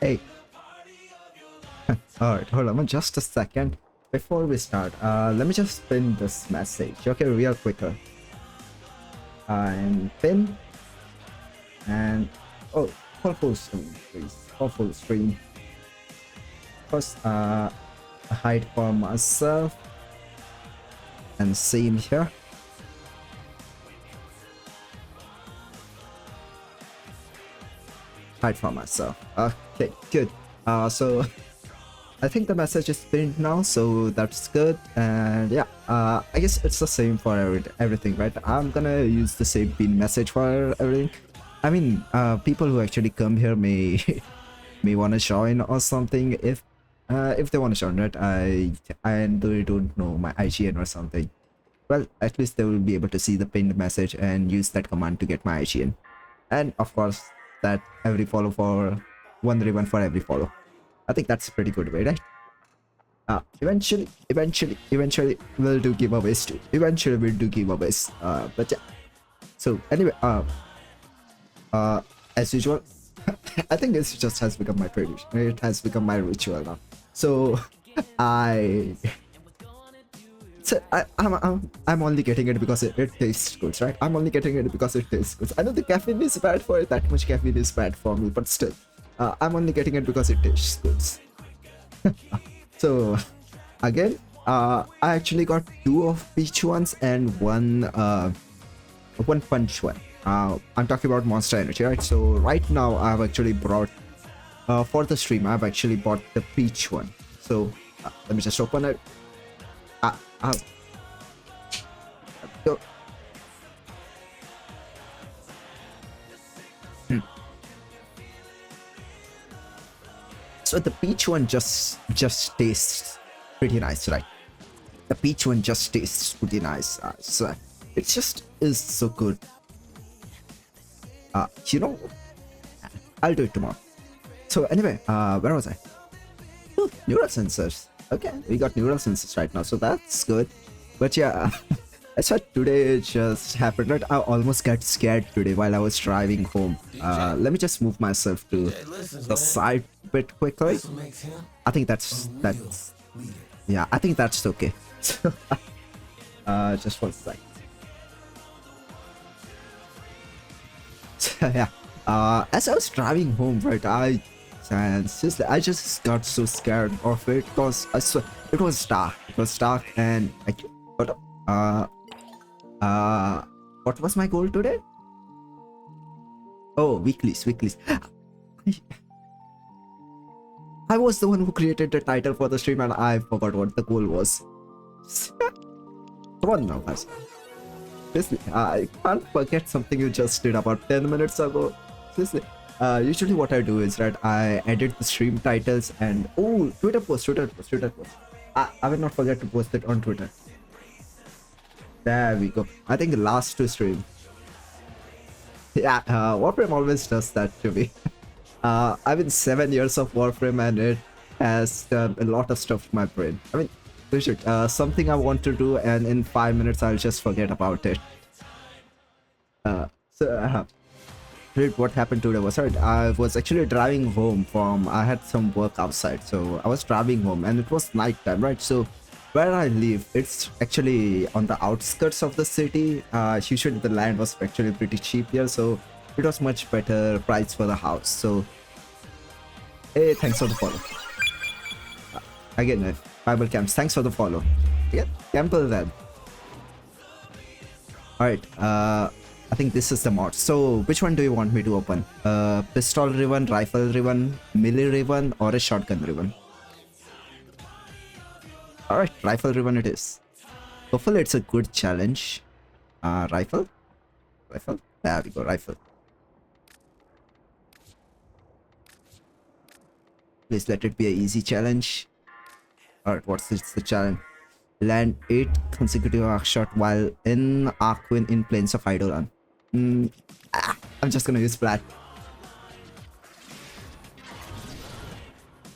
Hey. Alright, hold on just a second. Before we start, let me just pin this message. Okay, real quicker. And pin. And oh, full screen, please. Full screen. First, hide for myself. And same here. Hide for myself. Okay, good. So I think the message is pinned now, so that's good. And yeah, I guess it's the same for everything, right? I'm gonna use the same pin message for everything. I mean, people who actually come here may may want to join or something if they want to join, right? And they don't know my IGN or something. Well, at least they will be able to see the pinned message and use that command to get my IGN. And of course, that every follow for one ribbon for every follow. I think that's a pretty good way, right? Eventually we'll do giveaways too. Eventually we'll do giveaways. But yeah. So anyway, as usual, I think this just has become my tradition. It has become my ritual now. So I'm only getting it because it tastes good, right? I'm only getting it because it tastes good. I know the caffeine is bad for it. That much caffeine is bad for me, but still, I'm only getting it because it tastes good. So again, I actually got 2 of peach ones and one punch one. I'm talking about Monster Energy, right? So right now I've actually brought for the stream I've actually bought the peach one. So let me just open it. Go. So the peach one just tastes pretty nice, right? The peach one just tastes pretty nice. So it just is so good. You know, I'll do it tomorrow. So anyway, where was I? Oh, neural sensors. Okay, we got neural sensors right now, so that's good. But yeah, that's what today just happened, right? I almost got scared today while I was driving home. Let me just move myself to the side a bit quickly. I think that's yeah, I think that's okay. Just 1 sec. Yeah, as I was driving home, right, seriously, I just got so scared of it because I swear it was dark. It was dark, and what was my goal today? Oh, weeklies. I was the one who created the title for the stream, and I forgot what the goal was. Come on now, guys. Seriously, I can't forget something you just did about 10 minutes ago. Seriously. Usually what I do is, right, I edit the stream titles and Twitter post. I will not forget to post it on Twitter. There we go. I think the last 2 stream. Yeah, Warframe always does that to me. I've been 7 years of Warframe and it has done a lot of stuff to my brain. I mean, something I want to do and in 5 minutes I'll just forget about it. What happened today was, right, I was actually driving home from, I had some work outside, so I was driving home and it was night time, right? So where I live, it's actually on the outskirts of the city. Usually the land was actually pretty cheap here, so it was much better price for the house. So hey, thanks for the follow. Again, Bible Camps, thanks for the follow. Yeah, Temple then. Alright, I think this is the mod. So which one do you want me to open? Pistol ribbon, rifle ribbon, melee ribbon, or a shotgun ribbon? Alright, rifle ribbon it is. Hopefully it's a good challenge. Rifle? There we go, rifle. Please let it be an easy challenge. Alright, what's the challenge? Land 8 consecutive arc shot while in Arquin in plains of Eidolon. I'm just gonna use flat.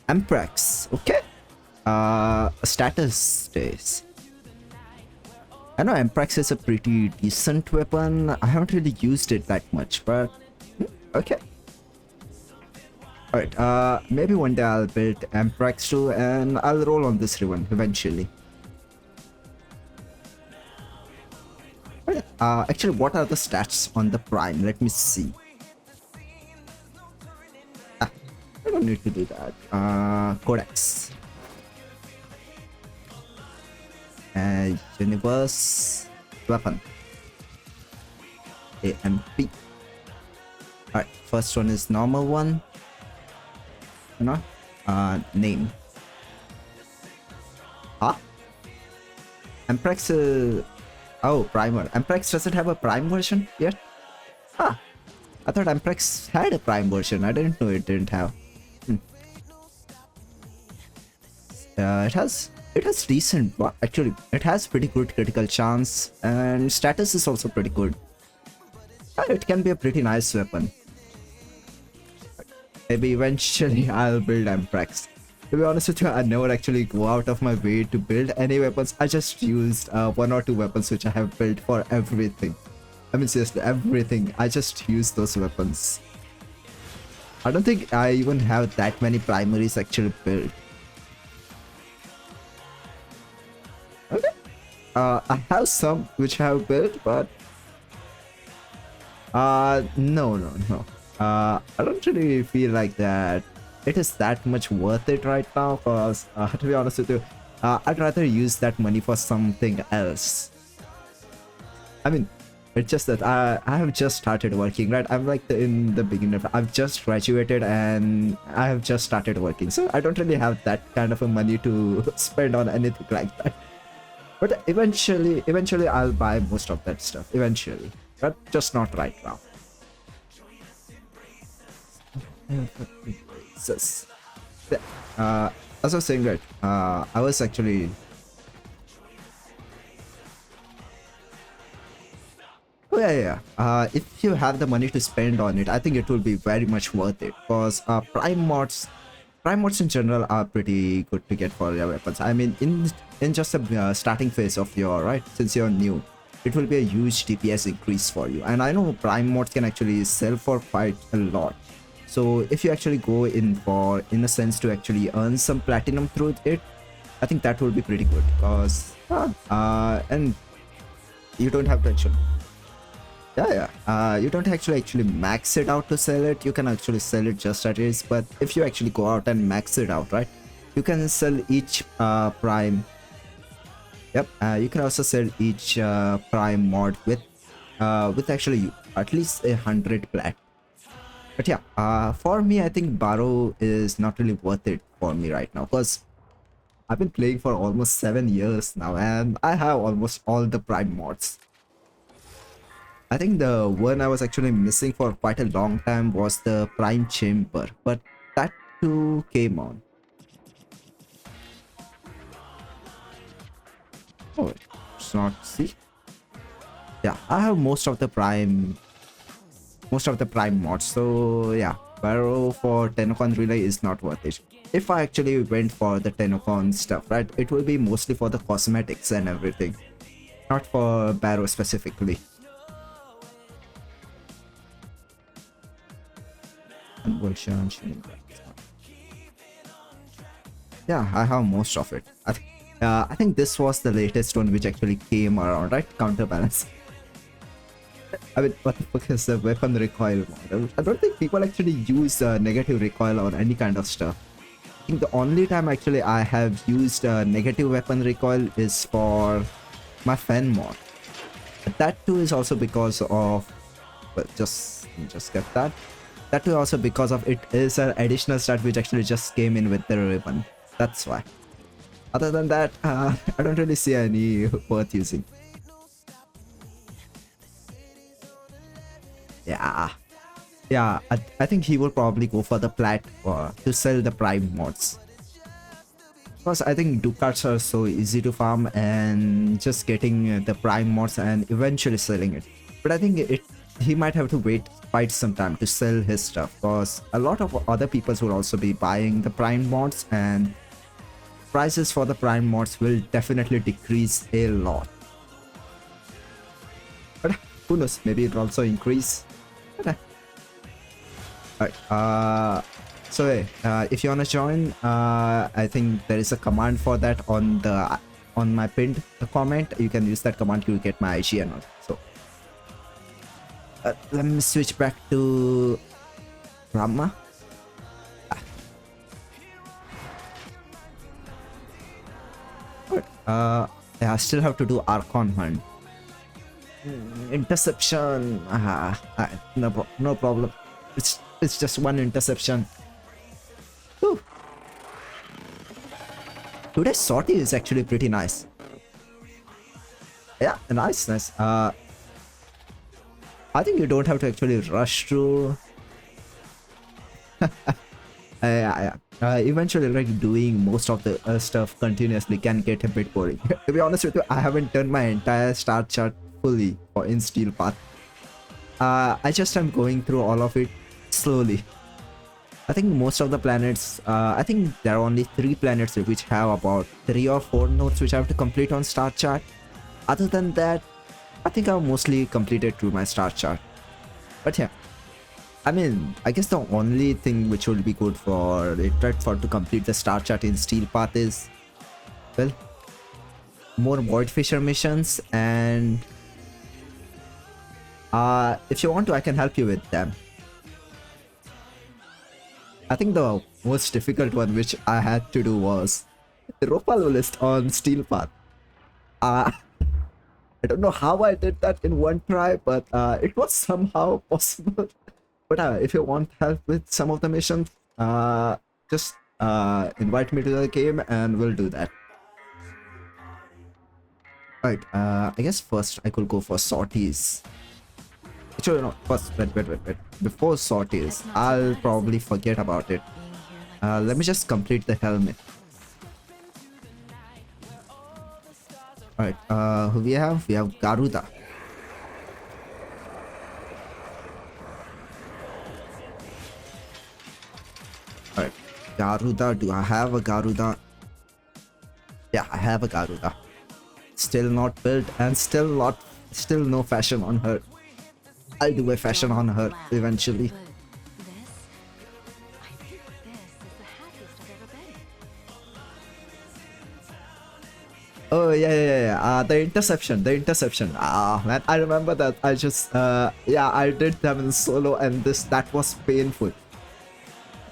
Amprex, okay. Status stays. I know Amprex is a pretty decent weapon. I haven't really used it that much, but okay. Alright, maybe one day I'll build Amprex too, and I'll roll on this ribbon eventually. Actually, what are the stats on the Prime? Let me see. I don't need to do that. Codex. Universe. Weapon. AMP. Alright, first one is normal one. No? Name. Huh? Amprex oh, primer. Amprex doesn't have a prime version yet? Huh. I thought Amprex had a prime version. I didn't know it didn't have. It has decent, but actually it has pretty good critical chance, and status is also pretty good. It can be a pretty nice weapon. Maybe eventually I'll build Amprex. To be honest with you, I never actually go out of my way to build any weapons. I just used 1 or 2 weapons which I have built for everything. I mean, seriously, everything. I just use those weapons. I don't think I even have that many primaries actually built. Okay. I have some which I have built, but no. I don't really feel like that it is that much worth it right now, because to be honest with you, I'd rather use that money for something else. I mean, it's just that I have just started working, right? I'm like in the beginner. I've just graduated and I have just started working, so I don't really have that kind of a money to spend on anything like that. But eventually I'll buy most of that stuff eventually, but just not right now. As I was saying, that I was actually if you have the money to spend on it, I think it will be very much worth it, because prime mods in general are pretty good to get for your weapons. I mean, in just the starting phase of your, right, since you're new, it will be a huge DPS increase for you, and I know prime mods can actually sell for quite a lot. So if you actually go in a sense to actually earn some platinum through it, I think that will be pretty good, because and you don't have to actually you don't actually max it out to sell it. You can actually sell it just as it is, but if you actually go out and max it out, right, you can sell each prime. Yep, you can also sell each prime mod with actually at least 100 plat. But yeah, for me, I think Barrow is not really worth it for me right now, because I've been playing for almost 7 years now, and I have almost all the prime mods. I think the one I was actually missing for quite a long time was the prime chamber, but that too came on. Oh, it's not. See, yeah, I have most of the prime mods, so yeah, Barrow for Tenocon Relay is not worth it. If I actually went for the Tenocon stuff, right, it will be mostly for the cosmetics and everything, not for Barrow specifically. Conversion. Yeah, I have most of it. I think this was the latest one which actually came around, right? Counterbalance. I mean, what the fuck is the weapon recoil model? I don't think people actually use negative recoil on any kind of stuff. I think the only time actually I have used negative weapon recoil is for my Fen mod. But that too is also because of, well, just get that. That too also because of it is an additional stat which actually just came in with the ribbon. That's why. Other than that, I don't really see any worth using. Yeah, I think he will probably go for the plat to sell the prime mods, because I think ducats are so easy to farm, and just getting the prime mods and eventually selling it. But I think he might have to wait quite some time to sell his stuff, because a lot of other people will also be buying the prime mods, and prices for the prime mods will definitely decrease a lot. But who knows, maybe it will also increase. Okay. Alright, So hey, if you wanna join, I think there is a command for that on my pinned comment. You can use that command to get my IG and all. So let me switch back to Rama. Yeah, I still have to do Archon Hunt. Interception. No problem. It's just one interception. Whew. Today's sortie is actually pretty nice. Yeah, nice. I think you don't have to actually rush through. Eventually, like doing most of the stuff continuously can get a bit boring. To be honest with you, I haven't done my entire start chart fully in Steel Path. I just am going through all of it slowly. I think most of the planets, I think there are only 3 planets which have about 3 or 4 nodes which I have to complete on start chart. Other than that, I think I've mostly completed through my start chart. But yeah, I mean, I guess the only thing which will be good for it, right, for to complete the star chart in Steel Path is, well, more Void Fisher missions, and if you want to, I can help you with them. I think the most difficult one which I had to do was the Ropalo list on Steel Path. I don't know how I did that in one try, but it was somehow possible. But if you want help with some of the missions, just invite me to the game and we'll do that. Alright, I guess first I could go for sorties. Actually, no, first, wait. Before sorties, I'll probably forget about it. Let me just complete the helmet. Alright, who we have? We have Garuda. Alright, Garuda. Do I have a Garuda? Yeah, I have a Garuda. Still not built and still no fashion on her. I'll do a fashion on her eventually. Oh yeah. The interception. Man, I remember that. I just yeah, I did them in solo, and that was painful.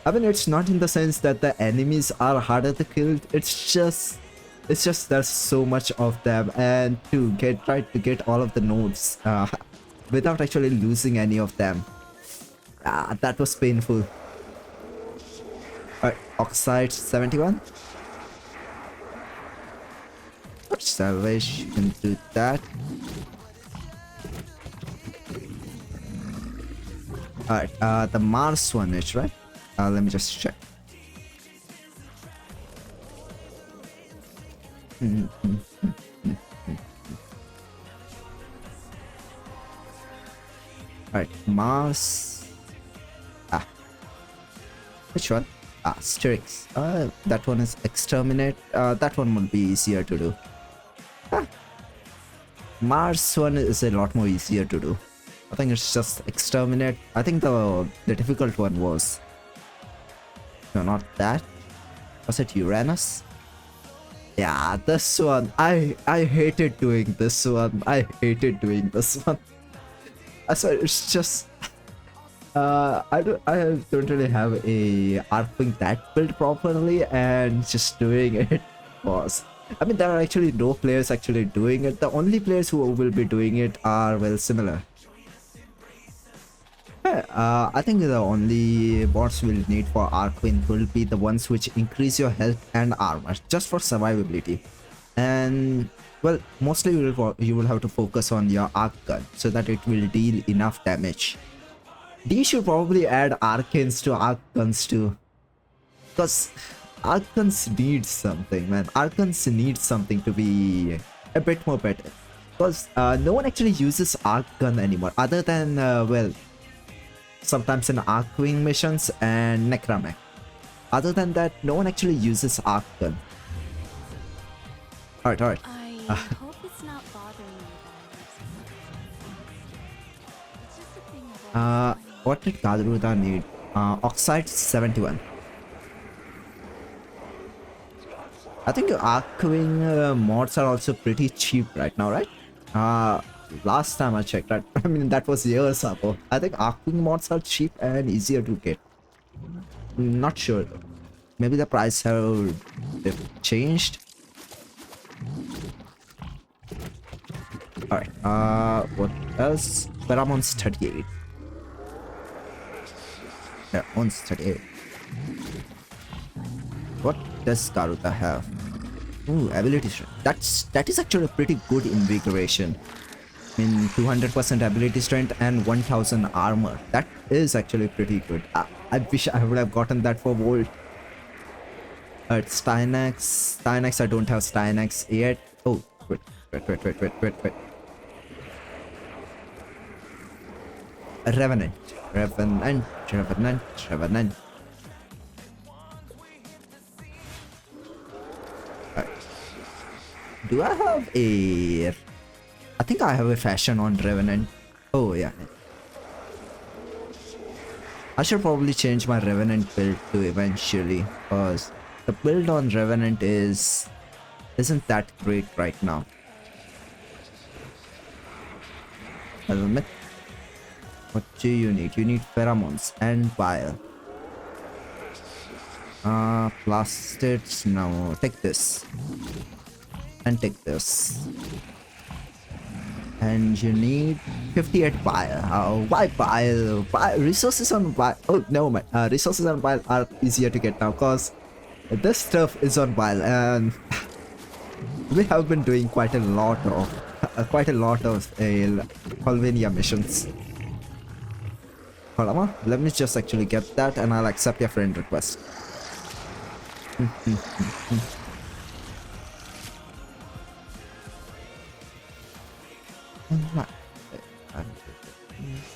I mean, it's not in the sense that the enemies are harder to kill. It's just there's so much of them, and to get all of the nodes without actually losing any of them. That was painful. Alright, Oxide 71. Salvage, you can do that. Alright, the Mars one is right. Let me just check. Alright, Mars. Which one? Strix. That one is Exterminate. That one would be easier to do. Mars one is a lot more easier to do. I think it's just Exterminate. I think the difficult one was... No, not that. Was it Uranus? Yeah, this one. I hated doing this one. I swear, it's just... I don't really have a Archwing that built properly, and just doing it was... I mean, there are actually no players actually doing it. The only players who will be doing it are, well, similar. I think the only bots we'll need for Archwing will be the ones which increase your health and armor, just for survivability. And, well, mostly you will have to focus on your arc gun, so that it will deal enough damage. D should probably add arcanes to arc guns too, because arc guns need something, man. Arc guns need something to be a bit more better, because no one actually uses arc gun anymore, other than well, sometimes in Archwing missions and Necramech. Other than that, no one actually uses arc gun. Alright. I hope it's not bothering you guys. What did Garuda need? Oxide 71. I think Arcwing mods are also pretty cheap right now, right? Last time I checked, right? I mean, that was years ago. I think Arcwing mods are cheap and easier to get. Not sure though. Maybe the price have they've changed. Alright, what else? Pheromones 38. Pheromones 38. What does Karuta have? Ooh, ability strength. That is actually a pretty good invigoration. I mean, 200% ability strength and 1000 armor. That is actually pretty good. I wish I would have gotten that for Volt. Stynex. Stynex, I don't have Stynex yet. Oh, wait. Revenant. Do I have a... I think I have a fashion on Revenant. Oh, yeah. I should probably change my Revenant build to eventually, because the build on Revenant isn't that great right now. Helmet. What do you need? You need pheromones and bile. Plastids. No, take this. And take this. And you need 58 bile. Why bile? Resources on bile. Oh, never mind. Resources on bile are easier to get now because this stuff is on bile, and we have been doing quite a lot of Colvania missions. Hold on, let me just actually get that, and I'll accept your friend request.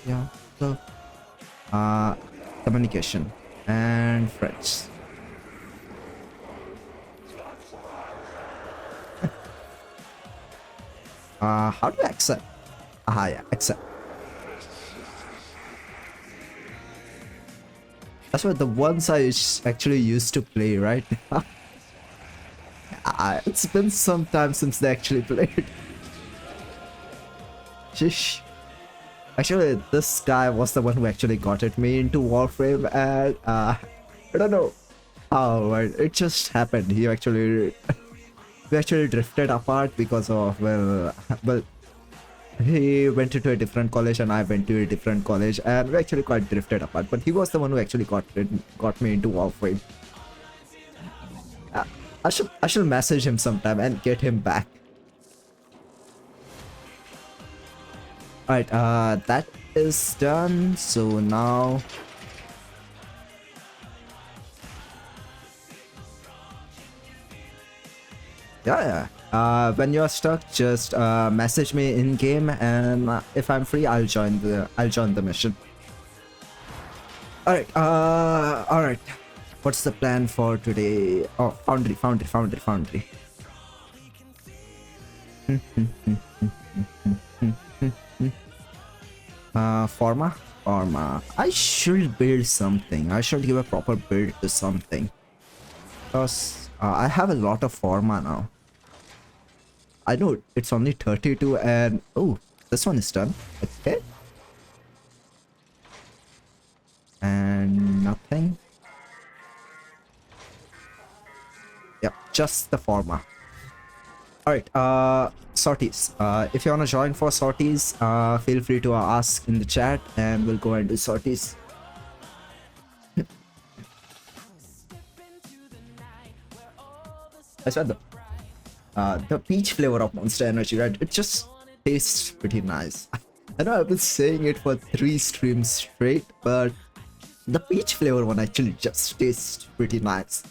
Yeah, so communication and friends. How do I accept? Yeah, accept. That's what the ones I actually used to play, right? It's been some time since they actually played. Shish. Actually, this guy was the one who actually got me into Warframe, and I don't know how, right? It just happened. We actually drifted apart because of well, he went into a different college and I went to a different college, and we actually quite drifted apart. But he was the one who actually got me into Warframe. I should message him sometime and get him back. Alright, that is done. So now yeah. When you're stuck, just message me in game, and if I'm free, I'll join the mission. Alright, alright. What's the plan for today? Oh, foundry. Forma. I should build something. I should give a proper build to something. Because I have a lot of Forma now. I know it's only 32 and... Oh, this one is done. Okay. And nothing. Yep, just the Forma. Alright, sorties. If you wanna join for sorties, feel free to ask in the chat and we'll go and do sorties. I said the peach flavor of Monster Energy, right? It just tastes pretty nice. I know I've been saying it for 3 streams straight, but the peach flavor one actually just tastes pretty nice.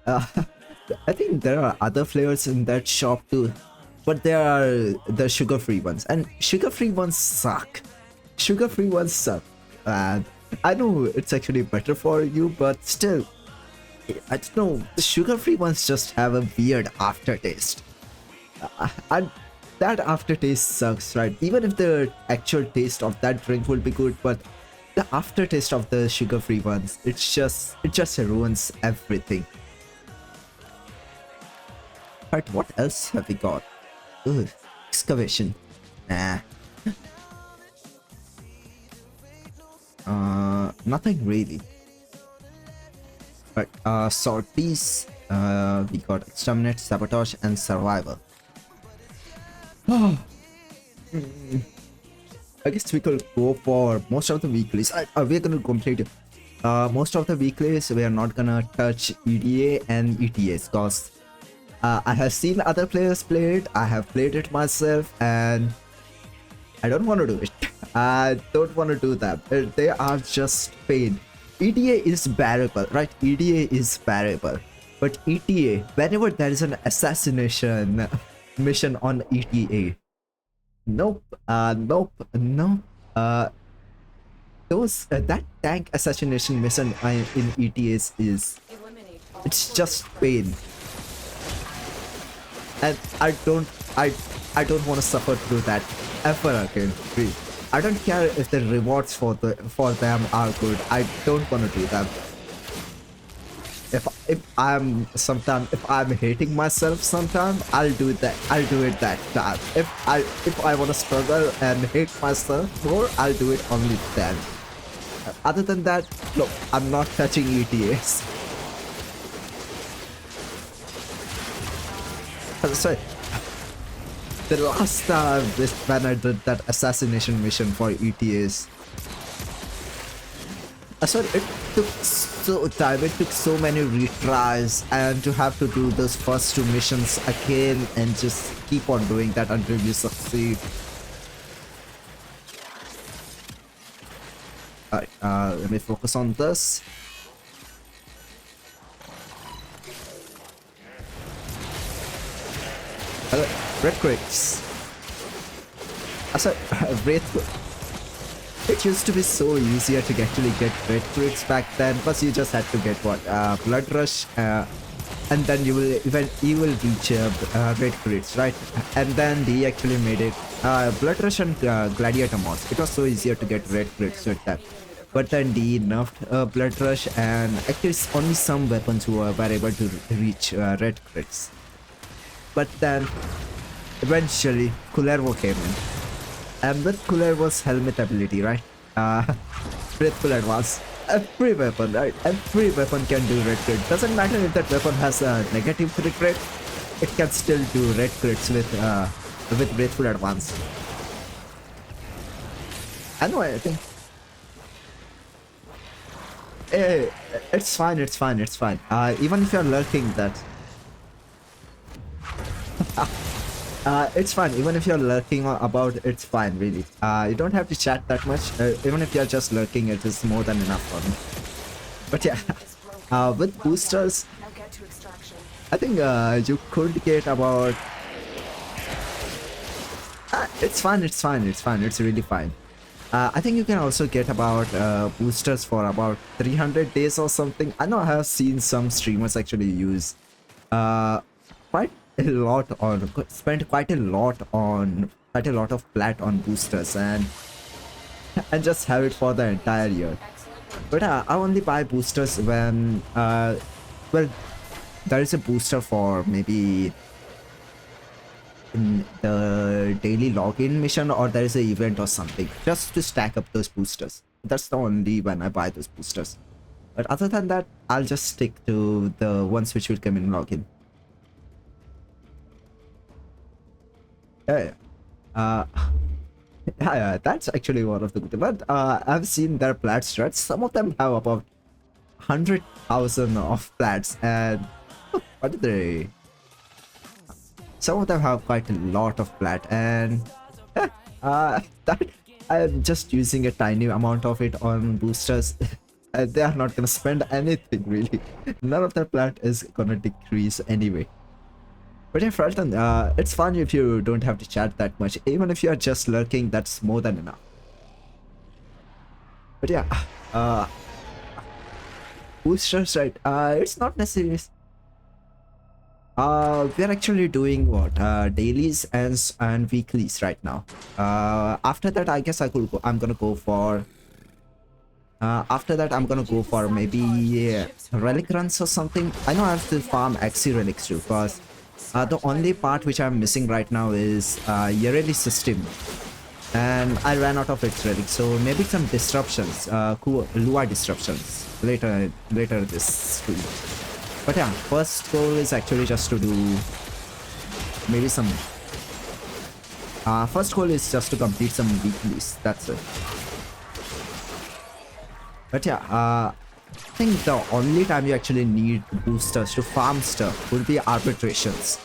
I think there are other flavors in that shop too, but there are the sugar-free ones, and sugar-free ones suck. And I know it's actually better for you, but still, I don't know, the sugar-free ones just have a weird aftertaste. And that aftertaste sucks, right? Even if the actual taste of that drink will be good, but the aftertaste of the sugar-free ones, it just ruins everything. Right, what else have we got? Ugh, excavation. Nah. Nothing really. But sword piece. We got exterminate, sabotage, and survival. I guess we could go for most of the weeklies. We're gonna complete most of the weeklies. We are not gonna touch EDA and ETAs because I have seen other players play it. I have played it myself, and I don't want to do it. I don't want to do that. They are just pain. EDA is bearable, right? EDA is bearable. But ETA, whenever there is an assassination mission on ETA, nope, nope, no. Those that tank assassination mission in ETAs is it's just pain, and I don't want to suffer through that ever again. Really. I don't care if the rewards for them are good. I don't want to do them. If I'm hating myself sometime, I'll do that. I'll do it that time. If I want to struggle and hate myself more, I'll do it only then. Other than that, look, I'm not touching ETAs. Sorry. The last time when I did that assassination mission for ETAs, sorry, it took so time, it took so many retries, and to have to do those first two missions again and just keep on doing that until you succeed. Alright, let me focus on this. Hello, red crates. I said, it used to be so easier to actually get red crates back then, because you just had to get what, blood rush, and then you will reach red crates, right? And then they actually made it blood rush and gladiator mods. It was so easier to get red crates with that. But then they nerfed blood rush, and actually only some weapons were able to reach red crates. But then eventually Kullervo came in. And with Kullervo's helmet ability, right? Breathful advance. Every weapon, right? Every weapon can do red crit. Doesn't matter if that weapon has a negative crit rate, it can still do red crits with Breathful advance. I know, I think. Hey, it's fine, it's fine, it's fine. Even if you're lurking that. It's fine, even if you're lurking about, it's fine, really. You don't have to chat that much. Even if you're just lurking, it is more than enough for me. But yeah, with boosters, I think you could get about... it's fine, it's fine, it's fine, it's really fine. I think you can also get about boosters for about 300 days or something. I know I have seen some streamers actually use quite a lot on, spend quite a lot of plat on boosters and just have it for the entire year. But I only buy boosters when well, there is a booster for maybe in the daily login mission, or there is an event or something, just to stack up those boosters. That's the only when I buy those boosters. But other than that, I'll just stick to the ones which will come in login. Yeah, that's actually one of the good. But I've seen their plat strats. Some of them have about 100,000 of plats, and what did they? Some of them have quite a lot of plat, and that I'm just using a tiny amount of it on boosters. They are not gonna spend anything really. None of their plat is gonna decrease anyway. But yeah, Fulton, it's fun if you don't have to chat that much. Even if you are just lurking, that's more than enough. But yeah, boosters, right? It's not necessary. We're actually doing what? Dailies and weeklies right now. After that, I guess I'm gonna go for. After that, I'm gonna go for maybe relic runs or something. I know I have to farm Axie relics too, because The only part which I'm missing right now is yearly system, and I ran out of its relic. So maybe some disruptions, cool Lua disruptions later this stream. But yeah, first goal is actually just to do maybe some. First goal is just to complete some weeklies. That's it. But yeah, I think the only time you actually need boosters to farm stuff would be arbitrations.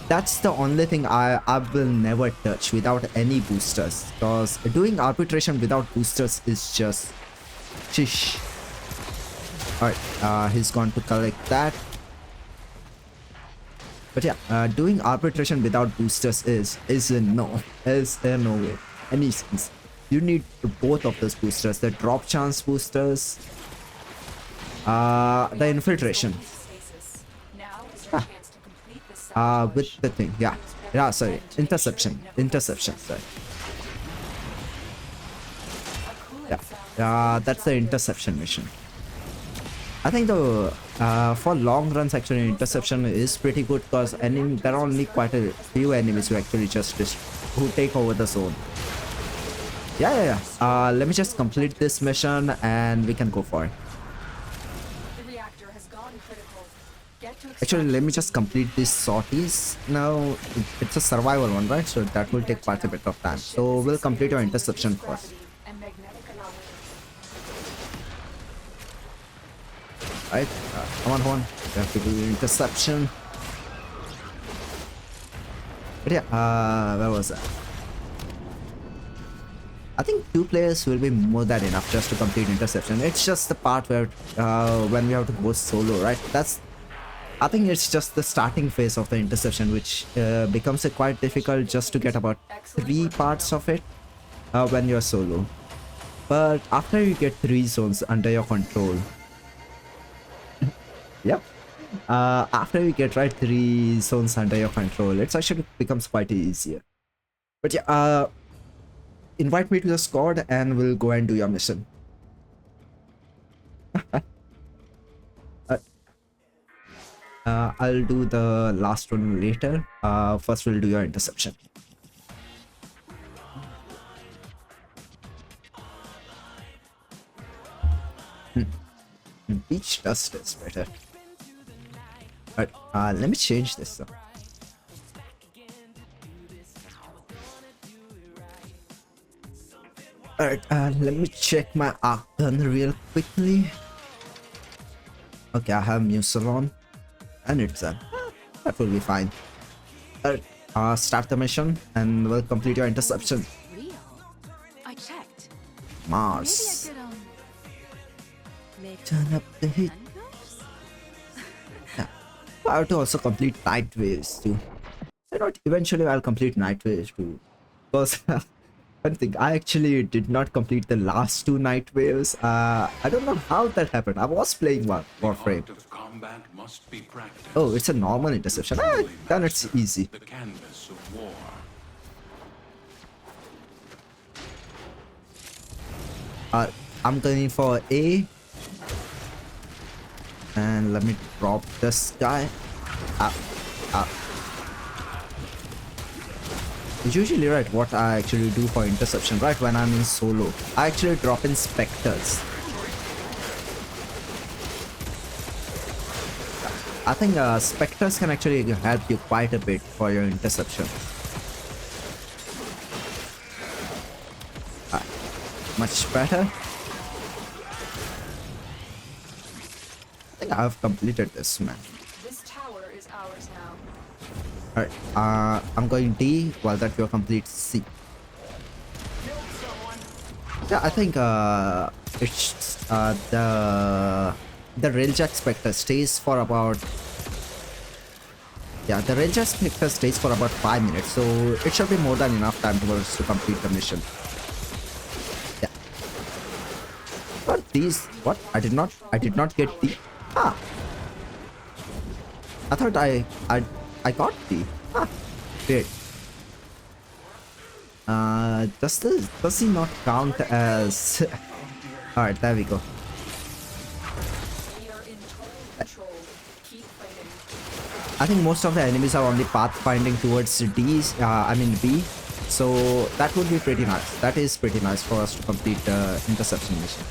That's the only thing I will never touch without any boosters, because doing arbitration without boosters is just shish. Alright, he's going to collect that. But yeah, doing arbitration without boosters is a no way. Any sense. You need both of those boosters, the drop chance boosters, the infiltration. With the thing, yeah, sorry, interception, sorry. Yeah, that's the interception mission. I think the for long runs actually interception is pretty good, because there are only quite a few enemies who actually who take over the zone. Yeah. Let me just complete this mission and we can go for it. Actually, let me just complete these sorties. Now, it's a survival one, right? So that will take quite a bit of time. So we'll complete your interception first. Right, come on. We have to do interception. But yeah, where was that? I think 2 players will be more than enough just to complete interception. It's just the part where when we have to go solo, right? I think it's just the starting phase of the interception, which becomes quite difficult just to get about 3 parts of it when you're solo. But after you get 3 zones under your control, yep. After you get 3 zones under your control, it actually becomes quite easier. But yeah, invite me to the squad and we'll go and do your mission. I'll do the last one later. First we'll do your interception. Beach dust is better. Alright, let me change this though. Alright, let me check my arc gun real quickly. Okay, I have Musalon. And it's done. That will be fine. Alright, start the mission and we'll complete your interception. Real? I checked. Mars. Maybe I could make Turn up the heat. handcuffs? Yeah. I have to also complete Nightwaves too. You know, eventually I'll complete Nightwaves too. Because I think I actually did not complete the last 2 Nightwaves. I don't know how that happened. I was playing Warframe. Oh, it's a normal interception. Then it's easy. I'm going for A. And let me drop this guy. Usually, right, what I actually do for interception, right, when I'm in solo, I actually drop in specters. I think specters can actually help you quite a bit for your interception. Much better. I think I have completed this, man. This tower is ours now. Alright, I'm going D while that you complete C. Yeah, I think it's the Railjack Spectre stays for about the Railjack Spectre stays for about 5 minutes, so it should be more than enough time for us to complete the mission. Yeah. But these I did not get the I thought I got the great. Does he not count as alright, there we go. We are in total control. Keep fighting. I think most of the enemies are only pathfinding towards B. So that would be pretty nice. That is pretty nice for us to complete the interception mission.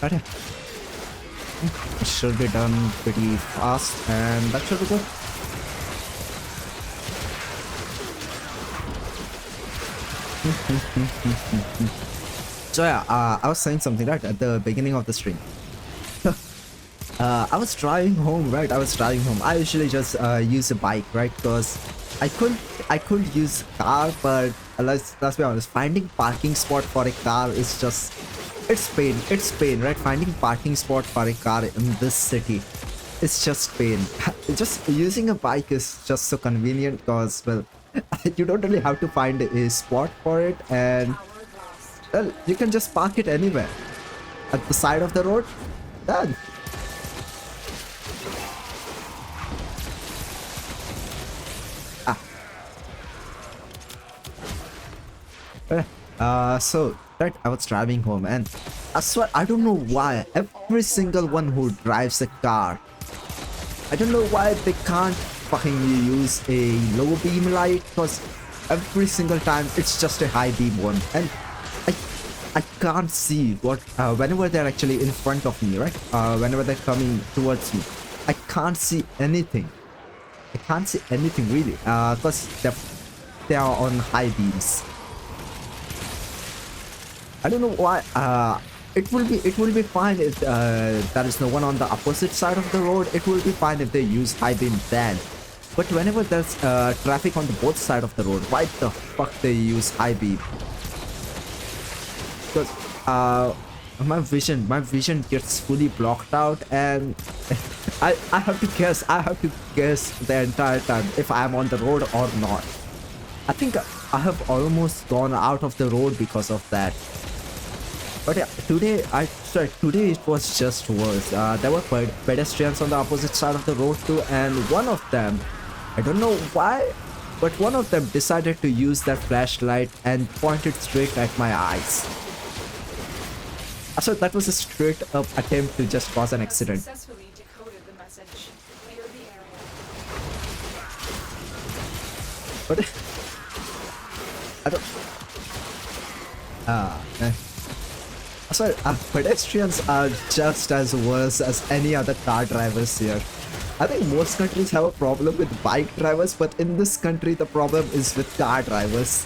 But yeah, it should be done pretty fast, and that should be good. So yeah, I was saying something right at the beginning of the stream. I was driving home, right? I usually just use a bike, right? Because I could use car, but let's be honest, finding parking spot for a car is just it's pain, right? Finding parking spot for a car in this city, it's just pain. Just using a bike is just so convenient because, well, you don't really have to find a spot for it, and well, you can just park it anywhere at the side of the road. Done. So that I was driving home, and I swear I don't know why every single one who drives a car, I don't know why they can't fucking use a low beam light, because every single time it's just a high beam one, and I can't see what whenever they're actually in front of me, right? Whenever they're coming towards me, I can't see anything. I can't see anything really, because they are on high beams. I don't know why. It will be fine if there is no one on the opposite side of the road. It will be fine if they use high beam then. But whenever there's traffic on the both side of the road, why the fuck they use high beam? Because my vision gets fully blocked out, and I have to guess the entire time if I'm on the road or not. I think I have almost gone out of the road because of that. But yeah, today it was just worse. There were pedestrians on the opposite side of the road too, and one of them, I don't know why, but one of them decided to use their flashlight and pointed straight at my eyes. So that was a straight up attempt to just cause an accident. Successfully decoded the message. Clear the area. But I don't. So pedestrians are just as worse as any other car drivers here. I think most countries have a problem with bike drivers, but in this country the problem is with car drivers.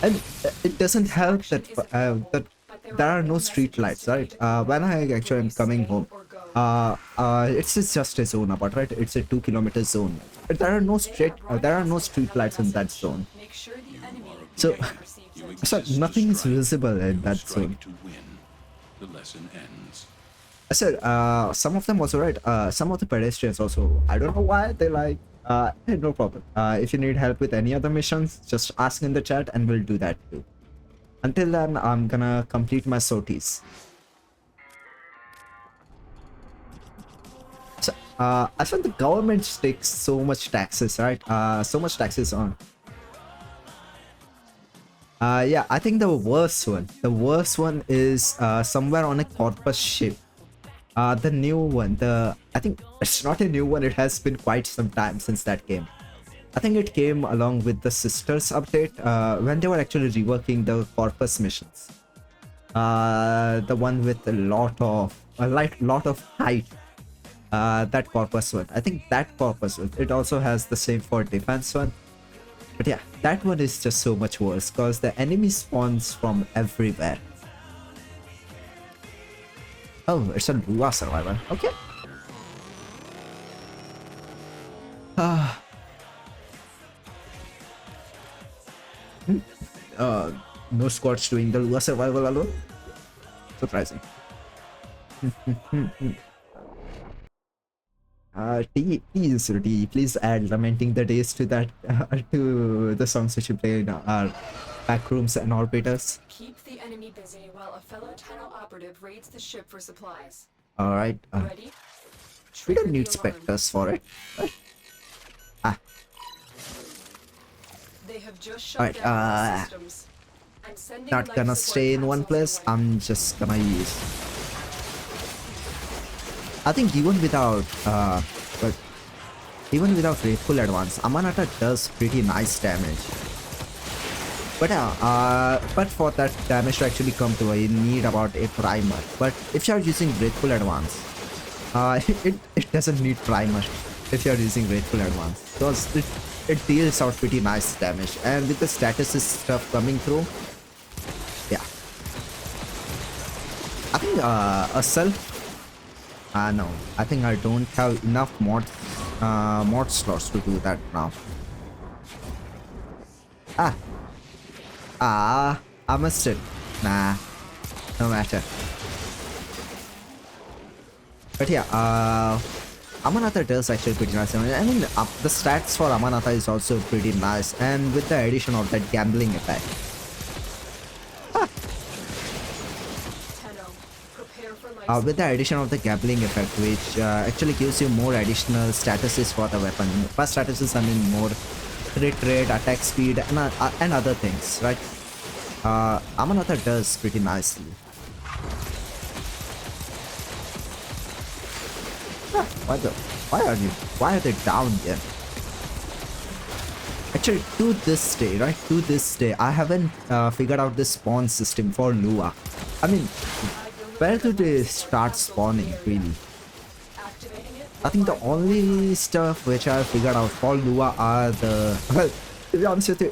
And it doesn't help that that there are no street lights, right? When I actually am coming home, it's just a zone about, right? It's a 2 kilometer zone. But there are no street lights in that zone. So nothing is visible in that zone. I said some of them also, right? Some of the pedestrians also. I don't know why they like. Hey, no problem. If you need help with any other missions, just ask in the chat and we'll do that too. Until then, I'm gonna complete my sorties. So, I thought the government takes so much taxes, right? So much taxes on. Yeah, I think the worst one is somewhere on a Corpus ship. The new one, I think it's not a new one, it has been quite some time since that came. I think it came along with the Sisters update when they were actually reworking the Corpus missions. The one with a lot of height. That Corpus one. I think that Corpus one. It also has the same for defense one. But yeah, that one is just so much worse because the enemy spawns from everywhere. Oh, it's a Lua survivor. Okay. No squads doing the Lua survival alone. Surprising. Please add lamenting the days to that to the songs which you play in our backrooms and orbiters. Keep the enemy busy while a fellow tunnel operative raids the ship for supplies. All right. Ready? We don't need specters for it. They have just shut Alright, down all systems. I'm sending not life gonna support stay in one capsules place. your way. I'm just gonna use. I think but even without Grateful Advance, Amanata does pretty nice damage. But for that damage to actually come through, you need about a primer. But if you're using Grateful Advance, it doesn't need primer if you're using Grateful Advance, because it deals out pretty nice damage. And with the status stuff coming through, yeah. I think a self. No, I think I don't have enough mod slots to do that now. I missed it. Nah, no matter. But yeah, Amanatha does actually pretty nice. I mean, the stats for Amanatha is also pretty nice, and with the addition of that gambling effect. Tenno, prepare for life With the addition of the gambling effect, which actually gives you more additional statuses for the weapon. By statuses, I mean more crit rate, attack speed, and other things, right? Amanatha does pretty nicely. Why are they down here? Actually, to this day, I haven't figured out the spawn system for Lua. I mean, where do they start spawning, really? activating it. I think the only stuff which I figured out for Lua are the... Well, to be honest with you,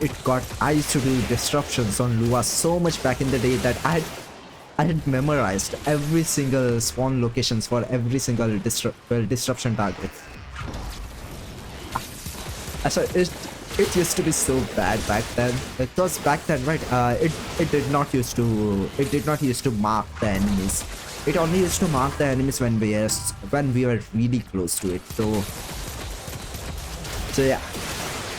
I used to do disruptions on Lua so much back in the day that I had memorized every single spawn locations for every single disruption target. So it used to be so bad back then, because back then, right, it did not used to mark the enemies. It only used to mark the enemies when we were really close to it. So yeah,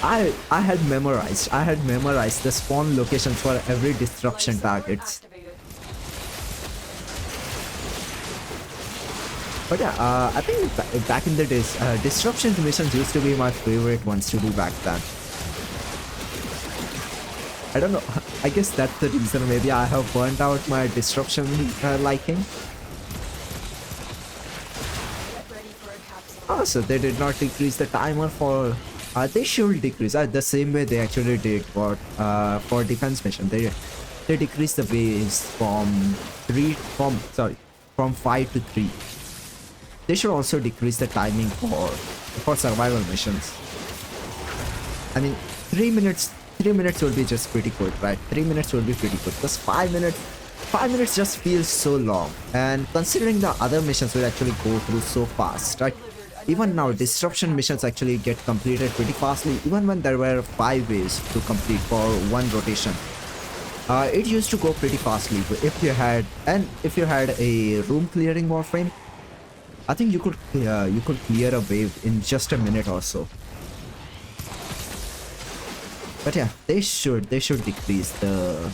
I had memorized the spawn locations for every disruption targets. Activated. But yeah, I think back in the days, disruption missions used to be my favorite ones to do back then. I don't know, I guess that's the reason maybe I have burnt out my disruption liking. Get ready for a capsule. Oh, so they did not decrease the timer for... they should decrease the same way they actually did for defense mission. They decreased the base from 5 to 3. They should also decrease the timing for survival missions. I mean, 3 minutes will be just pretty good, right? 3 minutes will be pretty good, because 5 minutes just feels so long. And considering the other missions will actually go through so fast, right? Even now, disruption missions actually get completed pretty fastly, even when there were 5 ways to complete for one rotation. It used to go pretty fastly. If you had a room clearing Warframe, I think you could clear a wave in just a minute or so. But yeah, they should decrease it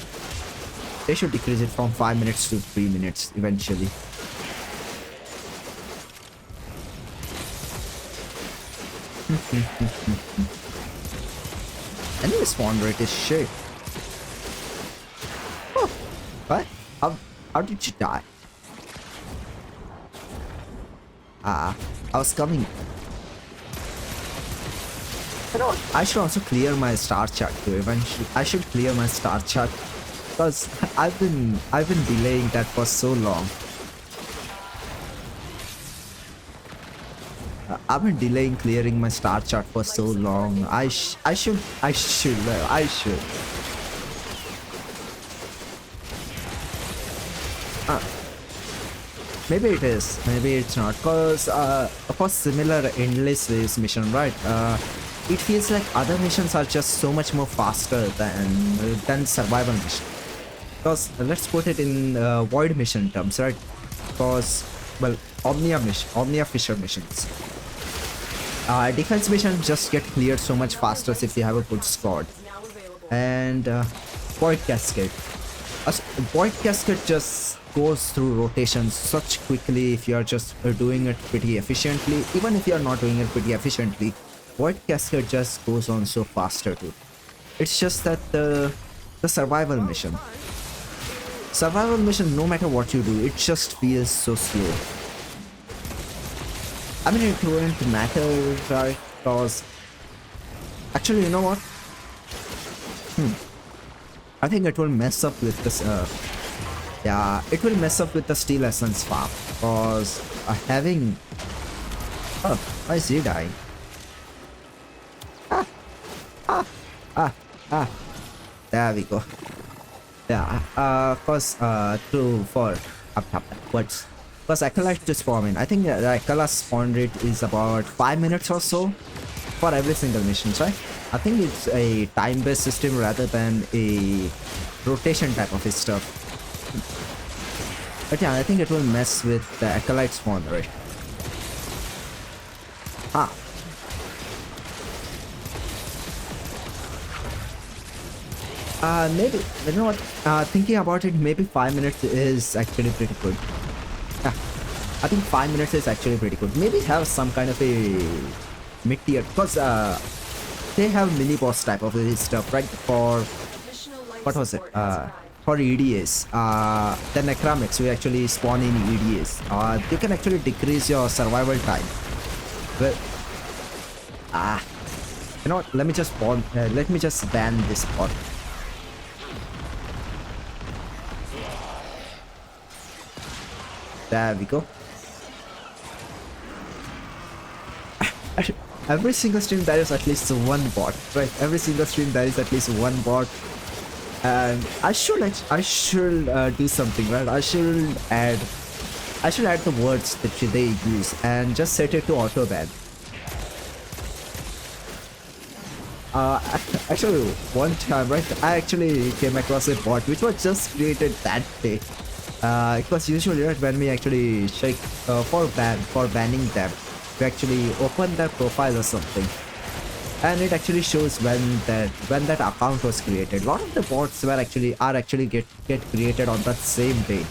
from 5 minutes to 3 minutes eventually. Enemy spawn rate is shit. Oh, what? How did you die? I was coming. You know what? I should also clear my star chart too. Eventually, I should clear my star chart, because I've been delaying that for so long. I've been delaying clearing my star chart for so long. I should. Maybe it is, maybe it's not, cause for similar endless waves mission, right? It feels like other missions are just so much more faster than survival mission. Cause let's put it in void mission terms, right? Cause, well, Omnia Fisher missions. Defense missions just get cleared so much faster if you have a good squad. Now available. And Void Cascade. Void Cascade just goes through rotations such quickly if you are just doing it pretty efficiently. Even if you are not doing it pretty efficiently, Void Cascade just goes on so faster too. It's just that the the survival mission. Survival mission, no matter what you do, it just feels so slow. I mean, it wouldn't matter, right? Because actually, you know what? I think it will mess up with this. Yeah, it will mess up with the steel essence farm. Because having. Oh, why is he dying? There we go. Yeah, what's because acolyte to spawn in. I think the acolyte spawn rate is about 5 minutes or so for every single mission, right? I think it's a time-based system rather than a rotation type of stuff. But yeah, I think it will mess with the acolyte spawn rate. Maybe, you know what, thinking about it, maybe 5 minutes is actually pretty good. Yeah, I think 5 minutes is actually pretty good. Maybe have some kind of a mid-tier, because they have mini-boss type of stuff, right? For, what was it? For EDAs, the Necromics will actually spawn in EDAs. You can actually decrease your survival time. But, you know what, let me just ban this bot. There we go. Every single stream there is at least one bot, right? Every single stream there is at least one bot, and I should do something, right? I should add the words that they use and just set it to auto ban. Actually, one time, right? I actually came across a bot which was just created that day. It was usually right when we actually check for banning them, we actually open their profile or something, and it actually shows when that account was created. A lot of the bots are actually get created on that same day.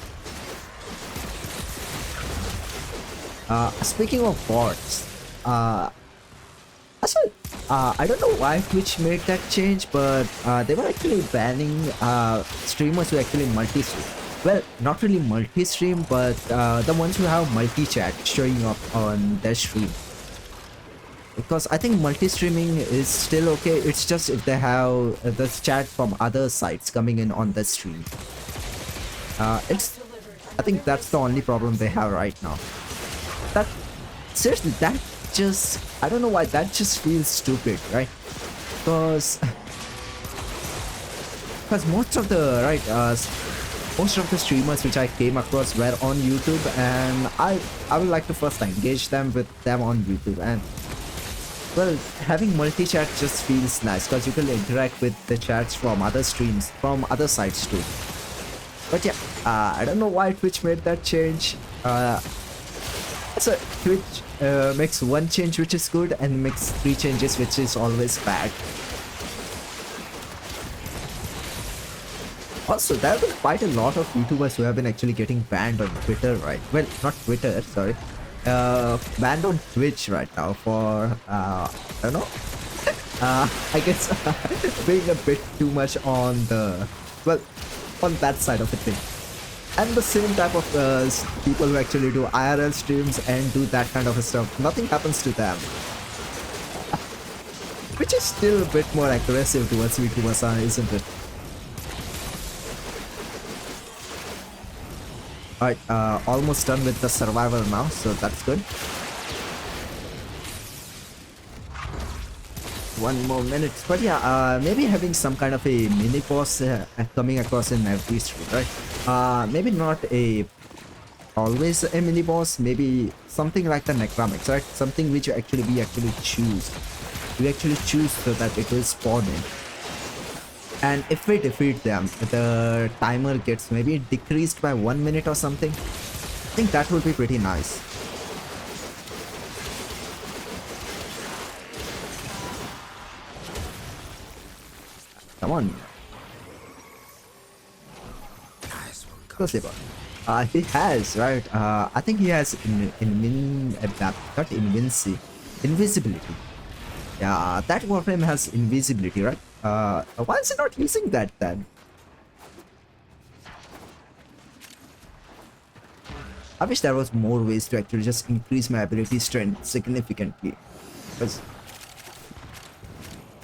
Speaking of bots, actually, I don't know why Twitch made that change, but they were actually banning streamers who actually multi-stream. Well, not really multi-stream, but the ones who have multi-chat showing up on their stream. Because I think multi-streaming is still okay, it's just if they have the chat from other sites coming in on the stream. I think that's the only problem they have right now. Seriously, that just, I don't know why, that just feels stupid, right? Because most of the streamers which I came across were on YouTube, and I would like to first engage them with them on YouTube. And well, having multi-chat just feels nice because you can interact with the chats from other streams, from other sites too. But yeah, I don't know why Twitch made that change. So Twitch makes one change which is good and makes 3 changes which is always bad. Also, there have been quite a lot of YouTubers who have been actually getting banned on Twitter, right? Well, not Twitter, sorry. Banned on Twitch right now for, I don't know. I guess being a bit too much on the, well, on that side of the thing. And the same type of people who actually do IRL streams and do that kind of stuff, nothing happens to them. Which is still a bit more aggressive towards VTubers, isn't it? Alright, almost done with the survival now, so that's good. 1 more minute, but yeah, maybe having some kind of a mini boss coming across in every stream, right? Maybe not always a mini boss, maybe something like the Necromics, right? Something which we actually choose. We actually choose so that it will spawn in. And if we defeat them, the timer gets maybe decreased by 1 minute or something. I think that would be pretty nice. Come on. Go Sleeper. He has, right? I think he has invisibility. Yeah, that Warframe has invisibility, right? Why is he not using that then? I wish there was more ways to actually just increase my ability strength significantly. Because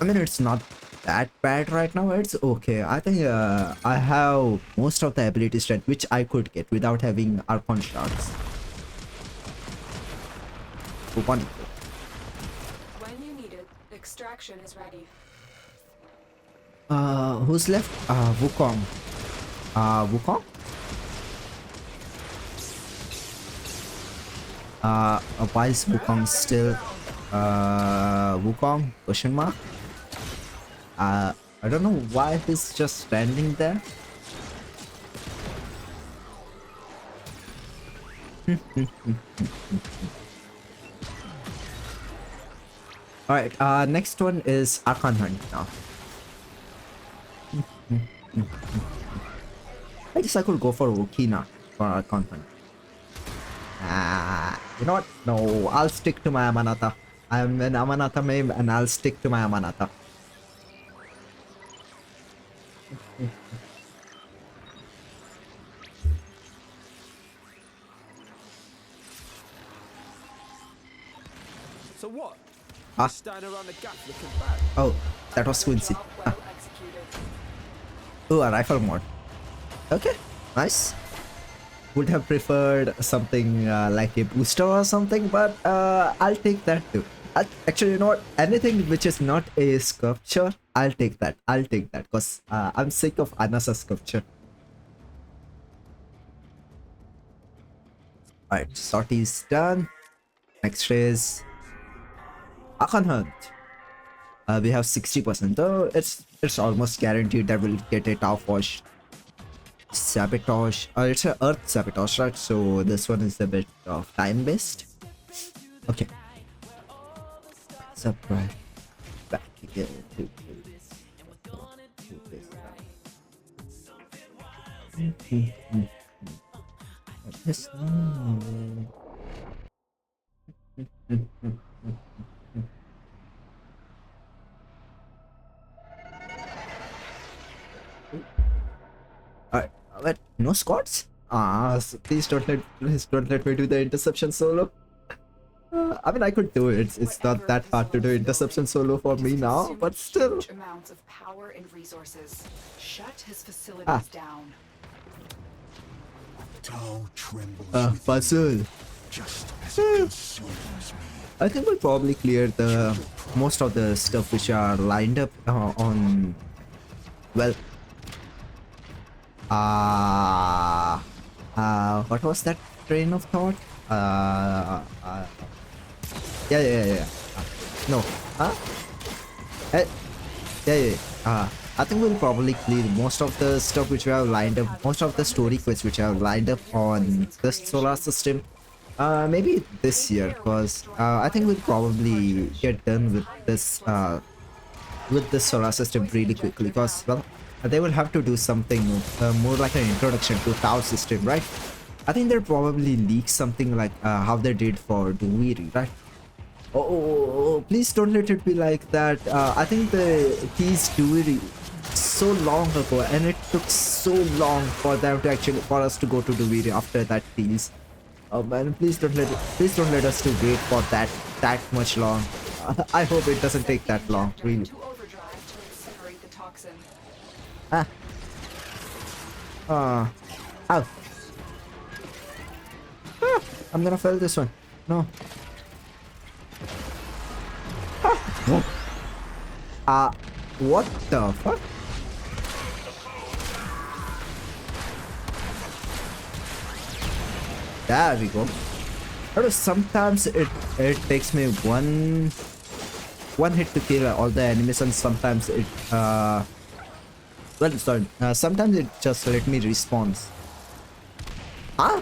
I mean, it's not that bad right now. It's okay. I think I have most of the ability strength which I could get without having Archon shards. Wonderful. When you need it, extraction is ready. Who's left? Wukong. Wukong? Why is Wukong still Wukong? Question mark? I don't know why he's just standing there. Alright, next one is Archon Hunt now. I guess I could go for Wukina for Archon Hunt. You know what? No, I'll stick to my Amanata. I'm an Amanata main and I'll stick to my Amanata. So what? Huh? Standing around the gap looking bad. Oh, that was Quincy. Job well executed. Oh, a rifle mod. Okay, nice. Would have preferred something like a booster or something, but I'll take that too. Actually, you know what? Anything which is not a sculpture, I'll take that. I'll take that because I'm sick of unnecessary sculpture. Alright, sortie is done. Next is Archon Hunt. We have 60%, though it's almost guaranteed that we'll get a Tau Forge Sabotage. It's a Earth Sabotage, right? So this one is a bit of time based. Okay. Surprise. Back again to this. Alright, but no squads? Please don't let me do the interception solo. I mean, I could do it. It's not that hard to do interception solo for me now, but still. Huge amounts of power and resources. Shut his facilities down. Tau trembles Puzzle. just as it consumes me. I think we'll probably clear the most of the stuff which are lined up on. Well. What was that train of thought? Yeah. No. Huh? Yeah. I think we'll probably clear most of the stuff which we have lined up, most of the story quests which are lined up on this solar system. Maybe this year, because I think we'll probably get done with this solar system really quickly, because well, they will have to do something more like an introduction to Tau system, right? I think they'll probably leak something like how they did for Duiri, right? Oh, please don't let it be like that. I think they teased Duiri so long ago, and it took so long for them to for us to go to Duiri after that tease. Oh man, please don't let us to wait for that much long. I hope it doesn't take that long, really. To overdrive to incinerate the toxin. Ow. I'm gonna fail this one. No. What the fuck? There we go. But sometimes it takes me one hit to kill all the enemies, and sometimes it well, sorry. Sometimes it just let me respawn. Huh?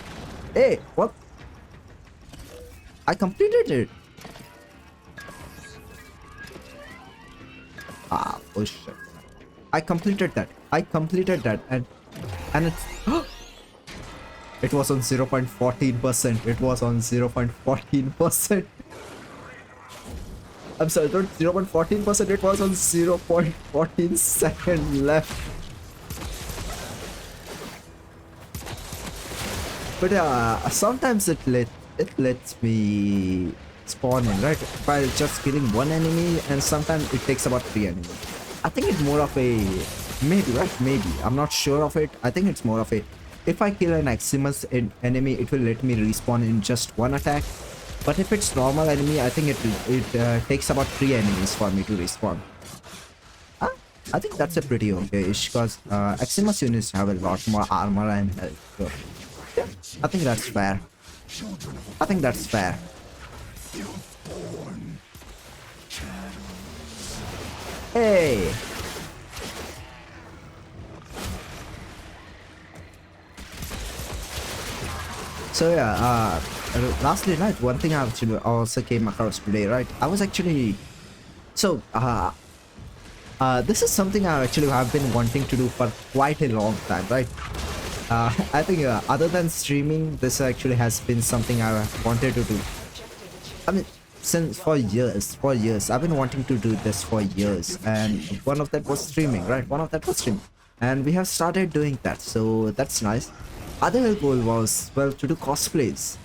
Hey, what? I completed it. Oh shit. I completed that, and it's it was on 0.14%. It was on 0.14%. I'm sorry, not 0.14%, it was on 0.14 second left. But sometimes it lets me spawn in, right, by just killing one enemy, and sometimes it takes about 3 enemies. I think it's more of a maybe, right? Maybe, I'm not sure of it. I think it's more of a, if I kill an Maximus enemy, it will let me respawn in just one attack. But if it's normal enemy, I think it takes about 3 enemies for me to respawn. I think that's a pretty okay-ish, because Maximus units have a lot more armor and health. So yeah, I think that's fair. I think that's fair. Hey! So yeah, lastly, right, one thing I actually also came across today, right? I was actually... So, this is something I actually have been wanting to do for quite a long time, right? I think other than streaming, this actually has been something I wanted to do. I mean, since for years, I've been wanting to do this for years, and one of that was streaming, right? One of that was streaming, and we have started doing that, so that's nice. Other goal was, well, to do cosplays.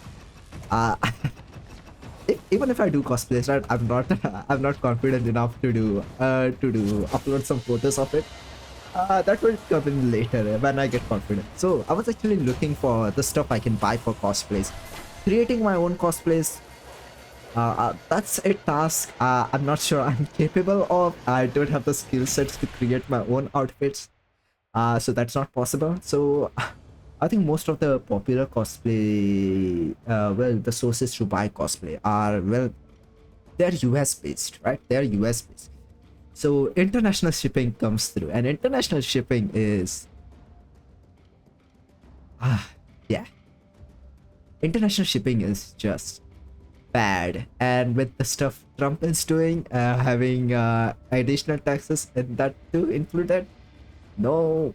Even if I do cosplays, right, I'm not confident enough to do upload some photos of it. That will come in later when I get confident. So I was actually looking for the stuff I can buy for cosplays. Creating my own cosplays, that's a task I'm not sure I'm capable of. I don't have the skill sets to create my own outfits, so that's not possible. So I think most of the popular cosplay, well, the sources to buy cosplay are, well, they're US based, right? They're US based. So international shipping comes through, and international shipping is, yeah, international shipping is just bad. And with the stuff Trump is doing, having additional taxes and that too included, no,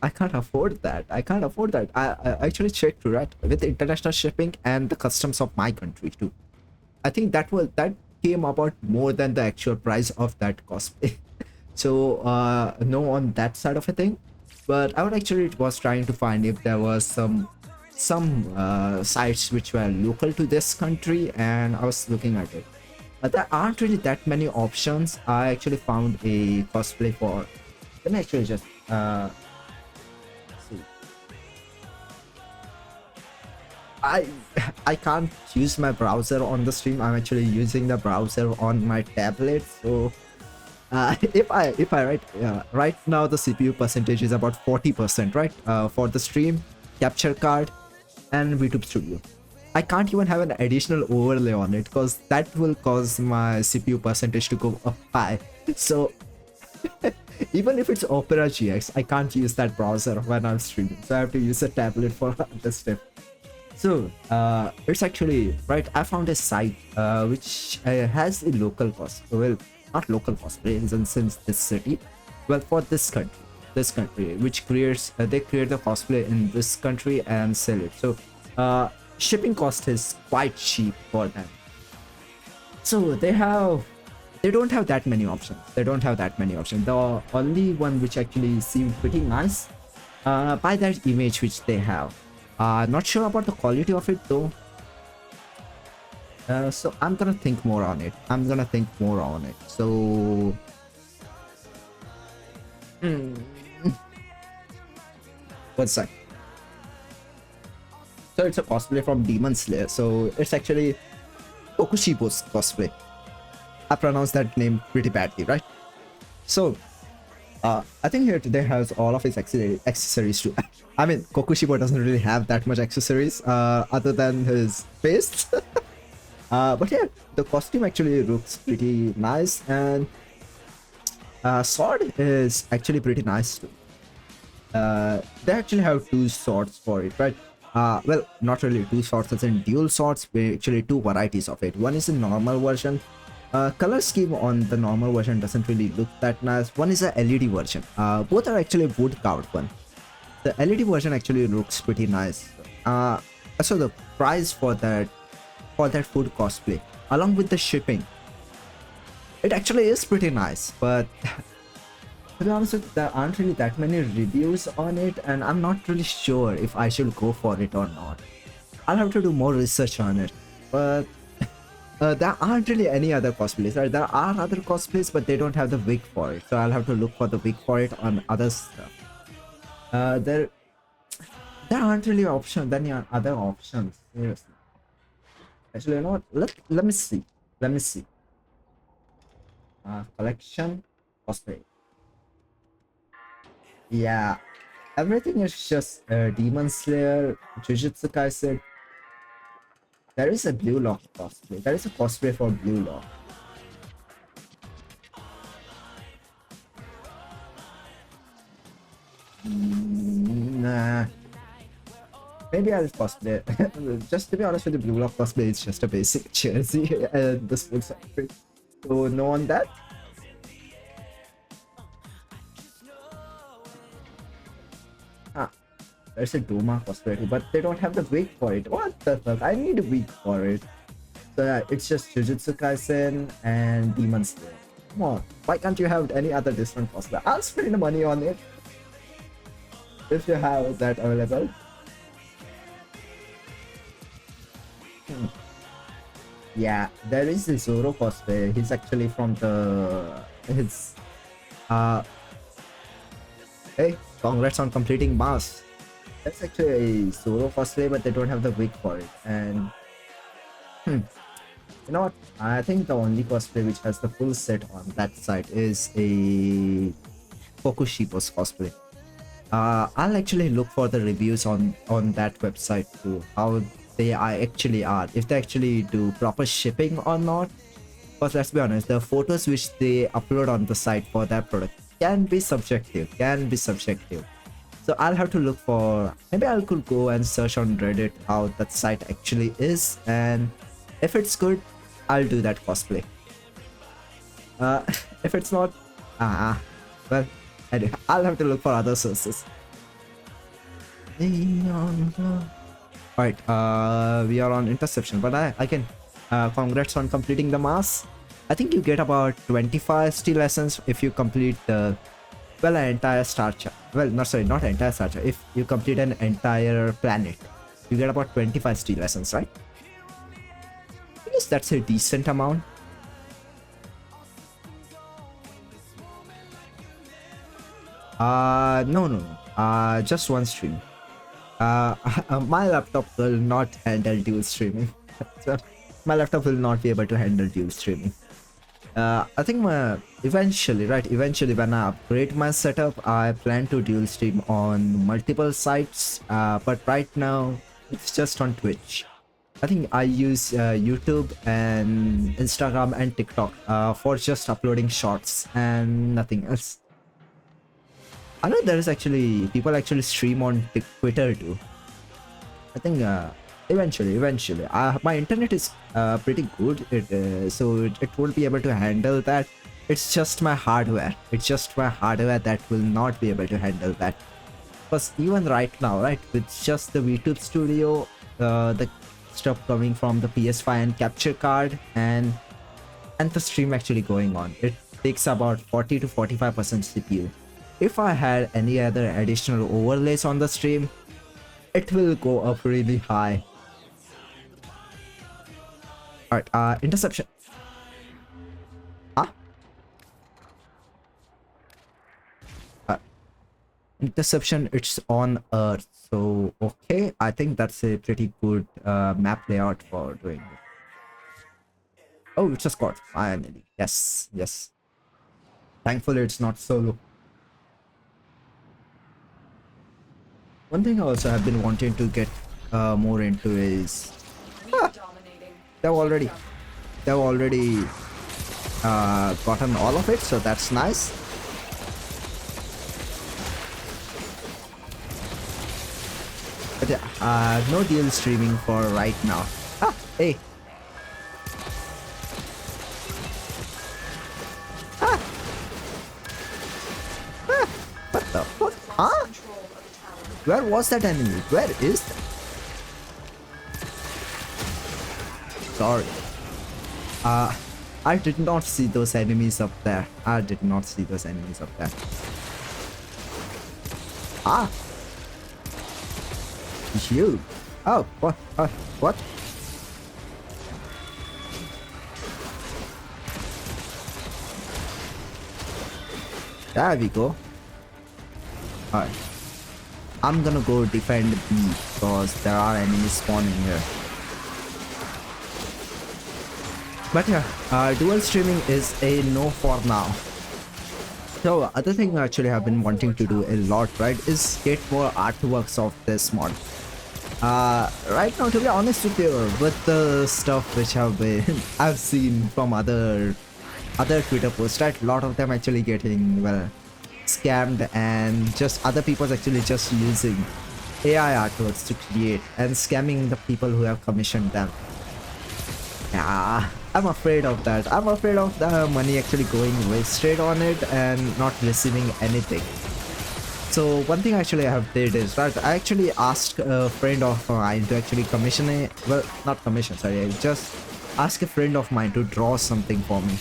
I can't afford that. I actually checked, right, with international shipping and the customs of my country too. I think that came about more than the actual price of that cosplay. So no on that side of a thing. But I would actually was trying to find if there was some sites which were local to this country, and I was looking at it. There aren't really that many options. I actually found a cosplay for, let me actually just see. I can't use my browser on the stream. I'm actually using the browser on my tablet. So if I right now the CPU percentage is about 40%, right? For the stream, capture card, and VTuber Studio. I can't even have an additional overlay on it because that will cause my CPU percentage to go up high. So even if it's Opera GX, I can't use that browser when I'm streaming. So I have to use a tablet for this step. So it's actually, right, I found a site which has a local cost, well, not local cosplay in since this city, well, for this country, which creates they create the cosplay in this country and sell it. So shipping cost is quite cheap for them. So they don't have that many options. The only one which actually seemed pretty nice by that image which they have. Not sure about the quality of it though. So I'm gonna think more on it. So what's that? So it's a cosplay from Demon Slayer. So it's actually Kokushibo's cosplay. I pronounced that name pretty badly, right? So I think here today has all of his accessories too. I mean, Kokushibo doesn't really have that much accessories other than his face. But yeah, the costume actually looks pretty nice, and sword is actually pretty nice too. They actually have 2 swords for it, right? Well, not really 2 swords, as in dual swords. Actually 2 varieties of it. One is a normal version. Color scheme on the normal version doesn't really look that nice. One is a LED version. Both are actually wood carved one. The LED version actually looks pretty nice. So the price for that food cosplay, along with the shipping, it actually is pretty nice. But to be honest with you, there aren't really that many reviews on it, and I'm not really sure if I should go for it or not. I'll have to do more research on it. But there aren't really any other cosplays. Right? There are other cosplays, but they don't have the wig for it. So I'll have to look for the wig for it on other stuff. There aren't really any other options. Seriously. Actually, you know what? Let me see. Let me see. Collection cosplay. Yeah, everything is just Demon Slayer, Jujutsu Kaisen. There is a Blue Lock cosplay. There is a cosplay for Blue Lock. Nah. Maybe I'll cosplay. Just to be honest with the Blue Lock cosplay, it's just a basic jersey and the sports outfit. So no on that. There's a Doma cosplay, but they don't have the wig for it. What the fuck? I need a wig for it. So yeah, it's just Jujutsu Kaisen and Demon Slayer. Come on, why can't you have any other different cosplay? I'll spend the money on it if you have that available. Yeah, there is a Zoro cosplay. He's actually from hey, congrats on completing Mass. That's actually a Zoro cosplay, but they don't have the wig for it. And you know what? I think the only cosplay which has the full set on that site is a Kokushibo's cosplay. I'll actually look for the reviews on that website too, how they actually are, if they actually do proper shipping or not. Because let's be honest, the photos which they upload on the site for that product can be subjective. So I'll have to look for, maybe I could go and search on Reddit how that site actually is, and if it's good, I'll do that cosplay. If it's not, well, anyway, I'll have to look for other sources. Alright, we are on interception, but I can, congrats on completing the Mass. I think you get about 25 steel lessons if you complete the an entire star chart. Well, not entire star chart. If you complete an entire planet, you get about 25 steel lessons, right? I guess that's a decent amount. No. Just one stream. My laptop will not handle dual streaming. My laptop will not be able to handle dual streaming. I think eventually when I upgrade my setup, I plan to dual stream on multiple sites, but right now it's just on Twitch. I think I use YouTube and Instagram and TikTok for just uploading shorts and nothing else. I know there is actually people actually stream on Twitter too. I think eventually my internet is pretty good, so it won't be able to handle that. It's just my hardware that will not be able to handle that, because even right now, right, with just the VTube studio, the stuff coming from the PS5 and capture card, and the stream actually going on, it takes about 40 to 45% CPU. If I had any other additional overlays on the stream, it will go up really high. Alright, interception. Interception, it's on Earth. So, okay, I think that's a pretty good map layout for doing it. Oh, it's a squad, finally. Yes. Thankfully, it's not solo. One thing I also have been wanting to get more into is they've already gotten all of it, so that's nice. But yeah, no deal streaming for right now. Hey. What the fuck? Where was that enemy? Where is that? Sorry. I did not see those enemies up there. You. Oh, what? What? There we go. Alright. I'm gonna go defend B because there are enemies spawning here. But yeah, dual streaming is a no for now. So other thing actually I've been wanting to do a lot, right, is get more artworks of this mod. Right now, to be honest with you, with the stuff which I've seen from other Twitter posts, right, a lot of them actually getting, well, scammed, and just other people's actually just using AI artworks to create and scamming the people who have commissioned them. Yeah, I'm afraid of that. I'm afraid of the money actually going wasted on it and not receiving anything. So one thing actually I have did is that I actually asked a friend of mine to actually commission a, well, not commission, sorry, I just asked a friend of mine to draw something for me.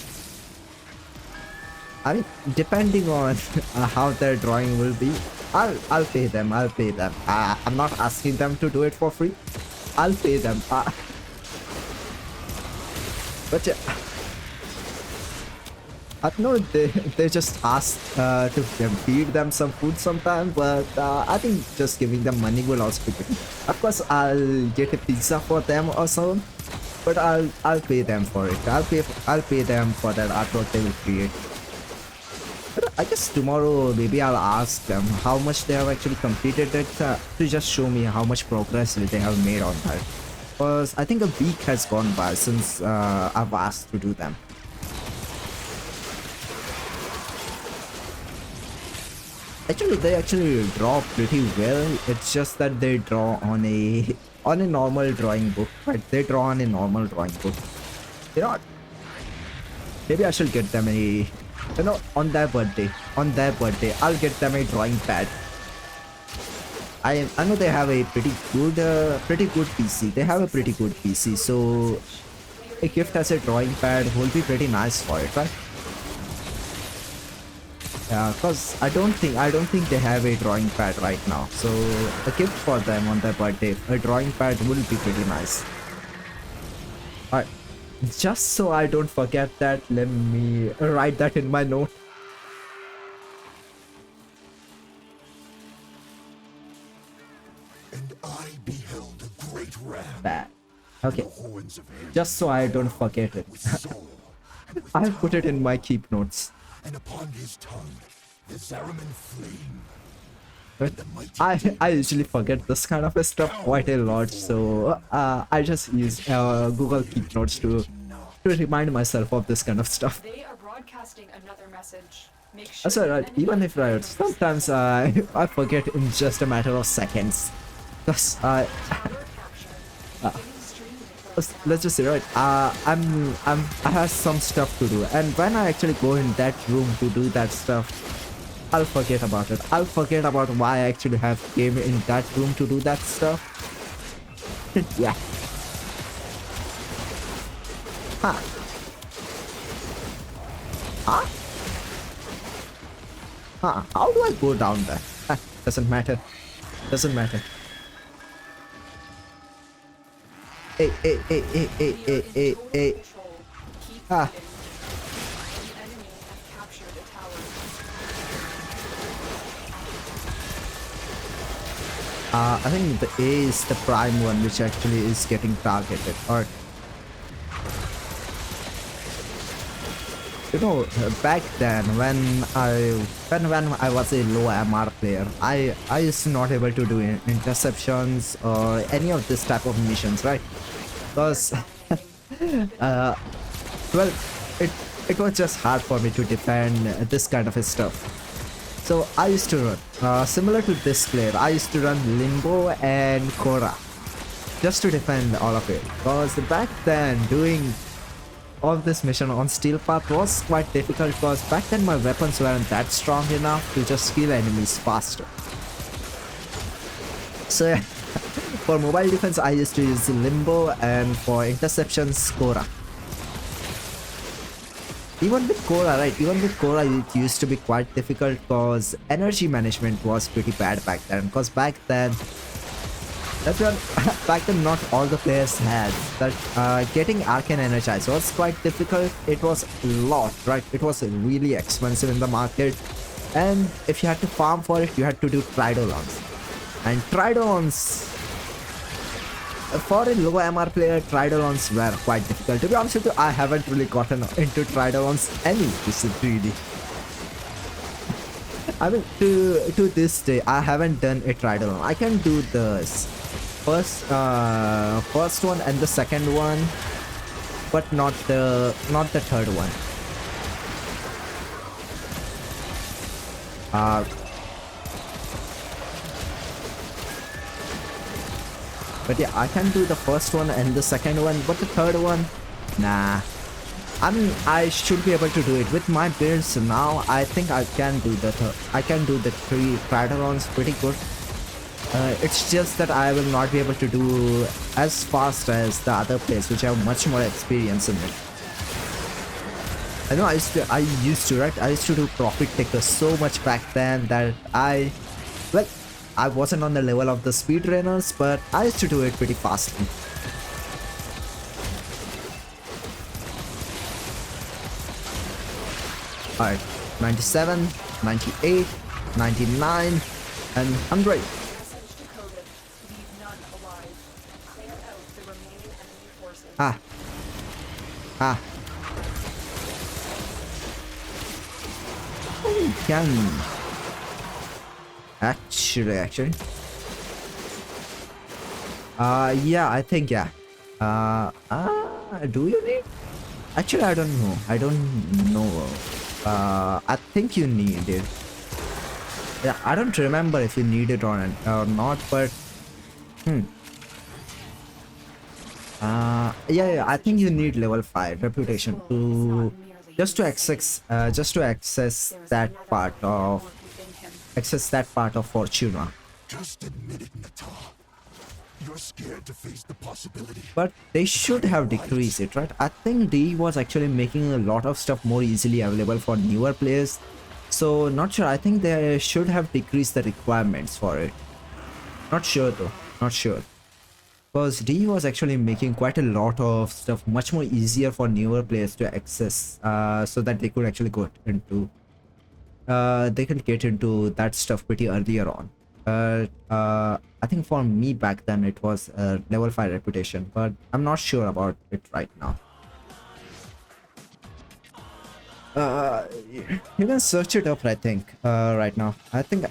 I mean, depending on how their drawing will be, I'll pay them. I'll pay them. I'm not asking them to do it for free. I'll pay them. But yeah, I know they just asked to feed them some food sometime, but I think just giving them money will also be good. Of course, I'll get a pizza for them or so, but I'll pay them for it. I'll pay them for that artwork they will create. But I guess tomorrow maybe I'll ask them how much they have actually completed it to just show me how much progress they have made on that. Because I think a week has gone by since I've asked to do them. Actually, they actually draw pretty well. It's just that they draw on a normal drawing book, right? They draw on a normal drawing book. You know what? Maybe I should get them a, you know, on their birthday, I'll get them a drawing pad. I know they have a pretty good PC. They have a pretty good PC, so a gift as a drawing pad will be pretty nice for it, right? Yeah, cause I don't think they have a drawing pad right now. So a gift for them on their birthday, a drawing pad will be pretty nice. Alright, just so I don't forget that, let me write that in my note. And I beheld a great ram. Bad. Okay, Horns of him just so I don't forget it. with soul and with I'll put it in my keep notes. and upon his tongue the Zariman flame. But I usually forget this kind of stuff quite a lot, so I just use Google Keep Notes to remind myself of this kind of stuff. They are broadcasting another message. Make sure That's alright, even if sometimes I forget in just a matter of seconds. Because tower capture. Beginning stream control. let's just say, right, I have some stuff to do, and when I actually go in that room to do that stuff, I'll forget about it. I'll forget about why I actually have came in that room to do that stuff. Yeah. Huh. Huh? Huh. How do I go down there? Doesn't matter. Doesn't matter. Hey. Ah. The enemy have captured a tower. I think the A is the prime one which actually is getting targeted. Or, you know, back then when I was a low MR player, I used to not able to do interceptions or any of this type of missions, right? Because well, it was just hard for me to defend this kind of stuff. So I used to run, similar to this player, I used to run Limbo and Korra just to defend all of it. Because back then doing all this mission on Steel Path was quite difficult, because back then my weapons weren't that strong enough to just kill enemies faster. So yeah, for mobile defense I used to use Limbo, and for interceptions Korra. Even with Korra, right? Even with Korra, it used to be quite difficult because energy management was pretty bad back then. Because back then, That's when back then not all the players had that. Getting Arcane Energized was quite difficult. It was a lot, right? It was really expensive in the market, and if you had to farm for it, you had to do Tridolons. And Tridolons, for a low MR player, Tridolons were quite difficult. To be honest with you, I haven't really gotten into Tridolons any really. I mean, to this day, I haven't done a Tridolon. I can do the first one and the second one, but not the third one. But yeah, I can do the first one and the second one, but the third one, nah. I mean, I should be able to do it with my builds now. I think I can do the three Tridolons pretty good. It's just that I will not be able to do as fast as the other players, which have much more experience in it. I know I used to do Profit Taker so much back then that I wasn't on the level of the speedrunners, but I used to do it pretty fastly. Alright, 97, 98, 99, and 100. Message decoded. Leave none alive. Clear out the remaining enemy forces. Can actually. Yeah, I think yeah. Do you need? Actually, I don't know. I think you need it. Yeah, I don't remember if you need it or not, but yeah, I think you need level 5 reputation to just to access that part of Fortuna. Just admit it, Nata. You're scared to face the possibility. But they should have decreased it, right? I think D was actually making a lot of stuff more easily available for newer players. So not sure. I think they should have decreased the requirements for it. Not sure though. Not sure. Because D was actually making quite a lot of stuff much more easier for newer players to access, so that they could actually go into they could get into that stuff pretty earlier on. I think for me back then it was level 5 reputation, but I'm not sure about it right now. You can search it up, I think, right now. I think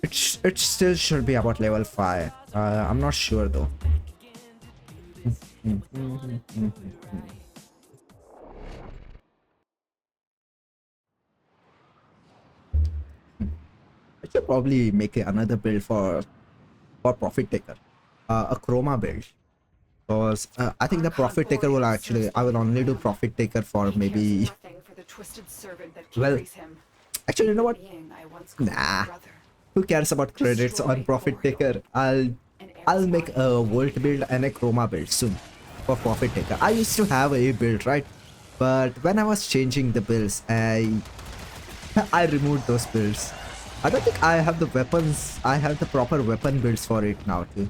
it still should be about level 5. I'm not sure though. I should probably make another build for Profit Taker, a Chroma build, because I think the Profit Taker will actually, I will only do Profit Taker for maybe. Nothing for the twisted servant that Well, carries him. actually, you know what? Being I once called Nah. brother. Who cares about credits on Profit Taker? I'll make a Volt build and a Chroma build soon for Profit Taker. I used to have a build, right? But when I was changing the builds, I removed those builds. I don't think I have the weapons. I have the proper weapon builds for it now too.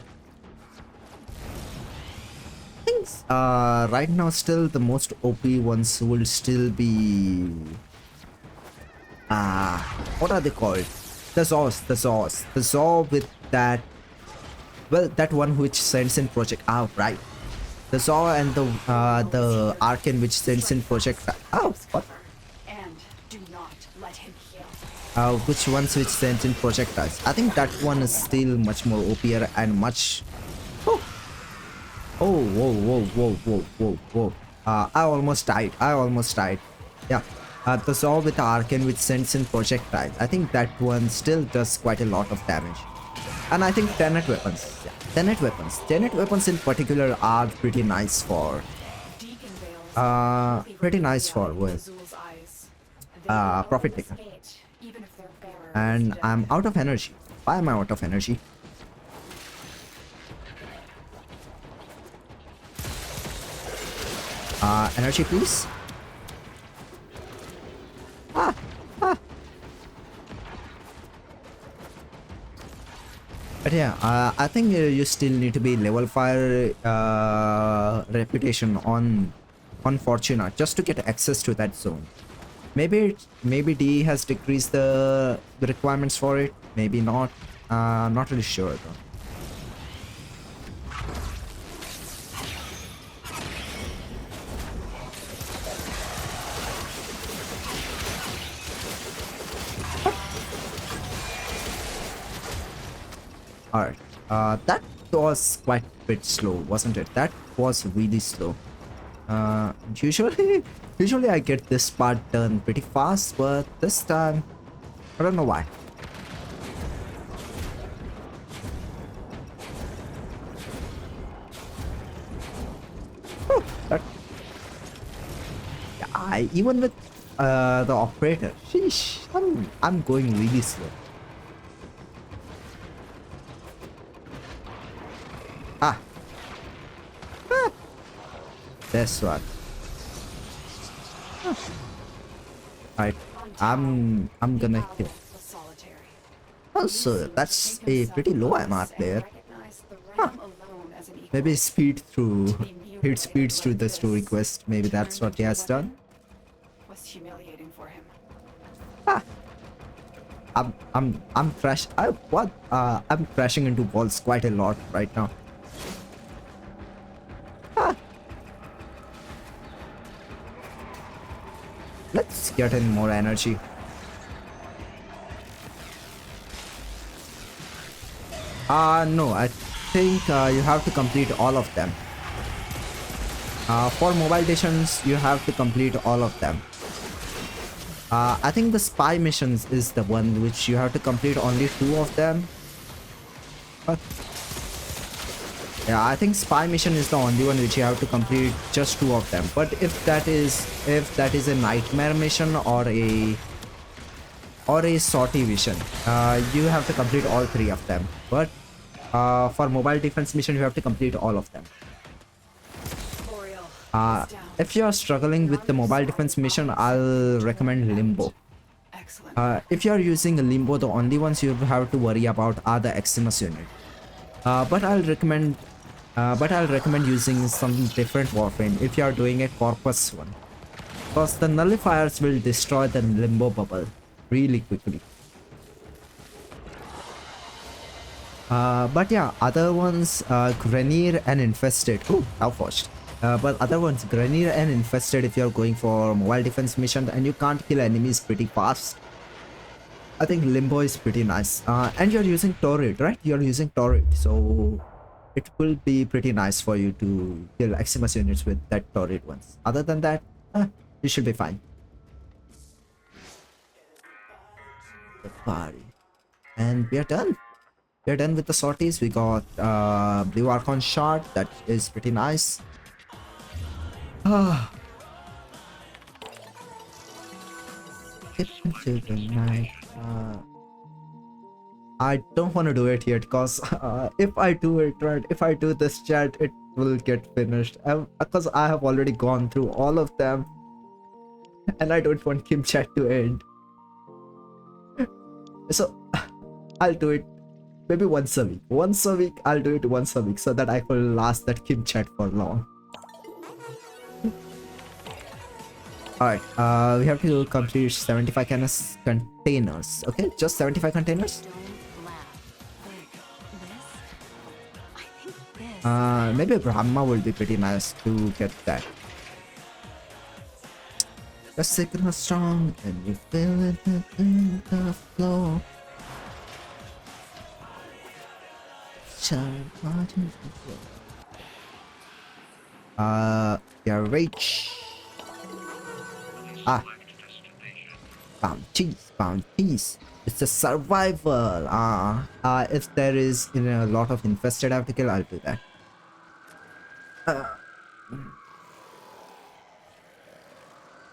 I think right now still the most OP ones will still be what are they called? The Zaw with that, well, that one which sends in project right. The Zaw and the Arcane which sends in project what? And do not let him heal. Which ones which sends in projectiles. I think that one is still much more OPer and much. Oh, whoa. I almost died. Yeah. The Zaw with the Arcane which sends in projectiles. I think that one still does quite a lot of damage. And I think Tenet weapons. Yeah. Tenet weapons in particular are pretty nice for. Pretty nice for with Profit Taker. And I'm out of energy. Why am I out of energy? Energy, please. But yeah, I think you still need to be level 5 reputation on Fortuna just to get access to that zone. Maybe D has decreased the requirements for it. Maybe not. Not really sure though. Alright. That was quite a bit slow, wasn't it? That was really slow. Usually usually I get this part done pretty fast, but this time I don't know why. Oh, that, yeah, even with the operator, sheesh, I'm going really slow. Ah, that's what. Alright, I'm gonna kill. Also, that's a pretty low MR player. Huh. Maybe speed through. It speeds through the story quest. Maybe that's what he has done. Was humiliating for him. Ah. I'm crash. I'm crashing into walls quite a lot right now. Ah. Let's get in more energy. No, I think you have to complete all of them. For mobile missions, you have to complete all of them. I think the spy missions is the one which you have to complete only 2 of them. But yeah, I think spy mission is the only one which you have to complete just 2 of them. But if that is a nightmare mission or a sortie mission, you have to complete all 3 of them. But for mobile defense mission, you have to complete all of them. If you are struggling with the mobile defense mission, I'll recommend Limbo. If you are using Limbo, the only ones you have to worry about are the Eximus unit. But I'll recommend using some different Warframe if you are doing a Corpus one, because the nullifiers will destroy the Limbo bubble really quickly. But yeah, other ones, Grenier and Infested. Oh, how forged. But other ones, Grenier and Infested, if you're going for mobile defense mission and you can't kill enemies pretty fast, I think Limbo is pretty nice. And you're using Torrid, right? You're using Torrid, so it will be pretty nice for you to kill Eximus units with that Torrid ones. Other than that, you should be fine. The party. And we are done. We are done with the sorties. We got Blue Archon Shard. That is pretty nice. Get into the night. I don't want to do it yet, because if I do it right, if I do this chat, it will get finished. Because I have already gone through all of them, and I don't want Kim chat to end. So I'll do it maybe once a week. Once a week, I'll do it once a week so that I will last that Kim chat for long. Alright, we have to complete 75 containers. Okay, just 75 containers. Maybe a Brahma will be pretty nice to get that. The signal strong and you feel it in the flow. Yeah, rage. Bounties. It's a survival. If there is a lot of infested I have to kill, I'll do that.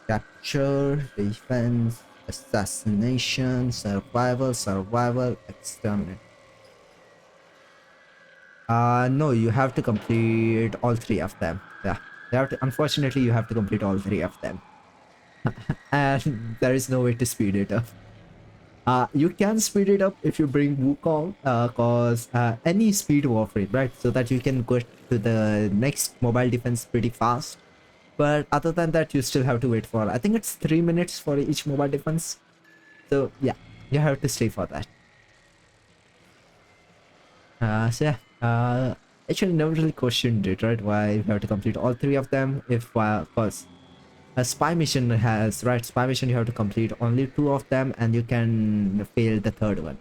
Capture, defense, assassination, survival, exterminate. No, you have to complete all 3 of them. Yeah, unfortunately, you have to complete all 3 of them. And there is no way to speed it up. You can speed it up if you bring Wukong, cause any speed Warframe, right? So that you can go to the next mobile defense pretty fast. But other than that, you still have to wait for, I think it's 3 minutes for each mobile defense. So yeah, you have to stay for that. So yeah, actually never really questioned it, right? Why you have to complete all three of them? If cause a spy mission has, right, spy mission you have to complete only two of them, and you can fail the third one.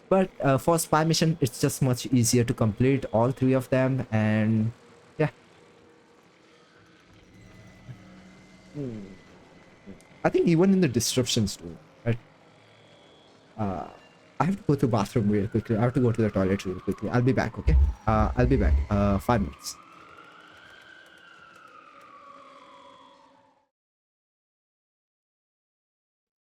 But for spy mission, it's just much easier to complete all three of them, and yeah. Hmm. I think even in the descriptions too, right? Uh, I have to go to the bathroom real quickly. I have to go to the toilet real quickly. I'll be back, okay? I'll be back. 5 minutes.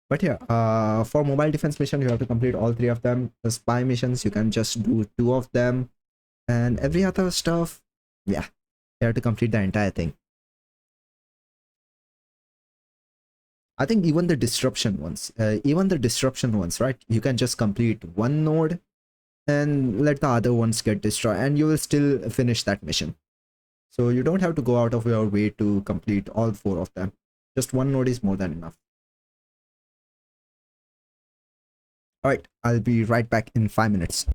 But yeah, for mobile defense mission, you have to complete all three of them. The spy missions, you can just do two of them, and every other stuff, yeah, you have to complete the entire thing. I think even the disruption ones, right? You can just complete one node and let the other ones get destroyed, and you will still finish that mission. So you don't have to go out of your way to complete all four of them. Just one node is more than enough. All right, I'll be right back in 5 minutes.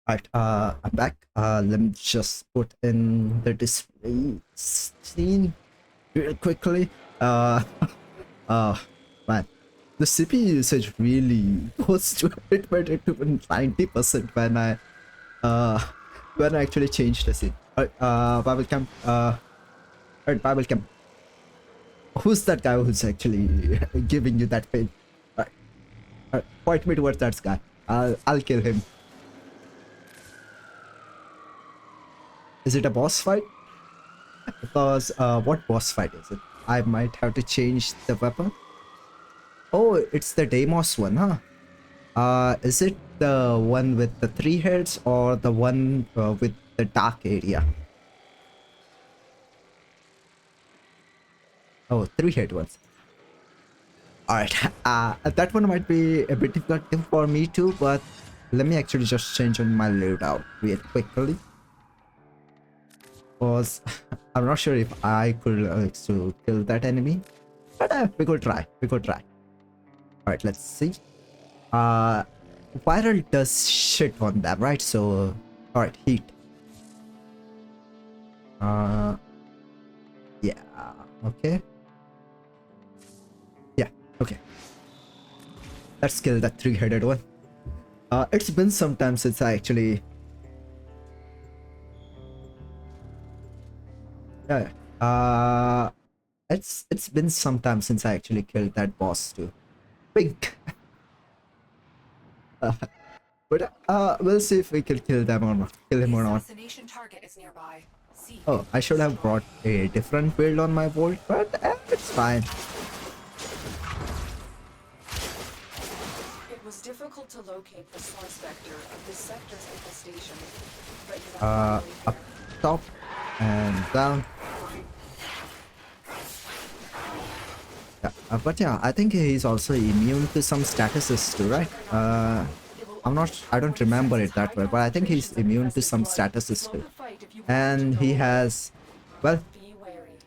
Alright, I'm back. Let me just put in the display scene real quickly. Uh, man, the CPU usage really goes to it went to 90% when I actually changed the scene. Alright, Bible camp. Alright, Bible camp. Who's that guy who's actually giving you that pain? Alright, point me towards that guy. I'll kill him. Is it a boss fight? Because what boss fight is it? I might have to change the weapon. Oh, it's the Deimos one, huh? Is it the one with the 3 heads or the one with the dark area? Oh, 3-head ones. Alright, that one might be a bit difficult for me too, but let me actually just change on my loadout real quickly. Because I'm not sure if I could to kill that enemy, but we could try. Alright, let's see. Viral does shit on them, right? So alright, heat. Yeah, okay. Yeah, okay. Let's kill that 3-headed one. It's been some time since I actually it's been some time since I actually killed that boss too. Pink. But we'll see if we can kill them or not. Kill him or not. Assassination target is nearby. See. Oh, I should have brought a different build on my board, but it's fine. It was difficult to locate the source vector of this sector's infestation, but you have Up top and down. Yeah, but yeah, I think he's also immune to some statuses too, right? I don't remember it that well, but I think he's immune to some statuses too. And he has, well, Be wary.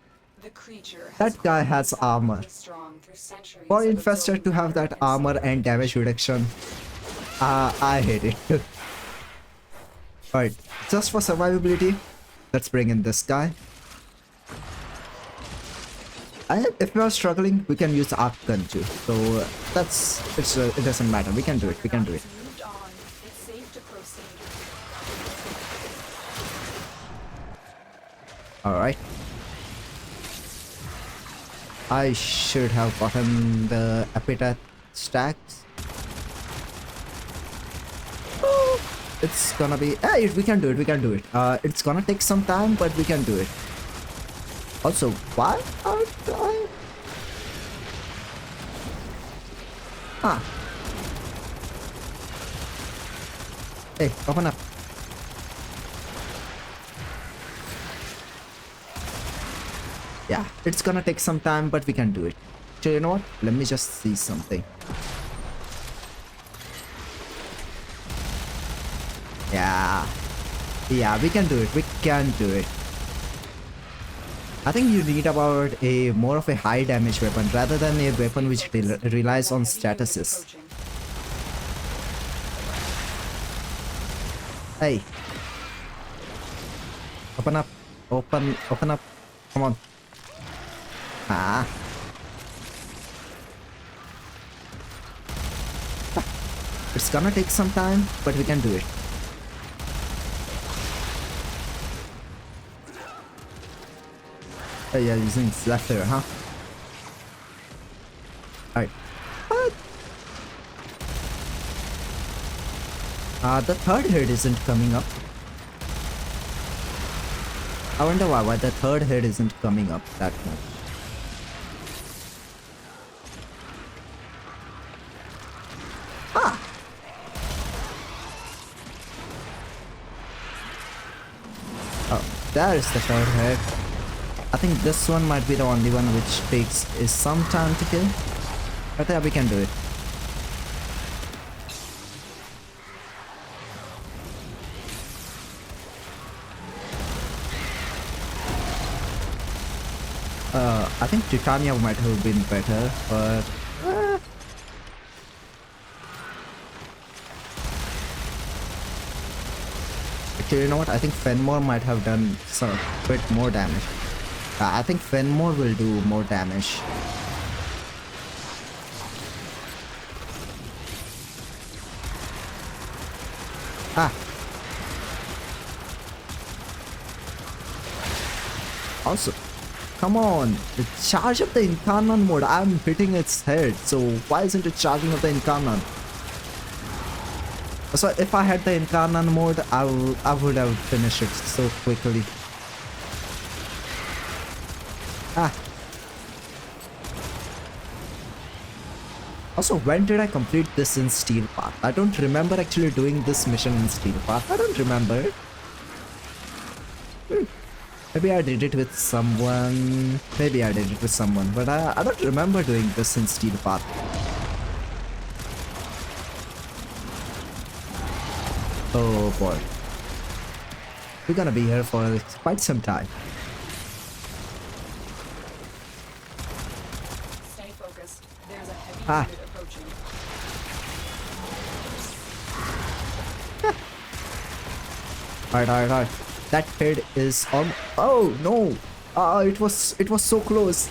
The creature that guy has armor. strong through centuries For of infested to have that armor and damage reduction, I hate it. Alright, just for survivability, let's bring in this guy. If we are struggling, we can use arc gun too. So it doesn't matter. We can do it. We can do it. moved on. It's safe to proceed. All right. I should have gotten the epitaph stacks. Oh, it's gonna be. Hey, we can do it. We can do it. It's gonna take some time, but we can do it. Also, why aren't I? Huh. Hey, open up. Yeah, it's gonna take some time, but we can do it. So you know what? Let me just see something. Yeah, we can do it. We can do it. I think you need about a more of a high damage weapon rather than a weapon which relies on statuses. Approaching. Hey. Open up. Open up. Come on. Ah. It's gonna take some time, but we can do it. Oh yeah, using Slapper, huh? Alright. What? The 3rd head isn't coming up. I wonder why the 3rd head isn't coming up that much. Ah! Oh, there is the 3rd head. I think this one might be the only one which takes some time to kill. But yeah, we can do it. I think Titania might have been better, but Actually, you know what? I think Fenmore might have done some bit more damage. I think Fenmore will do more damage. Ah. Also, come on, charge up the Incarnon mode. I'm hitting its head, so why isn't it charging up the Incarnon? So if I had the Incarnon mode, I would have finished it so quickly. Ah. Also, when did I complete this in Steel Path? I don't remember actually doing this mission in Steel Path. I don't remember it. Maybe I did it with someone. Maybe I did it with someone, but I don't remember doing this in Steel Path. Oh boy. We're gonna be here for quite some time. Stay focused. There's a heavy unit approaching. Alright. That head is on. Oh no! It was so close.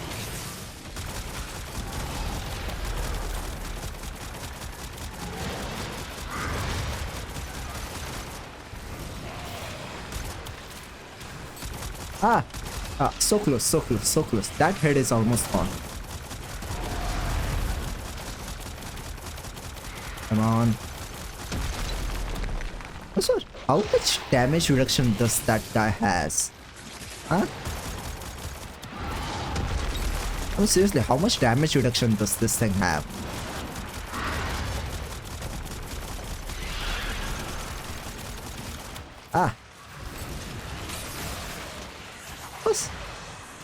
So close. That head is almost gone. Come on. Also, how much damage reduction does that guy has? Huh? Oh, seriously, how much damage reduction does this thing have?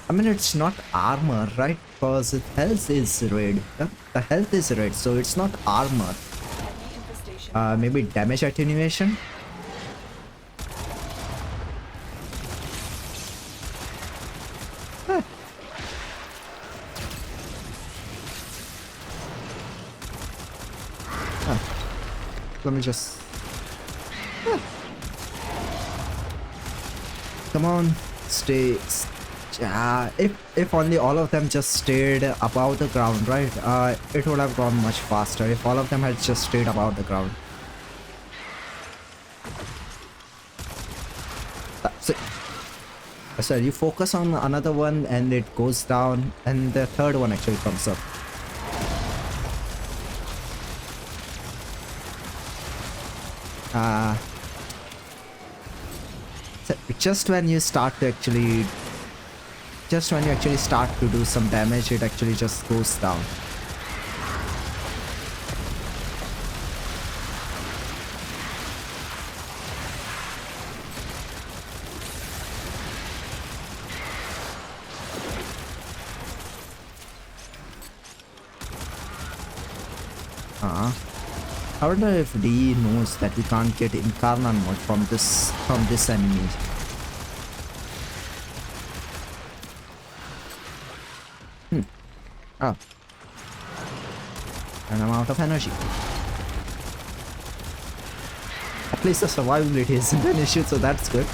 I mean, it's not armor, right? Because its health is red. The health is red, so it's not armor. Maybe damage attenuation? Let me just... Come on, stay... if only all of them just stayed above the ground, right? It would have gone much faster if all of them had just stayed above the ground. So you focus on another one and it goes down, and the third one actually comes up. So just when you start to actually start to do some damage, it actually just goes down. I wonder if D knows that we can't get Incarnon mode from this enemy. Oh. And I'm out of energy. At least the survivability isn't an issue, so that's good.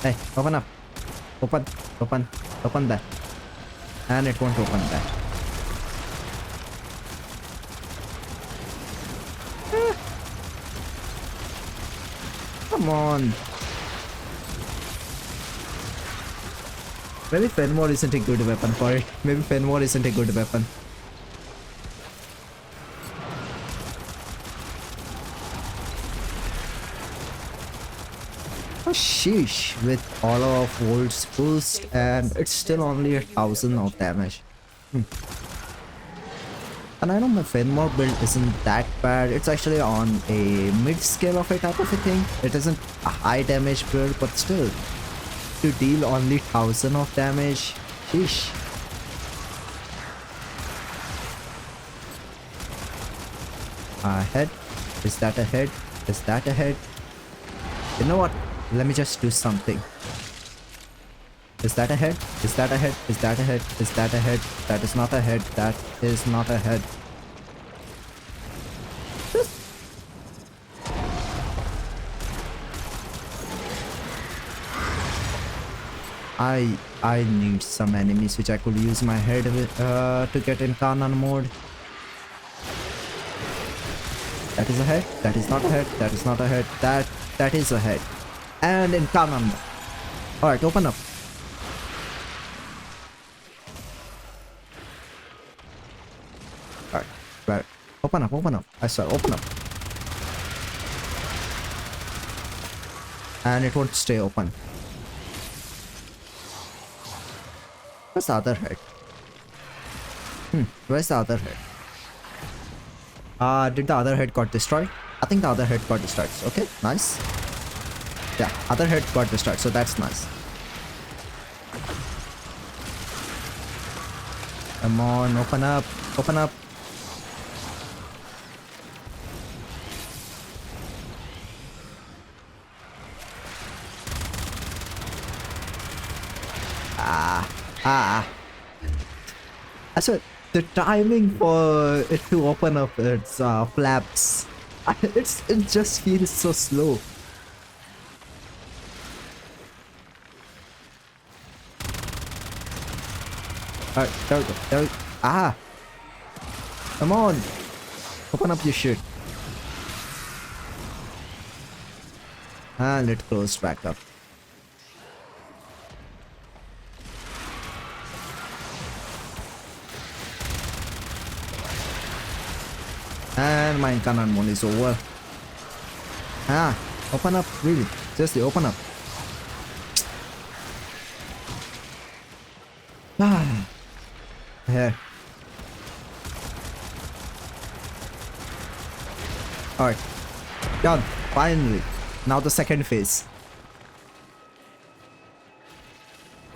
Hey, open up. Open that. And it won't open that. Come on. Maybe Fenmore isn't a good weapon for it. Maybe Fenmore isn't a good weapon. Oh sheesh, with all of Volt's boost, and it's still only 1,000 of damage. And I know my Fenmore build isn't that bad. It's actually on a mid-scale of a type of a thing. It isn't a high damage build, but still, to deal only 1,000 of damage, sheesh. A head? Is that a head? Is that a head? You know what? Let me just do something. Is that a head? Is that a head? Is that a head? Is that a head? That is not a head. That is not a head. I need some enemies which I could use my head with, to get in Kanan mode. That is a head. That is not a head. That is not a head. That is a head. And in Kanan mode. All right, open up. All right, right. Open up. Open up. I swear, open up. And it won't stay open. Where's the other head? Where's the other head? Did the other head got destroyed? I think the other head got destroyed. Okay, nice. Yeah, other head got destroyed, so that's nice. Come on, open up. Open up. I swear, the timing for it to open up its flaps, it just feels so slow. Alright, there we go. There we go. Ah! Come on! Open up your shit. And it closed back up. And my Kanan mode is over. Ah, open up, really. Seriously, open up. Ah. Here. Alright. Done. Finally. Now the second phase.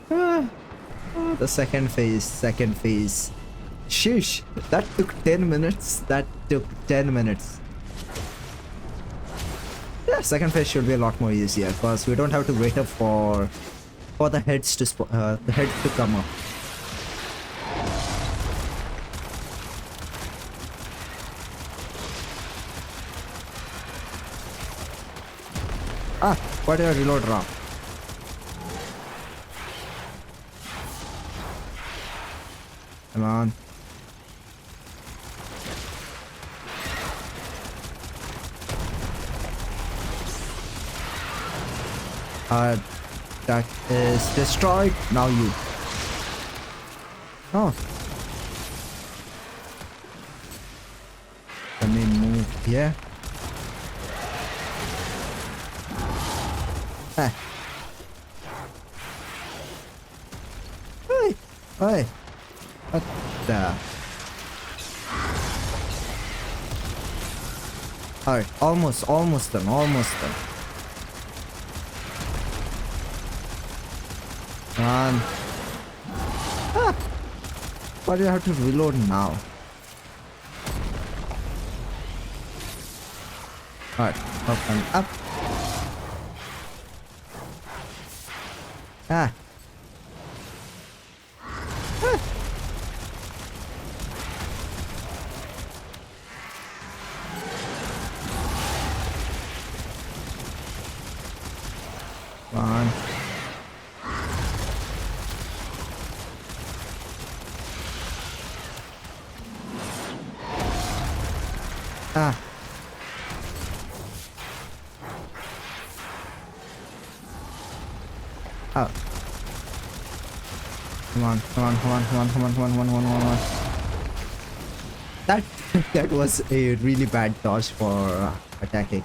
The second phase. Sheesh, that took 10 minutes. That took 10 minutes. Yeah, second phase should be a lot more easier because we don't have to wait up for the heads to come up. Ah, why did I reload wrong? Come on. That is destroyed. Now you. Oh. Let me move here. Hey. Hey. Hey. What the? Alright, almost done. Come on. Ah. Why do you have to reload now? Alright, open up. Ah. Come on. Ah. Oh. Come on. That was a really bad dodge for attacking.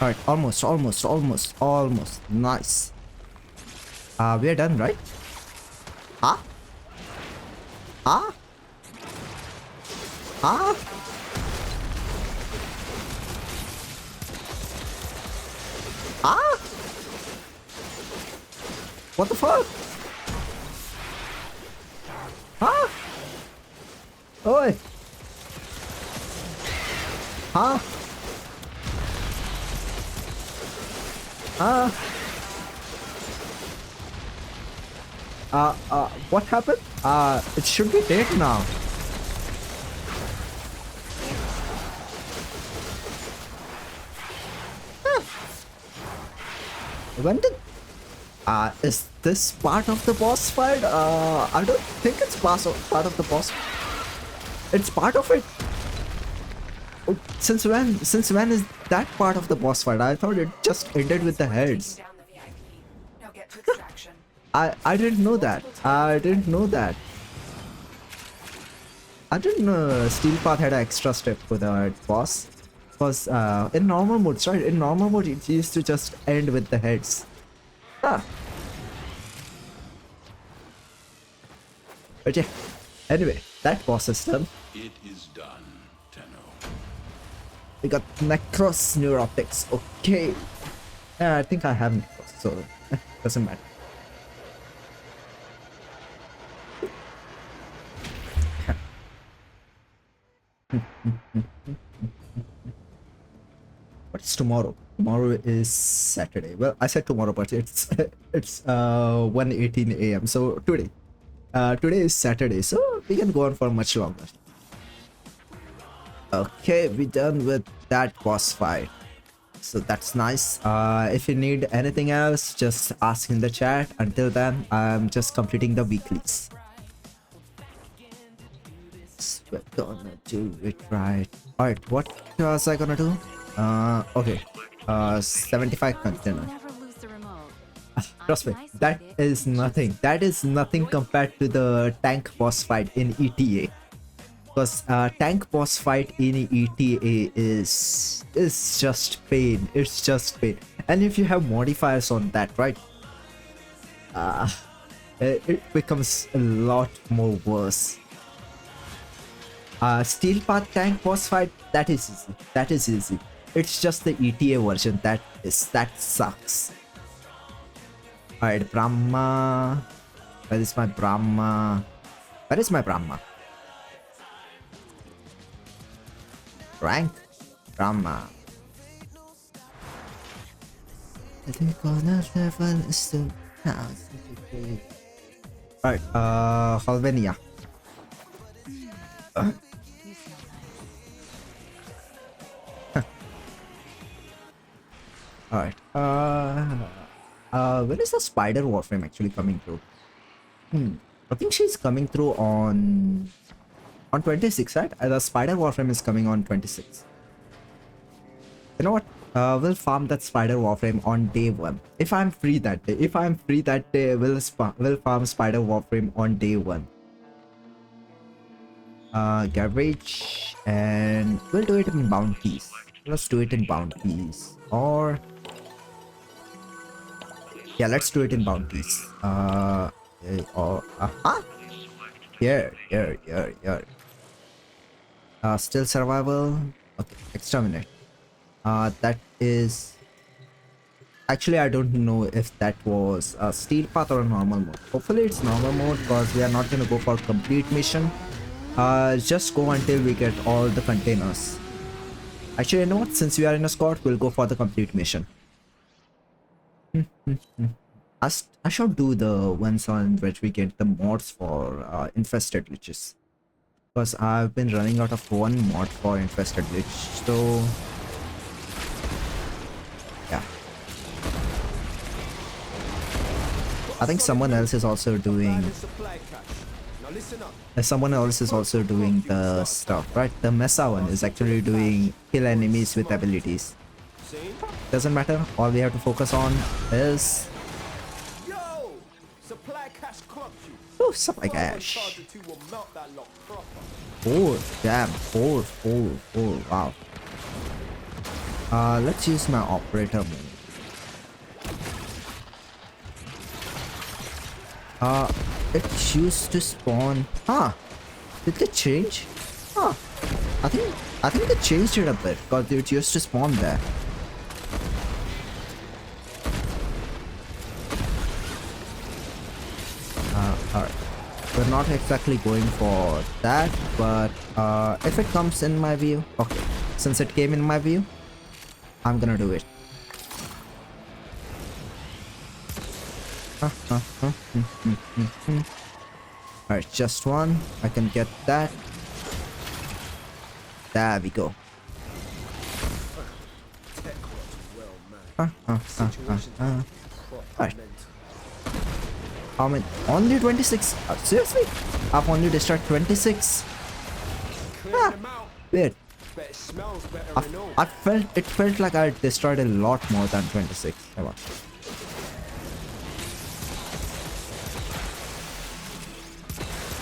Alright, almost. Nice. We're done, right? Huh? Huh? Huh? Huh? What the fuck? Huh? Oi! Huh? What happened? It should be dead now. When did is this part of the boss fight? I don't think it's part of the boss. It's part of it. Oh, since when? Since when is that part of the boss fight? I thought it just ended with the heads. Taking down the VIP. Now get to extraction. I didn't know that. I didn't know that. I didn't know Steel Path had an extra step for the boss. Because in normal modes, right? In normal mode, it used to just end with the heads. Ah. But yeah. Anyway, that boss is done. It is done, Tenno. We got Necros Neurotics. Okay. Yeah, I think I have Necros, so doesn't matter. What is tomorrow? Tomorrow is Saturday. Well, I said tomorrow, but it's it's 1:18 a.m. So today. Today is Saturday, so we can go on for much longer. Okay, we done with that boss fight. So that's nice. If you need anything else, just ask in the chat. Until then, I'm just completing the weeklies. We're gonna do it right. Alright, what was I gonna do? Okay. 75 container. Never lose the remote. Trust me, that is nothing. That is nothing compared to the tank boss fight in ETA. Because tank boss fight in ETA is just pain. It's just pain. And if you have modifiers on that, right? It becomes a lot more worse. Steel Path tank boss fight, that is easy. That is easy. It's just the ETA version that sucks. Alright, Brahma. Where is my Brahma? Where is my Brahma? Rank Brahma. I think level is still alright, Halvenia. Alright. When is the spider Warframe actually coming through? I think she's coming through on 26, right? The spider Warframe is coming on 26. You know what? We'll farm that spider Warframe on day 1. If I'm free that day. If I'm free that day, we'll farm spider Warframe on day 1. Garbage, and we'll do it in bounties. Let's do it in bounties, or yeah, let's do it in bounties. Or here. Still survival. Okay, exterminate. That is actually, I don't know if that was a steel path or a normal mode. Hopefully it's normal mode, because we are not gonna go for complete mission. Just go until we get all the containers. Actually, you know what? Since we are in a squad, we'll go for the complete mission. I should do the ones on which we get the mods for infested glitches. Because I've been running out of one mod for infested glitch, so yeah. I think someone else is also doing the stuff, right? The Mesa one is actually doing kill enemies with abilities. Doesn't matter, all we have to focus on is oh, supply cache. Oh damn, 4, wow. Let's use my operator move. It used to spawn. Did they change? I think they changed it a bit, because it used to spawn there. Alright. We're not exactly going for that, but if it comes in my view, okay. Since it came in my view, I'm gonna do it. Alright, just one. I can get that. There we go. Right. I mean, only 26. Seriously? I've only destroyed 26. Clear them out. Weird. Bet it smells better I, and all. I felt it felt like I destroyed a lot more than 26. Come on.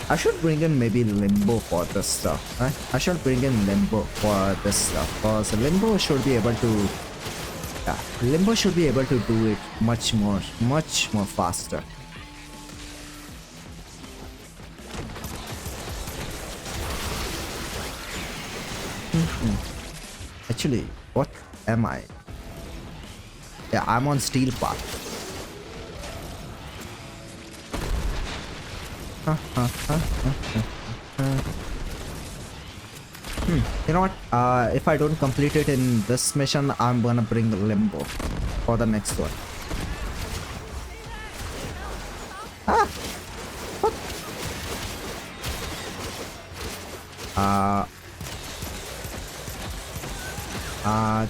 I should bring in maybe Limbo for this stuff, right? I should bring in Limbo for this stuff because Limbo should be able to, yeah, Limbo should be able to do it much more faster. Actually, what am I? Yeah, I'm on steel path. You know what? If I don't complete it in this mission, I'm gonna bring Limbo for the next one. Ah! What?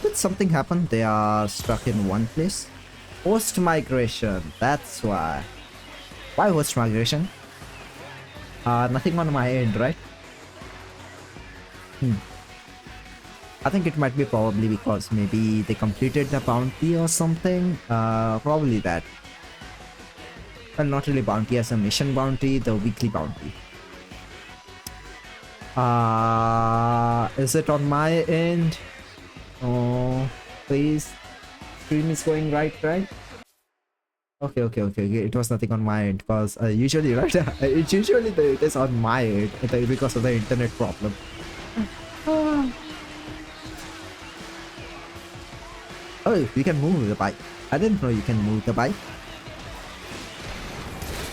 Did something happen? They are stuck in one place. Host migration. That's why. Why host migration? Nothing on my end, right? I think it might be probably because maybe they completed the bounty or something. Probably that. Well, not really bounty as a mission bounty, the weekly bounty. Is it on my end? Oh, please. Stream is going right? Okay. It was nothing on my end because usually, right? It usually it is on my end because of the internet problem. Oh, you can move the bike. I didn't know you can move the bike.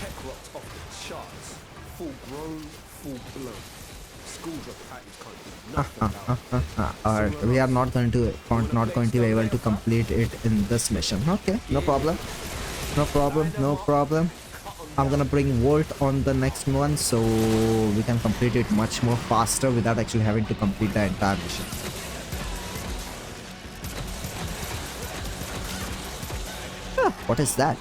Tech rocked off the charts. Full grown, full blown. School drop package can't do nothing about it. Alright, we are not going to be able to complete it in this mission. Okay, no problem. I'm gonna bring Volt on the next one so we can complete it much more faster without actually having to complete the entire mission. What is that?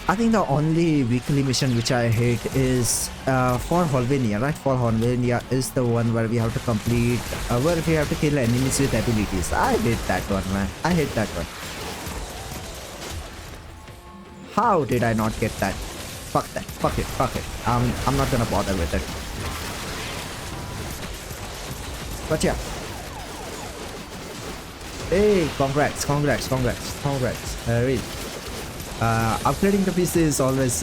I think the only weekly mission which I hate is for Holvenia, right? For Holvenia is the one where we have to complete, where we have to kill enemies with abilities. I hate that one, man. I hate that one. How did I not get that? Fuck that. Fuck it. I'm not gonna bother with it. But yeah. Hey, congrats. Really. Upgrading the PC is always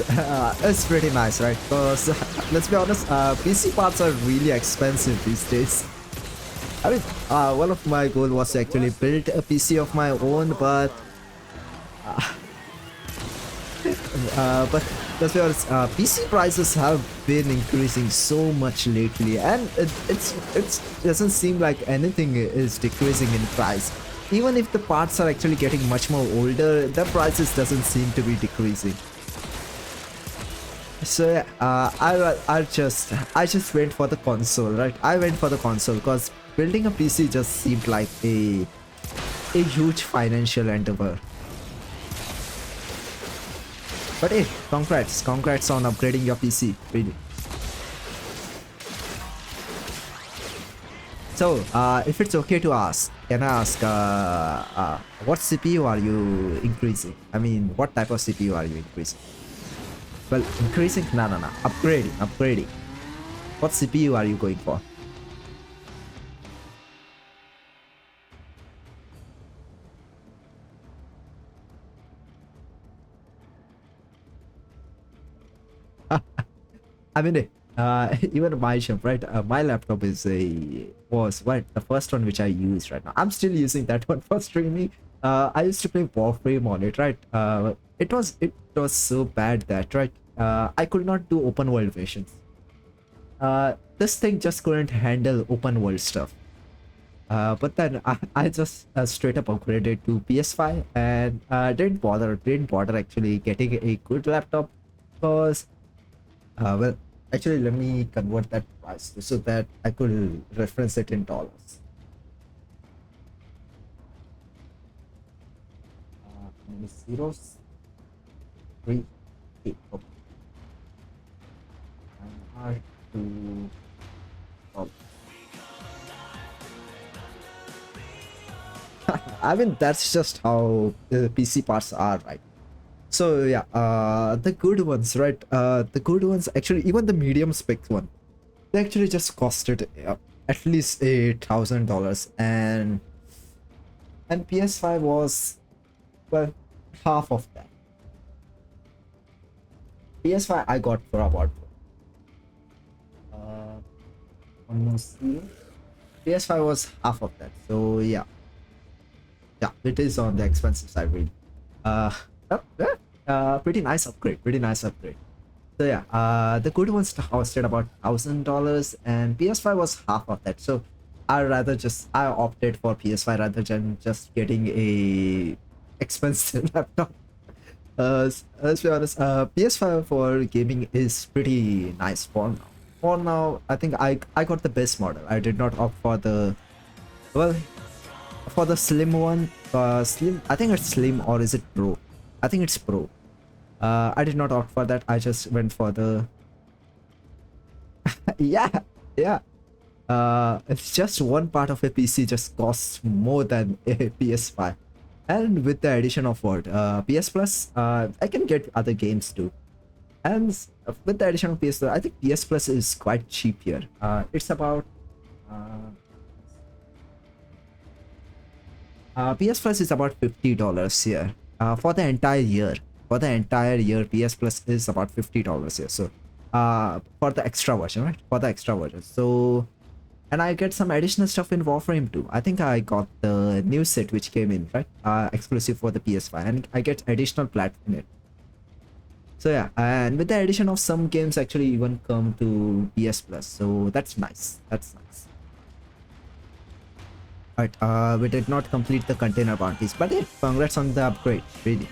it's pretty nice, right? Because let's be honest, PC parts are really expensive these days. I mean, one of my goals was to actually build a PC of my own, but let's be honest, PC prices have been increasing so much lately, and it doesn't seem like anything is decreasing in price. Even if the parts are actually getting much more older, the prices doesn't seem to be decreasing. So yeah, I just went for the console, right? I went for the console because building a PC just seemed like a huge financial endeavor. But hey, congrats on upgrading your PC, really. So, if it's okay to ask, can I ask, what CPU are you increasing? I mean, what type of CPU are you increasing? Well, increasing? No. Upgrading. What CPU are you going for? I mean, even my shop, right? My laptop was the first one which I use right now. I'm still using that one for streaming. I used to play Warframe on it, right? It was so bad that, right? I could not do open world missions. This thing just couldn't handle open world stuff. But then I just straight up upgraded to PS5 and didn't bother actually getting a good laptop because well, actually let me convert that price so that I could reference it in dollars. zeros, 3, 8. Okay. And R2. Oh. I mean, that's just how the PC parts are, right? So yeah, the good ones, right? The good ones actually, even the medium spec one, they actually just costed at least $1,000, and PS5 was, well, half of that. PS5 I got for about almost zero. PS5 was half of that, so yeah, it is on the expensive side, really. Uh, Pretty nice upgrade, pretty nice upgrade. So yeah, the good ones costed about $1,000, and PS5 was half of that. So I opted for PS5 rather than just getting a expensive laptop. Let's be honest, PS5 for gaming is pretty nice for now. For now, I think I got the best model. I did not opt for the, well, for the slim one. Slim, I think it's slim, or is it pro? I think it's pro. I did not opt for that. I just went for the yeah, yeah. It's just one part of a PC just costs more than a PS5, and with the addition of what PS Plus, I can get other games too. And with the addition of PS Plus, I think PS Plus is quite cheap here. It's about PS Plus is about $50 here for the entire year. For the entire year, PS Plus is about $50 here. So for the extra version, right? For the extra version. So, and I get some additional stuff in Warframe too. I think I got the new set which came in, right? Exclusive for the PS5, and I get additional plat in it. So yeah, and with the addition of some games actually even come to PS Plus. So that's nice. That's nice. Alright, we did not complete the container bounties, but yeah, congrats on the upgrade, really.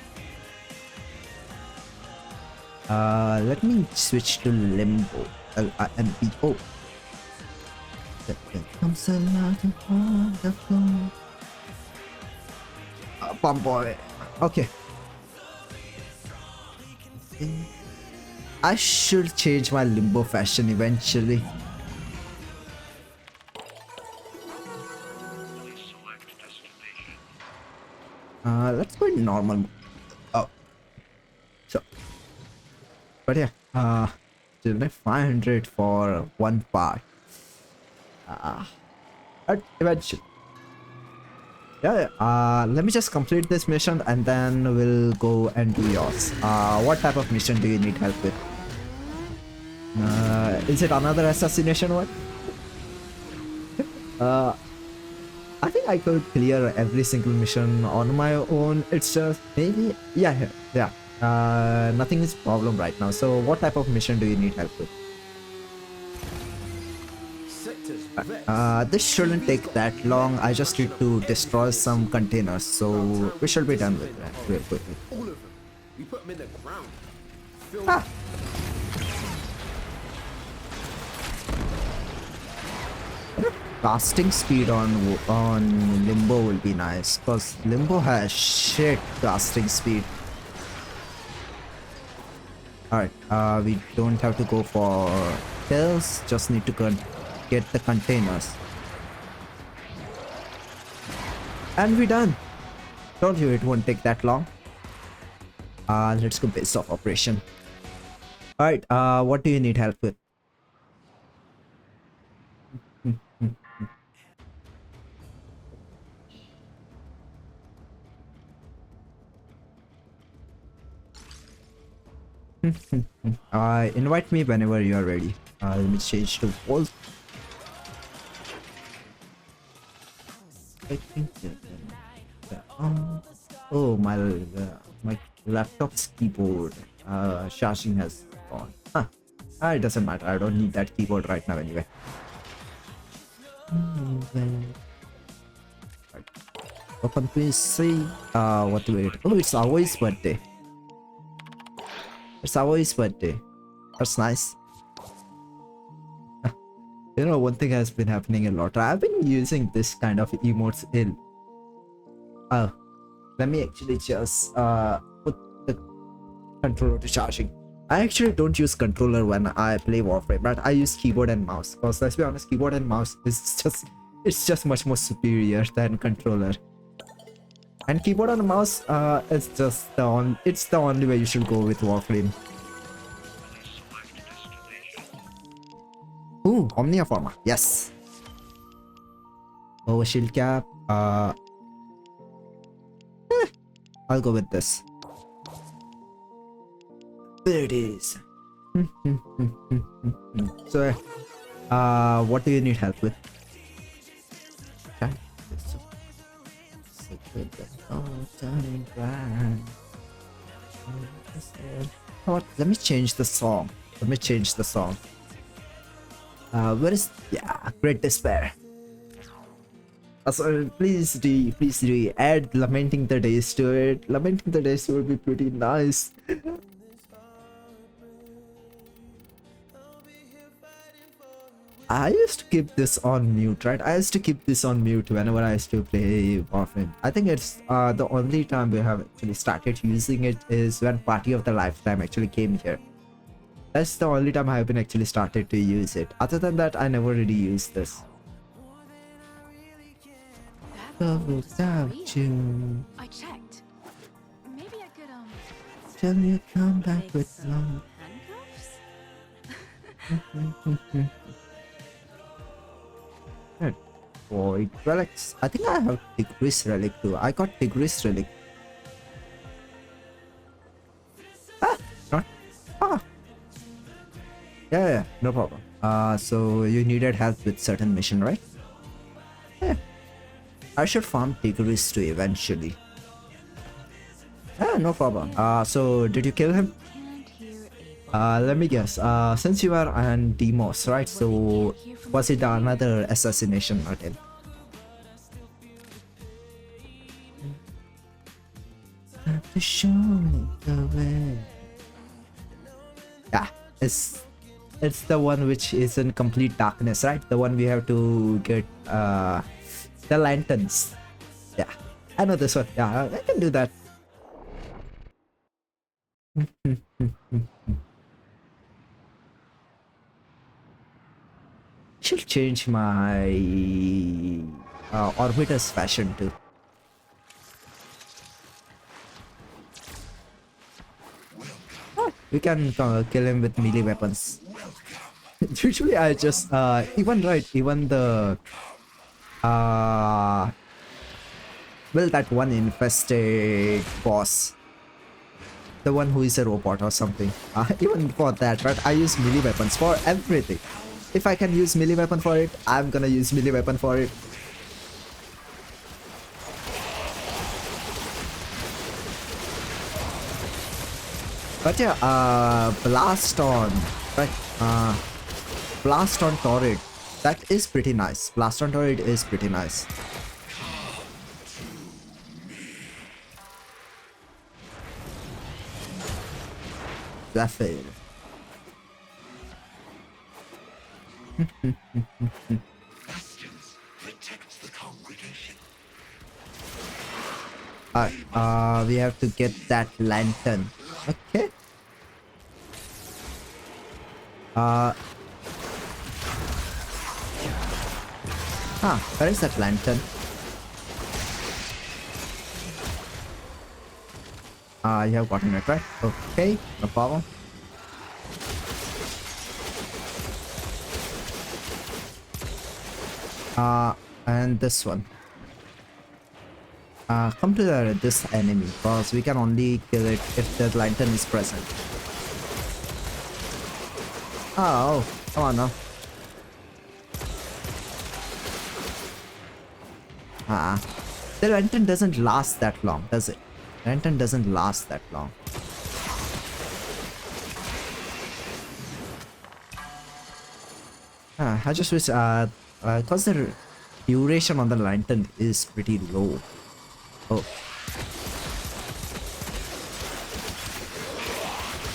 Let me switch to Limbo. L-I-M-B-O. There comes a lot of wonderful. Bum boy. Okay. I should change my Limbo fashion eventually. Let's go in normal. Oh. So. But yeah, still 500 for one part. But eventually. Yeah, let me just complete this mission and then we'll go and do yours. What type of mission do you need help with? Is it another assassination one? I think I could clear every single mission on my own. It's just maybe, yeah. Nothing is problem right now. So what type of mission do you need help with? This shouldn't take that long. I just need to destroy some containers, so we should be done with that real quickly. All of them. We put them in the ground. Ah. Casting speed on Limbo will be nice, because Limbo has shit casting speed. Alright, we don't have to go for kills, just need to get the containers. And we're done. Told you it won't take that long. Let's go base of operation. Alright, what do you need help with? Invite me whenever you are ready. Let me change to Volt. I think oh, my laptop's keyboard charging has gone. It doesn't matter. I don't need that keyboard right now anyway. Right. Open PC. What to wait? Oh, it's Aoi's birthday. It's Aoi's birthday. That's nice. You know, one thing has been happening a lot. I've been using this kind of emotes in let me actually just put the controller to charging. I actually don't use controller when I play Warframe, but I use keyboard and mouse. Because let's be honest, keyboard and mouse is just much more superior than controller. And keyboard and mouse is just it's the only way you should go with Warframe. Ooh, Omnia Forma, yes. Oh, shield cap. I'll go with this. There it is. So, what do you need help with? Okay. What? Let me change the song. Where is? Yeah, Great Despair. So please do add Lamenting the Days to it. Lamenting the Days would be pretty nice. I used to keep this on mute, right? I used to keep this on mute whenever I used to play Warframe. I think it's the only time we have actually started using it is when Party of the Lifetime actually came here. That's the only time I've been actually started to use it. Other than that, I never really used this. Without you, I checked. Maybe I could till you come back make with some handcuffs. Void relics. I think I have Tigris relic too. I got Tigris relic. Not. Yeah, no problem. So you needed help with certain mission, right? Yeah. I should farm Tigris too eventually. Yeah, no problem. So did you kill him? Let me guess. Since you are on Demos, right? So was it another assassination attempt? To show me the way. Yeah, it's the one which is in complete darkness, right? The one we have to get the lanterns. Yeah, I know this one. Yeah, I can do that. Should change my orbiter's fashion too. We can kill him with melee weapons. Usually I just even the well, that one infested boss, the one who is a robot or something, even for that, right, I use melee weapons for everything. If I can use melee weapon for it, I'm gonna use melee weapon for it. But yeah, blast on, right? Blast on turret. That is pretty nice. Blast on turret is pretty nice. Zephyr. Alright, we have to get that lantern. Okay. Where is that lantern? You have gotten it, right? Okay, no problem. And this one. Come to this enemy, because we can only kill it if the lantern is present. Oh, come on now. The lantern doesn't last that long, does it? Lantern doesn't last that long. I just wish, because the duration on the lantern is pretty low. Oh.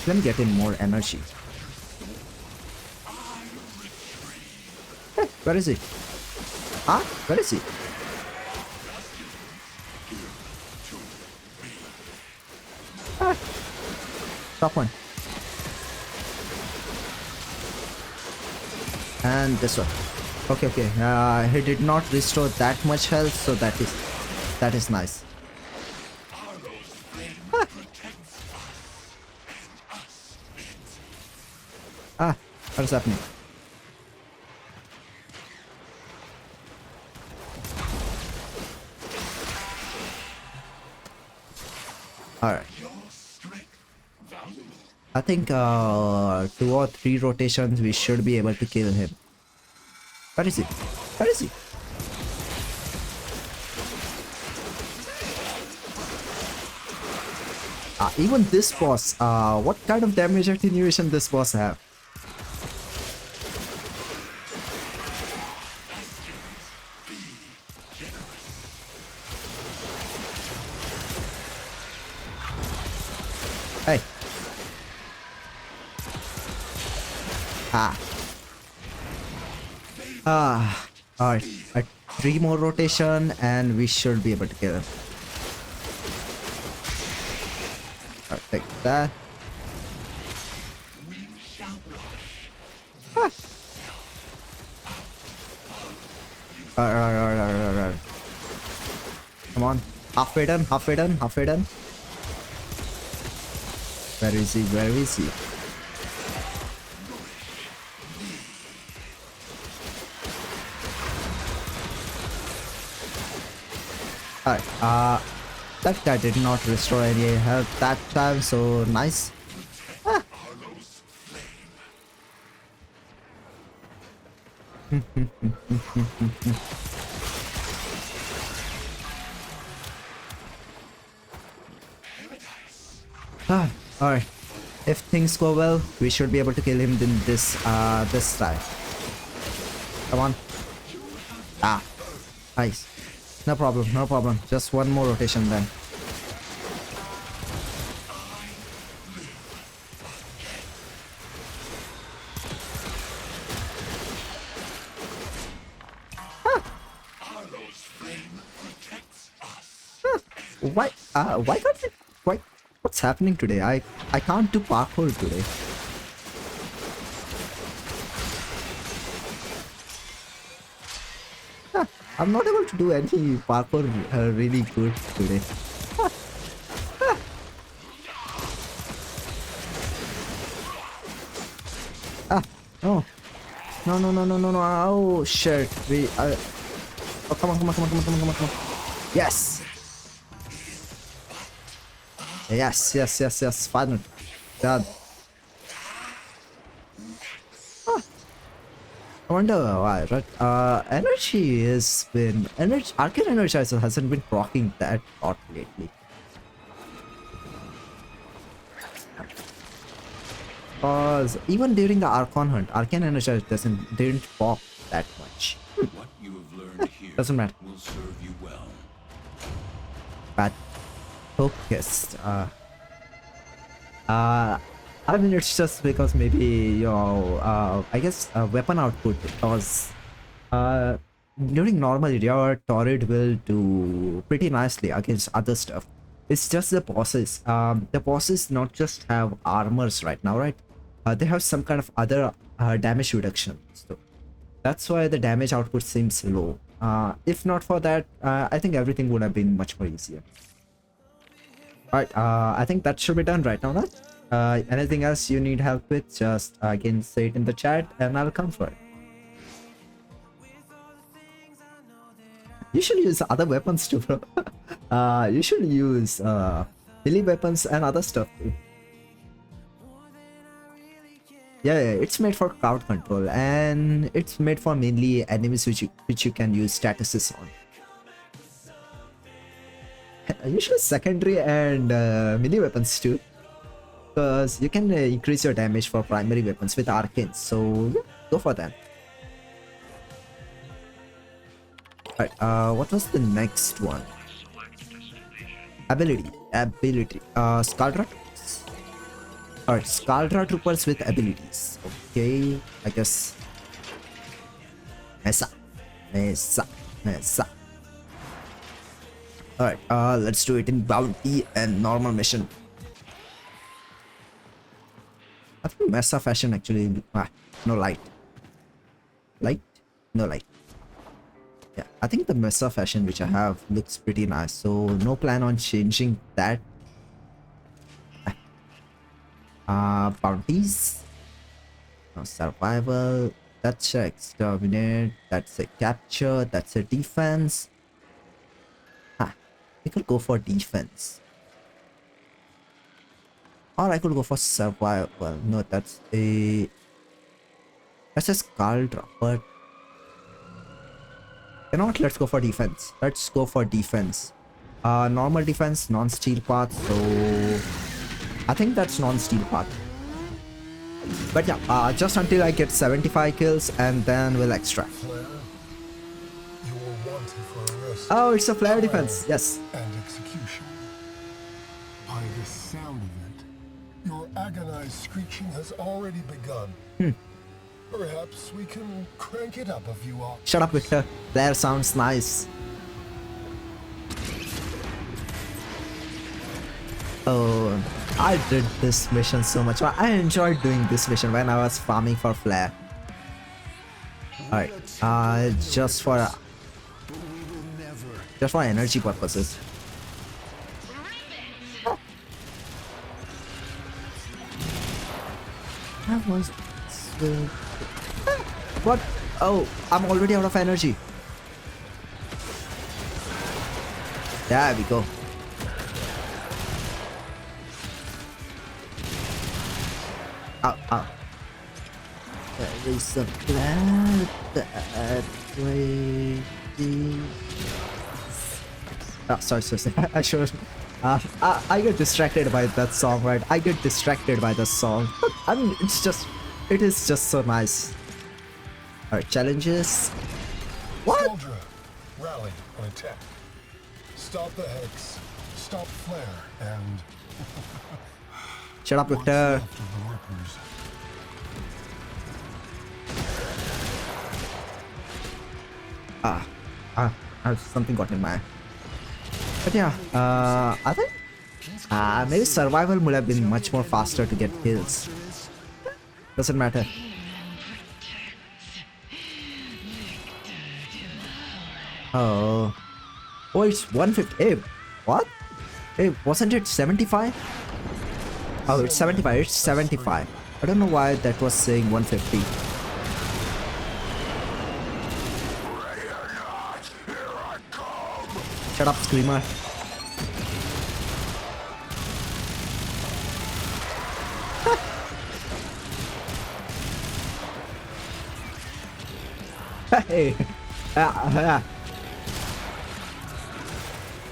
Let me get in more energy. Hey, where is he? Where is he? top one. And this one. Okay, okay. He did not restore that much health, so that is nice. Ah, what is happening? Alright. I think 2 or 3 rotations we should be able to kill him. Where is he? Where is he? Even this boss, what kind of damage attenuation this boss have? Hey. Alright. 3 more rotation and we should be able to kill him. Alright, take that. Alright. Come on. Halfway done. Where is he? Alright, that guy did not restore any health that time, so nice. Alright. If things go well, we should be able to kill him in this time. Come on. Nice. No problem. Just 1 more rotation then. Why can't it? What's happening today? I can't do parkour today. I'm not able to do any parkour really good today. No. Oh shit. Oh, come on. Yes. Finally. Done. I wonder why, right? Energy has been... Arcane Energizer hasn't been rocking that hot lately. Because even during the Archon hunt, Arcane Energizer didn't pop that much. What you have learned here Doesn't matter. will serve you well. But focused. I mean, it's just because maybe I guess weapon output, because during normal your turret will do pretty nicely against other stuff. It's just the bosses. The bosses not just have armors right now, right? They have some kind of other damage reduction. So that's why the damage output seems low. If not for that, I think everything would have been much more easier. Alright, I think that should be done right now, right? Anything else you need help with, just again say it in the chat and I'll come for it. You should use other weapons too, bro. You should use melee weapons and other stuff too. Yeah, it's made for crowd control and it's made for mainly enemies which you can use statuses on. You should use secondary and melee weapons too, because you can increase your damage for primary weapons with arcanes, so yeah, go for that. Alright, what was the next one? Ability. Scaldra Troopers. Alright, Scaldra Troopers with abilities. Okay, I guess. Mesa. Alright, let's do it in bounty and normal mission. I think Mesa fashion actually. No light. Light? No light. Yeah, I think the Mesa fashion which I have looks pretty nice. So no plan on changing that. Bounties. No survival. That's a exterminate. That's a capture. That's a defense. We could go for defense. Or I could go for survival. No, that's a skull dropper. You know what? Let's go for defense. Let's go for defense. Normal defense, non-steel path. So I think that's non-steel path. But yeah, just until I get 75 kills and then we'll extract. Flare, you were wanted for arrest. Oh, it's a flare defense. Yes. And execution. By the sound of it, your agonized screeching has already begun. Perhaps we can crank it up a few octaves. Shut up, Victor. Flare sounds nice. Oh, I did this mission so much. I enjoyed doing this mission when I was farming for flare. Alright, just for energy purposes. That was what? Oh, I'm already out of energy. There we go. Ow. There is a plan that way. Oh, sorry. I should. I get distracted by that song, right? I get distracted by the song. I mean, it is just so nice. Alright, challenges. What? Soldier, rally on attack. Stop the hex. Stop flare and. Shut up, Victor. What's left of the workers? Something got in my eye. But yeah, I think maybe survival would have been much more faster to get kills. Doesn't matter. Oh, it's 150. Hey, what? Hey, wasn't it 75? Oh, it's 75. It's 75. I don't know why that was saying 150. Shut up, Screamer. Hey.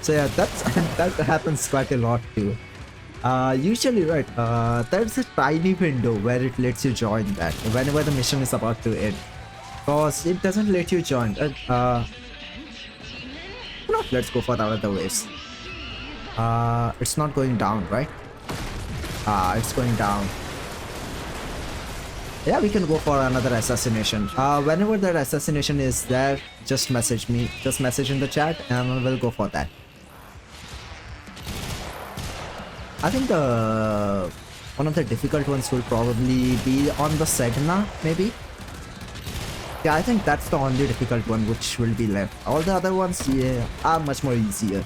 So yeah, that happens quite a lot too. Usually, right, there's a tiny window where it lets you join that whenever the mission is about to end. Because it doesn't let you join. Let's go for the other ways. It's not going down, right? It's going down. Yeah, we can go for another assassination. Whenever that assassination is there, just message me. Just message in the chat and we'll go for that. I think one of the difficult ones will probably be on the Sedna, maybe. Yeah, I think that's the only difficult one which will be left. All the other ones, yeah, are much more easier.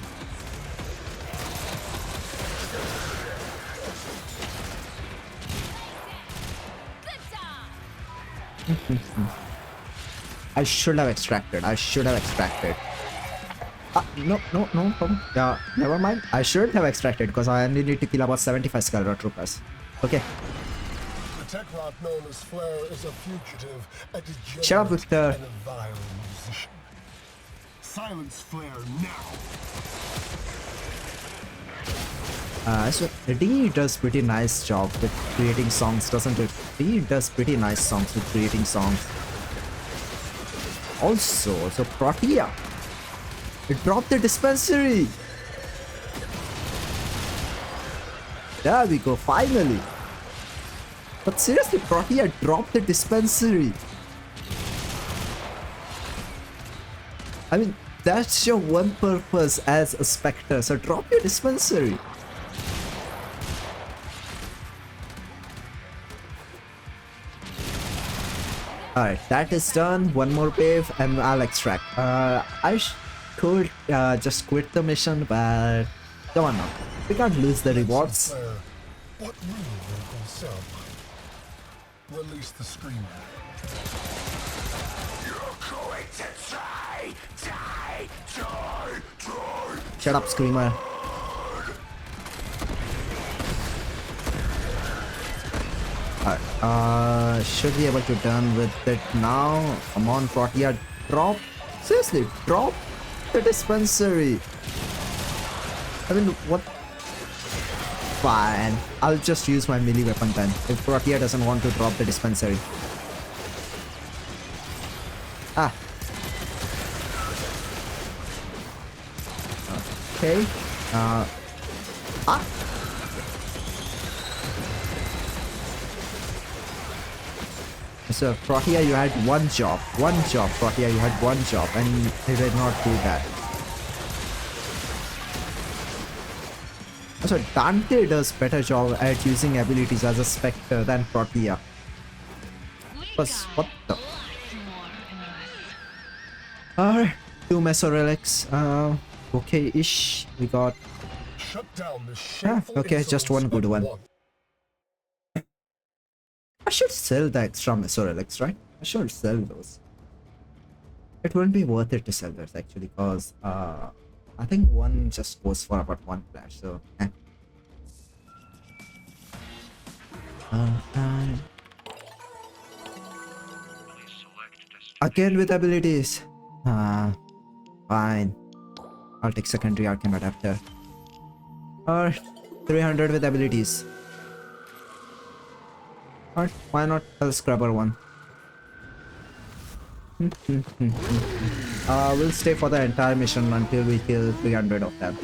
I should have extracted. No problem. Yeah, never mind. I should have extracted because I only need to kill about 75 Skeletor troopers. Okay. The Technot known as Flare is a fugitive, a degenerate, Shut up, Victor. and a vile musician. Silence Flare now. So D does pretty nice job with creating songs, doesn't it? D does pretty nice songs with creating songs. Also, so Protea. It dropped the dispensary. There we go, finally. But seriously, Protea dropped the dispensary. I mean, that's your one purpose as a Spectre, so drop your dispensary. Alright, that is done. One more wave and I'll extract. Could just quit the mission, but come on now. We can't lose the rewards. Claire, what really vocals sound like? Release the screamer. Shut up, Screamer. Alright, should be able to done with it now. Come on, Protea, drop. Seriously, drop the dispensary. I mean, what? Fine. I'll just use my melee weapon then. If Protea doesn't want to drop the dispensary. Ah. Okay. So Protea, you had one job, Protea, you had one job, and you did not do that. So Dante does better job at using abilities as a Spectre than Protea. Plus, what the? Alright, 2 Meso Relics. Okay-ish. We got. Shut down this shameful okay, just one good one. I should sell the extra Meso Relics, right? I should sell those. It wouldn't be worth it to sell those actually, because I think one just goes for about 1 flash, so again with abilities. Fine. I'll take secondary arcane adapter. Or 300 with abilities. Or why not Hell Scrubber one? We'll stay for the entire mission until we kill 300 of them.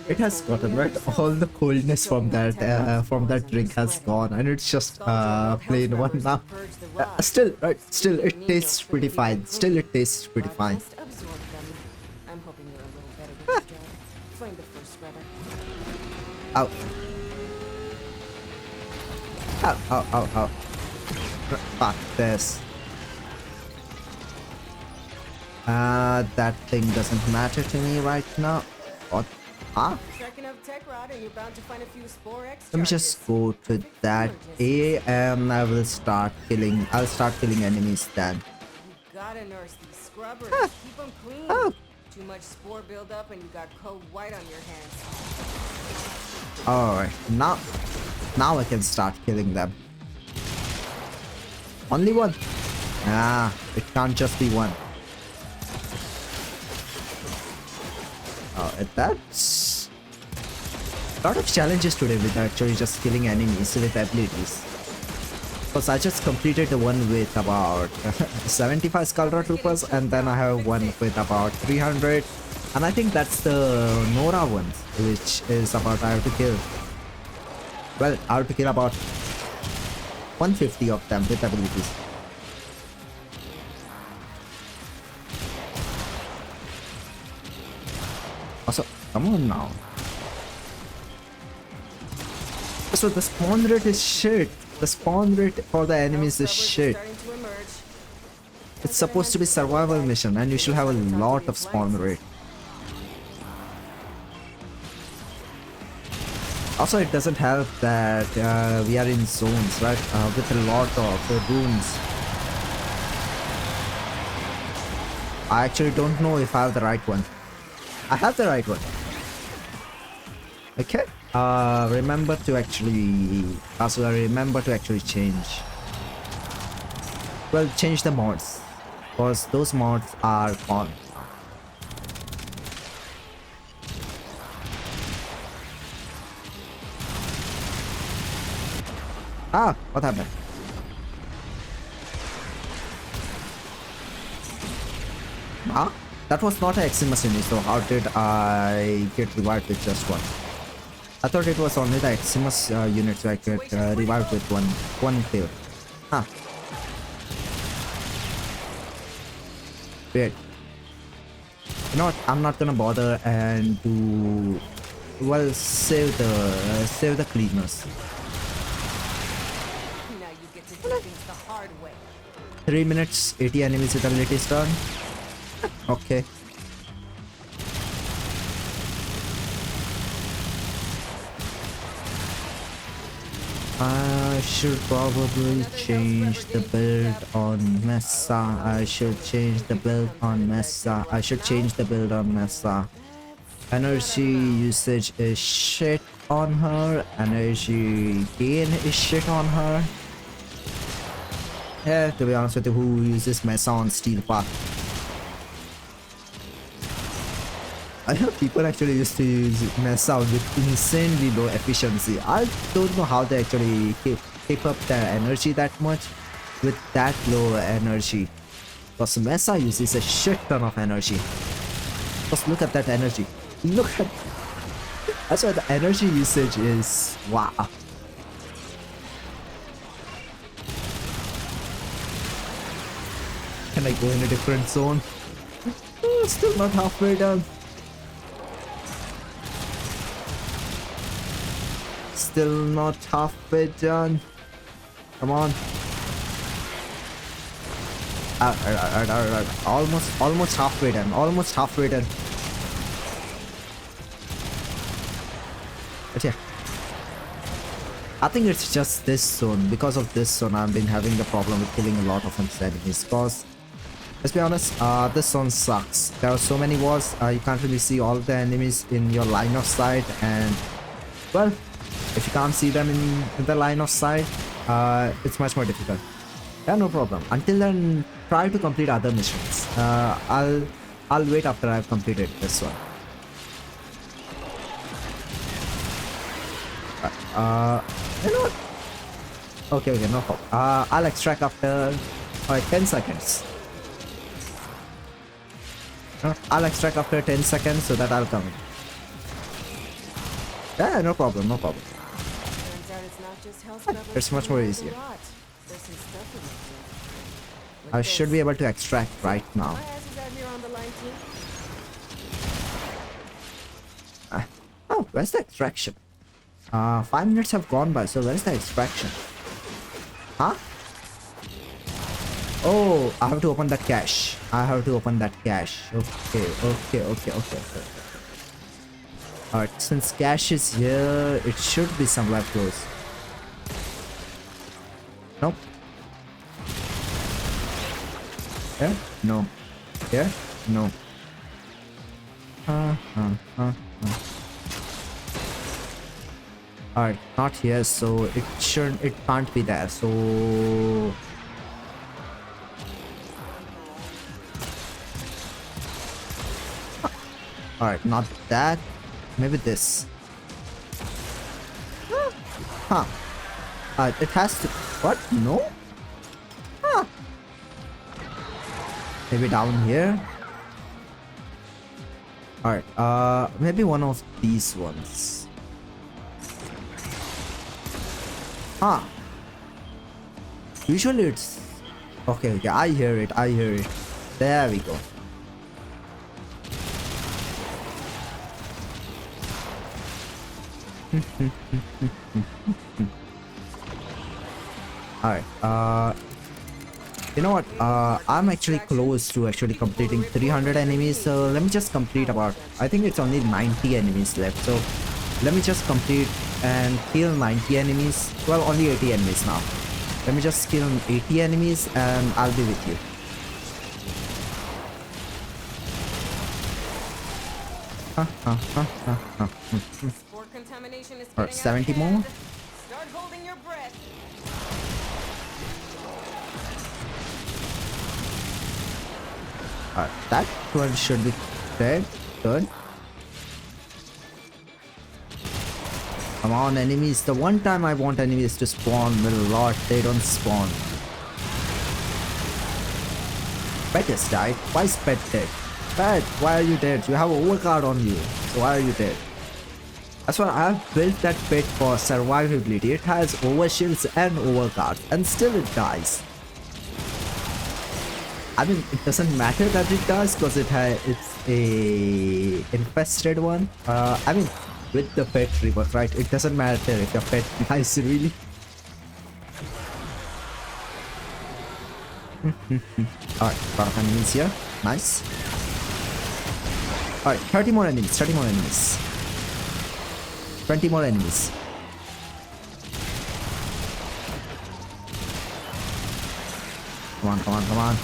It has gotten right. All the coldness from that drink has gone, and it's just plain one now. Still, right? Still, it tastes pretty fine. Still, it tastes pretty fine. I'm hoping you're a little better with the job. Find the first scrubber. Ow. Ow, ow, ow, ow. Fuck this. That thing doesn't matter to me right now. What? Huh? Tracking up tech rod and you're bound to find a few spore X Let me just go to that A and I will start killing. I'll start killing enemies then. You gotta nurse these scrubbers. Keep them clean. Oh. Too much spore buildup and you got cold white on your hands. Alright, now I can start killing them. Only one? Ah, it can't just be one. That's a lot of challenges today with actually just killing enemies with abilities. Because I just completed the one with about 75 Skullra Troopers, and then I have one with about 300, and I think that's the Nora one, which is about I have to kill. Well, I have to kill about 150 of them with abilities. Also, come on now. So the spawn rate is shit. The spawn rate for the enemies is shit. It's supposed to be survival mission and you should have a lot of spawn rate. Also, it doesn't help that we are in zones, right? With a lot of runes. I actually don't know if I have the right one. I have the right one. Okay. Remember to actually change. Well, change the mods, because those mods are gone. Ah, what happened? Ah, that was not an Eximus unit, so how did I get revived with just one? I thought it was only the Eximus unit, so I get revived with one kill. Huh. Weird. You know what? I'm not gonna bother and do, well, save the cleaners. Now you get to do things the hard way. 3 minutes, 80 enemies with abilities turn. Okay. I should probably change the build on Mesa. I should change the build on Mesa. I should change the build on Mesa. Energy usage is shit on her. Energy gain is shit on her. Yeah, to be honest with you, who uses Mesa on Steel Path? I know people actually used to use Mesa with insanely low efficiency. I don't know how they actually keep up their energy that much with that low energy. Because Mesa uses a shit ton of energy. Just look at that energy. Look at... That's why the energy usage is... wow. Can I go in a different zone? Oh, still not halfway done. Still not halfway done. Come on. Almost halfway done. Almost halfway done. But yeah. I think it's just this zone. Because of this zone, I've been having the problem with killing a lot of enemies. Because, let's be honest, this zone sucks. There are so many walls. You can't really see all the enemies in your line of sight. And, well, if you can't see them in the line of sight, it's much more difficult. Yeah, no problem. Until then, try to complete other missions. I'll wait after I've completed this one. You know what? Okay, no problem. I'll extract after 10 seconds. I'll extract after 10 seconds so that I'll come in. Yeah, no problem, no problem. It's much more easier. I should be able to extract right now. Oh, where's the extraction? 5 minutes have gone by, so where's the extraction? Huh? Oh, I have to open that cache. I have to open that cache. Okay. Alright, since cache is here, it should be somewhere close. Nope. Yeah? No. Yeah? No. Alright, not here, so it can't be there, so... Alright, not that. Maybe this. Huh. It has to... What? No? Huh. Maybe down here? Alright, maybe one of these ones. Huh. Usually it's... Okay, I hear it. There we go. Alright, you know what, I'm actually close to actually completing 300 enemies, so let me just complete about, I think it's only 90 enemies left, so let me just complete and kill 90 enemies, well, only 80 enemies now. Let me just kill 80 enemies and I'll be with you. Or 70 more. Start holding your breath. That one should be dead. Good. Come on, enemies. The one time I want enemies to spawn, well, Lord, they don't spawn. Pet has died. Why is Pet dead? Pet, why are you dead? You have an overcard on you. So why are you dead? That's why I have built that pet for survivability. It has overshields and overcards, and still it dies. I mean, it doesn't matter that it does because it's a infested one. I mean, with the pet rework, right? It doesn't matter if your pet dies, really. Alright, lot of enemies here. Nice. Alright, 30 more enemies, 30 more enemies. 20 more enemies. Come on, come on, come on.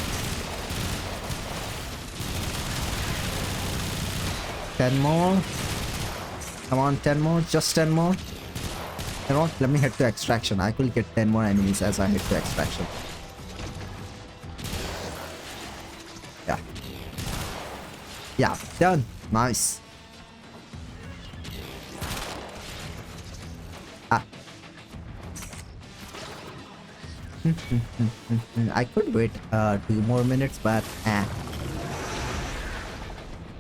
10 more. Come on, 10 more, just 10 more. You know what? Let me head to extraction. I will get 10 more enemies as I head to extraction. Yeah. Yeah, done. Nice. Ah. I could wait 2 more minutes, but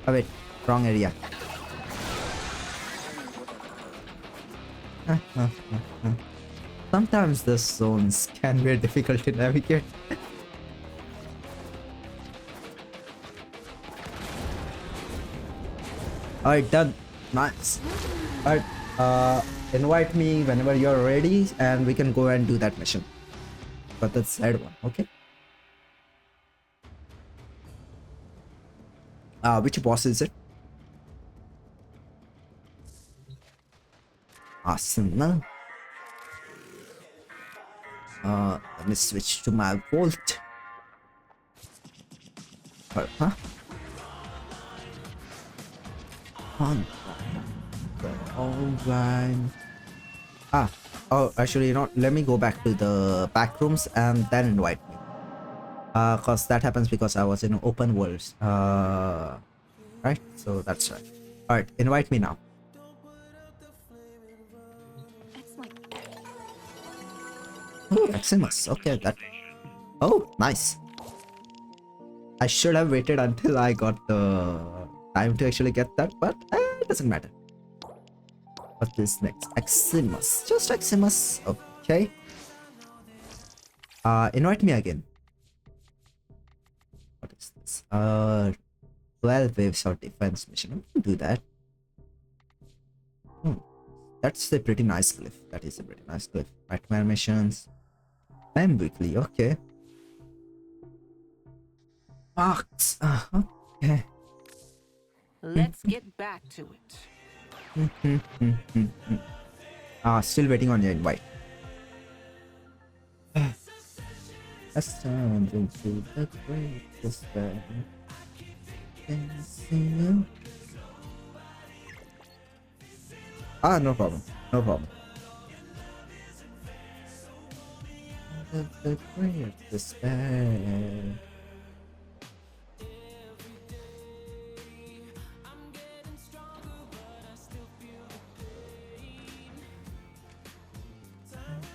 oh wait, wrong area. Sometimes the zones can be difficult to navigate. Alright, done. Nice. Alright, invite me whenever you're ready and we can go and do that mission. But that's the side one, okay? Which boss is it? Awesome. Let me switch to my Volt. Huh? Alright. Oh, actually, you know, let me go back to the back rooms and then invite me. Cause that happens because I was in open worlds. Right? So that's right. Alright, invite me now. Oh, Maximus. Okay, that. Oh, nice. I should have waited until I got the time to actually get that, but it doesn't matter. What is next? Maximus. Just Maximus. Okay. Invite me again. What is this? 12 waves of defense mission. I can do that. That's a pretty nice glyph. That is a pretty nice glyph. Nightmare missions. I'm weekly. Okay. Box. Okay. Let's get back to it. Still waiting on your invite. Let's turn into the greatest band. Can I see you? No problem. No problem. The greatest band.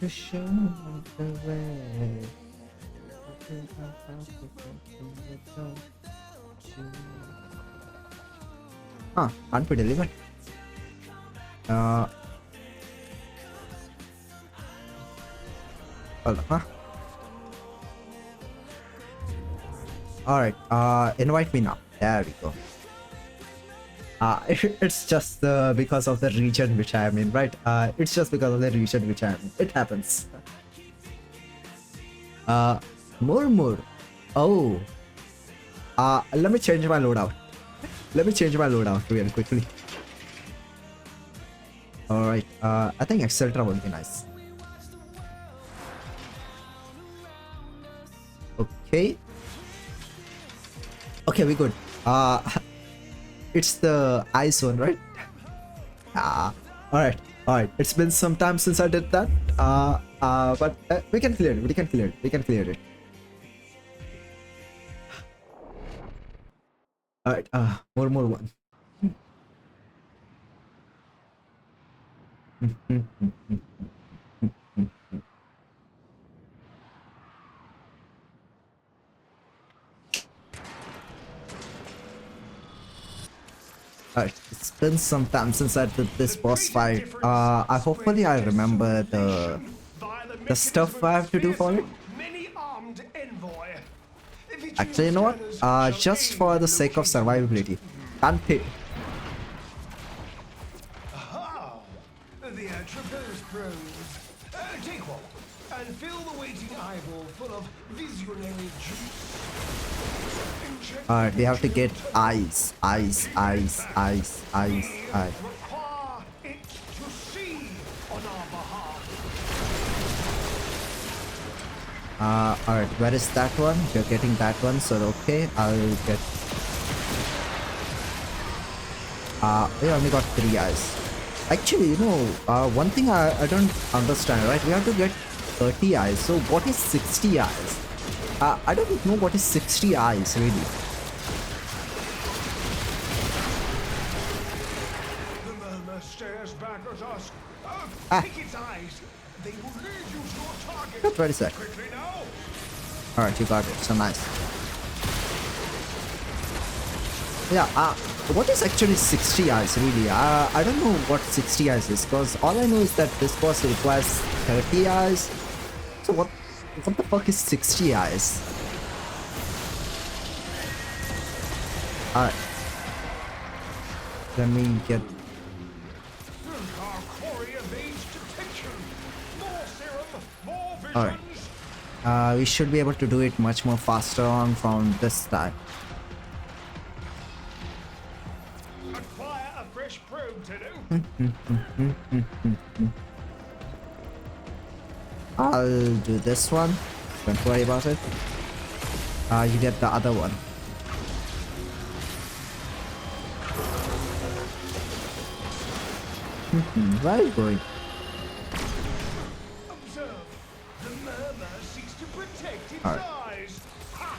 To show the way. Can't be delivered. Hold on, Alright, invite me now. There we go. It's just because of the region which I am in, right? It's just because of the region which I am in. It happens. More. Oh. Let me change my loadout. Let me change my loadout real quickly. Alright, I think Exceltra would be nice. Okay. Okay, we good. It's the ice one, right? Alright. It's been some time since I did that. But we can clear it. Alright, more one. Alright, it's been some time since I did this boss fight. Hopefully I remember the stuff I have to do for it. Many-armed envoy. The Actually, you know what? Just for the sake of survivability. Dante. Aha! The entrepreneurs pros. Take one and fill the waiting eyeball full of visionary juice. Alright, we have to get eyes. Eyes. Require it to see on our behalf. Alright, where is that one? You're getting that one, so okay, I'll get... we only got 3 eyes. Actually, you know, one thing I don't understand, right? We have to get 30 eyes, so what is 60 eyes? I don't know what is 60 eyes, really. The murmur stares back at us. Take its eyes. They will lead you to your target. Where is that? Quickly now. Alright, you got it, so nice. Yeah, what is actually 60 eyes, really? I don't know what 60 eyes is, because all I know is that this boss requires 30 eyes. So what the fuck is 60 eyes? Alright. Let me get... Our quarry evades detection. More serum, more visions. Alright. We should be able to do it much more faster on from this time. Acquire a fresh probe to do. I'll do this one. Don't worry about it. You get the other one. Where are you going? Observe. The murmur seeks to protect its Alright. eyes. Ha!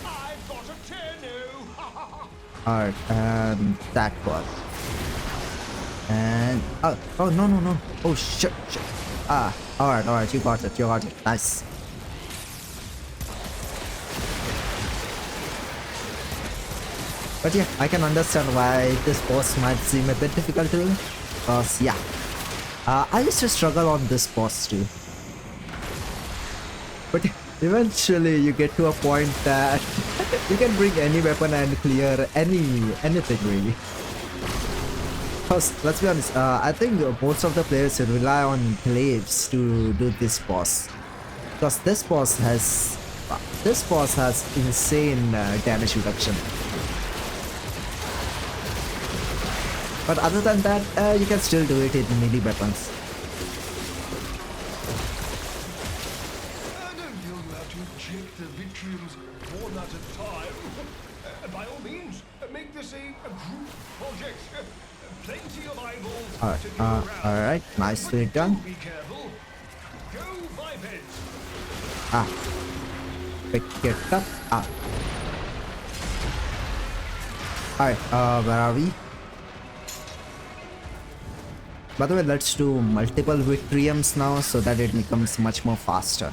I've got a tear Ha ha ha! Alright, and that one. And... Oh, no. Oh, shit. Alright, you got it. Nice. But yeah, I can understand why this boss might seem a bit difficult to me. Because, yeah. I used to struggle on this boss too. But eventually you get to a point that you can bring any weapon and clear anything really. Because, let's be honest, I think most of the players rely on glaives to do this boss. Because this boss has insane damage reduction. But other than that, you can still do it in melee weapons. I don't feel you have to inject the vitriums one at a time. By all means, make this a group project. Plenty of eyeballs to go around. Alright, nicely done. Be careful. Go bipeds. Pick it up. Alright, where are we? By the way, let's do multiple Vitriums now so that it becomes much more faster.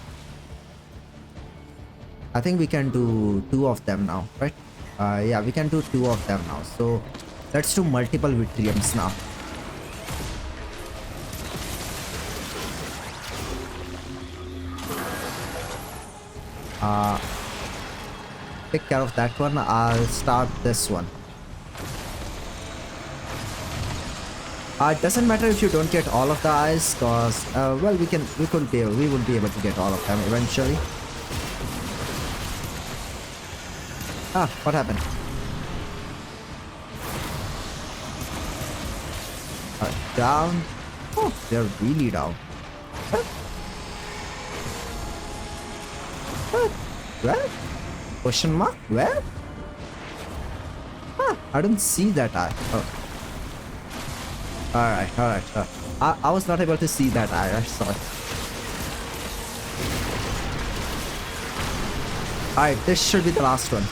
I think we can do 2 of them now, right? Yeah, we can do 2 of them now. So let's do multiple Vitriums now. Take care of that one. I'll start this one. It doesn't matter if you don't get all of the eyes, cause well, we will be able to get all of them eventually. What happened? Down. Oh, they're really down. What? Where? Question mark? Where? I don't see that eye. Oh. Alright. I was not able to see that eye. I'm sorry. Alright, this should be the last one.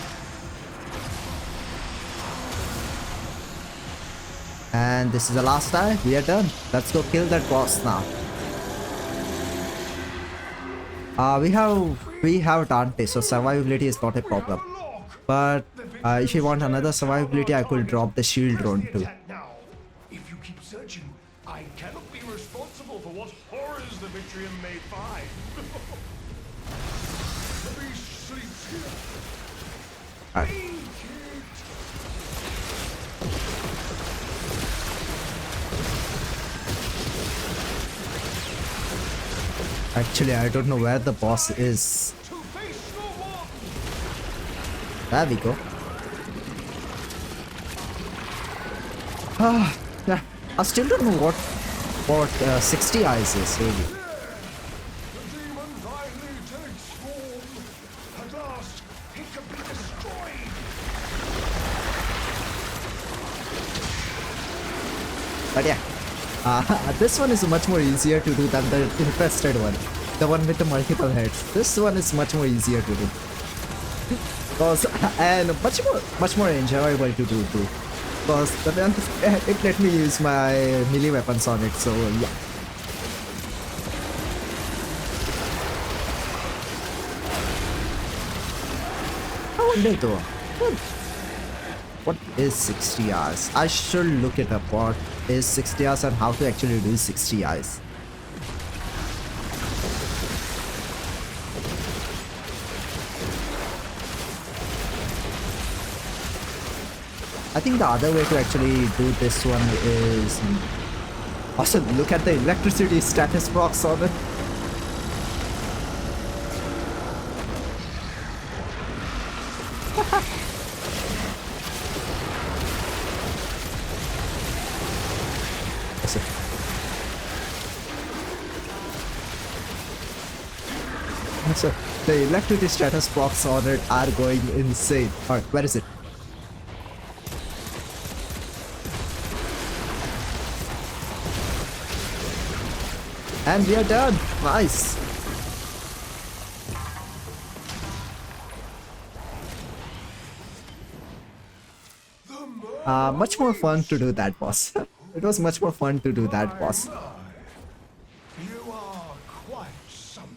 And this is the last eye. We are done. Let's go kill that boss now. We have Dante, so survivability is not a problem. But if you want another survivability, I could drop the shield drone too. If you keep searching, I cannot be responsible for what horrors the Vitrium may find. The beast sleeps here. Alright. Actually, I don't know where the boss is. To face no one. There we go. Ah, yeah. I still don't know what 60 eyes is really. The demon finally takes form. At last, he can be destroyed. But yeah, this one is much more easier to do than the infested one, the one with the multiple heads. This one is much more easier to do, and much more enjoyable to do too. Because it let me use my melee weapons on it, so yeah. I wonder though, what is 60 hours? I should look it up. What is 60 hours and how to actually do 60 hours. I think the other way to actually do this one is... Also, look at the electricity status box on it. So, the electricity status box on it are going insane. Alright, where is it? And we are done. Nice. Much more fun to do that boss. It was much more fun to do that boss. You are quite something.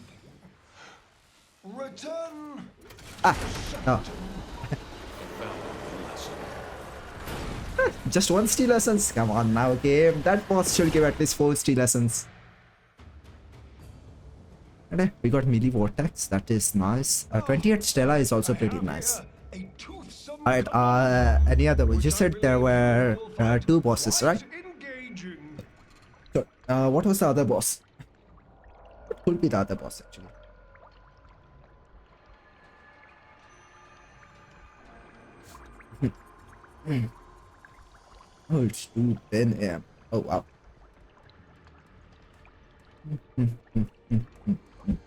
Return. No. Just 1 steel essence? Come on now, game. That boss should give at least 4 steel essence. And we got melee vortex. That is nice. 28 Stella is also pretty nice. Alright, any other one? You said there were 2 bosses, right? So, what was the other boss? What could be the other boss actually? Oh, it's 2:10 AM. Oh wow.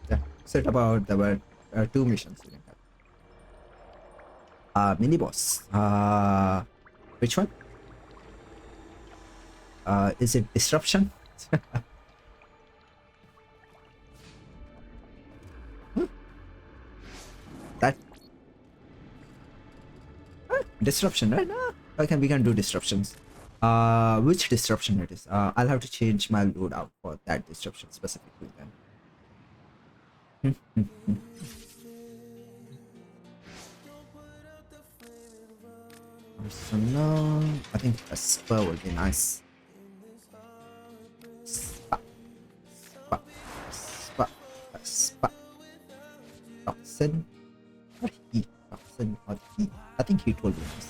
Yeah, said about there were 2 missions you can have. Mini boss. Which one? Is it disruption? That disruption, right? We can do disruptions. Which disruption it is? I'll have to change my loadout for that disruption specifically then. Personal. I think a spur would be nice. Spa. Spa. Spa. Spa. Toxin. Or heat. Toxin or heat. I think heat will be nice.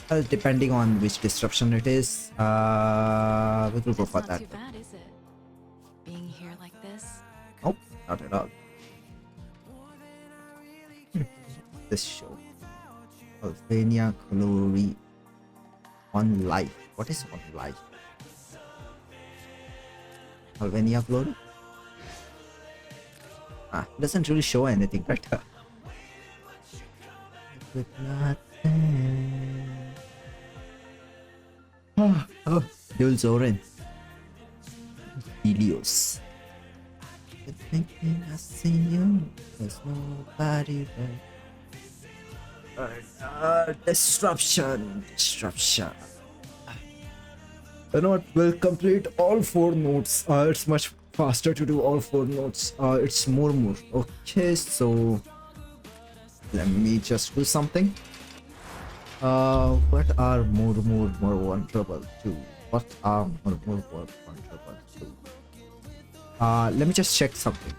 Well, depending on which disruption it is, we will go for that. Too bad, is it? Being here like this? Nope, not at all. This show. Albania Glory on life. What is on life? Albania Glory? Doesn't really show anything, right? With nothing. Oh, Dual Zorin. Helios. Thinking I see you. There's nobody there. Disruption. You know what? We'll complete all 4 nodes. It's much faster to do all 4 nodes. It's more. Okay, so let me just do something. What are more vulnerable to? What are more vulnerable to? Let me just check something.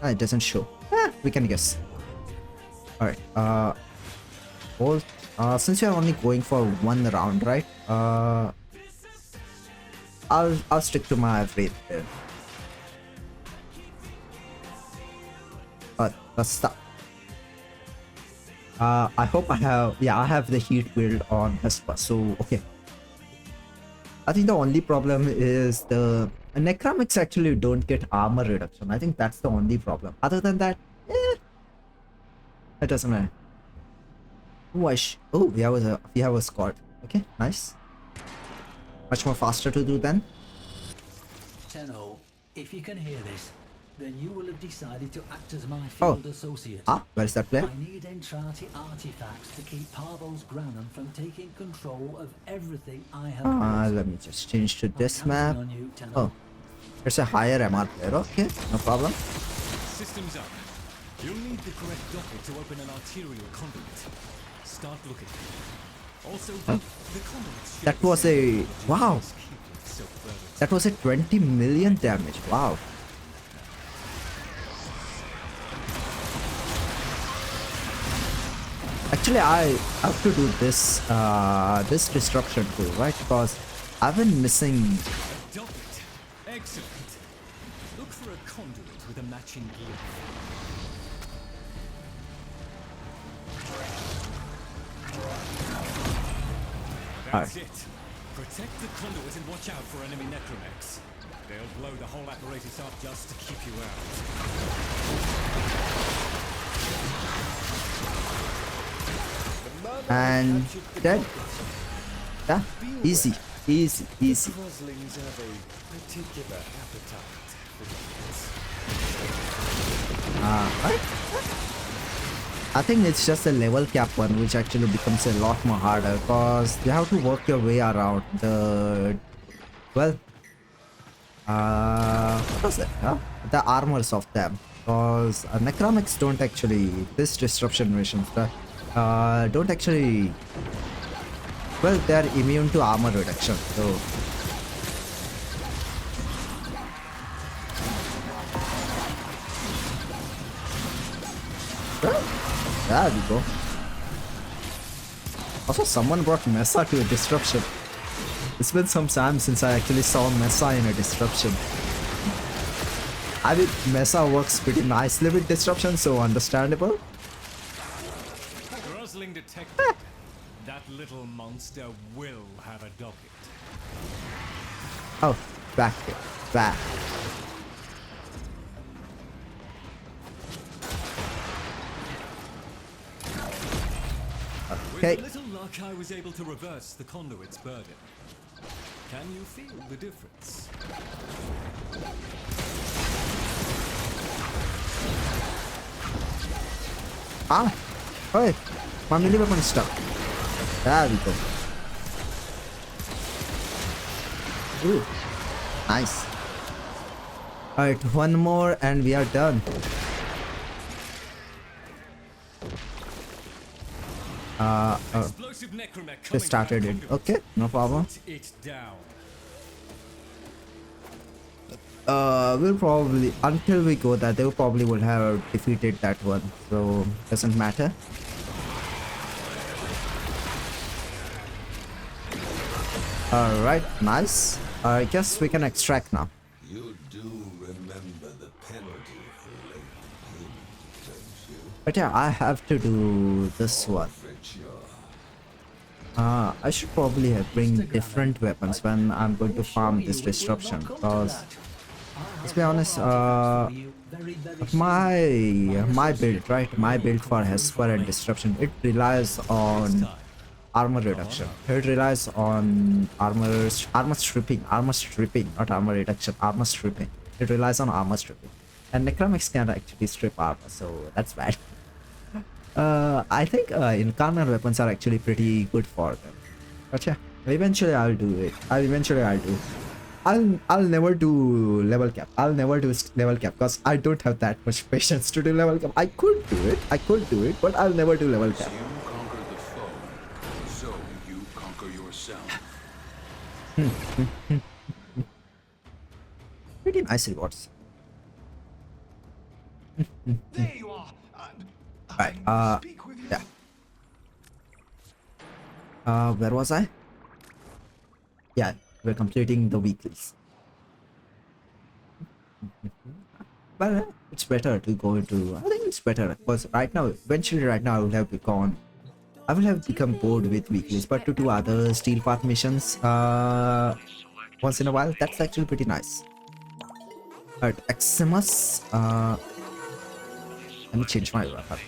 It doesn't show. We can guess. Alright, well, since you're only going for one round, right? I'll stick to my faith there. But let's stop. I hope I have the heat build on Hesper, so okay. I think the only problem is the Necromics actually don't get armor reduction. I think that's the only problem. Other than that, it doesn't matter. Oh, we have a squad. Okay, nice. Much more faster to do then. Tenno, if you can hear this, then you will have decided to act as my field associate. Where's that player? I need Entrati artifacts to keep Parvos Granum from taking control of everything I have. Let me just change to this I'm map. counting on you, Tenno. Oh, there's a higher MR player. Okay, no problem. Systems up. You'll need the correct docket to open an arterial conduit. Start looking. Also, the conduits should That was a wow. keep it so further. That was a 20 million damage. Wow. Actually, I have to do this this disruption too, right? Because I've been missing. Docket. Excellent. Look for a conduit with a matching gear. That's it. Protect the conduit and watch out for enemy necromex. They'll blow the whole apparatus up just to keep you out. And dead. Yeah, easy. Roslings have a particular appetite for Right? I think it's just a level cap one, which actually becomes a lot more harder because you have to work your way around the what was it? The armors of them, because Necromics don't actually this disruption missions don't actually, well, they're immune to armor reduction, so there we go. Also, someone brought Mesa to a disruption. It's been some time since I actually saw Mesa in a disruption. I mean, Mesa works pretty nicely with disruption, so understandable. Rosling detected. That little monster will have a docket. Oh, back here. Back. Okay. With a little luck, I was able to reverse the conduit's burden. Can you feel the difference? Hey, my melee weapon is stuck. There we go. Ooh, nice. Alright, one more and we are done. Explosive necromech They coming started from it. conduit. Okay, no problem. Put it down. We'll probably, until we go that, they probably would have defeated that one, so doesn't matter. Alright, nice. I guess we can extract now. You do remember the penalty for late payment, don't you? But yeah, I have to do this one. Fetch your I should probably bring different weapons when I'm going to farm this disruption, because let's be honest, my build, right? My build for Hesper and disruption, it relies on armor reduction. It relies on armor stripping, not armor reduction, armor stripping. It relies on armor stripping. And Necromics can actually strip armor, so that's bad. I think incarnate weapons are actually pretty good for them. But yeah, eventually I'll do it. I'll never do level cap. I'll never do level cap because I don't have that much patience to do level cap. I could do it, but I'll never do level cap. You conquer the foe, so you conquer yourself. Pretty nice rewards. There you are. Right. I speak with you. Yeah. Where was I? Yeah, we're completing the weeklies. But it's better to go into. I think it's better because right now, eventually, right now, I will have gone. I will have become bored with weeklies, but to do other steel path missions, once in a while, that's actually pretty nice. Alright, Eximus. Let me change my weapon.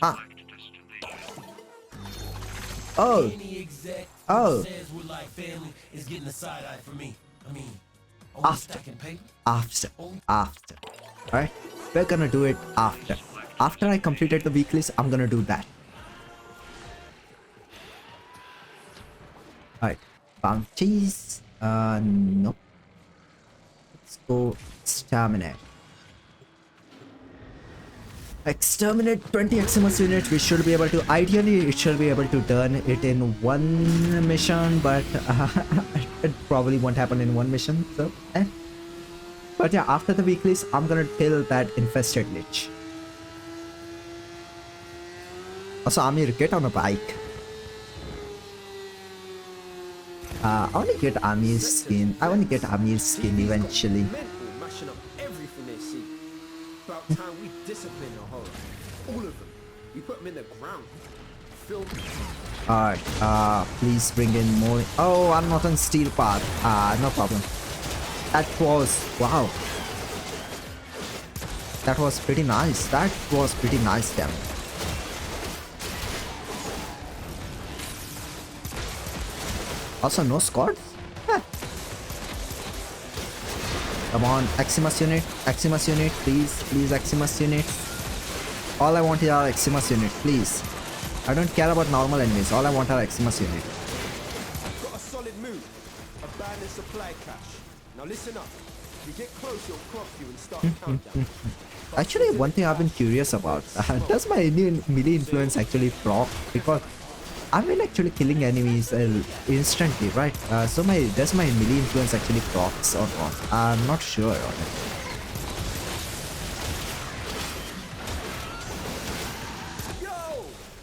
Ah. Oh. Oh. After. Alright. We're gonna do it after. After I completed the weeklies, I'm gonna do that. Alright. Bounties. Nope. Let's go stamina. Exterminate 20 Eximus units. We should be able to. Ideally, it should be able to turn it in one mission, but it probably won't happen in one mission. So, But yeah, after the weeklies, I'm gonna kill that infested lich. Also, Amir, get on a bike. I want to get Amir's skin. I want to get Amir's skin eventually. Mashing up everything they see. About time we discipline the horror. All of them. We put them in the ground. Film. Alright, please bring in more. Oh, I'm not on steel path. No problem. That was, wow. That was pretty nice. That was pretty nice, damn. Also, no squad? Huh. Come on, Eximus unit, please, please, Eximus unit. All I want is our Eximus unit, please. I don't care about normal enemies, all I want are Eximus unit. Got a solid move. Abandoned supply cache. Now listen up. If you get close, you'll clock you and start a countdown. Actually, one thing I've been curious about, does my melee influence actually proc? Because I've been actually killing enemies instantly, right? Does my melee influence actually procs or not? I'm not sure on it.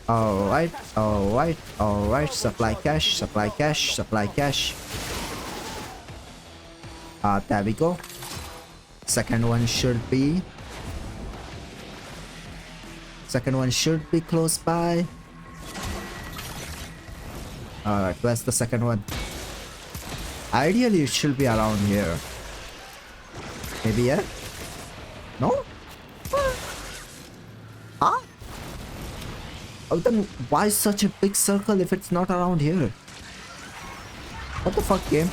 Alright, supply cache. There we go. Second one should be close by. Alright, where's the second one? Ideally, it should be around here. Maybe here? No? Huh? Oh, then why such a big circle if it's not around here? What the fuck, game?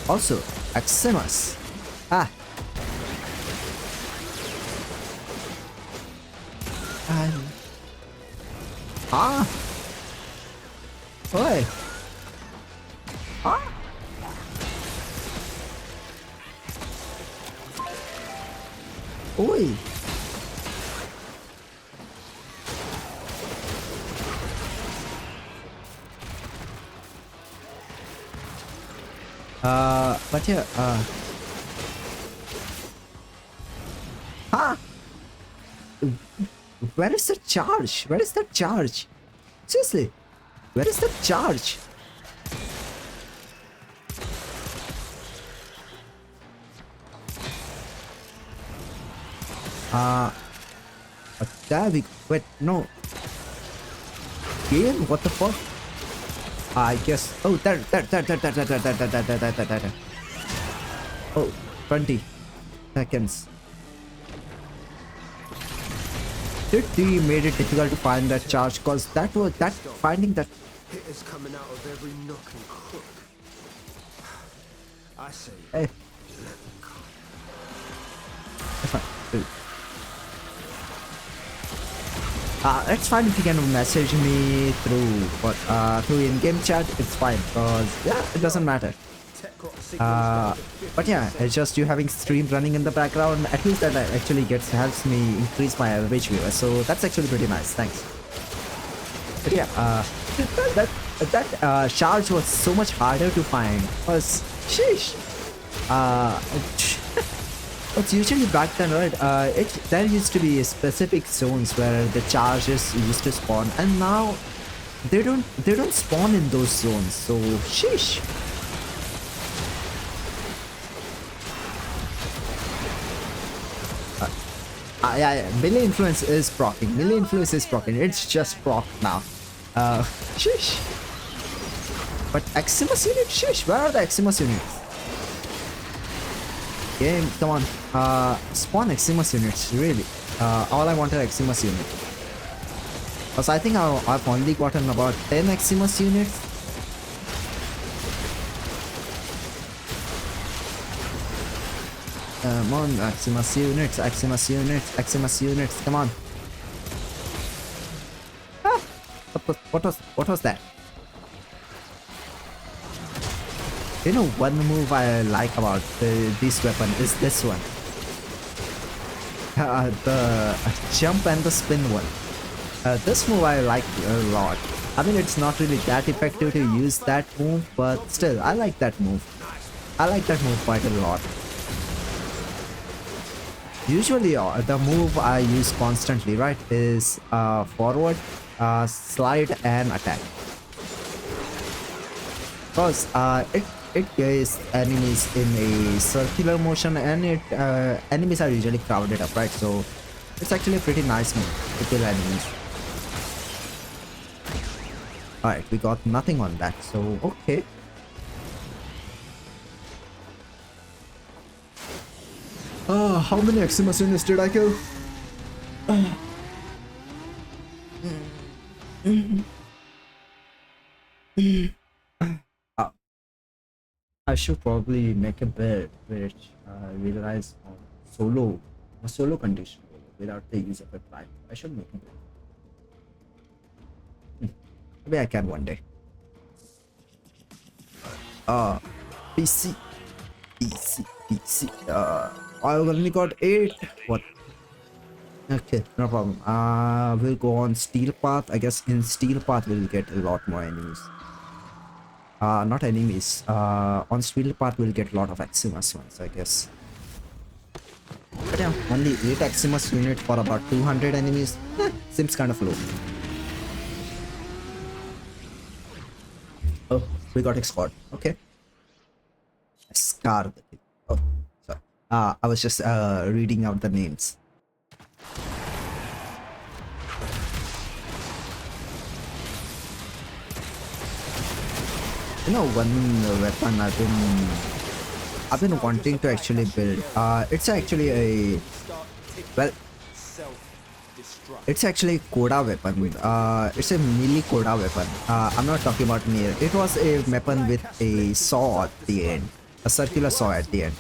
Also, Eximus. Oi. Oi. But yeah, where is the charge? Where is the charge? Seriously, where is the charge? There we go. Wait, no. Game? What the fuck? I guess. Oh, there. Oh, 20 seconds. Did they made it difficult to find that charge? Cause finding that. Hitters coming out of every nook and crook. I say. Hey. It's fine if you can message me through in-game chat. It's fine, cause yeah, it doesn't matter. But yeah, it's just you having stream running in the background. At least that actually helps me increase my average viewers. So that's actually pretty nice. Thanks. But yeah, that charge was so much harder to find. Was sheesh. It's usually back then, right? There used to be specific zones where the charges used to spawn, and now they don't spawn in those zones. So sheesh. Yeah, melee influence is proccing. Melee influence is proccing. It's just proc now. Sheesh. But Eximus unit, sheesh. Where are the Eximus units? Game, come on. Spawn Eximus units, really. All I want are Eximus units. Because I think I've only gotten about 10 Eximus units. Come on, Eximus units, Eximus units, Eximus units, come on. Ah, what was that? You know, one move I like about this weapon is this one. The jump and the spin one. This move I like a lot. I mean, it's not really that effective to use that move, but still, I like that move. I like that move quite a lot. Usually, the move I use constantly, right, is forward, slide, and attack. Because it carries enemies in a circular motion, and enemies are usually crowded up, right? So it's actually a pretty nice move to kill enemies. Alright, we got nothing on that, so okay. How many Eximus units did I kill? I should probably make a build which relies on a solo condition without the use of a prime. I should make a build. Maybe I can one day. PC. I only got 8. What? Okay, no problem. We'll go on Steel Path. I guess in Steel Path we'll get a lot more enemies. Not enemies. On Steel Path we'll get a lot of Eximus ones, I guess. But yeah, only 8 Eximus units for about 200 enemies. Seems kind of low. Oh, we got escort. Okay. Scar. Oh, sorry. I was just reading out the names. You know, one weapon I've been wanting to actually build. It's actually a it's actually Coda weapon. It's a melee Coda weapon. I'm not talking about melee. It was a weapon with a saw at the end, a circular saw at the end.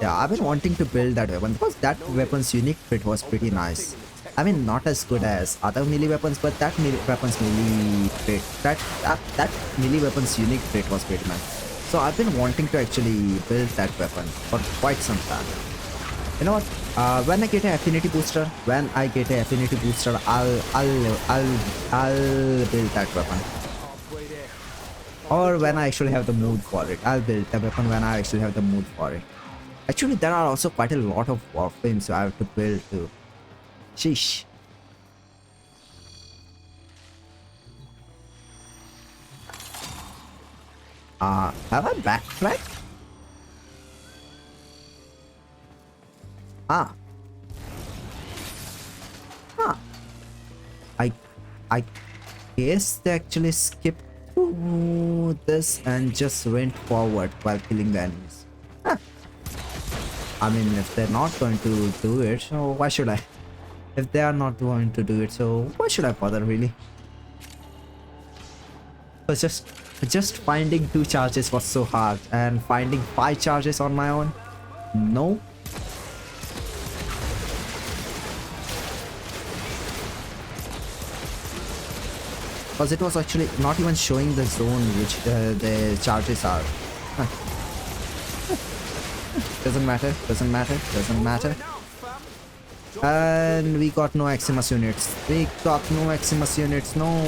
Yeah, I've been wanting to build that weapon because that weapon's unique fit was pretty nice. I mean, not as good as other melee weapons, but that weapon's melee fit, that melee weapon's unique fit was pretty nice. So I've been wanting to actually build that weapon for quite some time. You know what? When I get an affinity booster, I'll build that weapon. Or when I actually have the mood for it, I'll build the weapon when I actually have the mood for it. Actually, there are also quite a lot of Warframes I have to build too. Sheesh. Have I backtracked? I guess they actually skipped through this and just went forward while killing the enemies. I mean, if they're not going to do it, so why should I? If they are not going to do it, so why should I bother, really? But just finding 2 charges was so hard, and finding 5 charges on my own, no. Because it was actually not even showing the zone which the charges are. Doesn't matter. And we got no Eximus units. We got no Eximus units. No.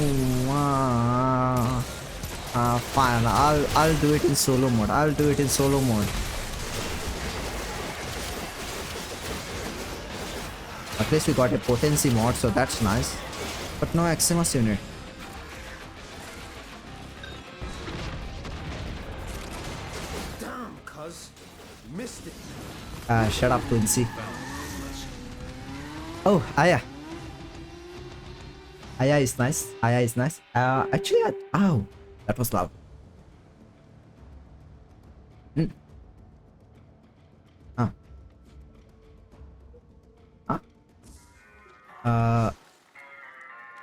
Fine. I'll do it in solo mode. I'll do it in solo mode. At least we got a potency mod, so that's nice. But no Eximus unit. Damn, cuz. Missed it. Shut up, Quincy. Oh, Aya. Aya is nice. Aya is nice. Actually, ow, that was loud.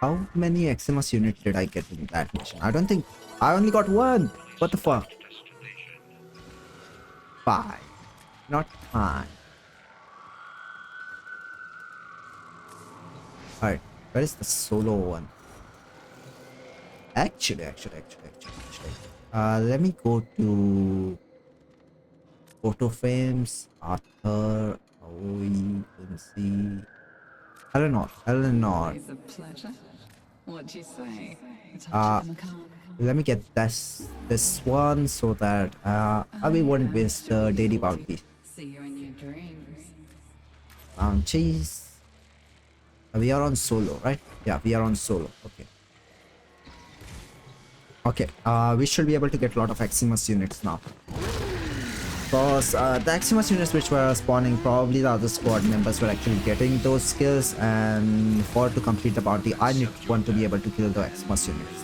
How many Eximus units did I get in that mission? I don't think I only got one. What the fuck? 5, not 5. Alright, where is the solo one? Actually, let me go to photo frames, Arthur, Quincy, Eleanor. It's a pleasure. What do you say? Let me get this one so that we won't waste daily bounty. See you in your dreams. Cheese. We are on solo, right? Yeah, we are on solo. Okay. We should be able to get a lot of Eximus units now. Because the Eximus units which were spawning, probably the other squad members were actually getting those skills, and for to complete the bounty, I want to be able to kill the Eximus units.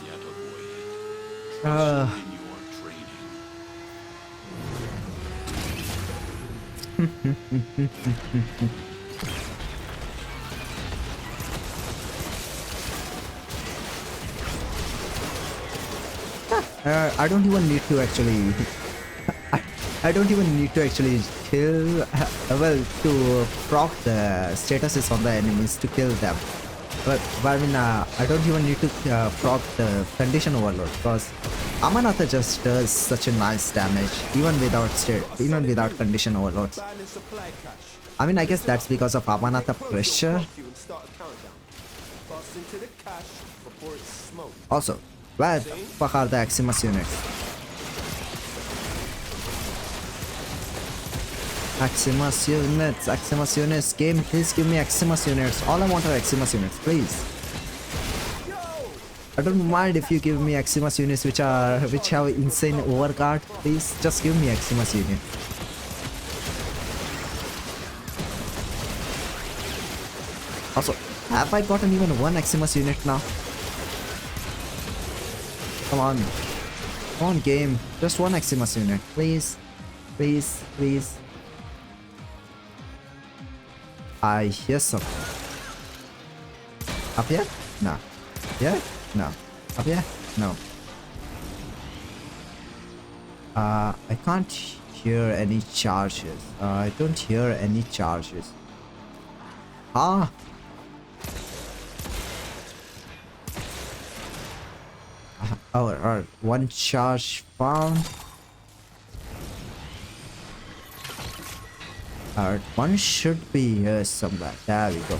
I don't even need to actually I don't even need to actually kill to proc the statuses on the enemies to kill them. But I mean, I don't even need to proc the condition overload, because Amanatha just does such a nice damage even without condition overloads. I mean, I guess that's because of Amanatha pressure. Also, where the fuck are the Eximus units? Eximus units, game, please give me Eximus units. All I want are Eximus units, please. I don't mind if you give me Eximus units which have insane overguard. Please, just give me Eximus units. Also, have I gotten even one Eximus unit now? Come on game, just one Eximus unit, please. I hear something. Up here? No. Here? No. Up here? No. I can't hear any charges. I don't hear any charges. Ah! Alright, one charge found. Alright, one should be here somewhere. There we go.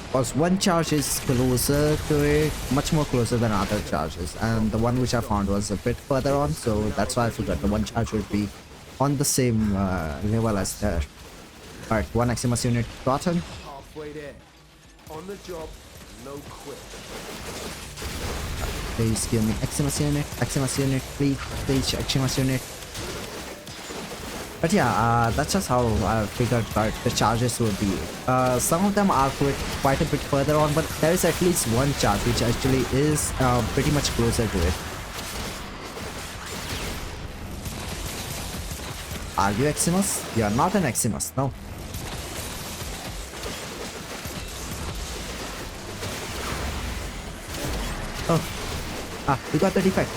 Because one charge is closer to it, much more closer than other charges, and the one which I found was a bit further on, so that's why I figured the one charge would be on the same level as there. Alright, one Eximus unit gotten. Halfway there. On the job, no quit. Please give me Eximus unit, please, Eximus unit. But yeah, that's just how I figured that the charges would be. Some of them are quite a bit further on, but there is at least one charge which actually is pretty much closer to it. Are you Eximus? You are not an Eximus, no. Oh, we got that effect.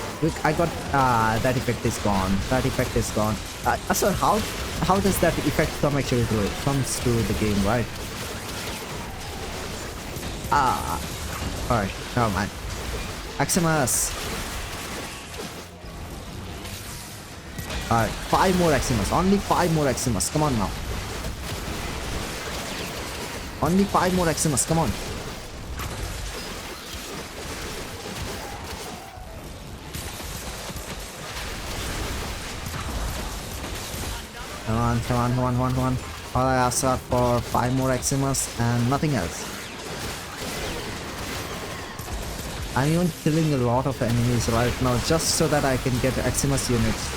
I got that effect is gone. That effect is gone. So how does that effect come actually through? It comes through the game, right? Alright, never mind. Eximus. Alright, 5 more Eximus. Only 5 more Eximus. Come on now. Only 5 more Eximus, come on. Come on, come on, come on, come on, come on. All I asked for 5 more Eximus and nothing else. I'm even killing a lot of enemies right now just so that I can get Eximus units.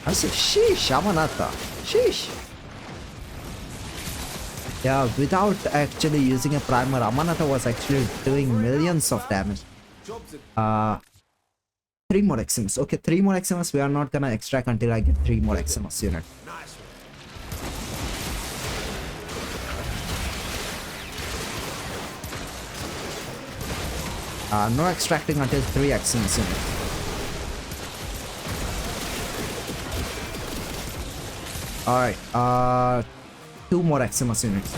I say, sheesh, Amanata. Sheesh. Yeah, without actually using a primer, Amanata was actually doing millions of damage. 3 more Eximus. Okay, 3 more Eximus. We are not gonna extract until I get 3 more Eximus unit. Nice one. No extracting until 3 Eximus units. Alright, 2 more Eximus units.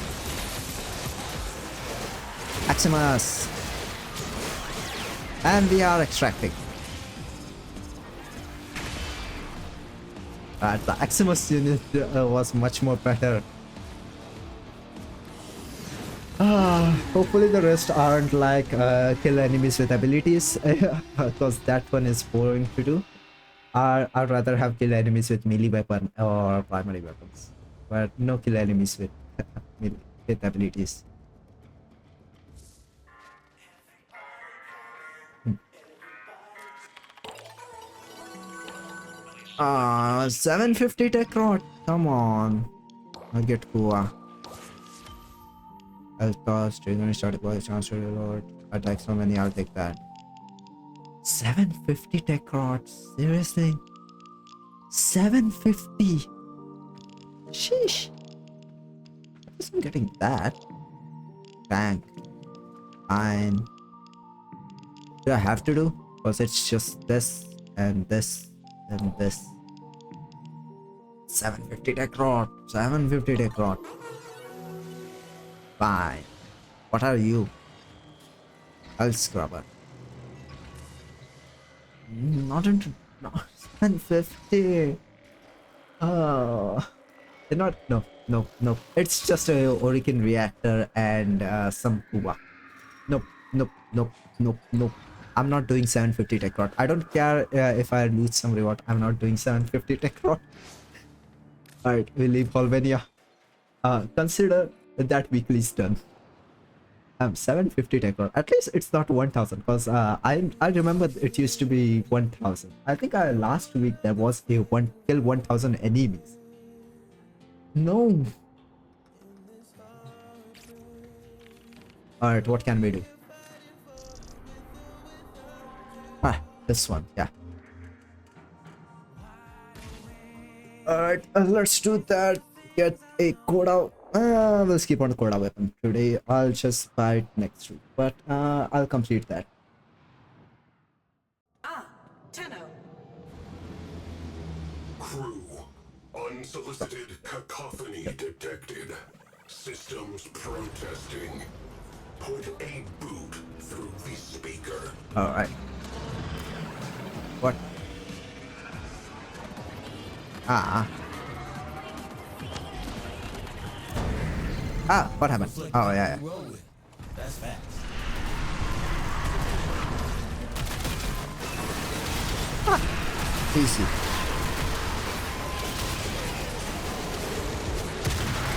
Eximus! And we are extracting. The Eximus unit was much more better. Hopefully the rest aren't like kill enemies with abilities, because that one is boring to do. I'd rather have kill enemies with melee weapon or primary weapons, but no kill enemies with abilities. 750 tech rod. Come on. I'll get Kua. I'll toss. Trigger started by chance to reload. Attack so many, I'll take that. 750 tech rod. Seriously? 750. Sheesh. I wasn't getting that. Tank. Fine. Do I have to do? Because it's just this and this and this. 750 tech rod. 750 tech rod. Fine. What are you? I'll scrubber. Not into 750. Oh. They're not. No. It's just a Orikin reactor and some Kuba. Nope. I'm not doing 750 tech rod. I don't care if I lose some reward. I'm not doing 750 tech rod. Alright, we leave Holvenia. Consider that Weeklies done. 750 tech rod. At least it's not 1000, because I remember it used to be 1000. I think last week there was a kill 1000 enemies. No. Alright, what can we do? This one, yeah. Alright, let's do that. Get a Koda. We'll skip on the Koda weapon today. I'll just buy it next week, but I'll complete that. Tenno. Crew, unsolicited cacophony detected. Systems protesting. Put a boot through the speaker. Alright. What? What happened? Oh, yeah. That's facts. Easy.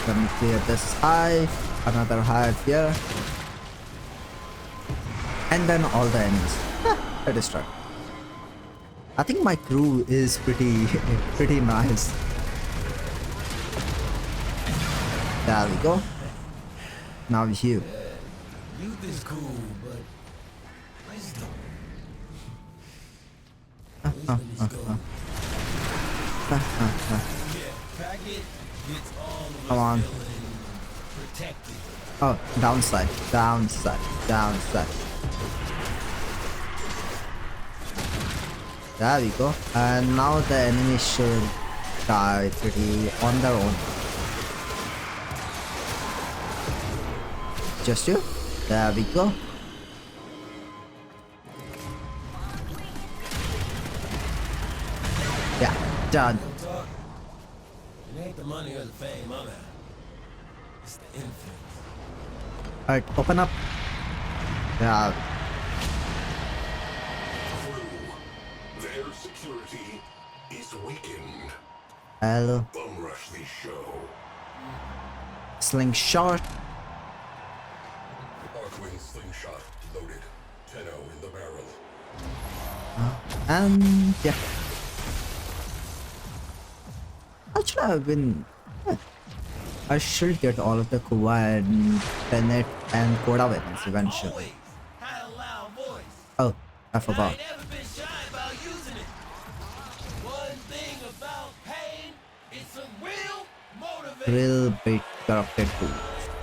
Let me clear this hive. Another hive here. And then all the enemies. I destroy. I think my crew is pretty nice. There we go. Now you. Youth is cool, but wisdom. Wisdom is gold. Come on. Protected. Oh, downside. There we go. And now the enemy should die pretty on their own. Just you? There we go. Yeah, done. ain't the money or the fame I'm at. It's the influence. Alright, open up. Yeah. Their security is weakened. Hello. Bum rush the show. Slingshot. Arcwing slingshot loaded. 10-0 in the barrel. And yeah. Actually, I've been. I should get all of the Kuwa and Bennett and Koda weapons eventually. Always had a loud voice. Oh, I I forgot. ain't never been shy about using it. One thing about pain, it's a real motivator. Real big corrupted too.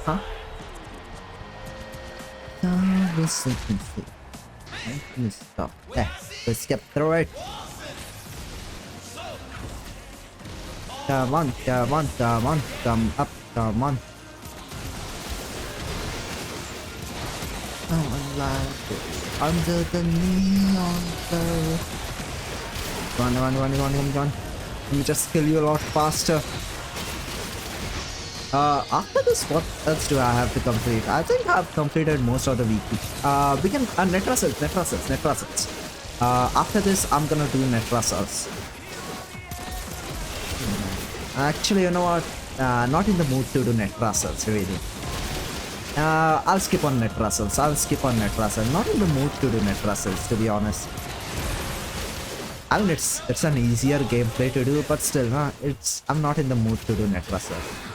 Huh? Stop. Yeah, let's skip through it. Come on, come on, come on, come up, come on. Under the neon glow. Come on. Let me just kill you a lot faster. After this, what else do I have to complete? I think I've completed most of the weekly. We can net Russels. After this, I'm gonna do net Russels. Actually, you know what? Not in the mood to do net Russels, really. I'll skip on net Russels. Not in the mood to do net Russels, to be honest. I mean, it's an easier gameplay to do, but still, I'm not in the mood to do net Russels.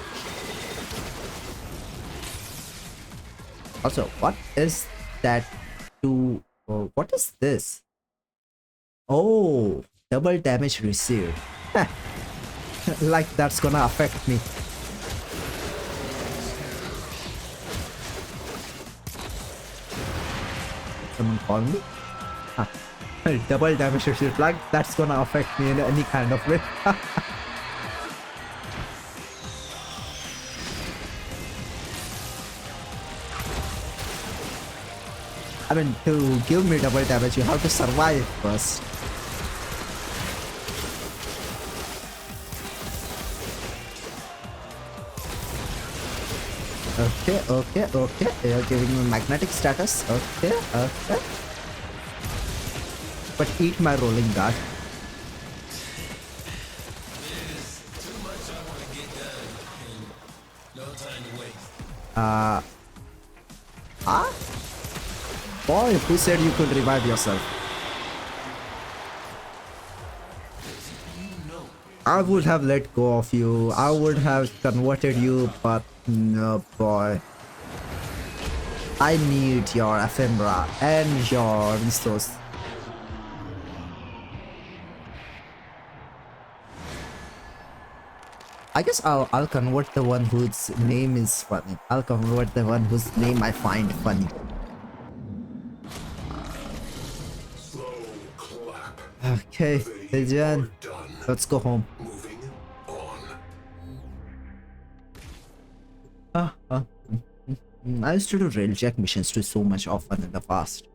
Also, what is that what is this? Oh, double damage received. Like that's gonna affect me. Someone call me? Double damage received. Like that's gonna affect me in any kind of way. I mean, to give me double damage, you have to survive first. Okay. You're giving me magnetic status. Okay. But eat my rolling guard. There's too much I want to get done, and no time to waste. Huh? Boy, who said you could revive yourself? I would have let go of you. I would have converted you, but no, boy. I need your ephemera and your resource. I guess I'll convert the one whose name is funny. I'll convert the one whose name I find funny. Okay, Pigeon, let's go home. I used to do railjack missions too so much often in the past.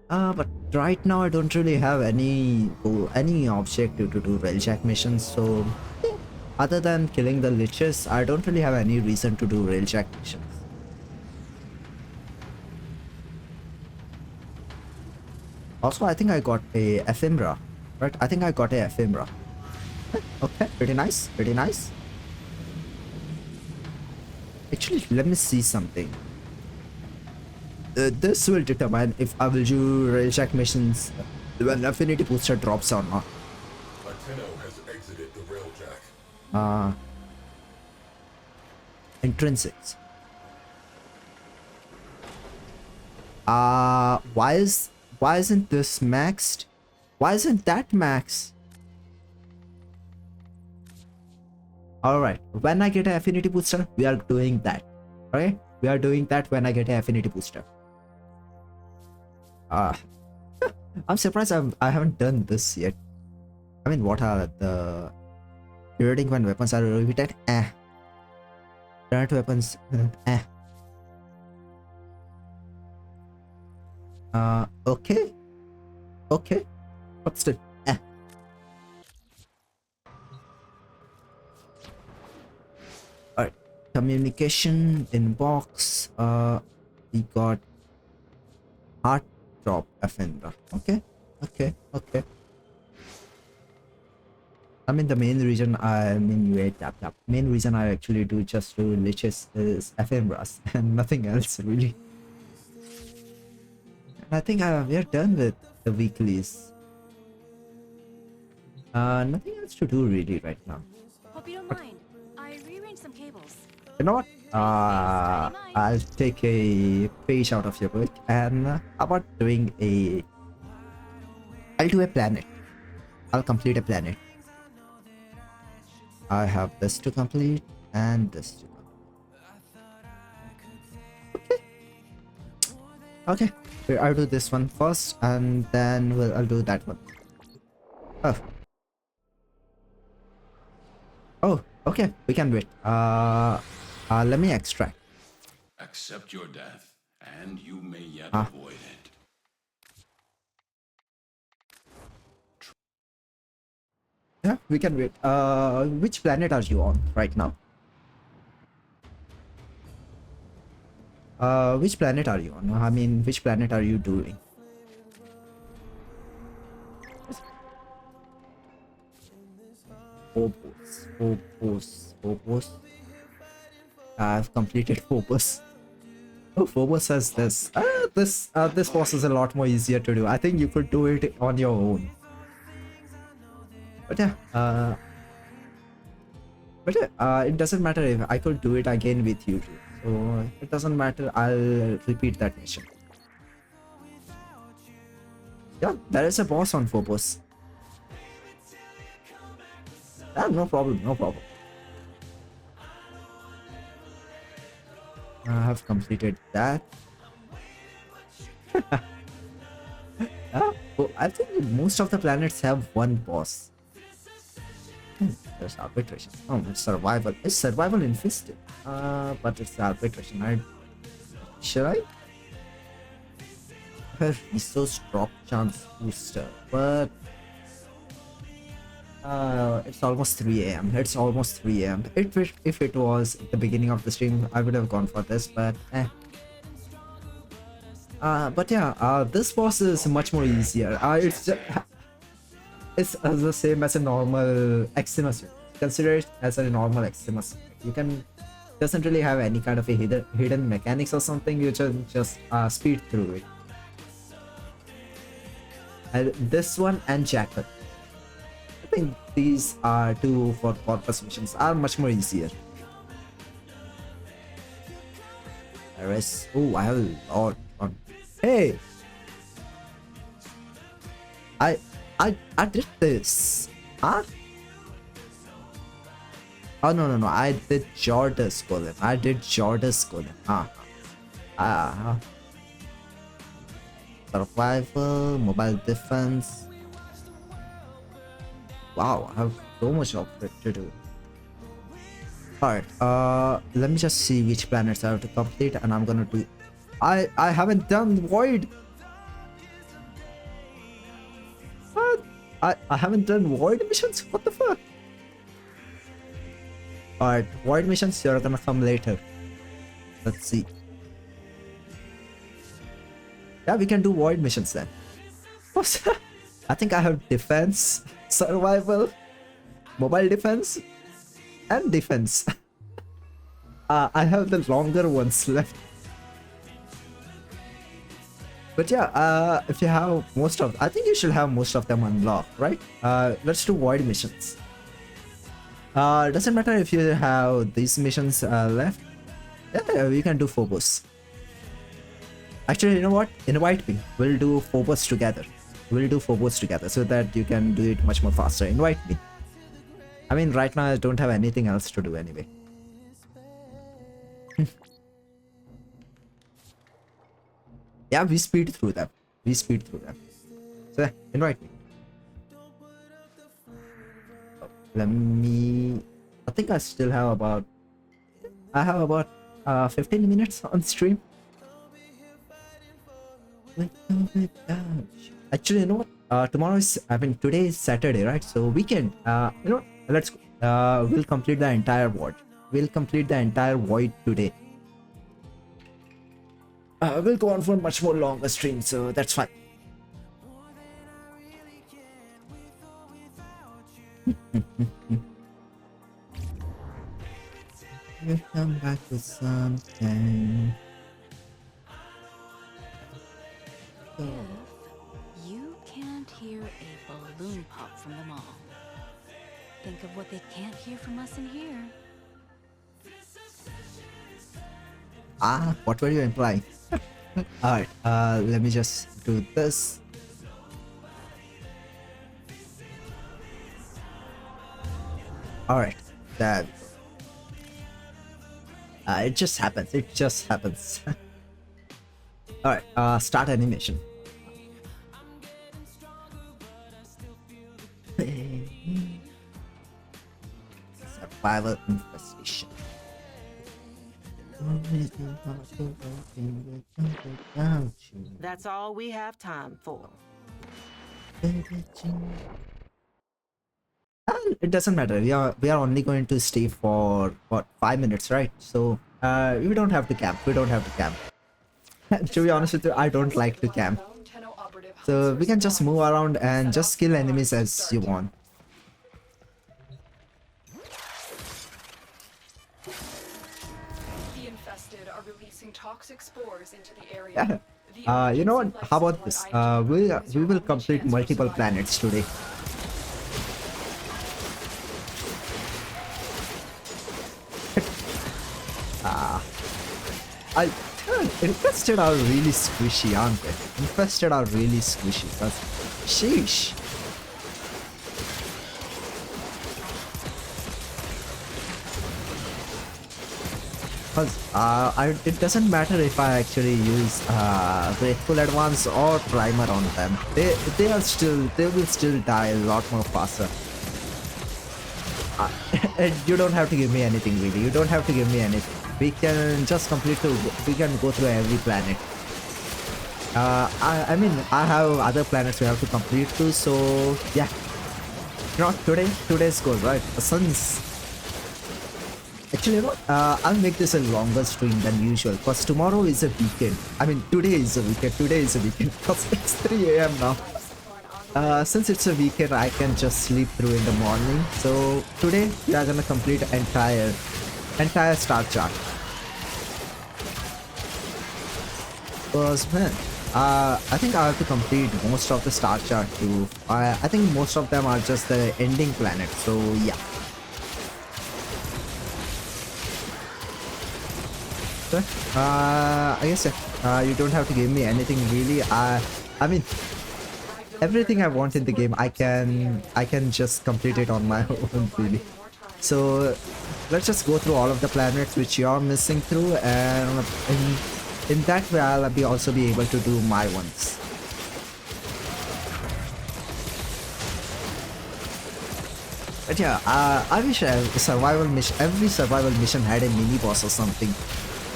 But right now I don't really have any objective to do railjack missions, so other than killing the liches, I don't really have any reason to do railjack missions. Also, I think I got a ephemera, right? I think I got a ephemera. Okay, pretty nice. Actually, let me see something. This will determine if I will do railjack missions when affinity booster drops or not. Latino has exited the railjack. Intrinsics. Why isn't this maxed? Why isn't that maxed? Alright, when I get an affinity booster, we are doing that. Okay? We are doing that when I get an affinity booster. I'm surprised I haven't done this yet. I mean, what are the reloading when weapons are repeated? Current weapons, okay, but still, communication inbox. We got heart drop Ephemera. Okay, okay. I mean, the main reason main reason I actually do just do liches is ephemeras and nothing else really. And I think we are done with the weeklies. Nothing else to do really right now. Hope you don't mind. I rearranged some cables. You know what? I'll take a page out of your book and how about doing a... I'll do a planet. I'll complete a planet. I have this to complete and this to complete. Okay. I'll do this one first and then I'll do that one. Oh, okay. We can wait. Let me extract. Accept your death, and you may yet avoid it. Yeah, we can wait. Which planet are you on right now? Which planet are you on? I mean, which planet are you doing? Phobos. I've completed Phobos. Oh, Phobos has this. This boss is a lot more easier to do. I think you could do it on your own. But yeah, it doesn't matter if I could do it again with you too. So it doesn't matter. I'll repeat that mission. Yeah, there is a boss on Phobos. Ah, no problem. I have completed that. Oh, I think most of the planets have one boss. There's arbitration. Oh, it's survival. It's survival infested. But it's arbitration. Should I? Resource drop chance booster, but it's almost 3 a.m. It's almost 3 a.m. If it was at the beginning of the stream, I would have gone for this, but but yeah, this boss is much more easier. It's the same as a normal Eximus. Consider it as a normal Eximus. You can doesn't really have any kind of a hidden mechanics or something. You just speed through it. And this one and Jackal. I think these are two for corpus missions are much more easier. Oh, I have a lot on. Hey, I did this. Huh? Oh no. I did Jorda's Golem. Survival, mobile defense. Wow, I have so much of it to do. Alright, let me just see which planets I have to complete and I'm gonna do... I haven't done Void! What? I haven't done Void missions? What the fuck? Alright, Void missions, you're gonna come later. Let's see. Yeah, we can do Void missions then. I think I have defense, survival, mobile defense, and defense. I have the longer ones left. But yeah, if you have most of... I think you should have most of them unlocked, right? Let's do Void missions. Doesn't matter if you have these missions left. Yeah, we can do Phobos. Actually, you know what? Invite me. We'll do Phobos together. So that you can do it much more faster. Invite me. I mean, right now I don't have anything else to do anyway. Yeah, we speed through them. So, invite me. Let me... I think I still have about... 15 minutes on stream. Actually, you know what? Today is Saturday, right? So weekend. Let's we'll complete the entire VOD. we'll complete the entire void today. We'll go on for a much more longer stream, so that's fine. We'll come back with something. If you can't hear a balloon pop from the mall, think of what they can't hear from us in here. What were you implying? Alright, let me just do this. Alright, that it just happens. It just happens. Alright, start animation. Survival infestation. That's all we have time for. It doesn't matter. We are only going to stay for what 5 minutes, right? So we don't have to camp. We don't have to camp. To be honest with you, I don't like to camp. So we can just move around and just kill enemies as you want. The infested are releasing toxic spores into the area. You know what? How about this? We will complete multiple planets today. Infested are really squishy, aren't they? Infested are really squishy. But sheesh. Because it doesn't matter if I actually use Grateful Advance or Primer on them. They will still die a lot more faster. And you don't have to give me anything really. You don't have to give me anything. We can just we can go through every planet. I mean, I have other planets we have to complete too, so yeah. Not today. Today's goal, right? The sun's. Actually, you know what? I'll make this a longer stream than usual because tomorrow is a weekend. I mean, today is a weekend. Today is a weekend because it's 3 AM now. Since it's a weekend, I can just sleep through in the morning. So today we are gonna complete entire star chart. Because man, I think I have to complete most of the star chart too. I think most of them are just the ending planet. So yeah. I guess you don't have to give me anything really. I mean, everything I want in the game, I can just complete it on my own really. So let's just go through all of the planets which you're missing through, and in that way I'll also be able to do my ones. But yeah, I wish every survival mission had a mini boss or something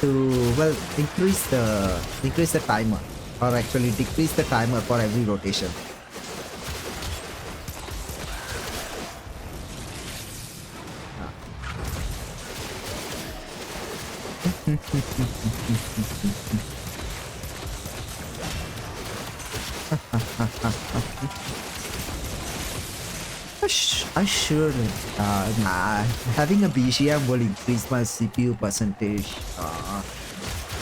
to, well, increase the timer, or actually decrease the timer for every rotation. I should. Nah. Having a BGM will increase my CPU percentage,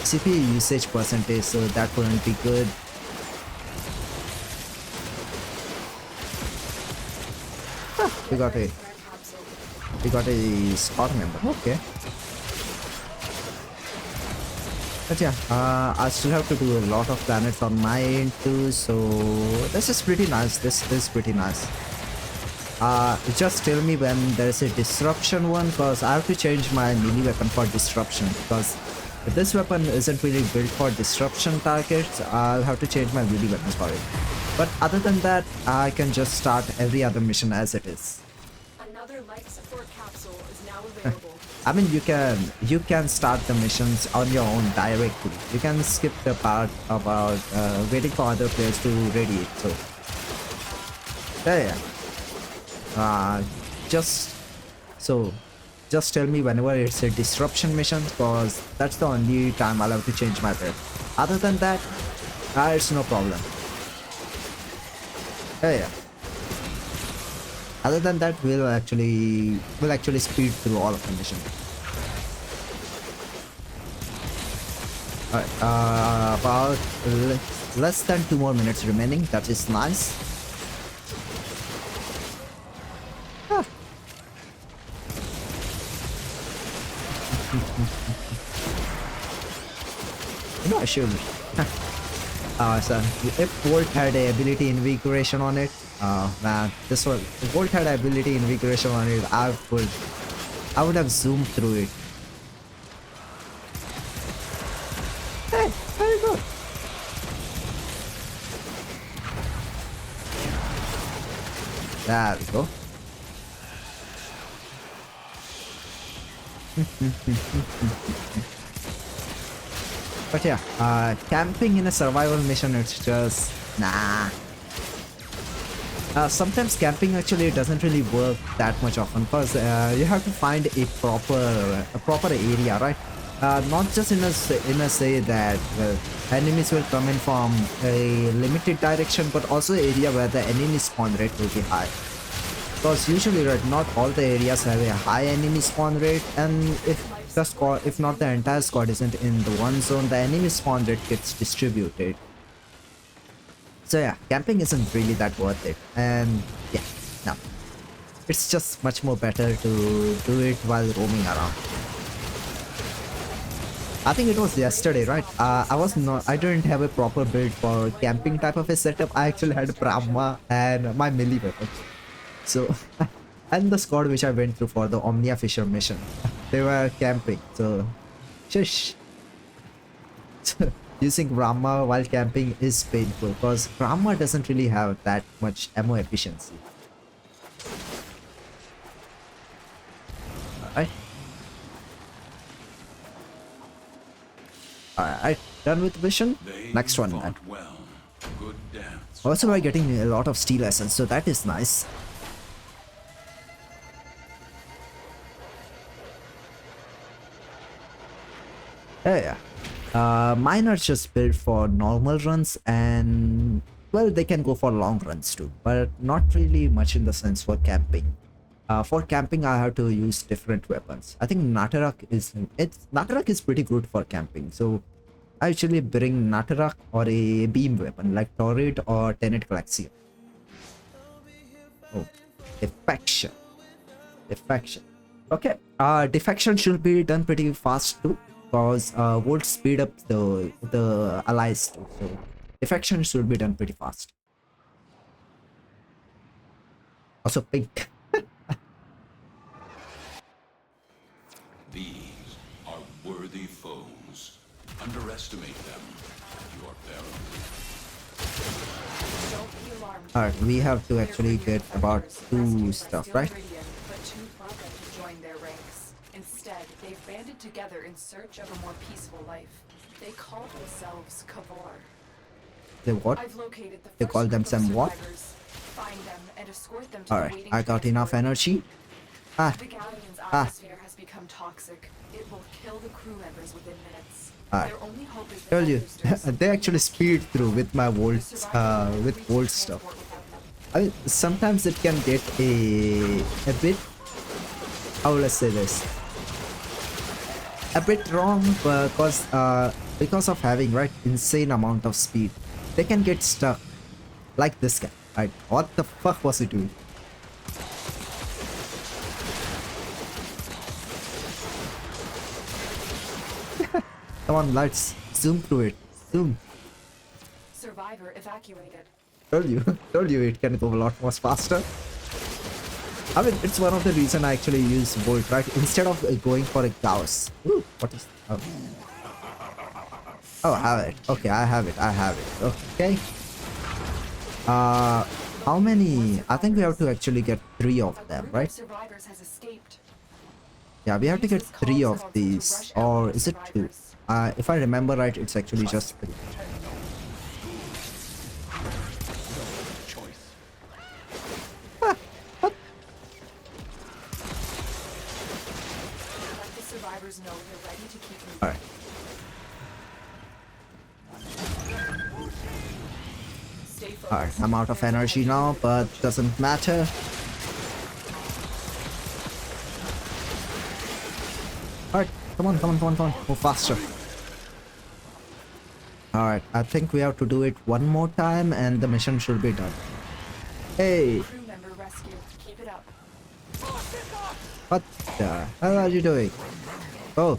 CPU usage percentage, so that wouldn't be good. We got a squad member. Okay. But yeah, I still have to do a lot of planets on my end too, so this is pretty nice. This is pretty nice. Just tell me when there's a disruption one, because I have to change my melee weapon for disruption, because if this weapon isn't really built for disruption targets, I'll have to change my melee weapon for it. But other than that, I can just start every other mission as it is. Another life support capsule is now available. I mean, you can start the missions on your own directly. You can skip the part about waiting for other players to radiate. So yeah. Just so just tell me whenever it's a disruption mission, because that's the only time I'll have to change my build. Other than that, it's no problem. Yeah. Other than that, we'll actually speed through all of the mission. Alright, about less than 2 more minutes remaining. That is nice. Ah. You know, I should. So if Volt had a ability invigoration on it, man, this one, if Volt had ability invigoration on it, I would have zoomed through it. Hey, very good. There we go. But yeah, camping in a survival mission, it's just nah. Sometimes camping actually doesn't really work that much often, because you have to find a proper area, right? Not just in a say that enemies will come in from a limited direction, but also an area where the enemy spawn rate will be high. Because usually, right, not all the areas have a high enemy spawn rate, and if not the entire squad isn't in the one zone, the enemy spawn rate gets distributed. So yeah, camping isn't really that worth it, and yeah, no, it's just much more better to do it while roaming around. I think it was yesterday, right? I didn't have a proper build for camping type of a setup. I actually had Brahma and my melee weapon. So, and the squad which I went through for the Omnia Fisher mission, they were camping. So, shush. Using Brahma while camping is painful, because Brahma doesn't really have that much ammo efficiency. Alright. Alright, done with the mission. Next one, man. Well. Good dance. Also, we're getting a lot of steel essence, so that is nice. Yeah. Mine are just built for normal runs, and well, they can go for long runs too, but not really much in the sense for camping. For camping, I have to use different weapons. I think Natarak is pretty good for camping, so I actually bring Natarak or a beam weapon like Torrid or Tenet Galaxium. Oh, defection. Okay, defection should be done pretty fast too, because would speed up the allies too. So defection should be done pretty fast. Also pink. These are worthy foes. Underestimate them. Your peril. Don't be alarmed. Alright, we have to actually get about 2 stuff, right? But too welcome to join their ranks. Instead, they've banded together in search of a more peaceful life. They call themselves Kavor. They what? I've located the They first call group of themselves what? survivors. Find them and escort them to the Alright, waiting I got enough transport. energy. The Galleon's atmosphere has become toxic. It will kill the crew members within minutes. Alright. Their only hope is the Tell you, boosters. they actually speed through with my volts, with volt stuff. I mean, sometimes it can get a bit, how will I say this? A bit wrong, because of having insane amount of speed, they can get stuck, like this guy. Right? What the fuck was he doing? Come on, let's zoom through it. Zoom. Survivor evacuated. Told you it can go a lot more faster. I mean, it's one of the reason I actually use Volt, right? Instead of going for a Gauss. Ooh, what is... Oh, I have it. Okay, I have it. Okay. How many? I think we have to actually get 3 of them, right? Survivors has escaped. Yeah, we have to get 3 of these. Or is it 2? If I remember right, it's actually just 3. Alright, I'm out of energy now, but doesn't matter. Alright, come on, move faster. Alright, I think we have to do it one more time and the mission should be done. Hey! Crew member rescue. Keep it up. What the hell are you doing? Oh.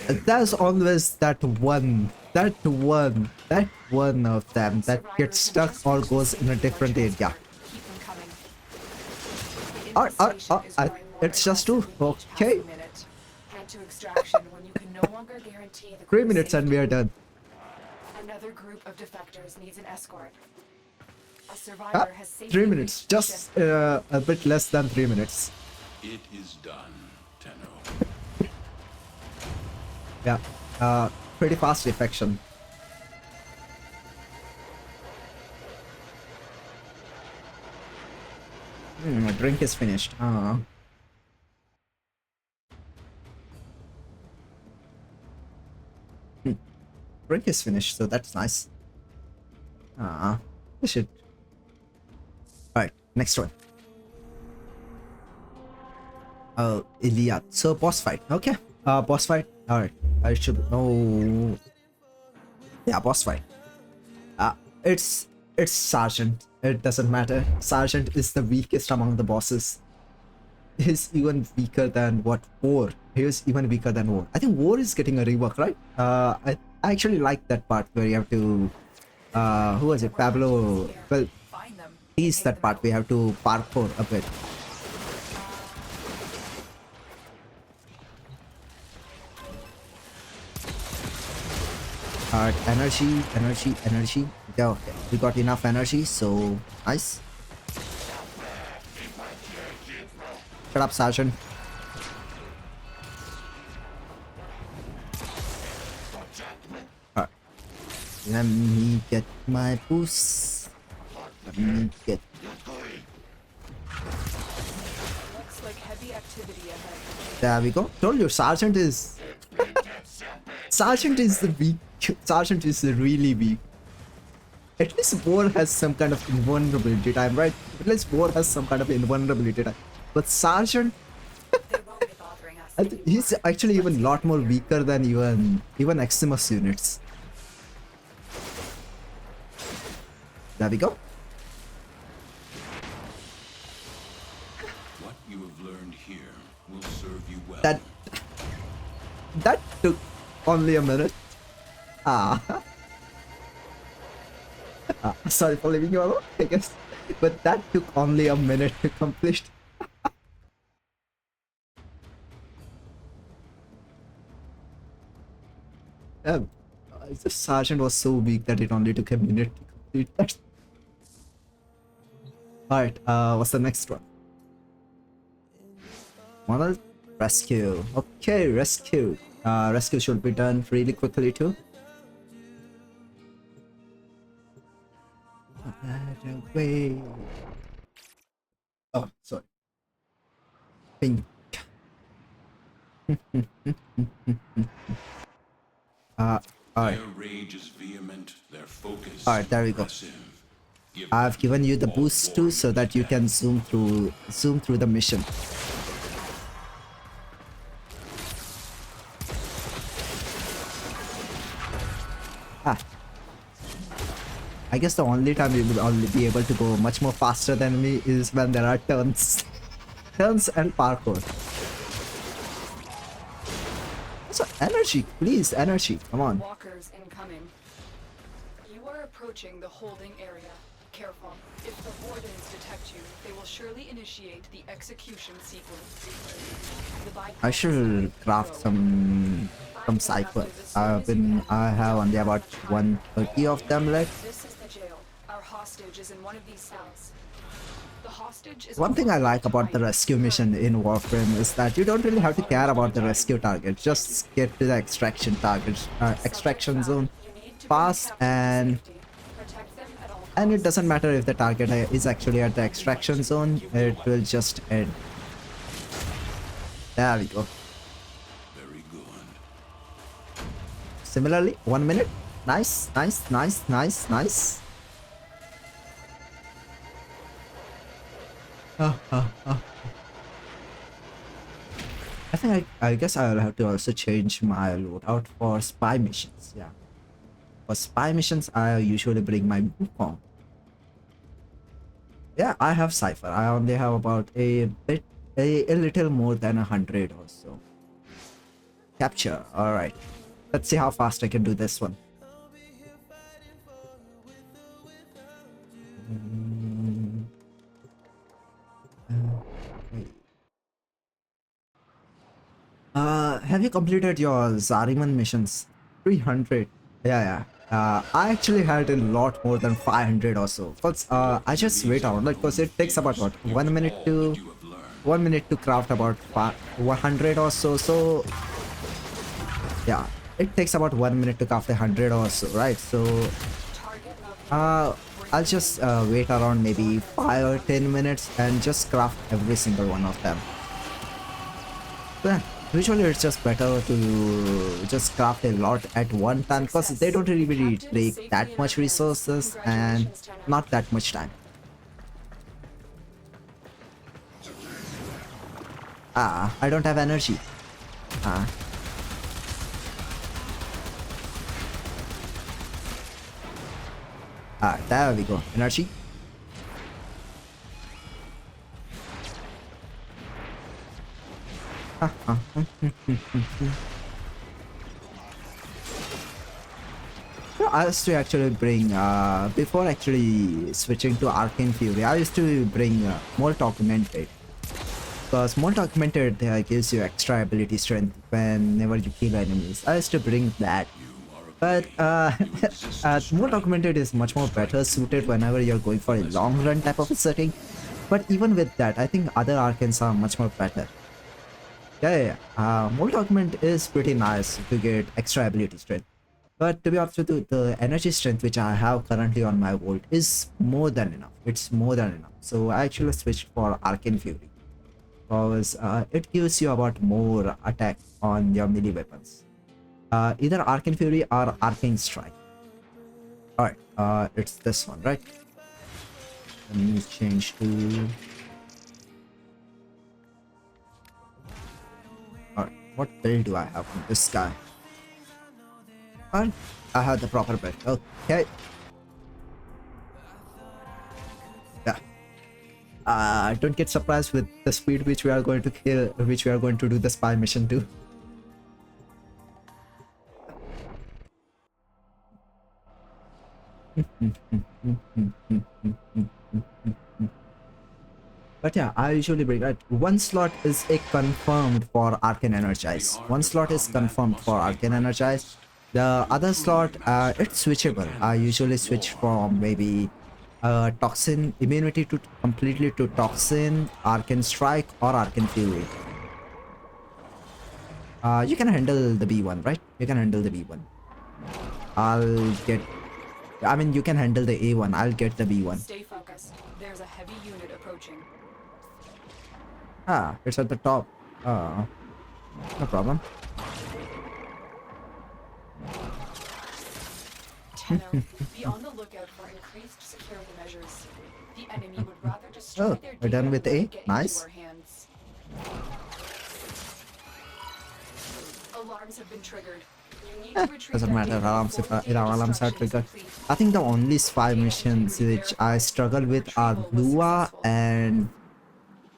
There's always that one of them that gets stuck or goes in a different area. It's just two. Okay. 3 minutes and we are done. Another group of defectors needs an escort. A survivor has 3 minutes. Just a bit less than 3 minutes. It is done, Tenno. Yeah. Pretty fast defection. My drink is finished. Drink is finished, so that's nice. Shit. Alright, next one. Oh, Iliad. So boss fight. Okay. Boss fight. Alright. I should know. Yeah, boss fight. It's Sergeant. It doesn't matter. Sergeant is the weakest among the bosses. He's even weaker than what? War. He is even weaker than War. I think War is getting a rework, right? I actually like that part where you have to who was it? Pablo. Well, he's that part we have to parkour a bit. Alright, energy. Yeah, okay. We got enough energy, so nice. Shut up, Sergeant. Alright. Let me get my boost. Let me get. Looks like heavy activity ahead. There we go. Told you, Sergeant is. Sergeant is the weak. Sergeant is really weak. At least War has some kind of invulnerability time, right? At least War has some kind of invulnerability time. But Sergeant, I think he's actually even a lot more weaker than even Eximus units. There we go. What you have learned here will serve you well. That took only a minute. Sorry for leaving you alone, I guess. But that took only a minute to complete. The Sergeant was so weak that it only took a minute to complete that. Alright, what's the next one? Model rescue. Okay, rescue. Rescue should be done really quickly too. Away. Oh, sorry. Pink. Alright. Their rage is vehement, their focus. Alright, there we go. I've given you the boost too so that you can zoom through the mission. I guess the only time you will only be able to go much more faster than me is when there are turns. Turns and parkour. So energy, please, energy. Come on. Walkers incoming. You are approaching the holding area. Careful. If the wardens detect you, they will surely initiate the execution sequence. I should craft some cypher. I have only about 130 of them left. This is the jail. Our hostage is in one of these cells. The hostage is One thing I like about the rescue mission in Warframe is that you don't really have to care about the rescue target. Just get to the extraction target, extraction zone fast, and it doesn't matter if the target is actually at the extraction zone. It will just end. There we go. Very good. Similarly, 1 minute. Nice, nice, nice, nice, nice. I think I guess I'll have to also change my loadout for spy missions. Yeah. For spy missions, I usually bring my Wukong. Yeah, I have Cypher. I only have about a little more than 100 or so. Capture. All right. Let's see how fast I can do this one. Have you completed your Zariman missions? 300. Yeah. I actually had a lot more than 500 or so. But I just wait around, like, because it takes about what 1 minute to craft about 100 or so. So yeah, it takes about 1 minute to craft 100 or so, right? So I'll just wait around maybe 5 or 10 minutes and just craft every single one of them. Yeah, usually it's just better to just craft a lot at one time because they don't really take that much resources and not that much time. I don't have energy. There we go. Energy. I used to actually bring, before actually switching to Arcane Fury, I used to bring Molt Augmented. Because Molt Augmented gives you extra ability strength whenever you kill enemies. I used to bring that. But Molt Augmented is much more better suited whenever you're going for a long run type of a setting. But even with that, I think other Arcanes are much more better. Yeah. Molt Augment is pretty nice to get extra ability strength. But to be honest with you, the energy strength which I have currently on my Volt is more than enough. It's more than enough. So I actually switched for Arcane Fury. Because it gives you about more attack on your melee weapons. Either Arcane Fury or Arcane Strike. Alright, it's this one, right? Let me change to... Alright, what build do I have on this guy? Alright, I have the proper build. Okay. Yeah. Don't get surprised with the speed which we are going to kill, which we are going to do the spy mission too. But yeah, I usually bring that. One slot is a confirmed for Arcane Energize. One slot is confirmed for Arcane Energize. The other slot, it's switchable. I usually switch from maybe Toxin immunity to completely to Toxin, Arcane Strike, or Arcane Fury. You can handle the B1, right? You can handle the B1. You can handle the A1. I'll get the B1. Stay focused. There's a heavy unit approaching. It's at the top. No problem. Be on the lookout for increased security measures. The enemy would rather destroy their we're done with A. Nice. Alarms have been triggered. You need to retrieve Doesn't matter. Alarms are triggered. I think the only spy missions which I struggle with are Lua and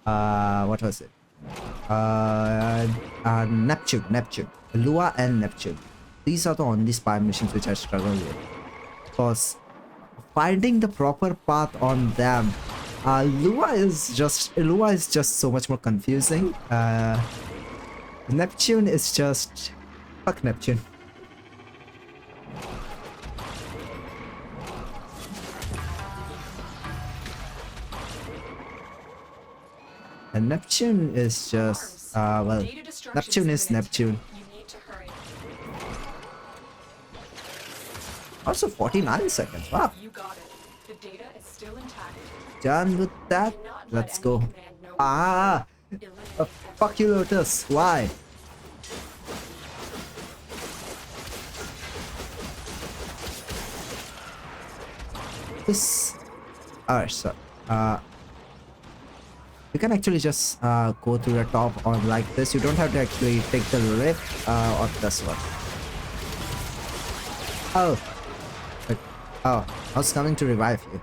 what was it? Neptune. Lua and Neptune. These are the only spy missions which I struggle with. Because finding the proper path on them, Lua is just so much more confusing. Neptune is just fuck Neptune. And Neptune is just Neptune is Neptune. Also 49 seconds. Wow. You got it. The data is still intact. Done with that. Let's go. Fuck you, Lotus. Why? this. Alright, so you can actually just go to the top or like this. You don't have to actually take the lift or this one. Oh, oh, I was coming to revive you.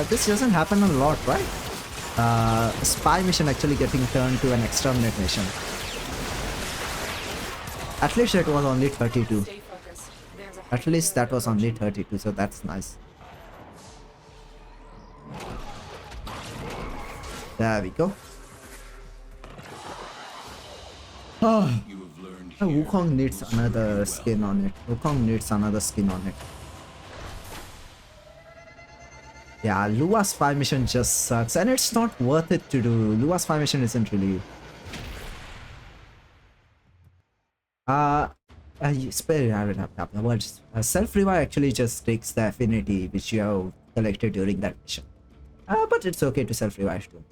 This doesn't happen a lot, right? Spy mission actually getting turned to an exterminate mission. At least it was only 32. At least that was only 32, so that's nice. There we go. Oh, Wukong needs another skin on it. Wukong needs another skin on it. Yeah, Lua's spy mission just sucks, and it's not worth it to do. Lua's spy mission isn't really. Self-revive actually just takes the affinity which you have collected during that mission. But it's okay to self-revive too.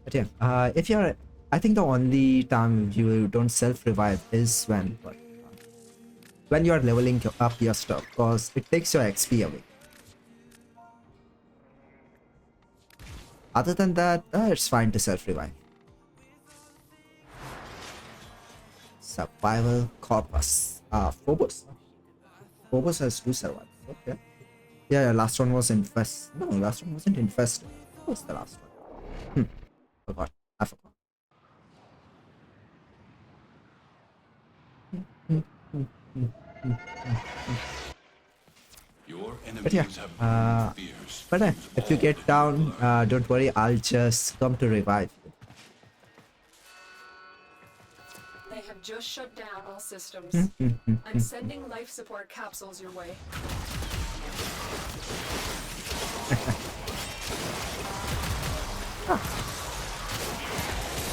But yeah, if you're, I think the only time you don't self-revive is when you're leveling up your stuff, because it takes your XP away. Other than that, it's fine to self-revive. Survival corpus. Phobos. Phobos has 2 survivors. Okay. Yeah, last one was infest. No, last one wasn't infested. What was the last one? Forgot. I forgot. But yeah, if you get down, don't worry, I'll just come to revive you. They have just shut down all systems. I'm sending life support capsules your way.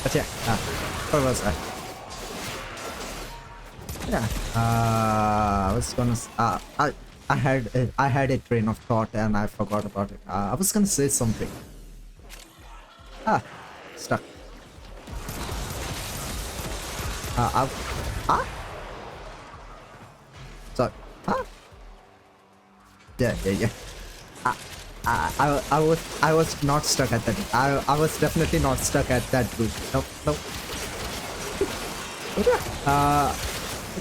But yeah, what was that? Yeah, I was gonna. I had a train of thought and I forgot about it. I was gonna say something. Stuck. Sorry. Yeah. I was not stuck at that. I was definitely not stuck at that group. Nope.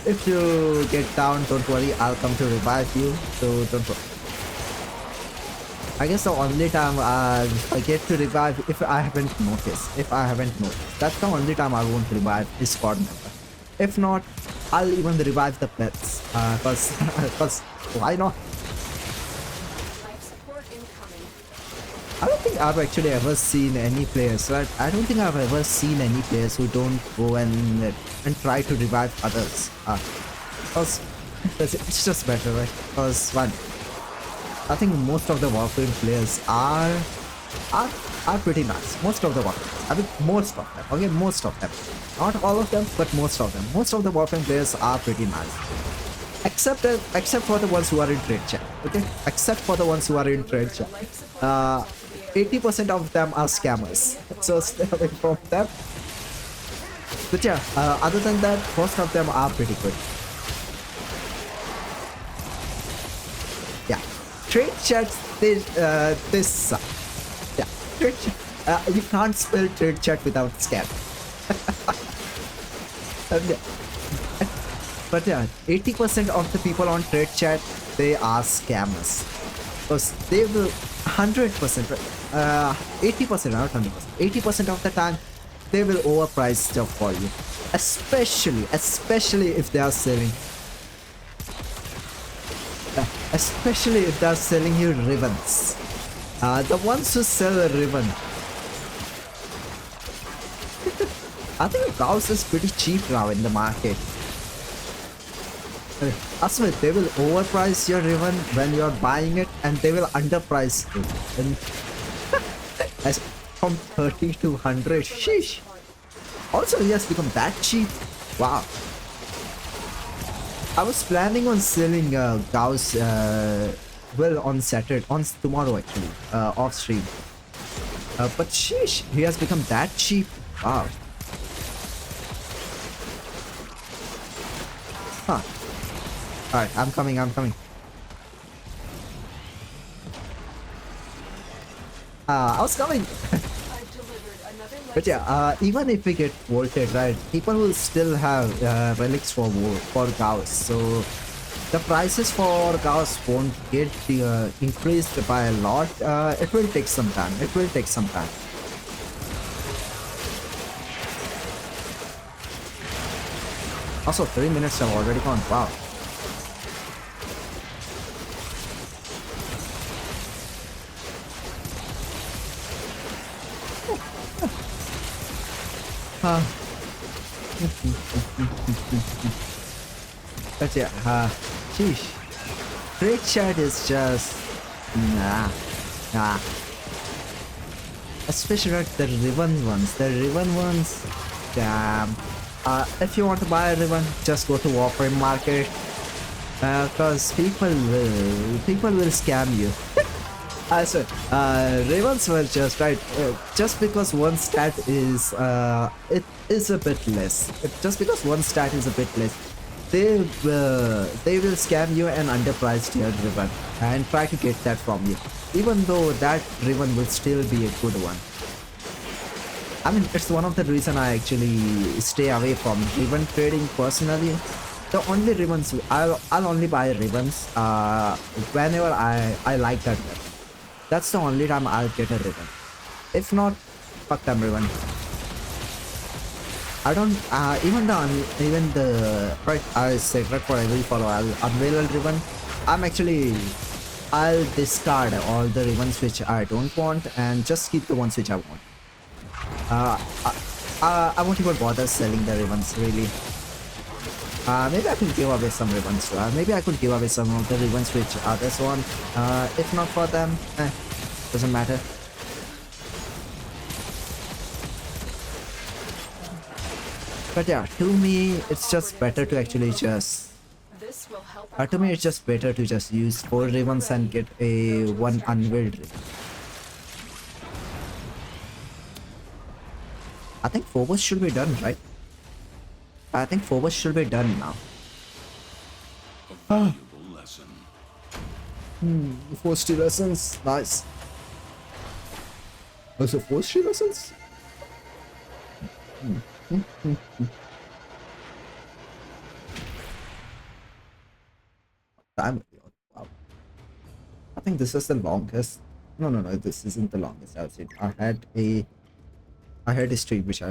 If you get down, don't worry, I'll come to revive you, so don't worry. I guess the only time I get to revive, if I haven't noticed, that's the only time I won't revive is squad member. If not, I'll even revive the pets, cause why not? I don't think I've actually ever seen any players, right? I don't think I've ever seen any players who don't go and try to revive others. Because it's just better, right? Because one, I think most of the Warframe players are pretty nice. Most of the Warframe, I mean most of them. Okay, most of them. Not all of them, but most of them. Most of the Warframe players are pretty nice. Except for the ones who are in trade chat. Okay? Except for the ones who are in trade chat. 80% of them are scammers, so stay away from them. But yeah, other than that, most of them are pretty good. Yeah, trade chats, they suck. Yeah, trade chat, you can't spell trade chat without scam. But yeah, 80% of the people on trade chat, they are scammers. Because they will 100%, 80%, not 100%, 80% of the time, they will overprice stuff for you. Especially if they are selling. Especially if they are selling you ribbons. The ones who sell a ribbon. I think Gauss is pretty cheap now in the market. I swear, they will overprice your ribbon when you're buying it, and they will underprice it. And from 30 to 100, sheesh. Also, he has become that cheap. Wow. I was planning on selling Gauss on tomorrow actually, off stream. But sheesh, he has become that cheap. Wow. Huh. Alright, I'm coming. I was coming. But yeah, even if we get volted, right, people will still have relics for Gauss. So the prices for Gauss won't get increased by a lot. It will take some time. Also, 3 minutes have already gone. Wow. But yeah, sheesh. Great chat is just nah. Especially like the ribbon ones. Damn. If you want to buy a ribbon, just go to Warframe market. Cause people will scam you. I swear, ribbons were just right. Just because one stat is it is a bit less. They will scam you an underpriced your ribbon and try to get that from you, even though that ribbon will still be a good one. I mean, it's one of the reason I actually stay away from ribbon trading personally. The only ribbons I'll only buy ribbons whenever I like that ribbon. That's the only time I'll get a ribbon. If not, fuck them ribbon. I don't even the right, I said right for every follow I'll unveil a ribbon. I'll discard all the ribbons which I don't want and just keep the ones which I want. I won't even bother selling the ribbons really. Maybe I could give away some ribbons. Maybe I could give away some of the ribbons which others want. If not for them, doesn't matter. But yeah, to me, it's just better to actually just... to me, it's just better to just use 4 ribbons and get a 1 unveiled ribbon. I think Phobos should be done, right? I think Phobos should be done now. Forced lessons, nice. Also forced lessons? Damn, wow. I think this is the longest. No, this isn't the longest I've seen. I had a stream which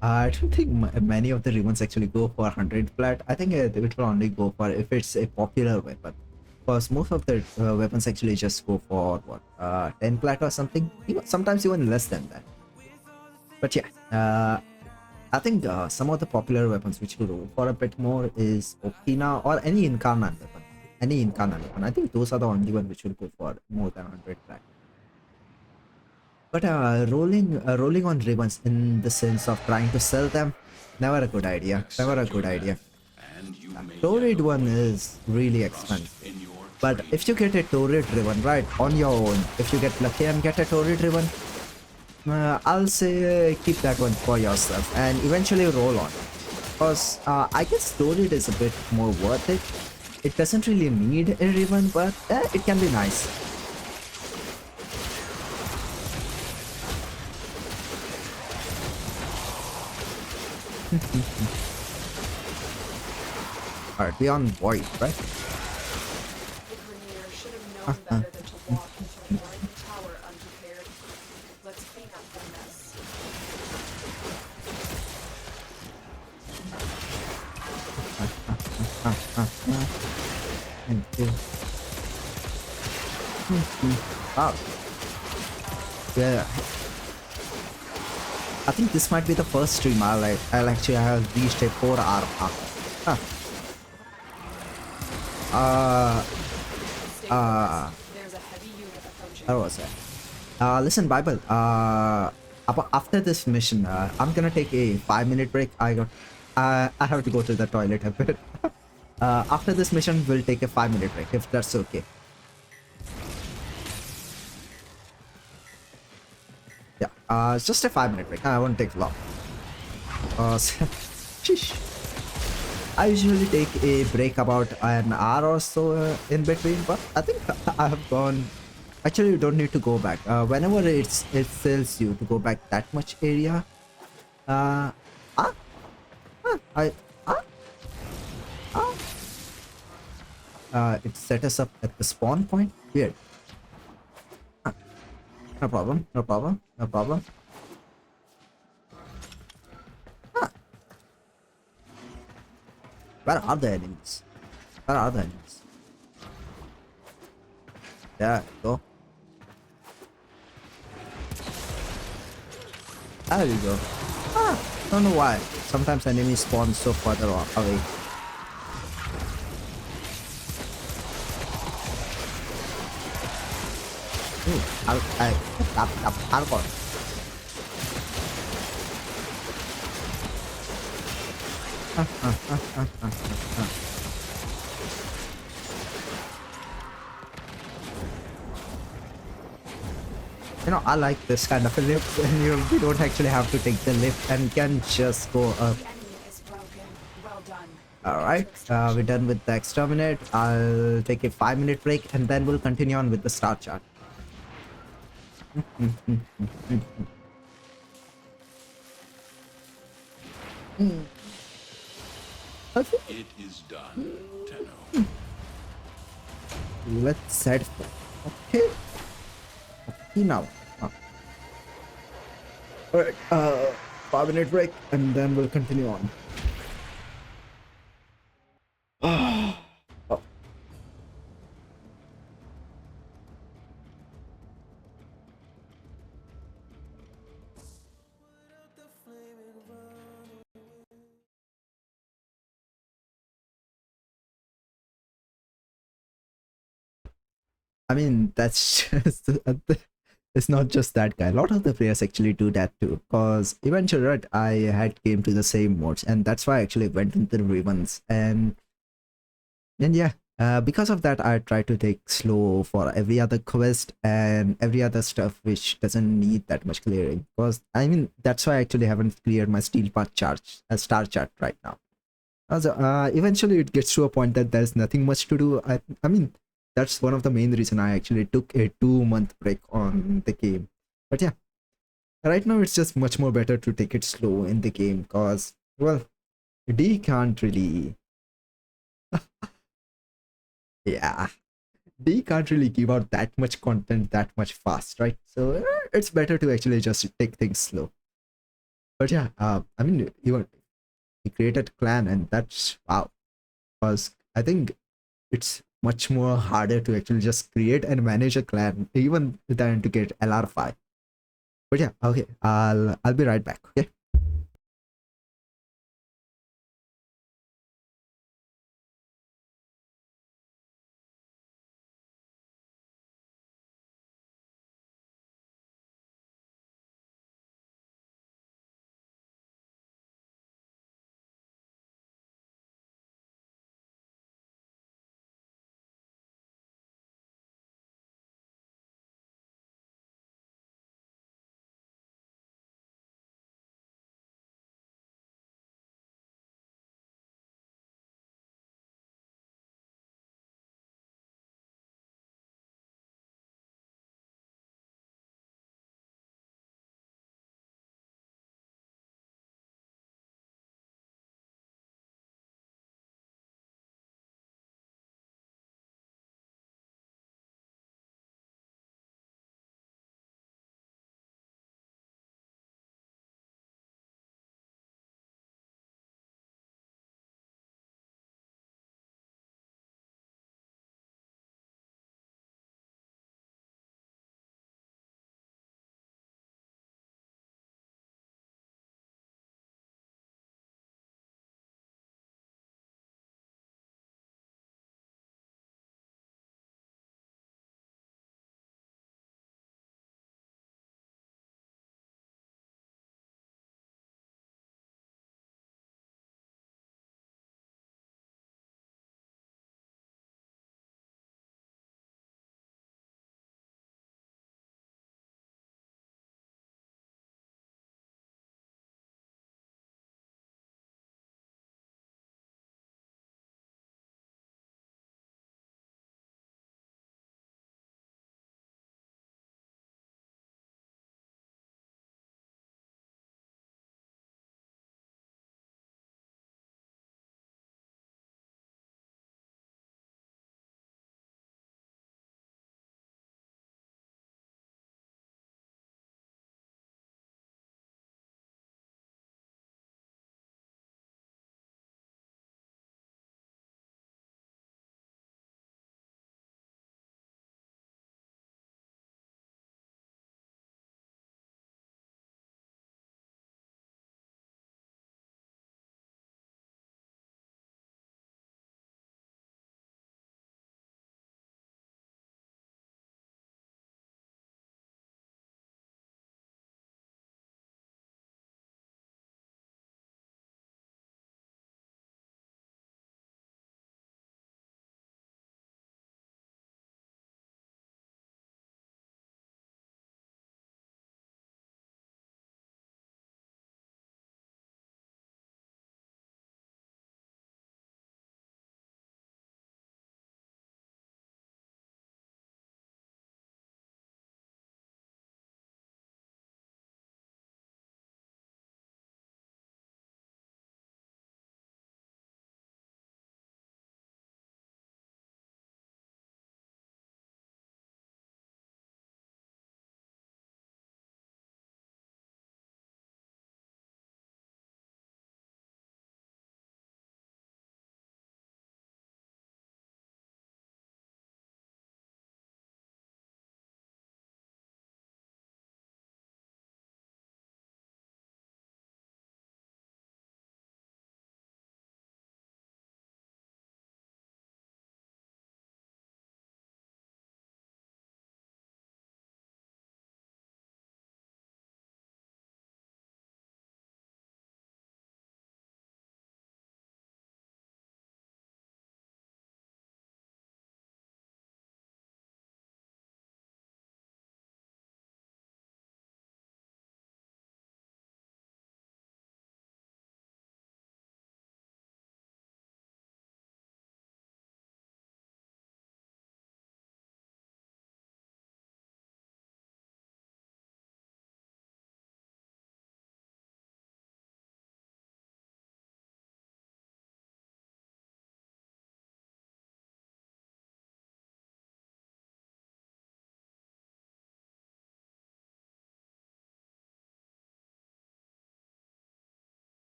I don't think many of the ribbons actually go for 100 flat. I think it will only go for if it's a popular weapon. Because most of the weapons actually just go for what 10 flat or something. Sometimes even less than that. But yeah, I think some of the popular weapons which will go for a bit more is Okina or any incarnate weapon. I think those are the only ones which will go for more than 100 flat. But rolling on ribbons in the sense of trying to sell them, never a good idea. Torrid one is really expensive. But if you get a Torrid ribbon, right, on your own, if you get lucky and get a Torrid ribbon, I'll say keep that one for yourself and eventually roll on. Because I guess Torrid is a bit more worth it. It doesn't really need a ribbon, but it can be nice. Alright, we on Void, right? The Grenier should have known better than to walk into a Void tower unprepared. Let's clean up the mess. Thank you. Wow. Yeah. I think this might be the first stream I'll actually have reached a 4-hour mark. How was that? Listen, Bible. After this mission, I'm gonna take a 5-minute break. I have to go to the toilet a bit. After this mission, we'll take a 5-minute break if that's okay. It's just a 5-minute break. I won't take long. Sheesh. I usually take a break about an hour or so in between, but I think I have gone. Actually, you don't need to go back. Whenever it tells you to go back that much area, uh, ah, ah, I, ah, ah. It set us up at the spawn point. Weird. No problem. No problem. No problem. Where are the enemies? Where are the enemies? There we go. There we go. Don't know why. Sometimes enemies spawn so further away. Hardcore. You know, I like this kind of a lift, and you don't actually have to take the lift and can just go up. Alright, we're done with the exterminate. I'll take a 5-minute break and then we'll continue on with the star chart. It is done, Tenno. Let's set. Okay. Okay now. Alright, 5-minute break and then we'll continue on. Oh. I mean, that's just it's not just that guy. A lot of the players actually do that too. Cause eventually, right, I had came to the same modes, and that's why I actually went into the ribbons. And yeah, because of that, I try to take slow for every other quest and every other stuff which doesn't need that much clearing. Cause I mean, that's why I actually haven't cleared my steel part charge, star chart right now. Also, eventually it gets to a point that there's nothing much to do. I mean, that's one of the main reason I actually took a 2-month break on the game. But yeah, right now it's just much more better to take it slow in the game because, well, D can't really... yeah, D can't really give out that much content that much fast, right? So it's better to actually just take things slow. But yeah, I mean, even he created clan and that's wow. Because I think it's much more harder to actually just create and manage a clan even than to get LR5. But yeah, okay, I'll be right back. Okay.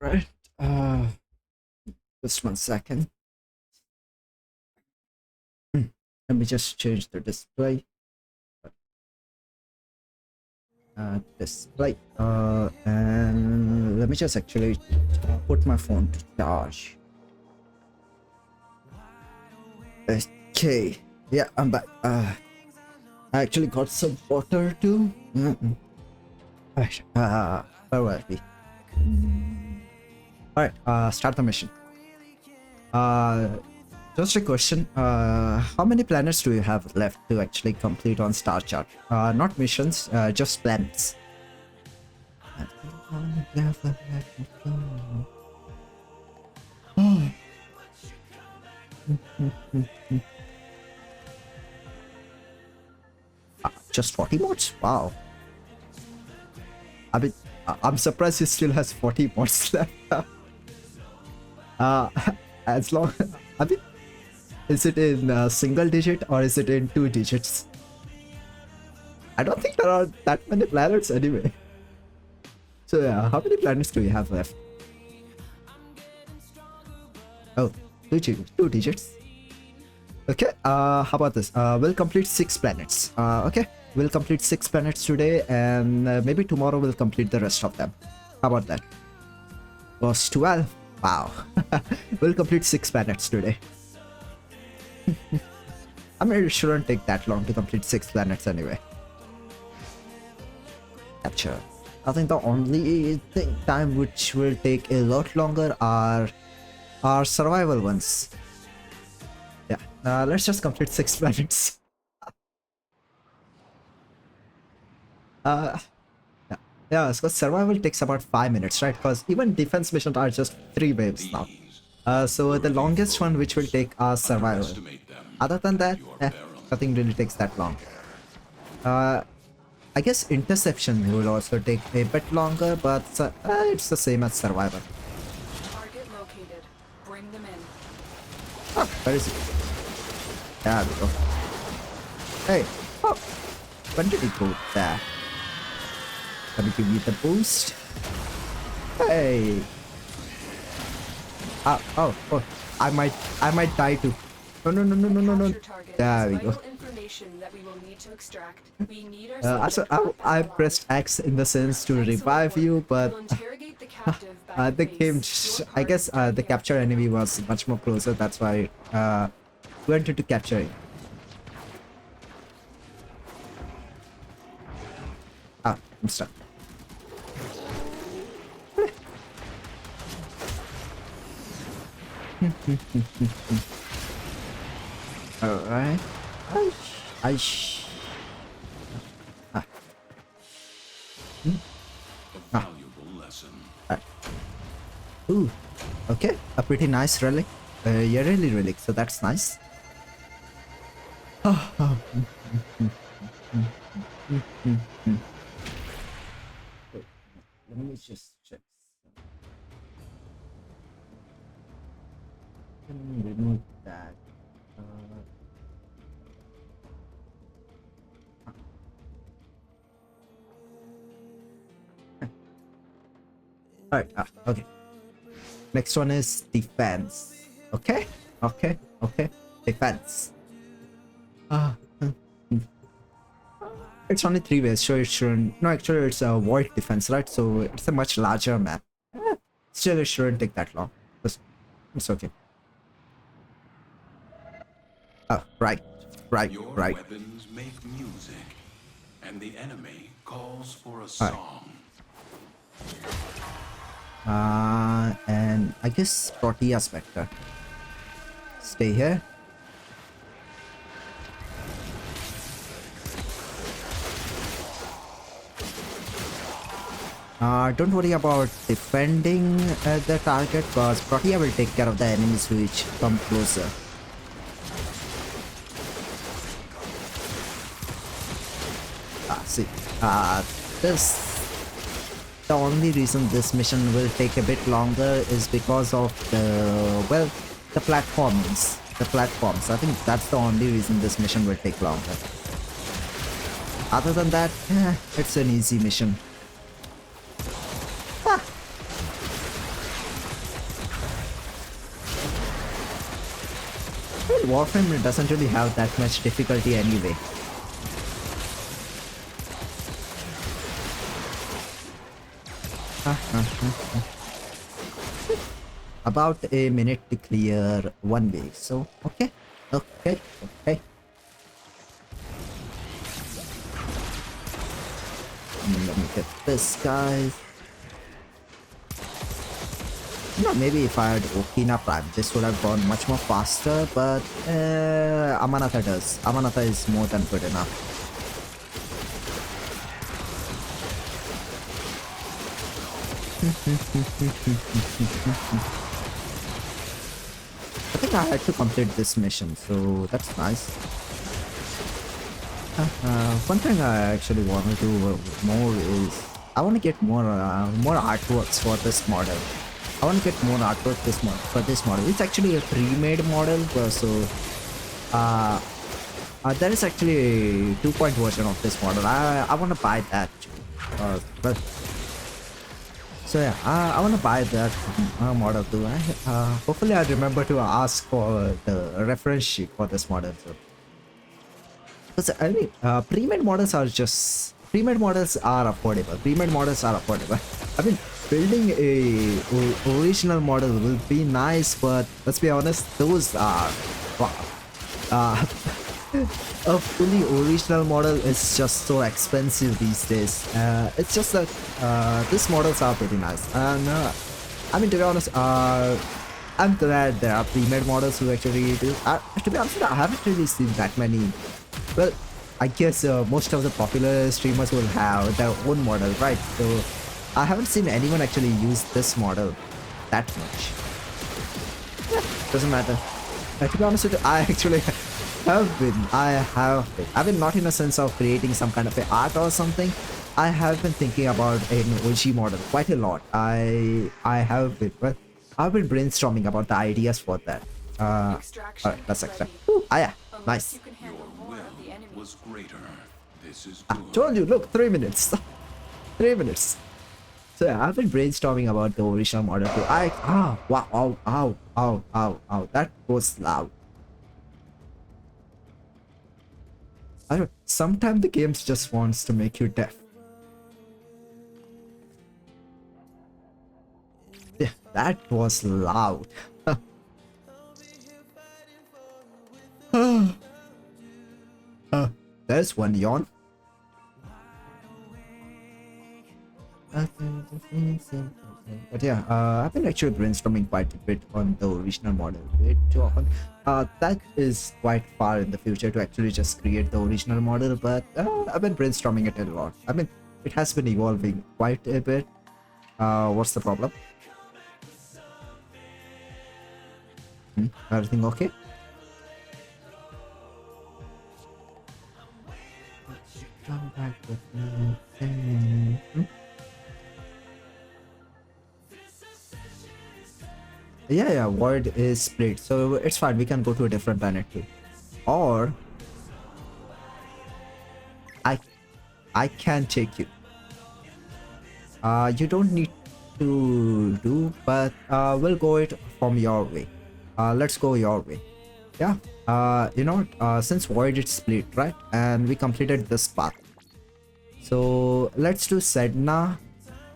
Right. Just 1 second. Let me just change the display. Display. And let me just actually put my phone to charge. Okay. Yeah, I'm back. I actually got some water too. Alright. Where were we? Alright. Start the mission. Just a question. How many planets do you have left to actually complete on Star Chart? Not missions, just planets. Just 40 mods? Wow. I mean, I'm surprised he still has 40 mods left. As long, I mean, is it in single digit or is it in 2 digits? I don't think there are that many planets anyway. So yeah, how many planets do you have left? Oh, 2 digits. Okay, how about this? We'll complete 6 planets. Okay, we'll complete 6 planets today, and maybe tomorrow we'll complete the rest of them. How about that? Was 12? Wow. We'll complete 6 planets today. I mean, it shouldn't take that long to complete 6 planets anyway. Capture. I think the only time which will take a lot longer are survival ones. Yeah, let's just complete 6 planets. Yeah, so survival takes about 5 minutes, right? Because even defense missions are just 3 waves now. So the longest one which will take are survival. Other than that, nothing really takes that long. I guess interception will also take a bit longer, but it's the same as survival. Target located. Bring them in. Oh, where is it? There we go. Hey, oh, when did he go there? Let me give you the boost. Hey. Oh, I might die too. No. There we go. I pressed X in the sense to revive you, but the game, I guess the capture enemy was much more closer. That's why went into capturing. Ah, I'm stuck. Alright. A valuable lesson. Ooh, okay, a pretty nice relic. Yeah, really relic, so that's nice. Let me just check. Let me remove that. Alright, okay. Next one is defense. Okay. Defense. It's only 3 ways, so it shouldn't. No, actually, it's a void defense, right? So it's a much larger map. Still, it shouldn't take that long. It's okay. Oh, right. Your weapons make music, and the enemy calls for a song. And I guess Protea's vector. Stay here. Don't worry about defending the target, because Protea will take care of the enemies which come closer. See, the only reason this mission will take a bit longer is because of the platforms. I think that's the only reason this mission will take longer. Other than that, it's an easy mission. Warframe doesn't really have that much difficulty anyway. About a minute to clear one way, so okay. Let me get this, guys. Maybe if I had Okina Prime, this would have gone much more faster, but Amanatha does. Amanatha is more than good enough. I think I had to complete this mission, so that's nice. One thing I actually want to do more is I want to get more artworks for this model. I want to get more artwork for this model. It's actually a pre-made model, so there is actually a 2.0 version of this model. I want to buy that. But so yeah, I want to buy that model too. Hopefully I remember to ask for the reference sheet for this model too. Because I mean, pre-made models are affordable. Pre-made models are affordable. I mean, building a original model will be nice, but let's be honest, those are a fully original model is just so expensive these days. It's just that these models are pretty nice, and I mean, to be honest, I'm glad there are pre-made models who actually do. To be honest, I haven't really seen that many. Well, I guess most of the popular streamers will have their own model, right? So I haven't seen anyone actually use this model that much. Yeah, doesn't matter. To be honest with you, I actually I've been not in a sense of creating some kind of a art or something. I have been thinking about an OG model quite a lot. I've been brainstorming about the ideas for that. Alright, let's extract. Yeah, nice. Was greater. This is I told you, look, 3 minutes. 3 minutes. So yeah, I've been brainstorming about the original model too. Wow, ow, that was loud. I don't know, sometimes the game just wants to make you deaf. Yeah, that was loud. There's one yawn. But yeah, I've been actually brainstorming quite a bit on the original model way too often. That is quite far in the future to actually just create the original model, but I've been brainstorming it a lot. I mean, it has been evolving quite a bit. What's the problem? Everything okay? Come back with me. Yeah, void is split, so it's fine. We can go to a different planet too, or I can take you. You don't need to do, but we'll go it from your way. Let's go your way. Yeah. You know, since void is split, right, and we completed this path, so let's do Sedna,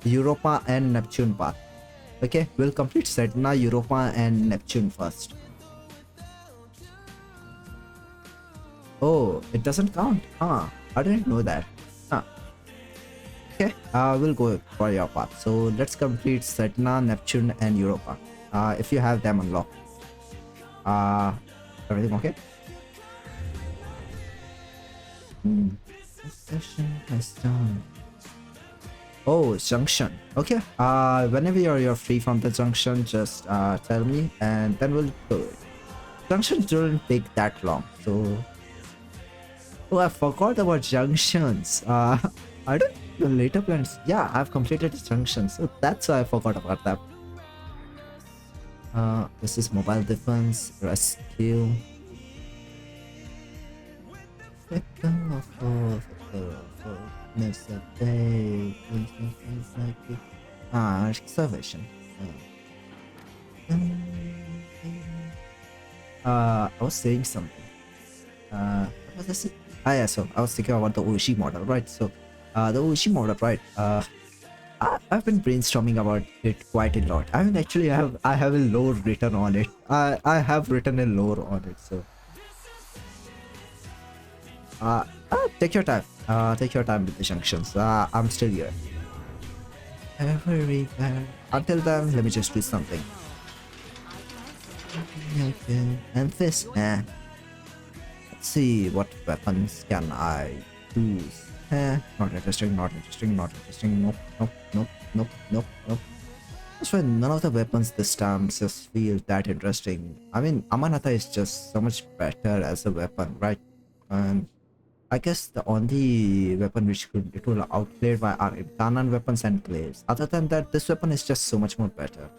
Europa, and Neptune path. Okay, we'll complete Sedna, Europa, and Neptune first. Oh, it doesn't count. I didn't know that. Okay, we'll go for your path. So let's complete Sedna, Neptune, and Europa. If you have them unlocked. Everything okay? Session has done. Oh, junction. Okay. Whenever you're free from the junction, just tell me, and then we'll do it. Junctions don't take that long, so. Oh, I forgot about junctions. I don't know later plans. Yeah, I've completed the junctions, so that's why I forgot about that. This is mobile defense, rescue. Excavation. I was saying something. What was I saying? Yeah, so I was thinking about the Oshi model, right? So, the Oshi model, right? I've been brainstorming about it quite a lot. I mean, actually, I have a lore written on it. I have written a lore on it. So, take your time. Take your time with the junctions. I'm still here. Everywhere. Until then, let me just do something. And this. Let's see what weapons can I use. Not interesting, not interesting, not interesting. Nope, nope, nope, nope, nope, nope. That's why none of the weapons this time just feel that interesting. I mean, Amanata is just so much better as a weapon, right? And I guess the only weapon which it will outplay by are Tanan weapons and glaives. Other than that, this weapon is just so much more better.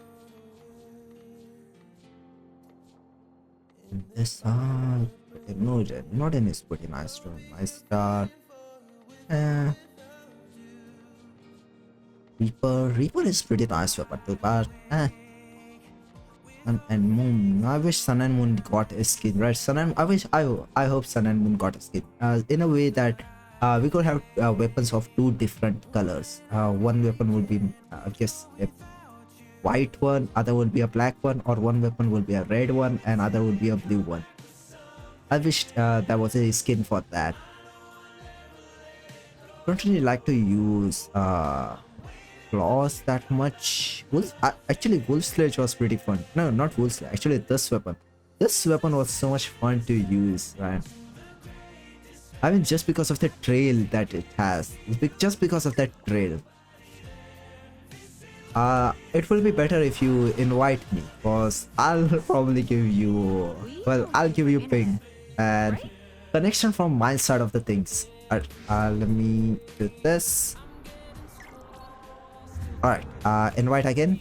And this Norden is pretty nice too. Nice star. Reaper is pretty nice weapon too, but Sun and Moon. I wish Sun and Moon got a skin, right? I hope Sun and Moon got a skin. In a way that we could have weapons of two different colors. One weapon would be, I guess, a white one, other would be a black one, or one weapon would be a red one and other would be a blue one. I wish there was a skin for that. Don't really like to use claws that much. Actually, Wolf Sledge was pretty fun. No, not Wolf Sledge. Actually, this weapon. This weapon was so much fun to use, right? I mean, just because of the trail that it has. Just because of that trail. It will be better if you invite me, because I'll probably give you, well, I'll give you ping and connection from my side of the things. Let me do this. Alright, invite again.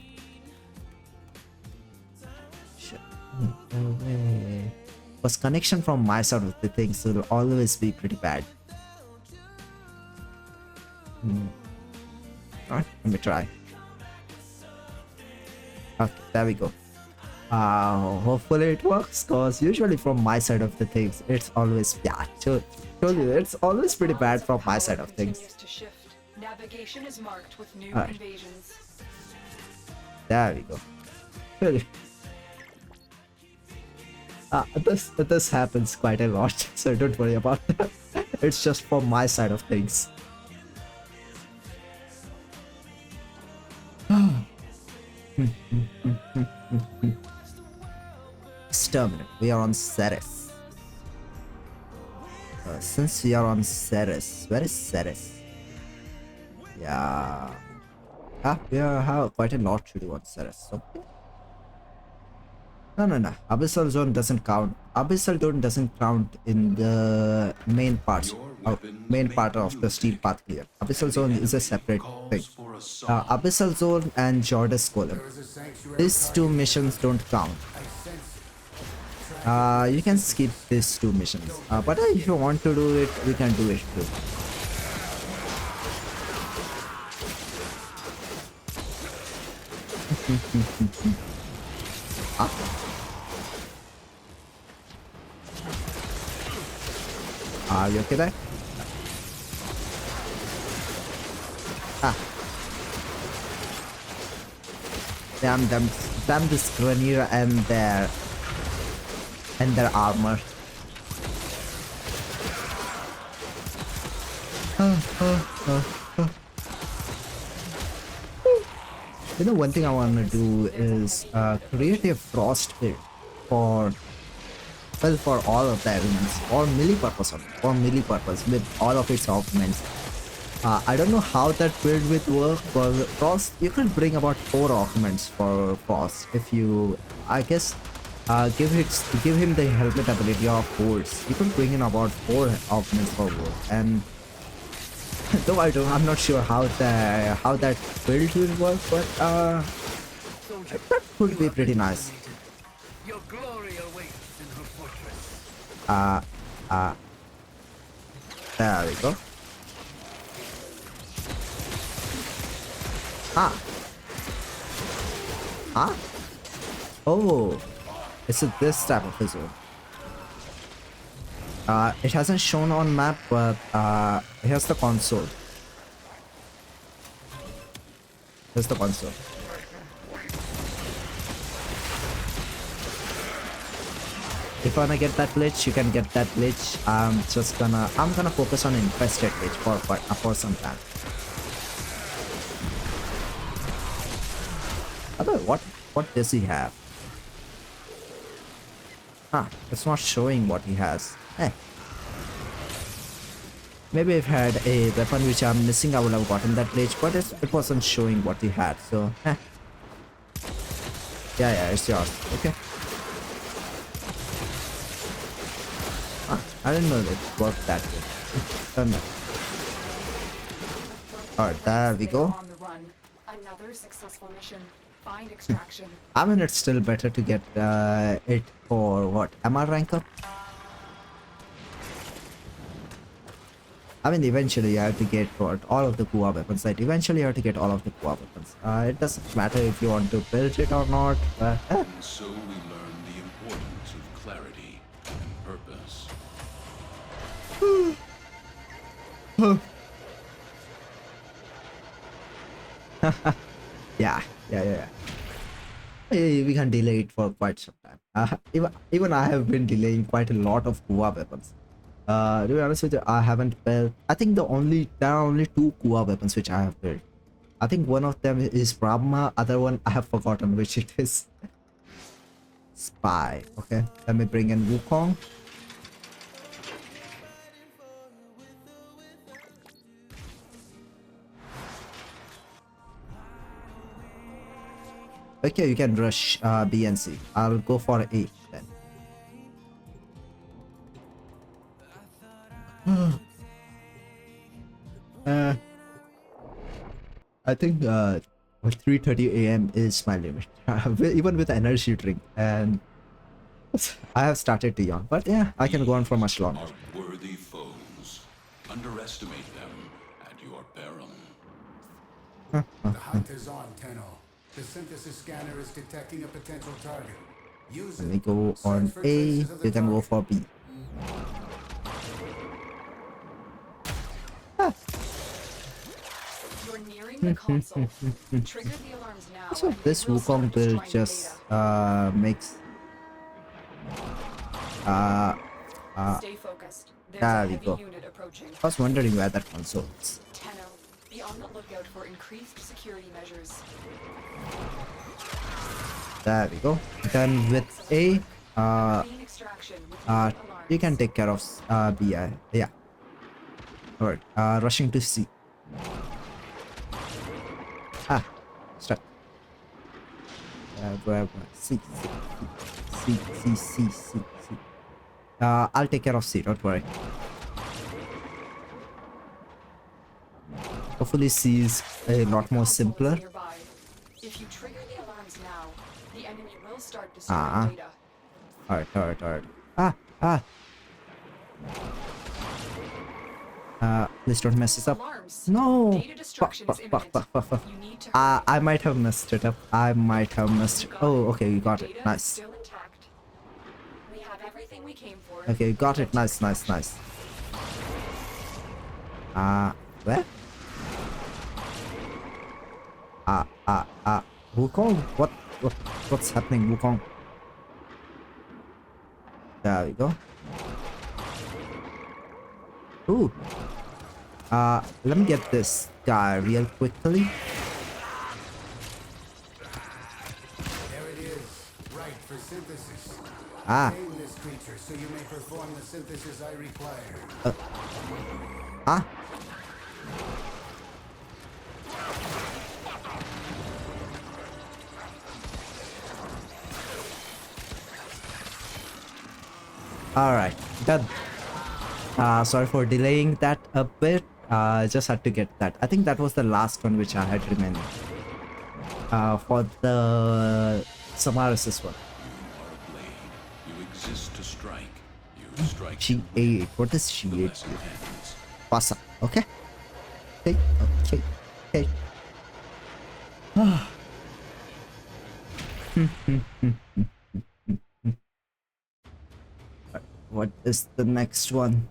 Because connection from my side of the things will always be pretty bad. Alright, let me try. Okay, there we go. Hopefully it works, because usually from my side of the things, it's always bad. Told you, it's always pretty bad from my side of things. Navigation is marked with new invasions. There we go. Really. This happens quite a lot, so don't worry about that. It's just from my side of things. Exterminate. We are on Ceres. Since we are on Ceres, where is Ceres? Yeah. We have quite a lot to do on Ceres. So. No. Abyssal Zone doesn't count. Abyssal Zone doesn't count in the main part of the Steel Path clear. Abyssal Zone is a separate thing. Abyssal Zone and Jordas Golem. These two missions don't count. You can skip these two missions. But if you want to do it, we can do it too. Are you okay there? Damn this Grenier and their armor. You know, one thing I want to do is create a frost build for all of the elements, or melee purpose with all of its augments. I don't know how that build would work, but Frost, you could bring about 4 augments for Frost if you, I guess, give him the helmet ability of Force. You could bring in about 4 augments for Wood, and though I'm not sure how that build will work, but that could be pretty nice. Your glory awaits in her fortress. There we go. Oh. It's this type of a zone. It hasn't shown on map, but here's the console. Here's the console. If you wanna get that glitch, you can get that glitch. I'm gonna focus on infested glitch for some time. Although, what does he have? It's not showing what he has. Maybe if I had a weapon which I'm missing, I would have gotten that glitch, but it wasn't showing what he had, so yeah, it's yours. Okay. I didn't know it worked that way. Alright, there we go. Another successful mission. Find extraction. I mean, it's still better to get it for what? MR rank up? I mean, eventually you have to get what? All of the Kua weapons, right? Eventually you have to get all of the Kua weapons. It doesn't matter if you want to build it or not. And so we learn the importance of clarity and purpose. Yeah. We can delay it for quite some time. Even I have been delaying quite a lot of Kua weapons. To be honest with you, I haven't built. I think there are only 2 Kua weapons which I have built. I think one of them is Brahma, other one I have forgotten which it is. Spy. Okay, let me bring in Wukong. Okay, you can rush B and C. I'll go for A then. I think 3:30 a.m. is my limit, even with energy drink, and I have started to yawn. But yeah, I can go on for much longer. Are worthy foes. Underestimate them at your peril. The hunt is on, Tenno. The synthesis scanner is detecting a potential target. Use Let me go on A. You can go for B. You're nearing the console. Trigger the alarms now. So this Wukong build just makes Stay focused. There's there a we heavy go. unit approaching. I was wondering where that console is. Tenno, be on the lookout for increased security measures. There we go. Then with A, you can take care of B. Yeah. Alright. Rushing to C. Stuck. C. I'll take care of C. Don't worry. Hopefully C is a lot more simpler. If you trigger the alarms now, the enemy will start destroying data. Alright. Please don't mess this up. No. I might have messed it up. Oh, okay, you got it. Nice. We have everything we came for. Okay, you got it. Nice. Where? Wukong? What's happening, Wukong? There we go. Ooh. Let me get this guy real quickly. There it is. Right for synthesis. Tame this creature so you may perform the synthesis I require. Alright, done. Sorry for delaying that a bit. Just had to get that. I think that was the last one which I had remaining. For the Samaris one. You exist to strike. You strike. G8. What is G8? Pass up. Okay. Okay. is the next one?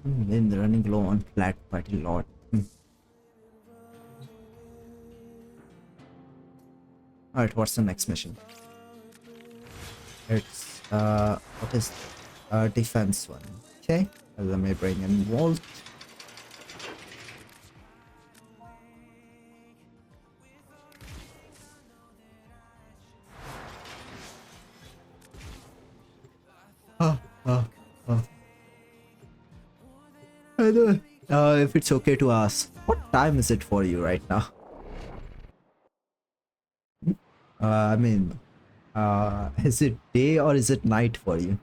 In the running low on flat quite a lot. Alright, what's the next mission? It's what is defense one? Okay, let me bring in Volt. I know. If it's okay to ask, what time is it for you right now? I mean, is it day or is it night for you?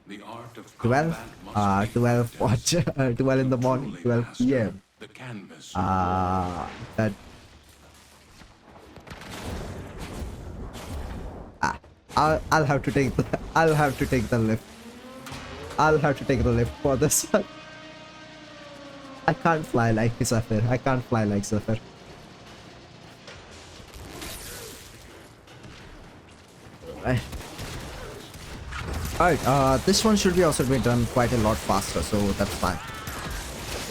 The art of 12? combat must be 12 practiced. what? 12 in the morning, Truly 12 master p.m. the canvas of war. That I'll have to take the I'll have to take the lift. I'll have to take the lift for this one. I can't fly like Zephyr. I can't fly like Zephyr. Right. Alright, this one should be also be done quite a lot faster, so that's fine.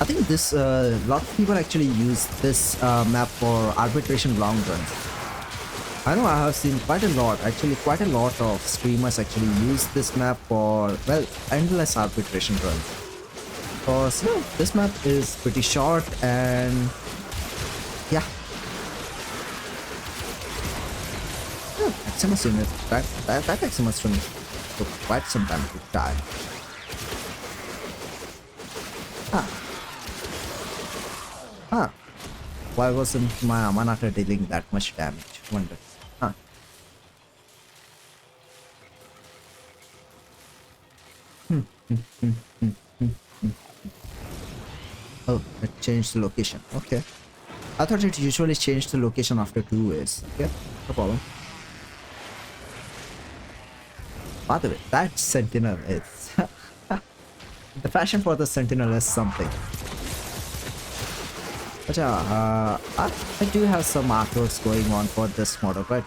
I think this lot of people actually use this map for arbitration long runs. I know I have seen quite a lot of streamers actually use this map for, well, endless arbitration runs. Because this map is pretty short and yeah. Maximus unit, that Maximus unit took quite some time to die. Why wasn't my Amanata dealing that much damage? Wonder. Oh, it changed the location. Okay. I thought it usually changed the location after 2 waves. Okay, no problem. By the way, that Sentinel is... the fashion for the Sentinel is something. But yeah, I do have some artworks going on for this model, but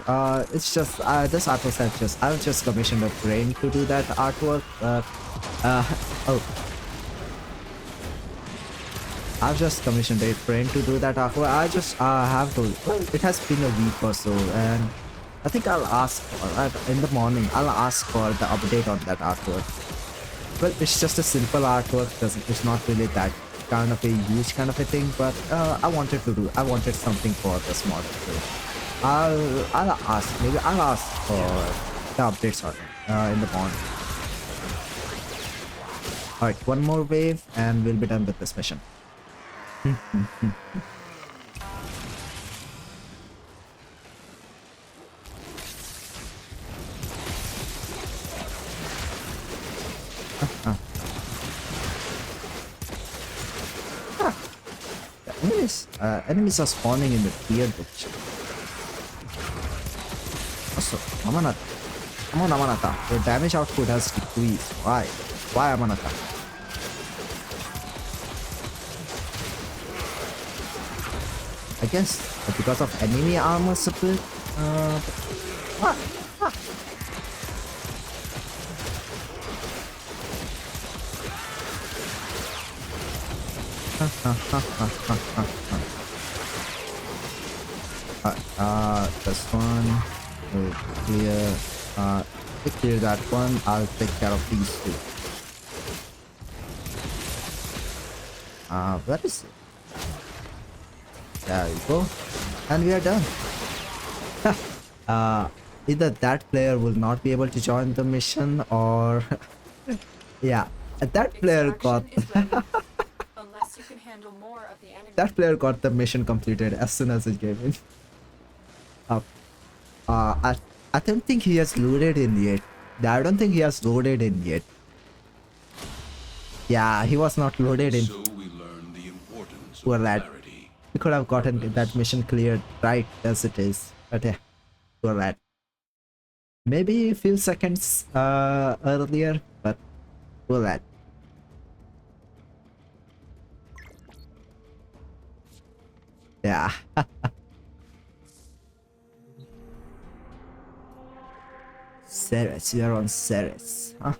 it's just this artwork I've just commissioned a brain to do that artwork. I've just commissioned a brain to do that artwork. I just have to. Well, it has been a week or so, and I think I'll ask in the morning. I'll ask for the update on that artwork. Well, it's just a simple artwork. It's not really that kind of a huge kind of a thing, but I wanted something for this model, so I'll ask for the updates on it in the morning. All right, one more wave and we'll be done with this mission. Enemies are spawning in the tier position. Also, Amanata. Come on, Amanata. Your damage output has decreased. Why? Why, Amanata? I guess because of enemy armor split. This one will clear. Clear that one. I'll take care of these two. Where is it? There you go, and we are done. Either that player will not be able to join the mission, or yeah, that player got. Unless you can handle more of the enemy. That player got the mission completed as soon as it came in. I don't think he has loaded in yet. I don't think he has loaded in yet. Yeah, he was not loaded in. So we learn the importance Poor of lad. clarity. We could have gotten that mission cleared right as it is. But yeah, poor lad. Maybe a few seconds earlier, but poor lad. Yeah. Ceres. We are on Ceres. Huh?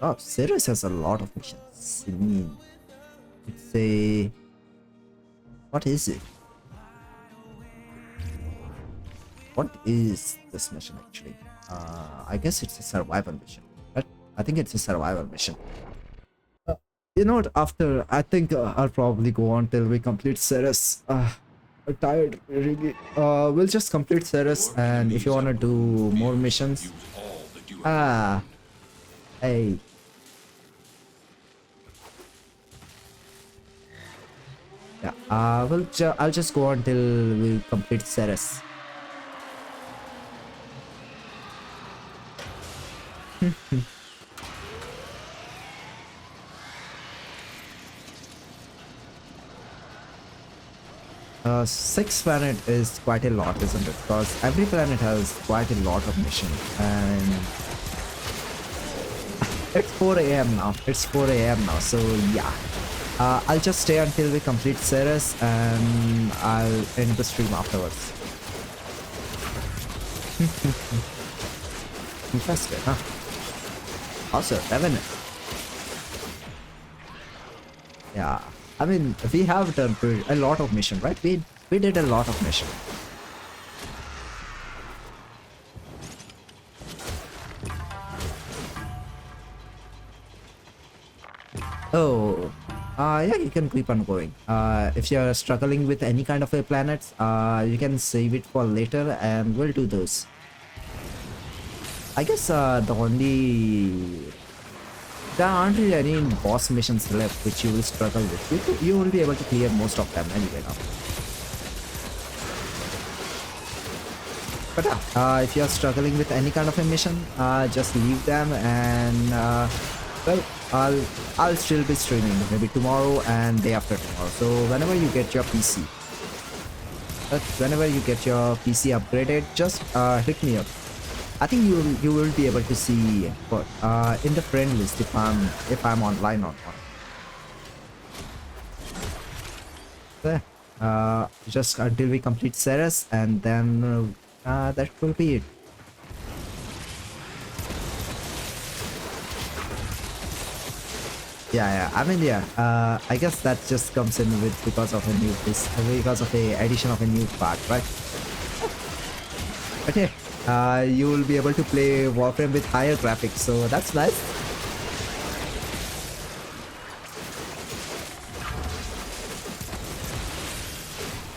Oh, Ceres has a lot of missions. I mean, it's a... What is it? What is this mission actually? I guess it's a survival mission. Right? I think it's a survival mission. You know what? After, I think I'll probably go on till we complete Ceres. I'm tired, really. We'll just complete Ceres, and if you wanna do more missions, hey. Yeah, I'll just go on till we complete Ceres. 6 planet is quite a lot, isn't it? Because every planet has quite a lot of missions, and it's 4 a.m. now. It's 4 a.m. now, so yeah. I'll just stay until we complete Ceres, and I'll end the stream afterwards. Interesting, huh? Also, Revenant. Yeah. I mean, we have done a lot of mission, right? We did a lot of mission. Oh, yeah, you can keep on going. If you're struggling with any kind of a planet, you can save it for later, and we'll do those. I guess there aren't really any boss missions left which you will struggle with. You will be able to clear most of them anyway now. But if you are struggling with any kind of a mission, just leave them, and well, I'll still be streaming maybe tomorrow and day after tomorrow. So whenever you get your PC, upgraded, just hit me up. I think you will be able to see what in the friend list if I'm online or not. There. Just until we complete Ceres, and then that will be it. Yeah. I mean, yeah. I guess that just comes in with because of a addition of a new part, right? Okay. You will be able to play Warframe with higher graphics, so that's nice.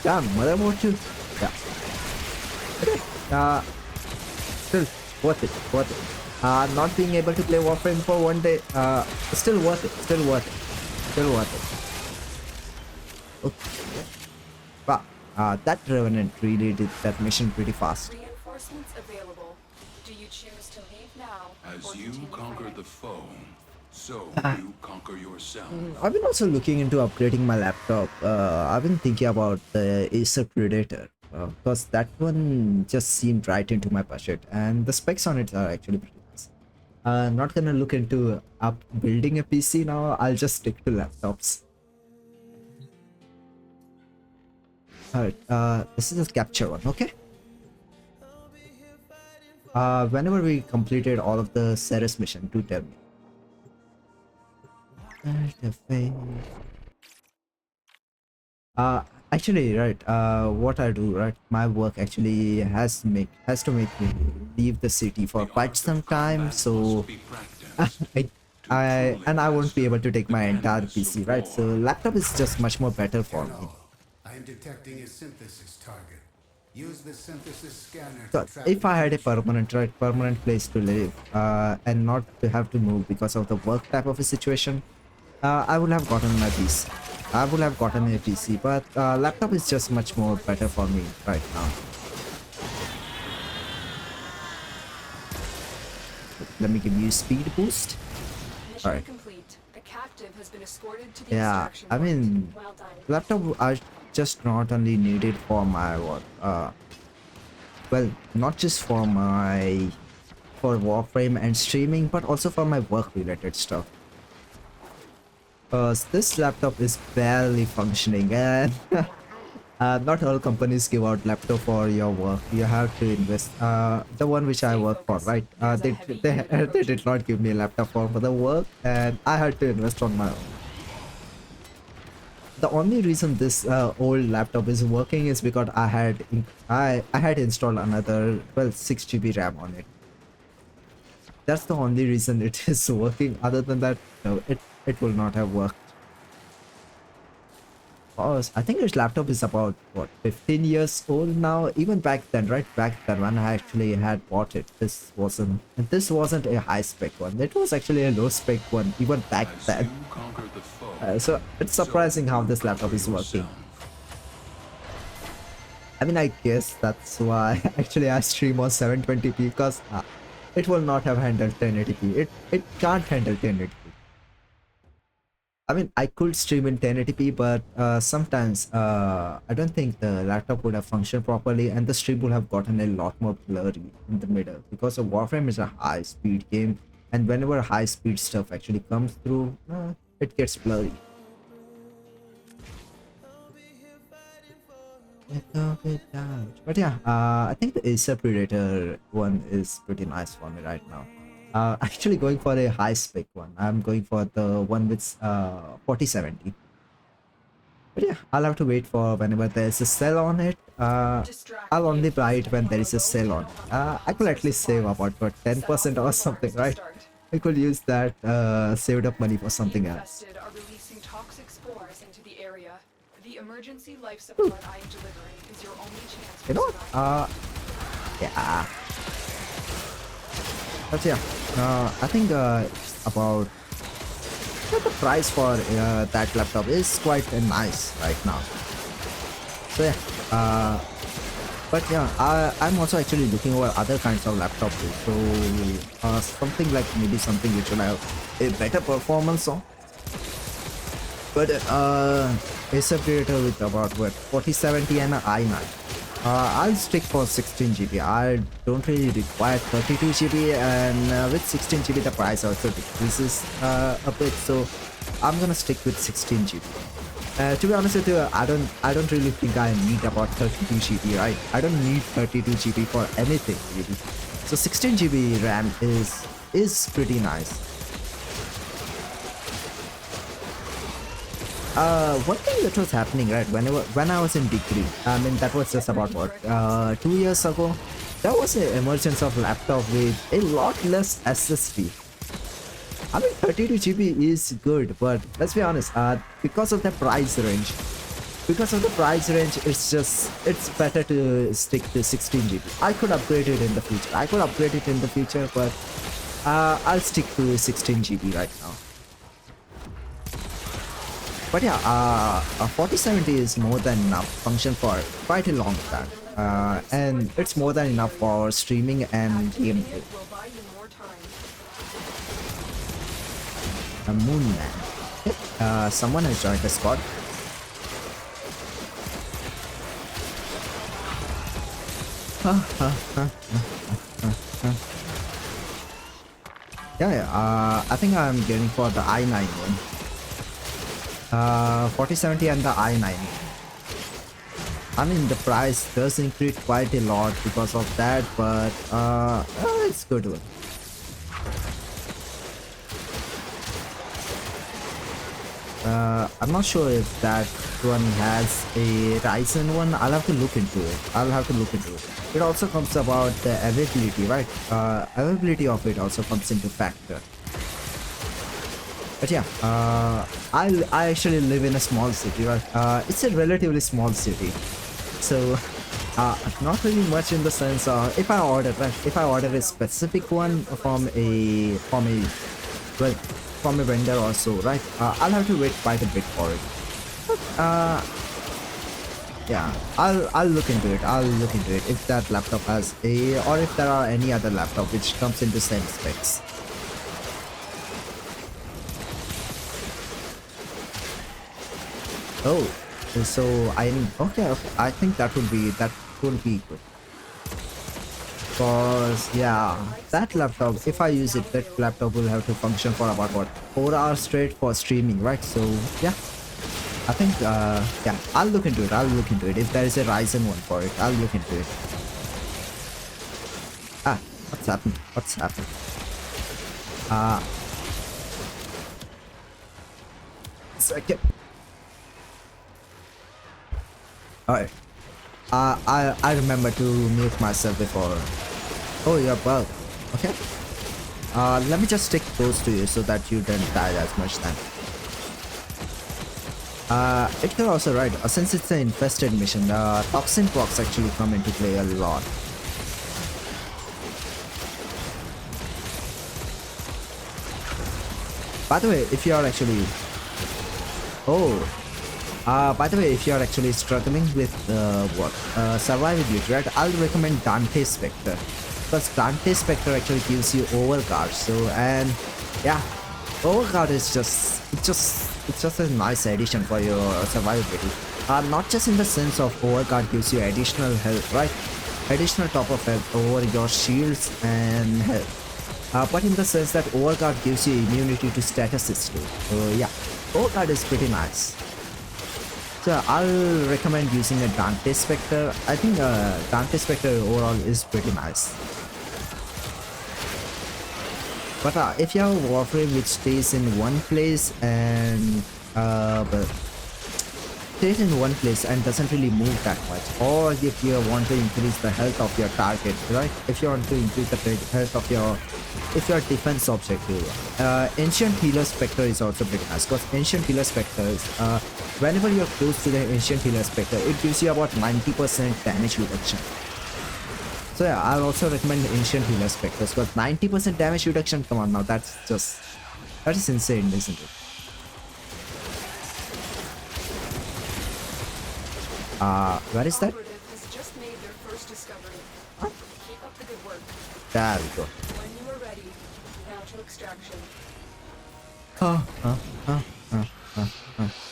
Yeah, motherboard too. Yeah. Okay. Still worth it. Not being able to play Warframe for one day, still worth it. Okay. Wow. That Revenant really did that mission pretty fast. Available. Do you choose to leave now? As you conquer the foe, so you conquer yourself. I've been also looking into upgrading my laptop. I've been thinking about the Acer Predator because that one just seemed right into my budget, and the specs on it are actually pretty nice. Not gonna look into building a PC now. I'll just stick to laptops. Alright, this is a capture one, okay? Whenever we completed all of the Ceres mission, do tell me. Actually, right, what I do, right, my work actually has to make me leave the city for quite some time, so I won't be able to take my entire PC, right? So laptop is just much more better for me. I am detecting a synthesis target. Use the synthesis scanner. So if I had a permanent place to live, and not to have to move because of the work type of a situation, I would have gotten my PC. I would have gotten a PC, but laptop is just much more better for me right now. Let me give you speed boost. Alright. Yeah, I mean, laptop are just not only needed for my work, well, not just for Warframe and streaming, but also for my work related stuff. This laptop is barely functioning, and not all companies give out laptop for your work. You have to invest. The one which I work for, right? They did not give me a laptop for the work, and I had to invest on my own. The only reason this old laptop is working is because I had installed another 6 GB RAM on it. That's the only reason it is working. Other than that, no, it will not have worked. I think this laptop is about what 15 years old now. Even back then, right? Back then when I actually had bought it, this wasn't a high spec one. It was actually a low spec one even back then. So it's surprising how this laptop is working. I mean, I guess that's why actually I stream on 720p, because it will not have handled 1080p. It can't handle 1080p. I mean, I could stream in 1080p, but sometimes I don't think the laptop would have functioned properly, and the stream would have gotten a lot more blurry in the middle, because a Warframe is a high-speed game, and whenever high-speed stuff actually comes through, it gets blurry. But yeah, I think the Acer Predator one is pretty nice for me right now. Actually going for a high spec one. I'm going for the one with 4070. But yeah, I'll have to wait for whenever there's a sale on it. I'll only buy it when there is a sale on it. I could at least save about 10% or something, right? I could use that saved up money for something else. Are releasing toxic spores into the area. The emergency life support I am delivering is your only chance. You know what? Yeah. But yeah, I think about the price for that laptop is quite nice right now. So yeah, but yeah, I'm also actually looking over other kinds of laptops too. So something like maybe something which will have a better performance on. But Acer Predator with about what 4070 and an i9. I'll stick for 16 GB. I don't really require 32 GB, and with 16 GB the price also decreases a bit, so I'm gonna stick with 16 GB. To be honest with you, I don't really think I need about 32 GB, right? I don't need 32 GB for anything really. So 16 GB RAM is pretty nice. One thing that was happening, right, when I was in degree, I mean that was just about what 2 years ago, there was an emergence of laptop with a lot less SSD. I mean 32 GB is good, but let's be honest, because of the price range, it's better to stick to 16 GB. I could upgrade it in the future, but I'll stick to 16 GB right now. But yeah, 4070 is more than enough function for quite a long time, and it's more than enough for streaming and gameplay. Moonman. Someone has joined the squad. Yeah, I think I'm getting for the i9 one. 4070 and the i9. I mean the price does increase quite a lot because of that, but it's good one. I'm not sure if that one has a Ryzen one. I'll have to look into it. It also comes about the availability, right? Availability of it also comes into factor. But yeah, I actually live in a small city, right? It's a relatively small city, so not really much in the sense of if I order a specific one from a vendor or so, right? I'll have to wait quite a bit for it. But, yeah, I'll look into it. If that laptop has or if there are any other laptop which comes into same specs. Oh, so okay, I think that would be good. Because yeah, that laptop, if I use it, that laptop will have to function for about what 4 hours straight for streaming, right? So yeah, I think, yeah, I'll look into it. I'll look into it. If there is a Ryzen one for it, I'll look into it. Ah, what's happened? What's happened? Second. Alright. I remember to mute myself before. Oh, you're bug. Okay. Let me just stick close to you so that you don't die as much then. It could also, right, since it's an infested mission, toxin procs actually come into play a lot. By the way, if you are actually... by the way, if you are actually struggling with survivability, right, I'll recommend Dante's Spectre. Because Dante's Spectre actually gives you overguard. So, and yeah, overguard is just a nice addition for your survivability. Not just in the sense of overguard gives you additional health, right? Additional top of health over your shields and health. But in the sense that overguard gives you immunity to statuses too. So yeah, overguard is pretty nice. So I'll recommend using a Dante Spectre. I think Dante Spectre overall is pretty nice. But if you have a Warframe which stays in one place and doesn't really move that much, or if you want to increase the health of your target, right? If you want to increase the health of your defense objective, Ancient Healer Spectre is also pretty nice. Because Ancient Healer Spectre is, whenever you're close to the Ancient Healer Spectre, it gives you about 90% damage reduction. So yeah, I'll also recommend Ancient Healer Spectres, because 90% damage reduction, come on now, that is insane, isn't it? Where is that? Has just made their first discovery. Keep up the good work. There we go. When you are ready, now to extraction.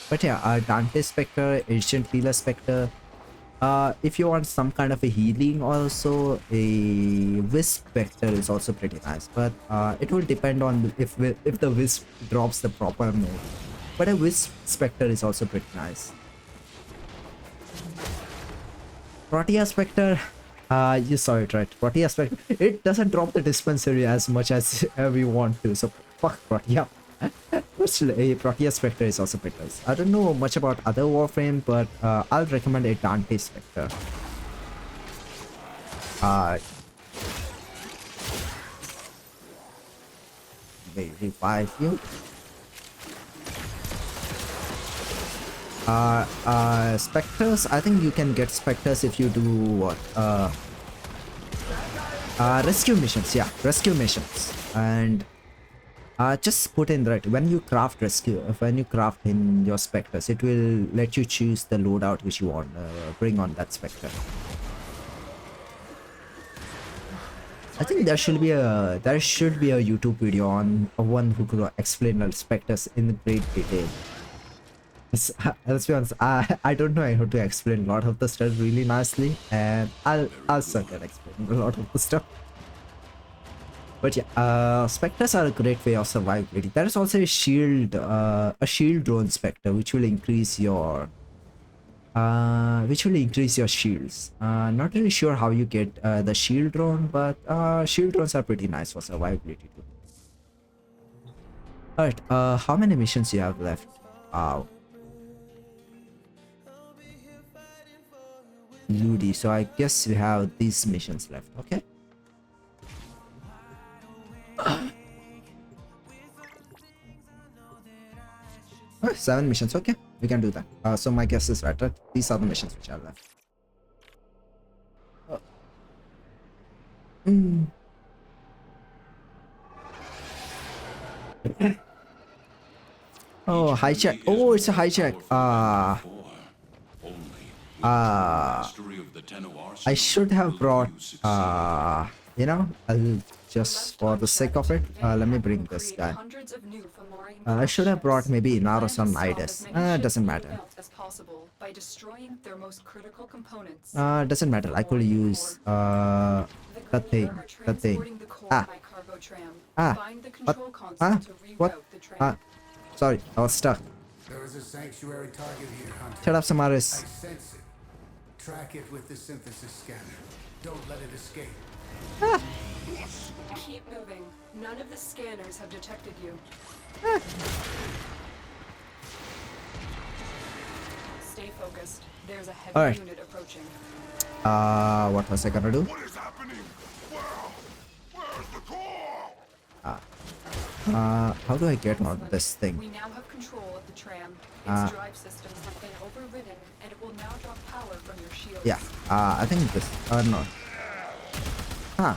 But yeah, Dante Spectre, Ancient Healer Spectre. If you want some kind of a healing, also a Wisp Spectre is also pretty nice. But it will depend on if the Wisp drops the proper mode. But a Wisp Spectre is also pretty nice. Protea Spectre, you saw it right. Protea Spectre, it doesn't drop the dispensary as much as we want to. So fuck Protea. But still, a Protea Spectre is also pretty nice. I don't know much about other Warframe, but I'll recommend a Dante Spectre. They revive you. Spectres, I think you can get Spectres if you do what? Rescue missions, yeah, rescue missions. And just put in right when you craft in your Spectres, it will let you choose the loadout which you want bring on that Spectre. I think there should be a YouTube video on one who could explain the Spectres in great detail. Let's be honest, I don't know how to explain a lot of the stuff really nicely, and I'll suck at explaining a lot of the stuff. But yeah, Spectres are a great way of survivability. There is also a shield drone Spectre which will increase your shields. Not really sure how you get the shield drone, but shield drones are pretty nice for survivability too. Alright, how many missions you have left? Wow. Ludi, so I guess we have these missions left. Okay. 7 missions. Okay, we can do that. So my guess is right. These are the missions which are left. Oh, hijack. Oh, it's a hijack. I should have brought you know, I'll just for the sake of it, let me bring this guy. I should have brought maybe Naros or Nidus. Doesn't matter. Doesn't matter. I could use that thing. What? Sorry, I was stuck. is a sanctuary target here, Hunter. Shut up, I Samaris. sense it. Track it with the synthesis scanner. Don't let it escape. Keep moving. None of the scanners have detected you. Stay focused. There's a heavy Alright. unit approaching. What was I gonna do? What is happening? Where's the core? How do I get on this thing? We now have control of the tram. Its drive systems have been overridden, and it will now draw power from your shields. Yeah, I think this, no. Huh.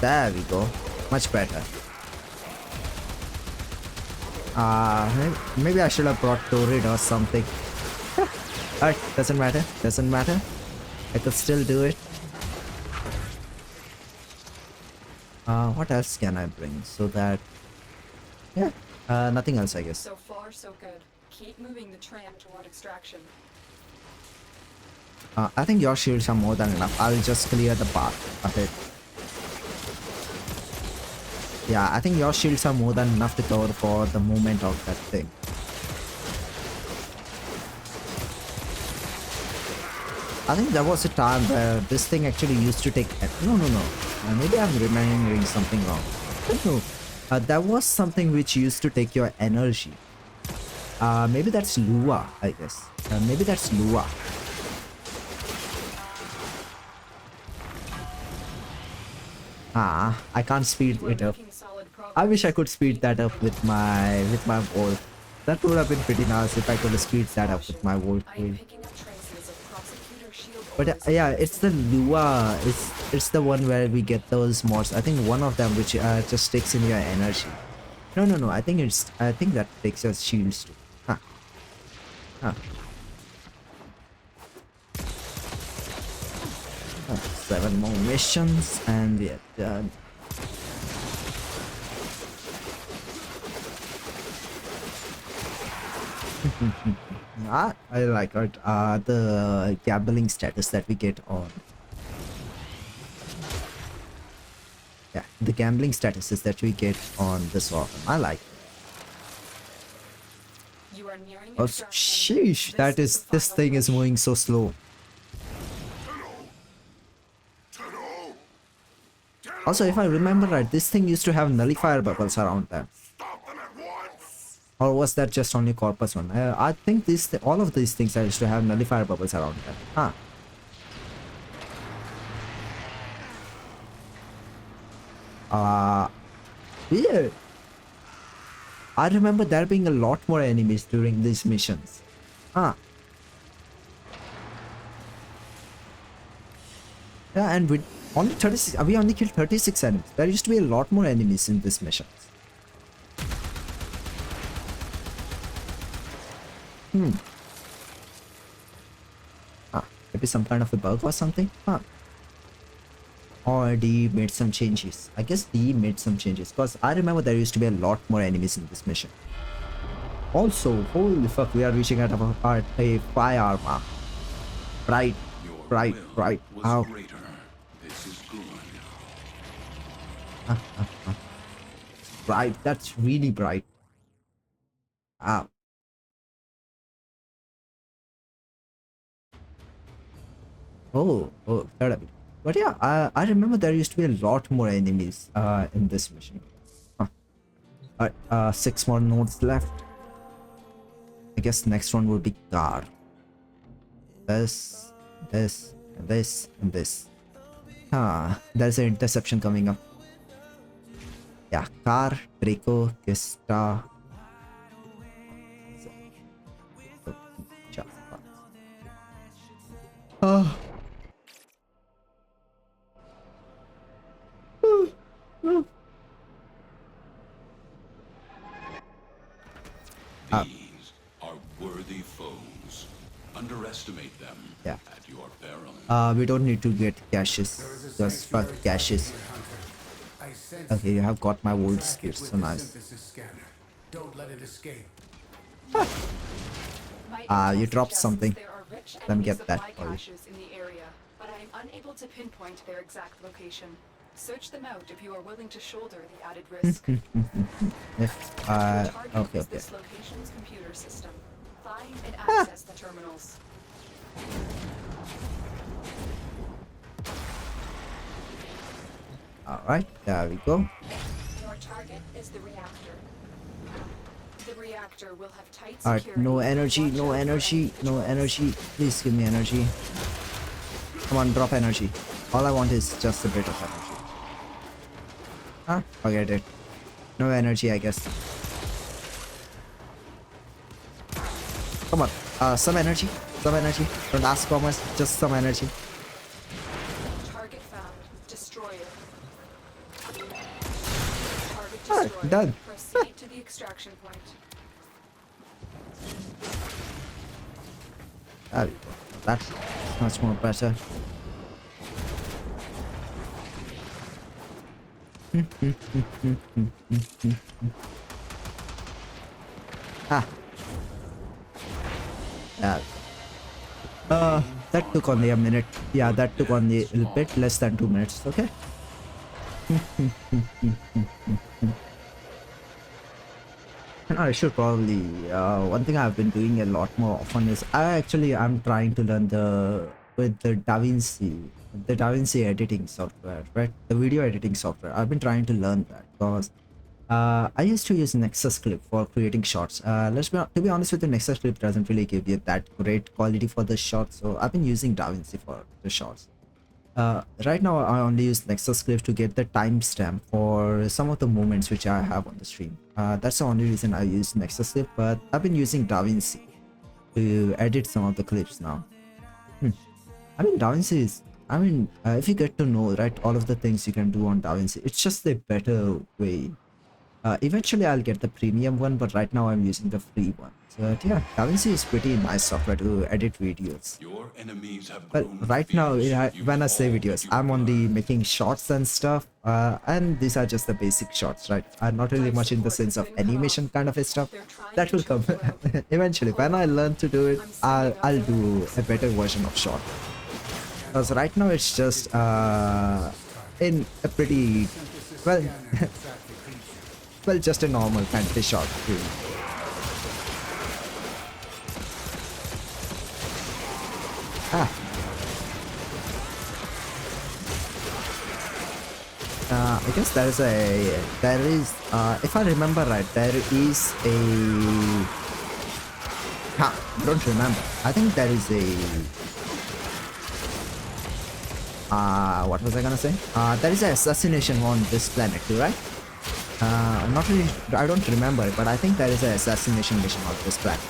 There we go. Much better. Maybe I should have brought Torrid or something. Alright, doesn't matter. Doesn't matter. I could still do it. What else can I bring? So that... Yeah, nothing else, I guess. So far, so good. Keep moving the tram toward extraction. I think your shields are more than enough. I'll just clear the path ahead. Yeah, I think your shields are more than enough to cover for the movement of that thing. I think there was a time where this thing actually used to take... No. Maybe I'm remembering something wrong. No. There was something which used to take your energy. Maybe that's Lua, I guess. Maybe that's Lua. I can't speed it up. I wish I could speed that up with my volt. That would have been pretty nice if I could speed that up with my volt. But yeah, it's the Lua. It's the one where we get those mods. I think one of them which just takes in your energy. No. I think that takes your shields too. Huh. 7 more missions and we are done. I like it. The gambling status that we get on. Yeah, the gambling statuses that we get on this Warframe. I like it. You are nearing Oh, sheesh! This thing is moving so slow. Also, if I remember right, this thing used to have nullifier bubbles around them. Or was that just only Corpus one? I think all of these things used to have nullifier bubbles around them. Weird. I remember there being a lot more enemies during these missions. Yeah, and with only 36, we only killed 36 enemies. There used to be a lot more enemies in this missions. Maybe some kind of a bug or something? Or D made some changes. I guess D made some changes because I remember there used to be a lot more enemies in this mission. Also, holy fuck, we are reaching at a 5 hour mark. Bright. Ow. This is good. Bright, that's really bright. Ow. Oh, heard of it. But yeah, I remember there used to be a lot more enemies in this mission. Alright, 6 more nodes left. I guess next one will be car. This, and this, and this. There's an interception coming up. Yeah, car, Draco, Kista. These are worthy foes. Underestimate them at your peril. We don't need to get caches. Just fuck caches. Okay, you have got my old skills, so nice. Don't let it escape. You dropped something. Let me get that for you. In the area, but I am unable to pinpoint their exact location. Search them out if you are willing to shoulder the added risk. If Your target okay, is okay. this location's computer system. Find and access the terminals. All right, there we go. Your target is the reactor. The reactor will have tight All right, security. no energy, Watch no out for energy, enemy no patrols. energy. Please give me energy. Come on, drop energy. All I want is just a bit of energy. Huh? Forget it. No energy, I guess. Come on, some energy, some energy. Don't ask for much, just some energy. Target found. Destroy it. Target Alright, destroyed. done. Proceed to the extraction point. There we go. That's much more better. Ah. Yeah. That took only a minute. Yeah, that took only a little bit less than 2 minutes. Okay. And I should probably one thing I've been doing a lot more often is I'm trying to learn the DaVinci editing software, right? The video editing software. I've been trying to learn that because I used to use Nexus Clip for creating shots. To be honest with you, Nexus Clip doesn't really give you that great quality for the shots, so I've been using DaVinci for the shots. Right now I only use Nexus Clip to get the timestamp for some of the moments which I have on the stream. That's the only reason I use Nexus Clip, but I've been using DaVinci to edit some of the clips now. I mean, DaVinci is, if you get to know, right, all of the things you can do on DaVinci, it's just a better way. Eventually I'll get the premium one, but right now I'm using the free one. So yeah, DaVinci is pretty nice software to edit videos. Your enemies have But grown right now, fierce. when I say You've videos, all I'm but only given making shots and stuff, and these are just the basic shots, right? Not really much in the sense of animation kind of stuff. That will come eventually. When I learn to do it, I'll do a better version of shot. Because right now it's just in a pretty well, well, just a normal fantasy shot. Really. Ah. I guess there is if I remember right, there is a, I don't remember. I think there is a, what was I gonna say? There is an assassination on this planet too, right? Not really, I don't remember it, but I think there is an assassination mission on this planet.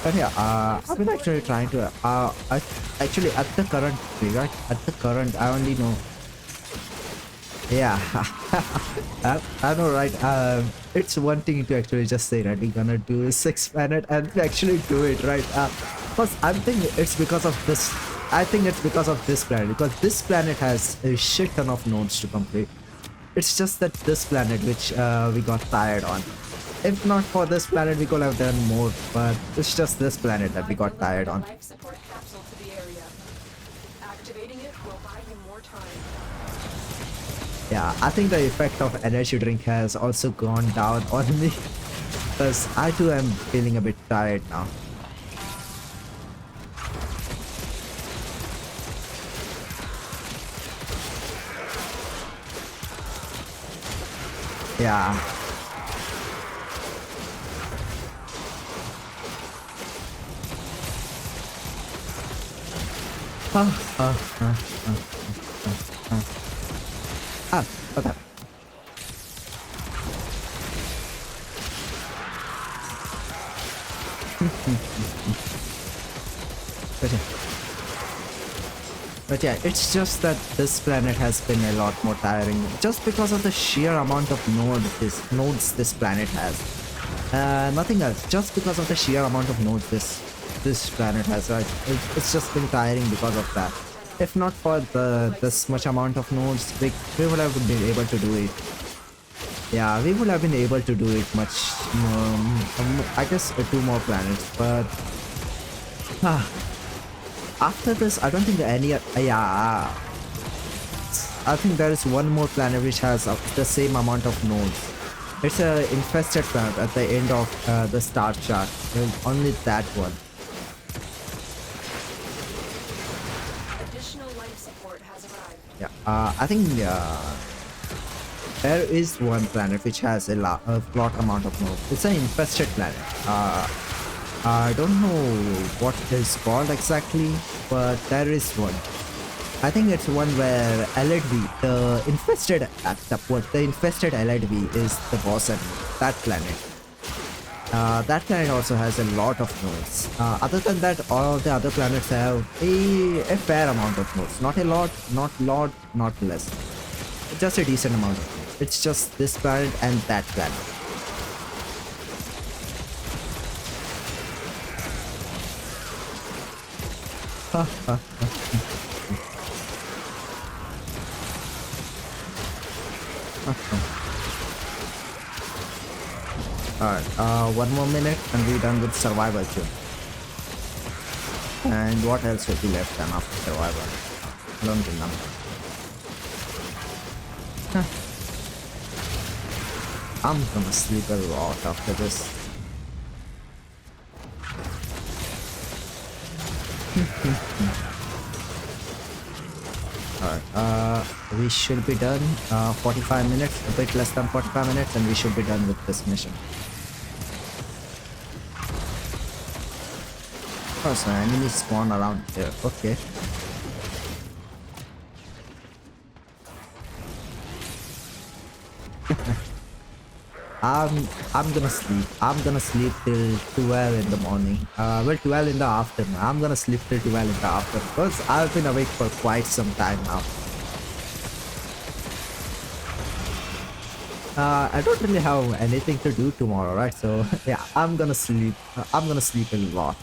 But yeah, I've been actually trying to, actually at the current, right? At the current, I only know. Yeah, I know, right? It's one thing to actually just say that we're gonna do a 6 planet and we actually do it, right? Because I think it's because of this. I think it's because of this planet, because this planet has a shit ton of nodes to complete. It's just that this planet which we got tired on. If not for this planet, we could have done more, but it's just this planet that we got tired on. Life support capsule to the area. Activating it will buy you more time. Yeah, I think the effect of energy drink has also gone down on me, because I too am feeling a bit tired now. Yeah. Okay. But yeah, it's just that this planet has been a lot more tiring just because of the sheer amount of nodes this planet has. Nothing else, just because of the sheer amount of nodes this planet has, right? It's just been tiring because of that. if not for this much amount of nodes, we would have been able to do it. Yeah, we would have been able to do it much more. I guess 2 more planets, but after this, I don't think any. Yeah, I think there is one more planet which has the same amount of nodes. It's a infested planet at the end of the star chart. Only that one. Additional life support has arrived. Yeah, I think there is one planet which has a lot amount of nodes. It's an infested planet. I don't know what it's called exactly, but there is one. I think it's one where LDV, the infested LDV is the boss enemy. That planet. That planet also has a lot of nodes. Other than that, all the other planets have a fair amount of nodes. Not a lot, not less. Just a decent amount of nodes. It's just this planet and that planet. Alright, 1 more minute and we're done with survival too. And what else would be left then after survival? I don't remember. I'm gonna sleep a lot after this. Alright, we should be done. 45 minutes, a bit less than 45 minutes, and we should be done with this mission. Oh, so enemies spawn around here. Okay. I'm gonna sleep. I'm gonna sleep till 12 in the morning. Well, 12 in the afternoon. I'm gonna sleep till 12 in the afternoon because I've been awake for quite some time now. I don't really have anything to do tomorrow, right? So yeah, I'm gonna sleep. I'm gonna sleep a lot.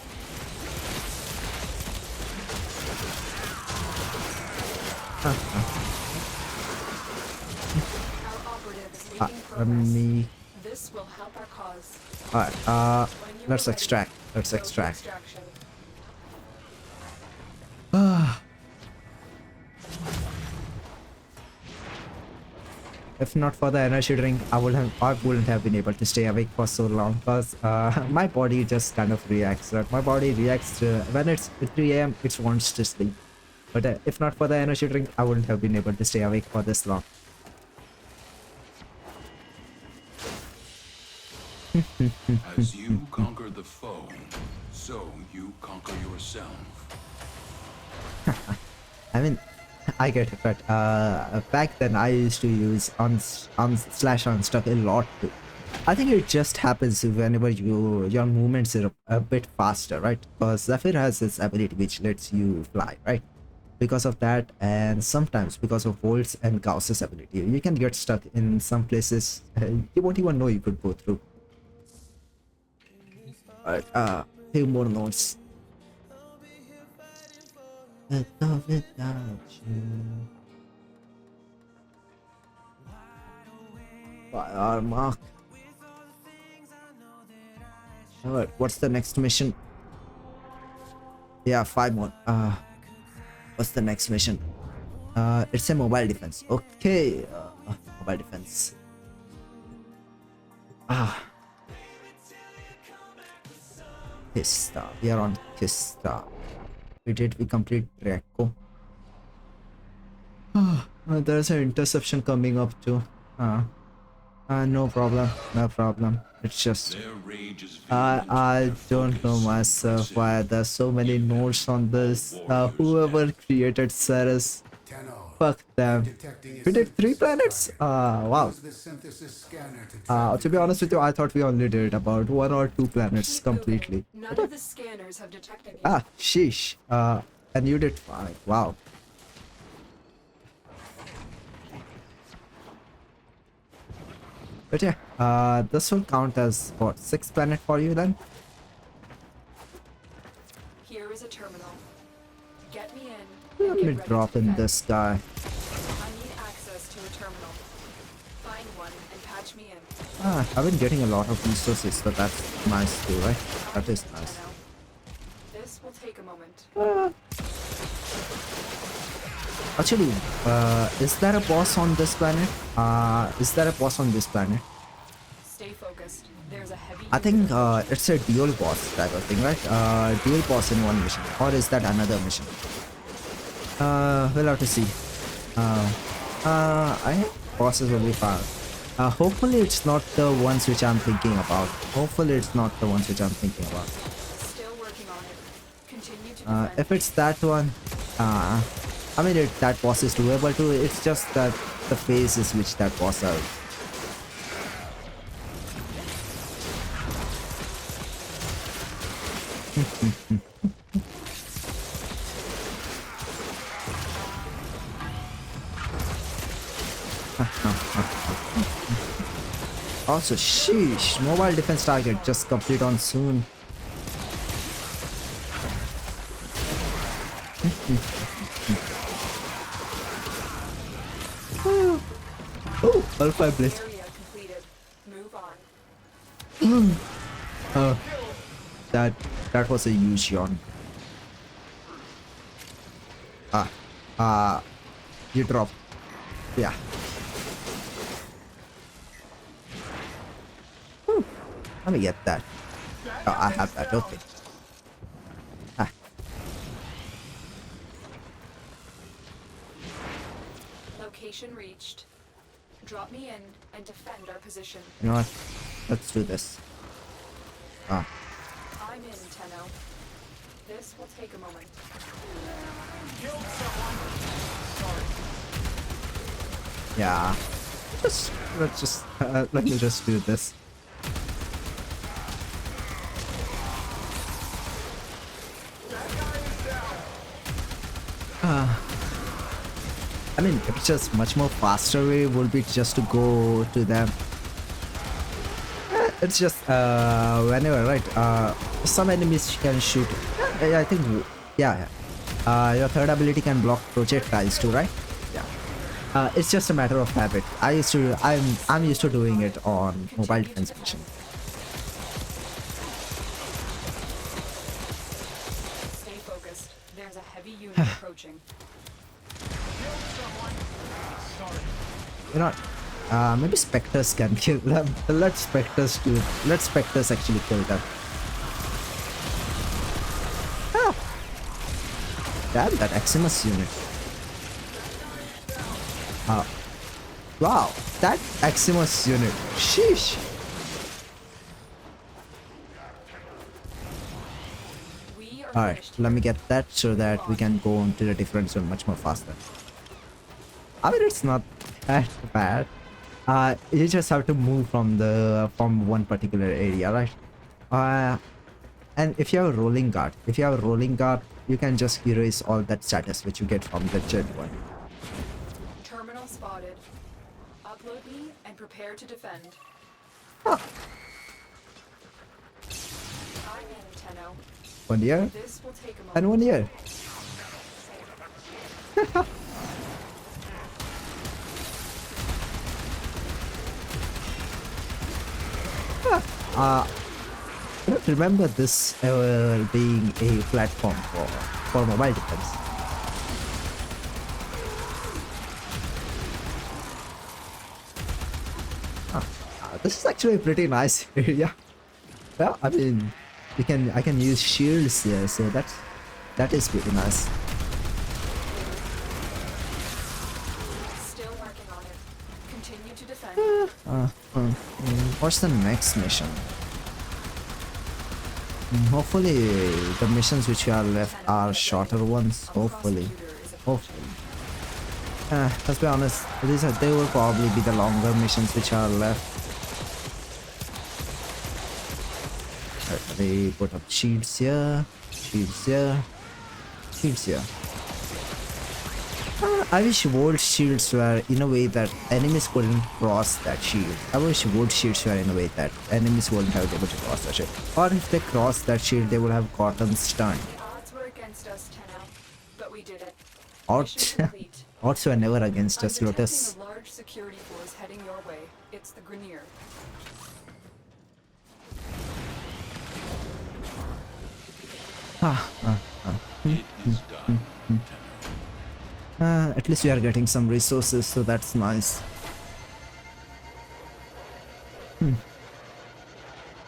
Me. This will help our cause. Alright, let's extract. Let's extract. If not for the energy drink, I wouldn't have been able to stay awake for so long because my body just kind of reacts. Right? My body reacts to when it's 3 AM, it wants to sleep. But if not for the energy drink, I wouldn't have been able to stay awake for this long. As you conquer the foe, so you conquer yourself. I mean, I get it, but back then I used to use /unstuck a lot too. I think it just happens whenever your movements are a bit faster, right? Because Zephyr has this ability which lets you fly, right? Because of that, and sometimes because of Volt's and Gauss's ability, you can get stuck in some places you won't even know you could go through. Alright, few more notes. Without you. Fire mark. Alright, what's the next mission? Yeah, 5 more. What's the next mission? It's a mobile defense. Okay, mobile defense. Kista. We are on Kista. We complete Draco. There's an interception coming up too. No problem. No problem. It's just I don't know myself why there's so many nodes on this. Whoever created Ceres, fuck them. We did 3 planets? Wow. To be honest with you, I thought we only did about 1 or 2 planets completely. None of the scanners have detected you. Sheesh. And you did 5. Wow. But yeah, this will count as what, 6 planet for you then? Here is a terminal. Get me in, Let me drop in this guy. I need access to a terminal. Find one and patch me in. I've been getting a lot of resources, so that's nice too, right? That is nice. This will take a moment. Actually, is there a boss on this planet? Is there a boss on this planet? Stay focused. There's a heavy I think it's a dual boss type of thing, right? Dual boss in one mission, or is that another mission? We'll have to see. I think bosses will be fine. Hopefully it's not the ones which I'm thinking about. Hopefully it's not the ones which I'm thinking about. Still working on it. Continue to defend. If it's that one, I mean that boss is doable too. It's just that the phases which that boss are. Also, sheesh, mobile defense target just complete on soon. Oh, Alpha Blitz. Area completed. Move on. That was a huge yawn. You drop. Yeah. Let me get that. Oh, I have that. Okay. Location reached. Drop me in and defend our position. You know what? Let's do this. I'm in, Tenno. This will take a moment. Killed someone. Sorry. Yeah. Let me just do this. I mean, it's just much more faster way would be just to go to them. It's just whenever, right? Some enemies can shoot. I think, yeah. Your third ability can block projectiles too, right? Yeah. It's just a matter of habit. I'm used to doing it on mobile defense mission. Stay focused. There's a heavy unit approaching. You know, maybe specters can kill them. Let specters actually kill them. Damn, that Eximus unit. Wow, that Eximus unit. Sheesh. Alright, let me get that so that we can go into the different zone much more faster. I mean, it's not that bad. You just have to move from one particular area, right? And if you have a rolling guard, you can just erase all that status which you get from the jet one. Terminal spotted. Upload me and prepare to defend. Huh. I'm in, Tenno. 1 year This will take a moment. and 1 year. I don't remember this ever being a platform for mobile defense. This is actually a pretty nice area. Yeah, I mean, I can use shields here, so that is pretty nice. Still working on it. Continue to defend. What's the next mission? Hopefully the missions which are left are shorter ones. Hopefully. Let's be honest, they will probably be the longer missions which are left. Let me put up shields here, shields here, shields here. I wish world shields were in a way that enemies couldn't cross that shield. I wish world shields were in a way that enemies wouldn't have been able to cross that shield. Or if they crossed that shield, they would have gotten stunned. The odds were against us, Tenno, but we did it. Odds, odds were never against I'm us, detecting Lotus. a large security force heading your way. It's the Grenier. It is done. At least we are getting some resources, so that's nice.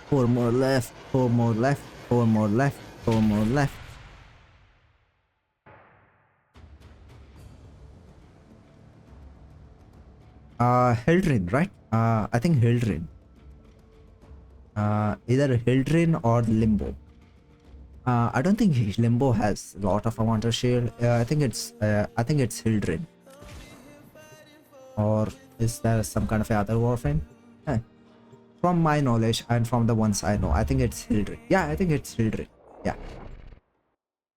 4 more left, 4 more left, 4 more left, 4 more left. Hildrin, right? I think Hildrin. Either Hildrin or Limbo. I don't think Limbo has a lot of amount of shield. I think it's Hildrin. Or is there some kind of other Warframe? From my knowledge and from the ones I know, I think it's Hildrin. Yeah, I think it's Hildrin. Yeah.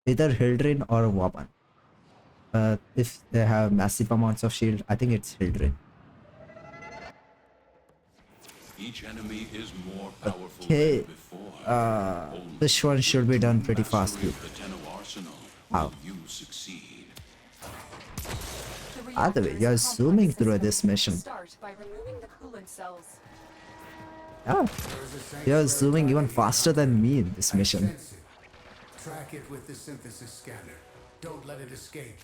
Either Hildrin or Waban. If they have massive amounts of shield, I think it's Hildrin. Each enemy is more powerful Okay. than before. This one should be done pretty fast. Mastery of the Tenno arsenal Wow. will you succeed. By the way, you're zooming through this mission. Start by removing the coolant cells. Yeah. You're zooming even faster than me in this mission. Sense it. Track it with the synthesis scanner. Don't let it escape.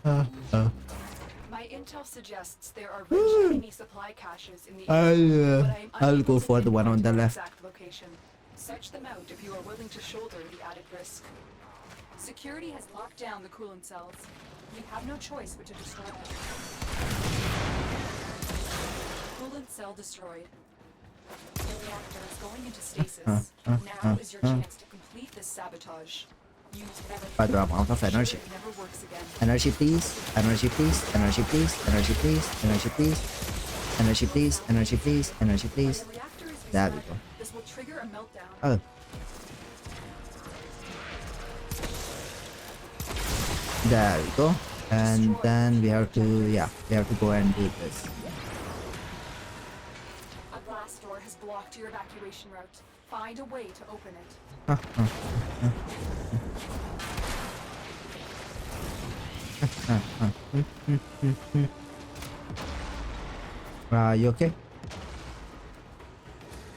My intel suggests there are rich enemy supply caches in the area, but I am I'll unable go to for the one on pinpoint the their left. exact location. Search them out if you are willing to shoulder the added risk. Security has locked down the coolant cells. You have no choice but to destroy them. Coolant cell destroyed. The reactor is going into stasis. Now is your chance to complete this sabotage. Use By the amount of energy. it never works again. Energy please, energy please, energy please, energy please, energy please, energy please, energy please, energy please. The reactor is There we restarted. go. This will trigger a meltdown. Oh. There we go. And then we have to, yeah, we have to go and do this. A blast door has blocked your evacuation route. Find a way to open it. You okay?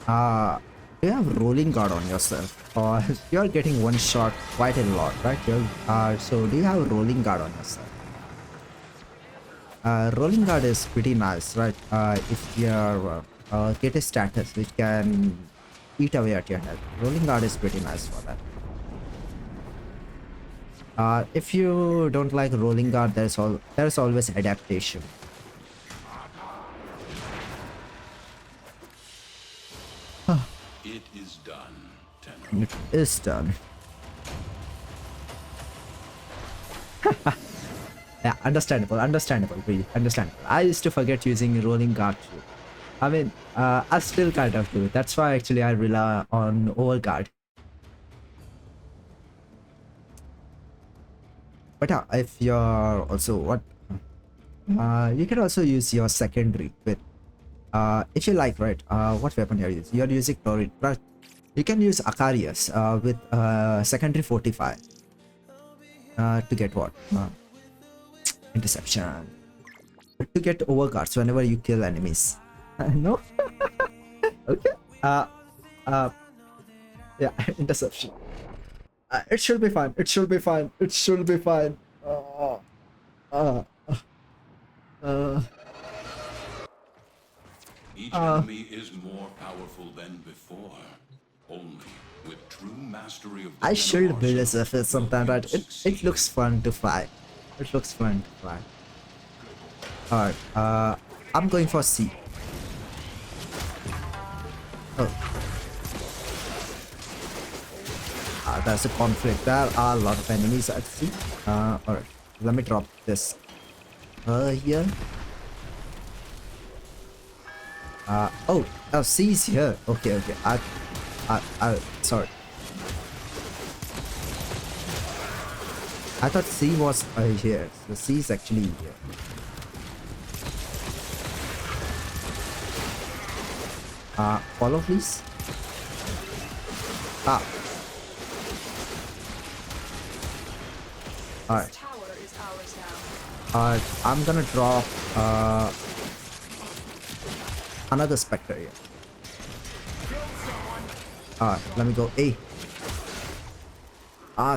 Do you have rolling guard on yourself? Or you're getting one shot quite a lot, right? So do you have rolling guard on yourself? Rolling guard is pretty nice, right? If you're get a status which can eat away at your health. Rolling guard is pretty nice for that. If you don't like rolling guard, there's always adaptation. It is done, Tenno. It is done. Yeah, understandable, really understandable. I used to forget using rolling guard too. I mean, I still kind of do. That's why actually I rely on overguard. But if you're also you can also use your secondary with if you like, right? What weapon you're using? You're using Chlorine, right? You can use Acarius with secondary 45 to get what? Interception. To get overguards whenever you kill enemies. No? Okay. Yeah, interception. It should be fine. It should be fine. It should be fine. Each enemy is more powerful than before. Only with true mastery of the I should Tenno build a arsenal surface sometime, right? It looks fun to fly. It looks fun to fly. Alright, I'm going for C. Oh. There's a conflict. There are a lot of enemies at C. Alright, let me drop this here. Oh, C is here. Okay. Sorry. I thought C was here. So C is actually here. Follow please. Alright. This tower is ours now. I'm gonna drop another Spectre here. Let me go A.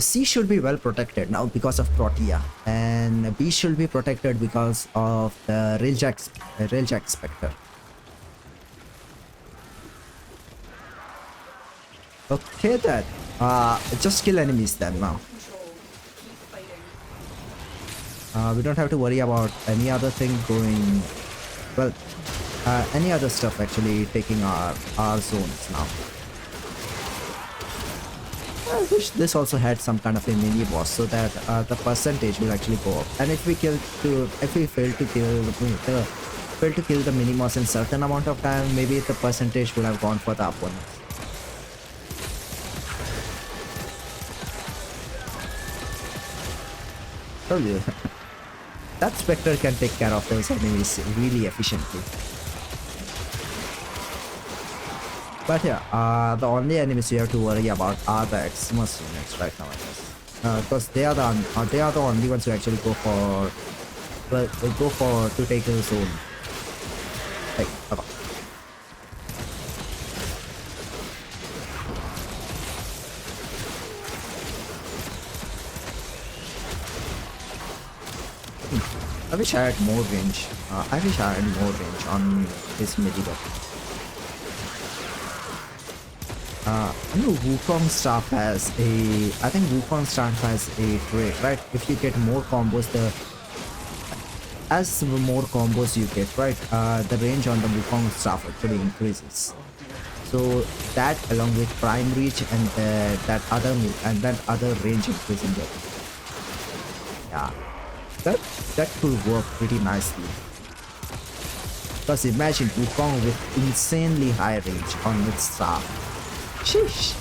C should be well protected now because of Protea, and B should be protected because of the Railjack Spectre. Okay then. Just kill enemies then now. We don't have to worry about any other thing going, well, any other stuff actually taking our zones now. I wish this also had some kind of a mini boss so that the percentage will actually go up. And if we fail to kill the mini boss in certain amount of time, maybe the percentage would have gone for the opponents. Told you. That Spectre can take care of those enemies really efficiently. But yeah, the only enemies you have to worry about are the Xmas units right now, I guess. Because they are the only ones who actually go for, well, to take the zone. Hey, okay. I wish I had more range. I wish I had more range on this midi-gun. I know Wukong staff has a... I think Wukong staff has a trait, right? If you get more combos, as more combos you get, right? The range on the Wukong staff actually increases. So that, along with Prime Reach and that other range increasing it. Yeah. That could work pretty nicely. Because imagine Wukong with insanely high range on its staff. Sheesh.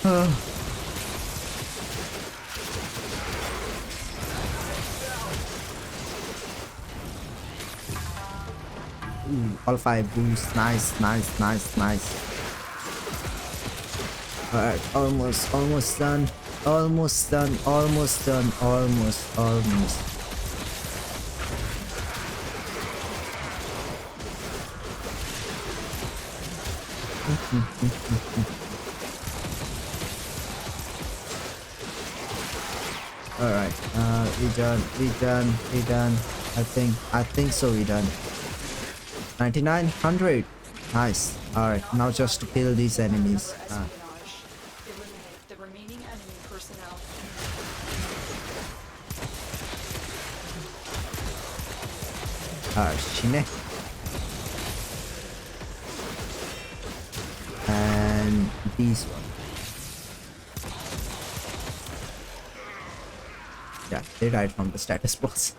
Ooh, all 5 boosts. Nice. Alright, almost done. Almost. Alright, we done. I think so, we done. 99, 100. Nice. Alright, now just to kill these enemies. The remaining enemy personnel. Shine. And these one. Yeah, they died from the status boss.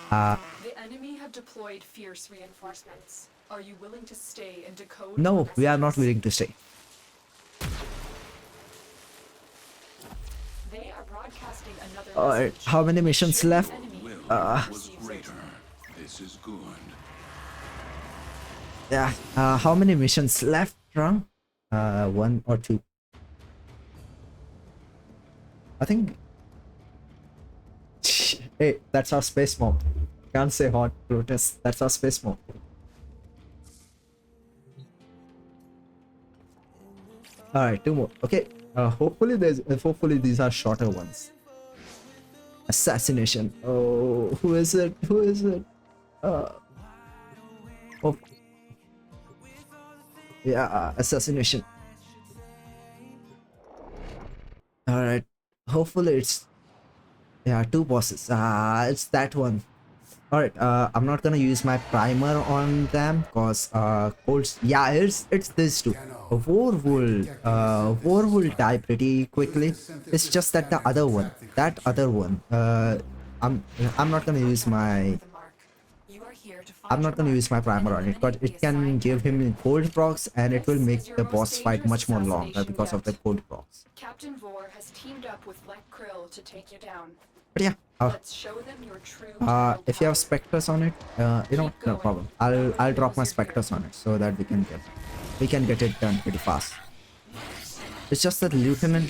The enemy have deployed fierce reinforcements. Are you willing to stay and decode? No, we are not willing to stay. They are broadcasting another Alright, how many missions left? Was greater. This is good. Yeah, how many missions left, Rang? 1 or 2. I think... Hey, that's our space mob. Can't say hot protest. That's our space mob. Alright, 2 more. Okay. Hopefully these are shorter ones. Assassination. Oh, who is it? Oh. Yeah, assassination. Alright. Hopefully it's... Yeah, 2 bosses. It's that one. Alright, I'm not gonna use my primer on them because colds. Yeah, it's this too. War will die pretty quickly. It's just that the other one, I'm not gonna use my primer on it, but it can give him cold procs and it will make the boss fight much more longer because of the cold procs. Captain Vor has teamed up with Lek Krill to take you down. But yeah, Let's show them your true if you have specters on it, you know, no problem. I'll drop my specters on it so that we can get it done pretty fast. It's just that Lieutenant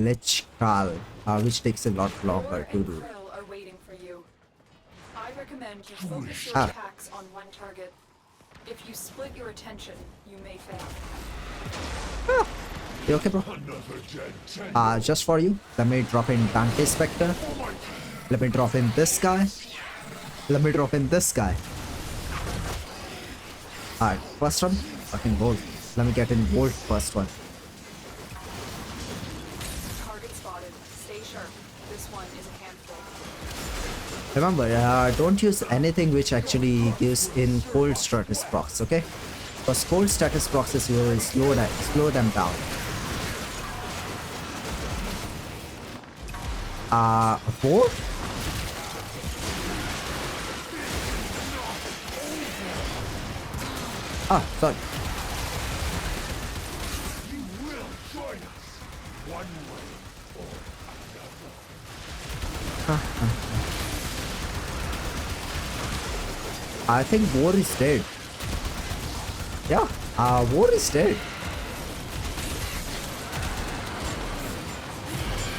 Lechkal, which takes a lot longer to do. are waiting for you. I recommend you focus your attacks on one target. If you split your attention, you may fail. You okay, bro? Just for you, let me drop in Dante Spectre. Let me drop in this guy. Let me drop in this guy. Alright, first one, fucking gold. Let me get in gold first one. Target spotted. Stay sharp. This one is a handful. Remember, don't use anything which actually gives in cold status procs, okay? Because cold status procs will slow them down. Four? Ah, sorry. I think War is dead. Yeah, War is dead.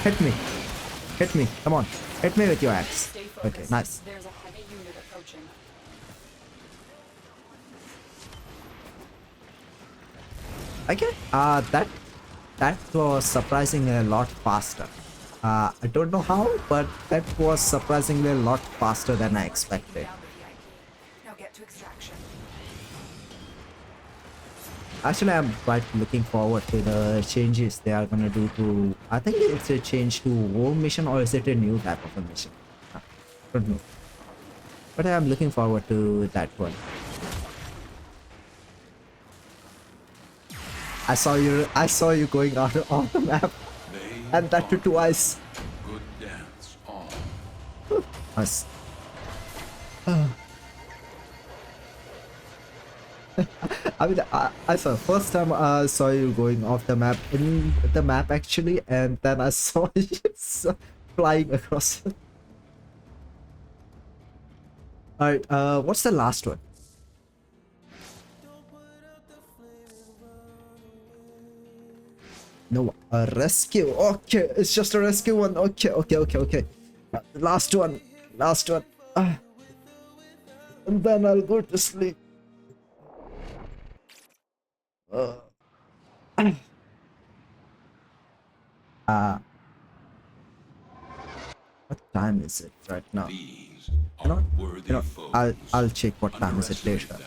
Hit me. Hit me. Come on. Hit me with your axe. Okay, nice. There's a heavy unit approaching. Okay. That was surprisingly a lot faster. I don't know how, but that was surprisingly a lot faster than I expected. Now get to extraction. Actually, I'm quite looking forward to the changes they are gonna do to. I think it's a change to war mission, or is it a new type of a mission? I don't know. But I'm looking forward to that one. I saw you going out of the map, and that too twice. Good dance on. Nice. I mean, I saw first time I saw you going off the map in the map actually, and then I saw you flying across. Alright, what's the last one? No, a rescue. Okay, it's just a rescue one. Okay. Last one. And then I'll go to sleep. What time is it right now? I'll check what time is it later.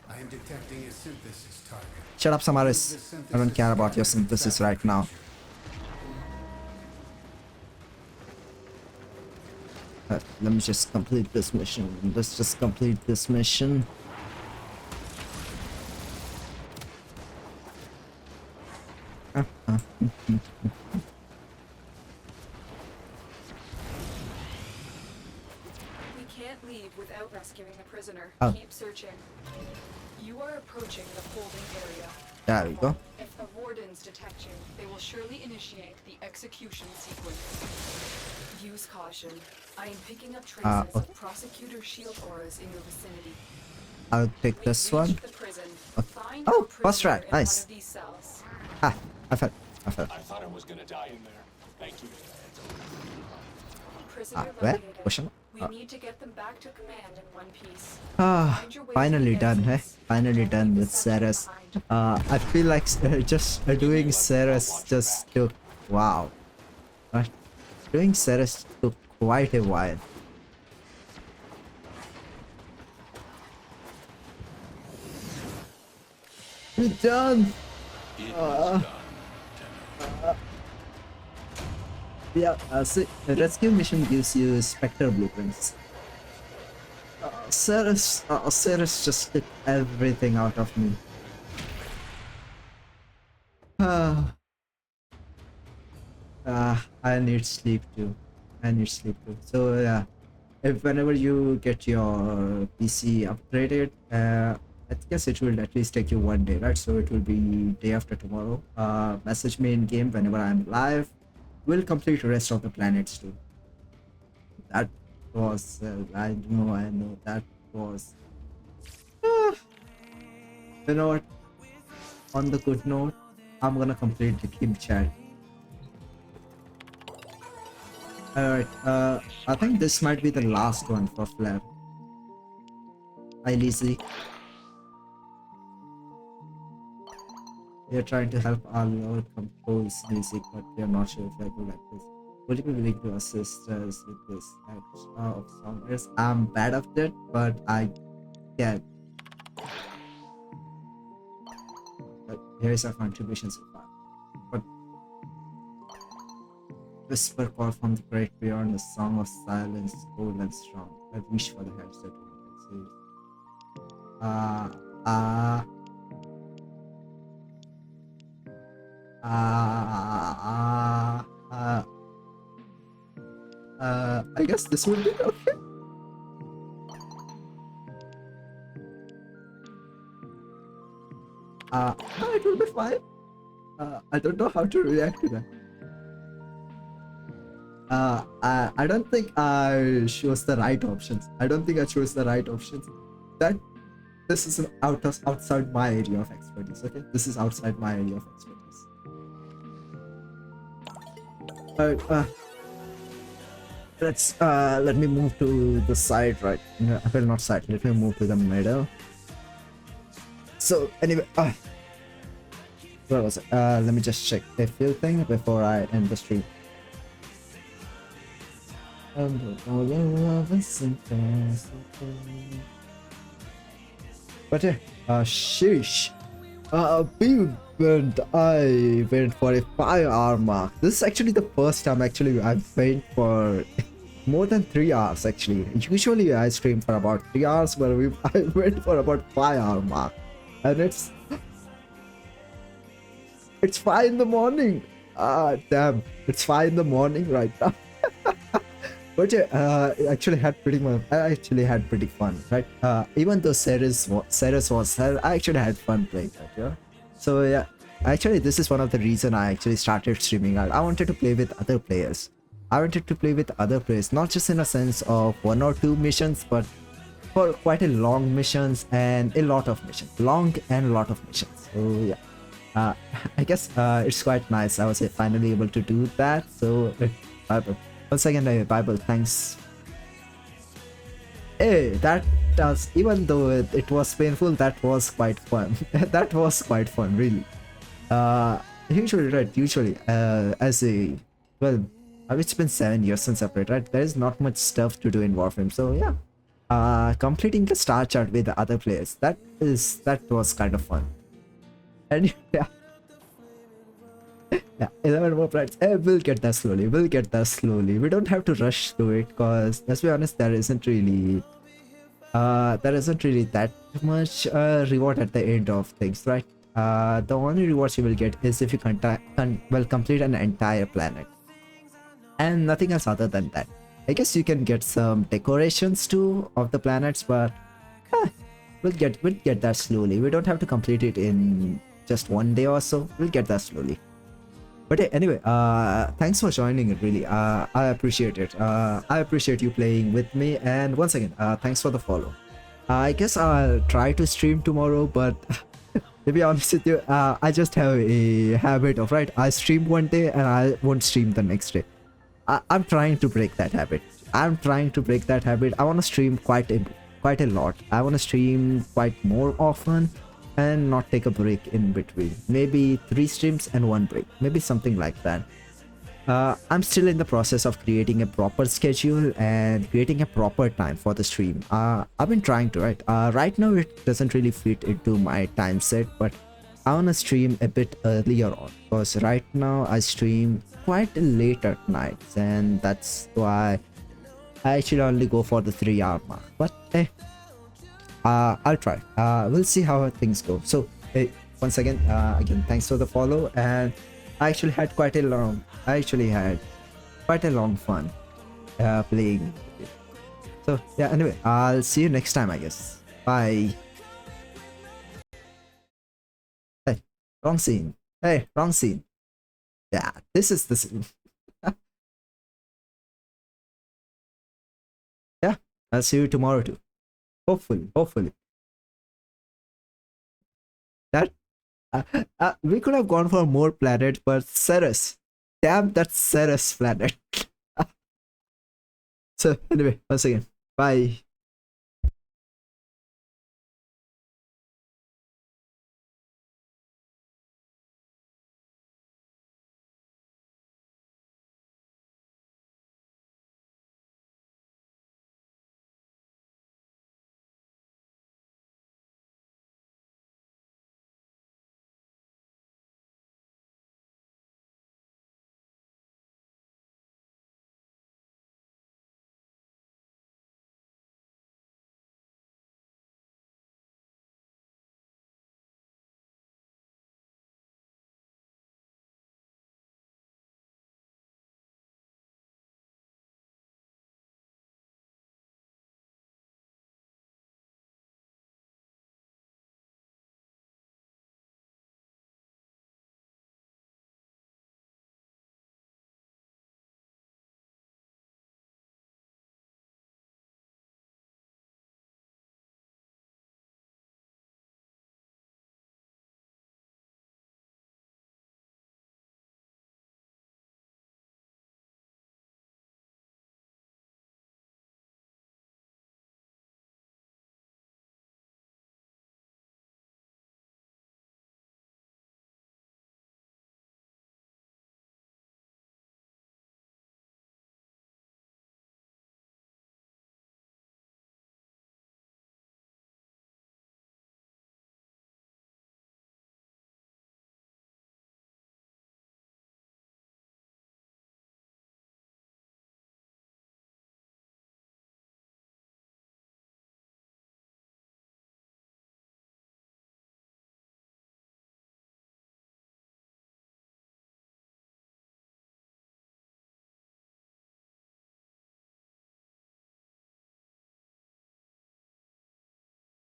I am detecting a synthesis target. Shut up, Samaris. I don't care about your synthesis right now. Let me just complete this mission. Let's just complete this mission. We can't leave without rescuing the prisoner. Oh. Keep searching. You are approaching the holding area. There we go. If the wardens detect you, they will surely initiate the execution sequence. Use caution. I am picking up traces of prosecutor shield auras in your vicinity. I'll take this one. The prison. Find Oh, a fast prisoner track. in one Nice. of these cells. Ah, I fell. I thought I was gonna die in there. Thank you. Prisoner Where? located. Question? We need to get them back to command in one piece. Ah, finally done, eh? Finally done with Ceres. I feel like just doing Ceres just took wow. Doing Ceres took quite a while. We're done. Yeah, see, the rescue mission gives you Spectre blueprints. Ceres just took everything out of me. I need sleep too. So yeah, if whenever you get your PC upgraded, I guess it will at least take you one day, right? So it will be day after tomorrow. Message me in game whenever I'm live. We'll complete the rest of the planets too. That was, I know that was. You know what? On the good note, I'm gonna complete the game chat. Alright, I think this might be the last one for Flap. Hi Lizzie. We are trying to help our Lord compose music, but we are not sure if I go like this. Would you be willing to assist us with this act of songwriters? I'm bad at it, but I can. But here is our contribution so far. But whisper call from the great beyond, a song of silence, cold and strong. I wish for the headset to see. I guess this would be okay. No, it will be fine. I don't know how to react to that. I don't think I chose the right options. I don't think I chose the right options. This is outside my area of expertise. Okay, this is outside my area of expertise. Alright, let me move to the side, right? No, well, not side. Let me move to the middle. So anyway, where was it? Let me just check a few things before I end the stream. But yeah, sheesh. I went for a 5-hour mark. This is actually the first time I've went for more than 3 hours actually. Usually I stream for about 3 hours, but I went for about 5-hour mark. And it's 5 in the morning. Damn, it's 5 in the morning right now. But yeah, I actually had pretty fun, right? Even though Ceres was hell, I actually had fun playing that, yeah. So yeah, actually this is one of the reason I actually started streaming. I wanted to play with other players. Not just in a sense of 1 or 2 missions, but for quite a long missions and a lot of missions. So yeah, I guess it's quite nice. I was finally able to do that. So Bible. Once again, Bible, thanks. Hey, that does, even though it was painful, that was quite fun. That was quite fun, really. Usually, it's been 7 years since I played, right? There is not much stuff to do in Warframe, so yeah. Completing the star chart with the other players, that was kind of fun. And yeah. Yeah, 11 more planets. We'll get that slowly. We don't have to rush through it, because let's be honest, there isn't really that much reward at the end of things, right? The only rewards you will get is if you complete an entire planet, and nothing else other than that. I guess you can get some decorations too of the planets, but we'll get that slowly. We don't have to complete it in just 1 day or so. We'll get that slowly. But anyway, thanks for joining it, really. I appreciate it. I appreciate you playing with me, and once again, thanks for the follow. I guess I'll try to stream tomorrow, but to be honest with you, I just have a habit of, right, I stream one day and I won't stream the next day. I'm trying to break that habit. I want to stream quite a lot. I want to stream quite more often and not take a break in between. Maybe 3 streams and 1 break, maybe something like that. I'm still in the process of creating a proper schedule and creating a proper time for the stream. I've been trying to, right now it doesn't really fit into my time set, but I want to stream a bit earlier on, because right now I stream quite late at nights, and that's why I actually only go for the 3-hour mark. But I'll try. We'll see how things go. So once again, thanks for the follow, and I actually had quite a long fun playing. So yeah, anyway, I'll see you next time, I guess. Bye. Wrong scene. Hey, wrong scene. Yeah, this is the scene. Yeah, I'll see you tomorrow too. Hopefully. That we could have gone for more planet, but Ceres. Damn, that Ceres planet. So anyway, once again, bye.